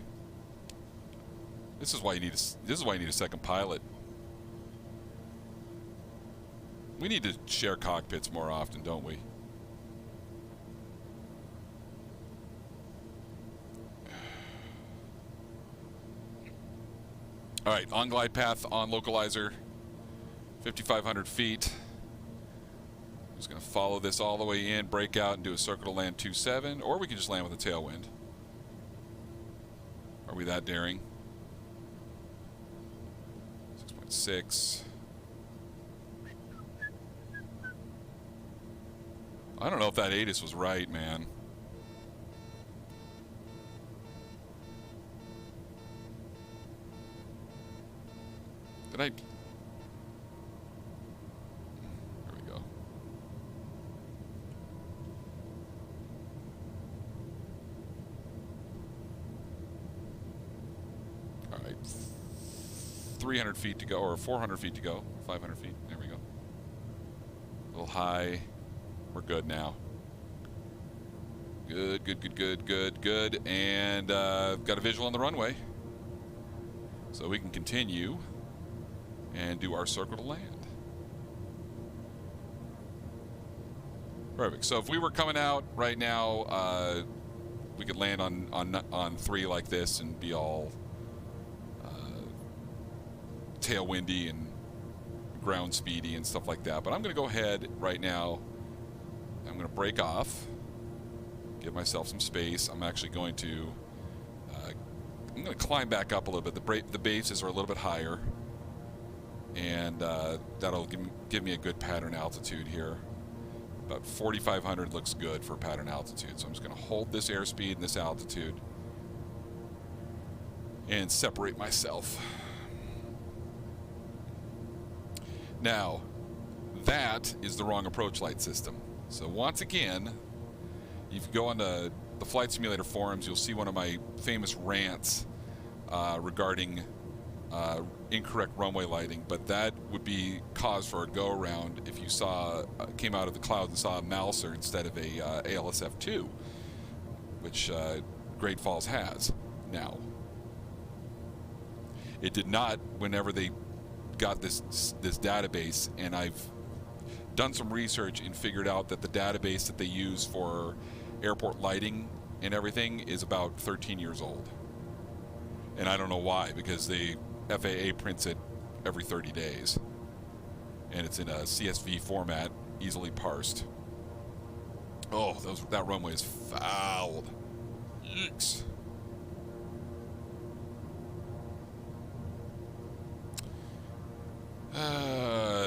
This is why you need a second pilot. We need to share cockpits more often, don't we? All right, on glide path, on localizer, 5,500 feet. Just going to follow this all the way in, break out, and do a circle to land 2.7, or we can just land with a tailwind. Are we that daring? 6.6. I don't know if that ATIS was right, man. Did I? There we go. All right. 300 feet to go, or 400 feet to go. 500 feet. There we go. A little high. We're good now. Good, good, good, good, good, good. And got a visual on the runway. So we can continue and do our circle to land. Perfect. So if we were coming out right now, we could land on 3 like this and be all tailwindy and ground speedy and stuff like that. But I'm going to go ahead right now. I'm going to break off, give myself some space. I'm actually going to climb back up a little bit. The bases are a little bit higher, and that'll give me a good pattern altitude here. About 4,500 looks good for pattern altitude. So I'm just going to hold this airspeed and this altitude and separate myself. Now, that is the wrong approach light system. So once again, if you go on the Flight Simulator forums, you'll see one of my famous rants regarding incorrect runway lighting, but that would be cause for a go-around if you came out of the clouds and saw a Mouser instead of a ALSF2, which Great Falls has now. It did not whenever they got this database, and I've done some research and figured out that the database that they use for airport lighting and everything is about 13 years old. And I don't know why, because the FAA prints it every 30 days. And it's in a CSV format, easily parsed. Oh, that runway is fouled. Yikes.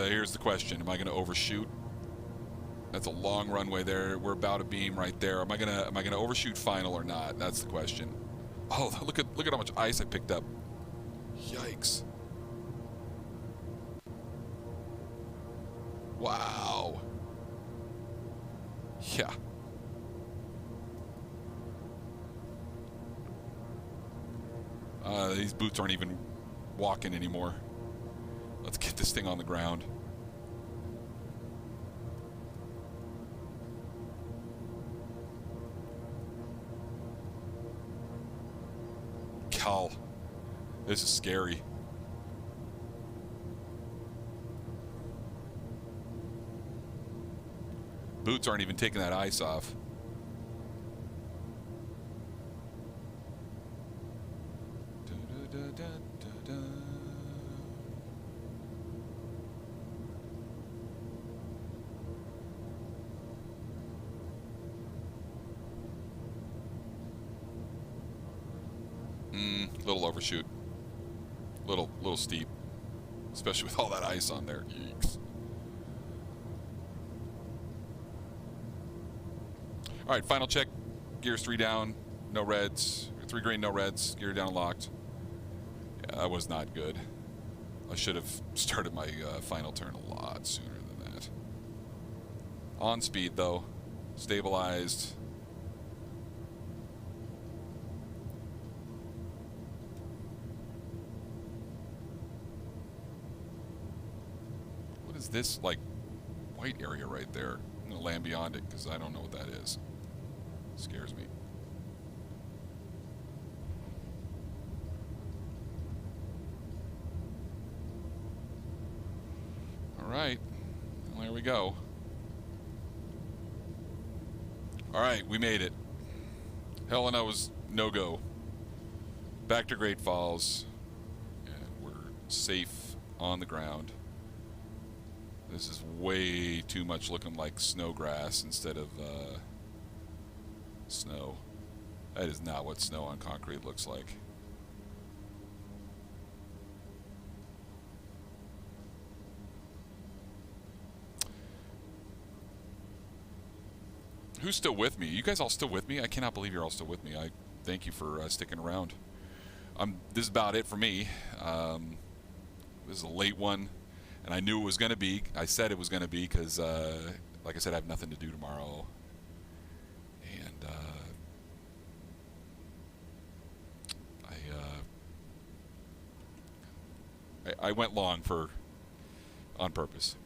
Here's the question. Am I going to overshoot? That's a long runway there. We're about a beam right there. Am I gonna overshoot final or not? That's the question. Oh, look at how much ice I picked up. Yikes. Wow. Yeah. These boots aren't even walking anymore. Let's get this thing on the ground. Cal, this is scary. Boots aren't even taking that ice off. Little overshoot. Little steep. Especially with all that ice on there. Yeeks. Alright, final check. Gears 3 down, no reds. 3 green, no reds. Gear down locked. Yeah, that was not good. I should have started my final turn a lot sooner than that. On speed though. Stabilized. Is this like white area right there? I'm gonna land beyond it because I don't know what that is. It scares me. All right, well, there we go. All right, we made it. Helena was no go. Back to Great Falls, and we're safe on the ground. This is way too much looking like snow grass instead of snow. That is not what snow on concrete looks like. Who's still with me? You guys all still with me? I cannot believe you're all still with me. I thank you for sticking around. This is about it for me. This is a late one. And I knew it was going to be. I said it was going to be because, like I said, I have nothing to do tomorrow. And I went long on purpose.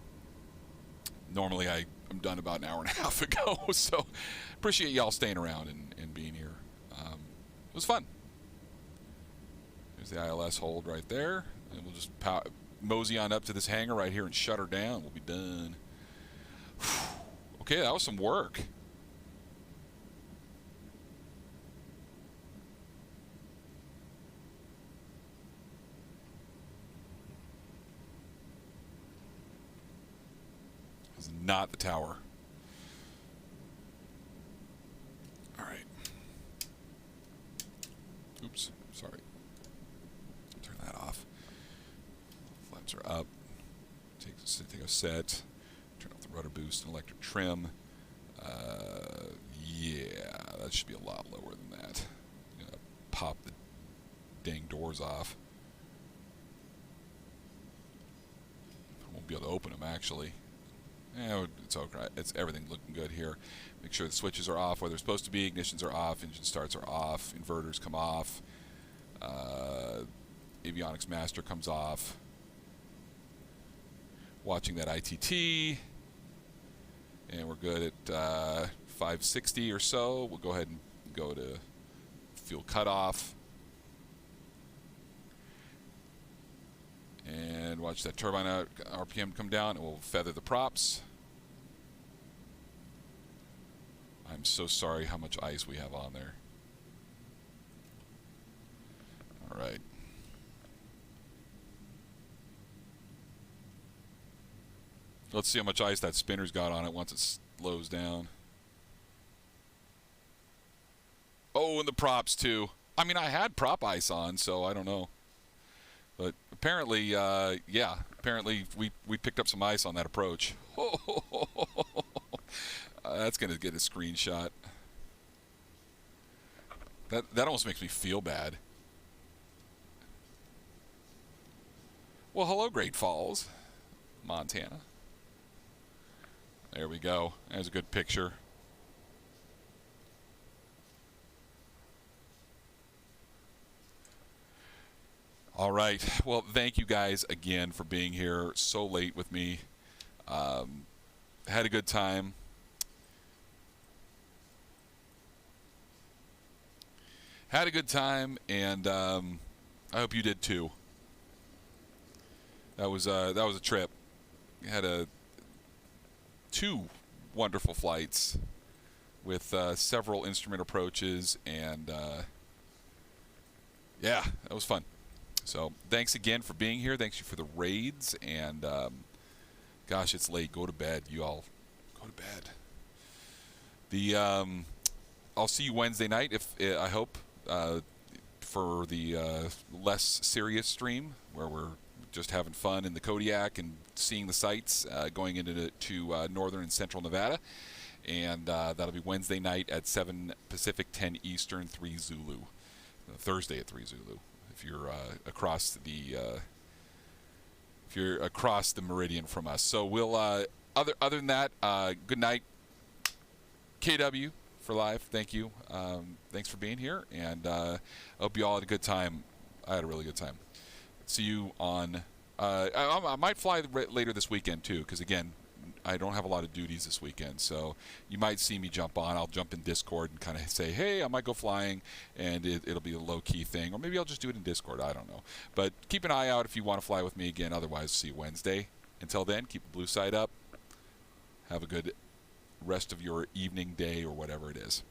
Normally I I'm done about an hour and a half ago. So appreciate y'all staying around and being here. It was fun. There's the ILS hold right there. And we'll just mosey on up to this hangar right here and shut her down. We'll be done. Okay, that was some work. This is not the tower. All right. Oops, sorry. Turn that off. Flaps are up. Take a set. Turn off the rudder boost and electric trim. Yeah, that should be a lot lower than that. I'm gonna pop the dang doors off. I won't be able to open them actually. Yeah, it's okay. It's everything looking good here. Make sure the switches are off where they're supposed to be. Ignitions are off. Engine starts are off. Inverters come off. Avionics master comes off. Watching that ITT. And we're good at 560 or so. We'll go ahead and go to fuel cutoff. And watch that turbine RPM come down, and we'll feather the props. I'm so sorry how much ice we have on there. All right. Let's see how much ice that spinner's got on it once it slows down. Oh, and the props too. I mean, I had prop ice on, so I don't know. But apparently, yeah, apparently we picked up some ice on that approach. That's going to get a screenshot. That almost makes me feel bad. Well, hello, Great Falls, Montana. There we go. There's a good picture. All right. Well, thank you guys again for being here so late with me. Had a good time. Had a good time, and I hope you did too. That was a trip. Had two wonderful flights with several instrument approaches, and yeah, that was fun. So thanks again for being here. Thanks you for the raids, and gosh, it's late. Go to bed. You all go to bed. I'll see you Wednesday night, if I hope, for the less serious stream where we're just having fun in the Kodiak and seeing the sights, going into northern and central Nevada. And that'll be Wednesday night at 7 Pacific, 10 Eastern, 3 Zulu. Thursday at 3 Zulu. If you're across the meridian from us. So we'll other than that, good night, KW for live. Thank you. Thanks for being here, and I hope you all had a good time. I had a really good time. See you on. I might fly later this weekend too, because again, I don't have a lot of duties this weekend, so you might see me jump on. I'll jump in Discord and kind of say, hey, I might go flying, and it'll be a low-key thing. Or maybe I'll just do it in Discord. I don't know. But keep an eye out if you want to fly with me again. Otherwise, see you Wednesday. Until then, keep the blue side up. Have a good rest of your evening, day, or whatever it is.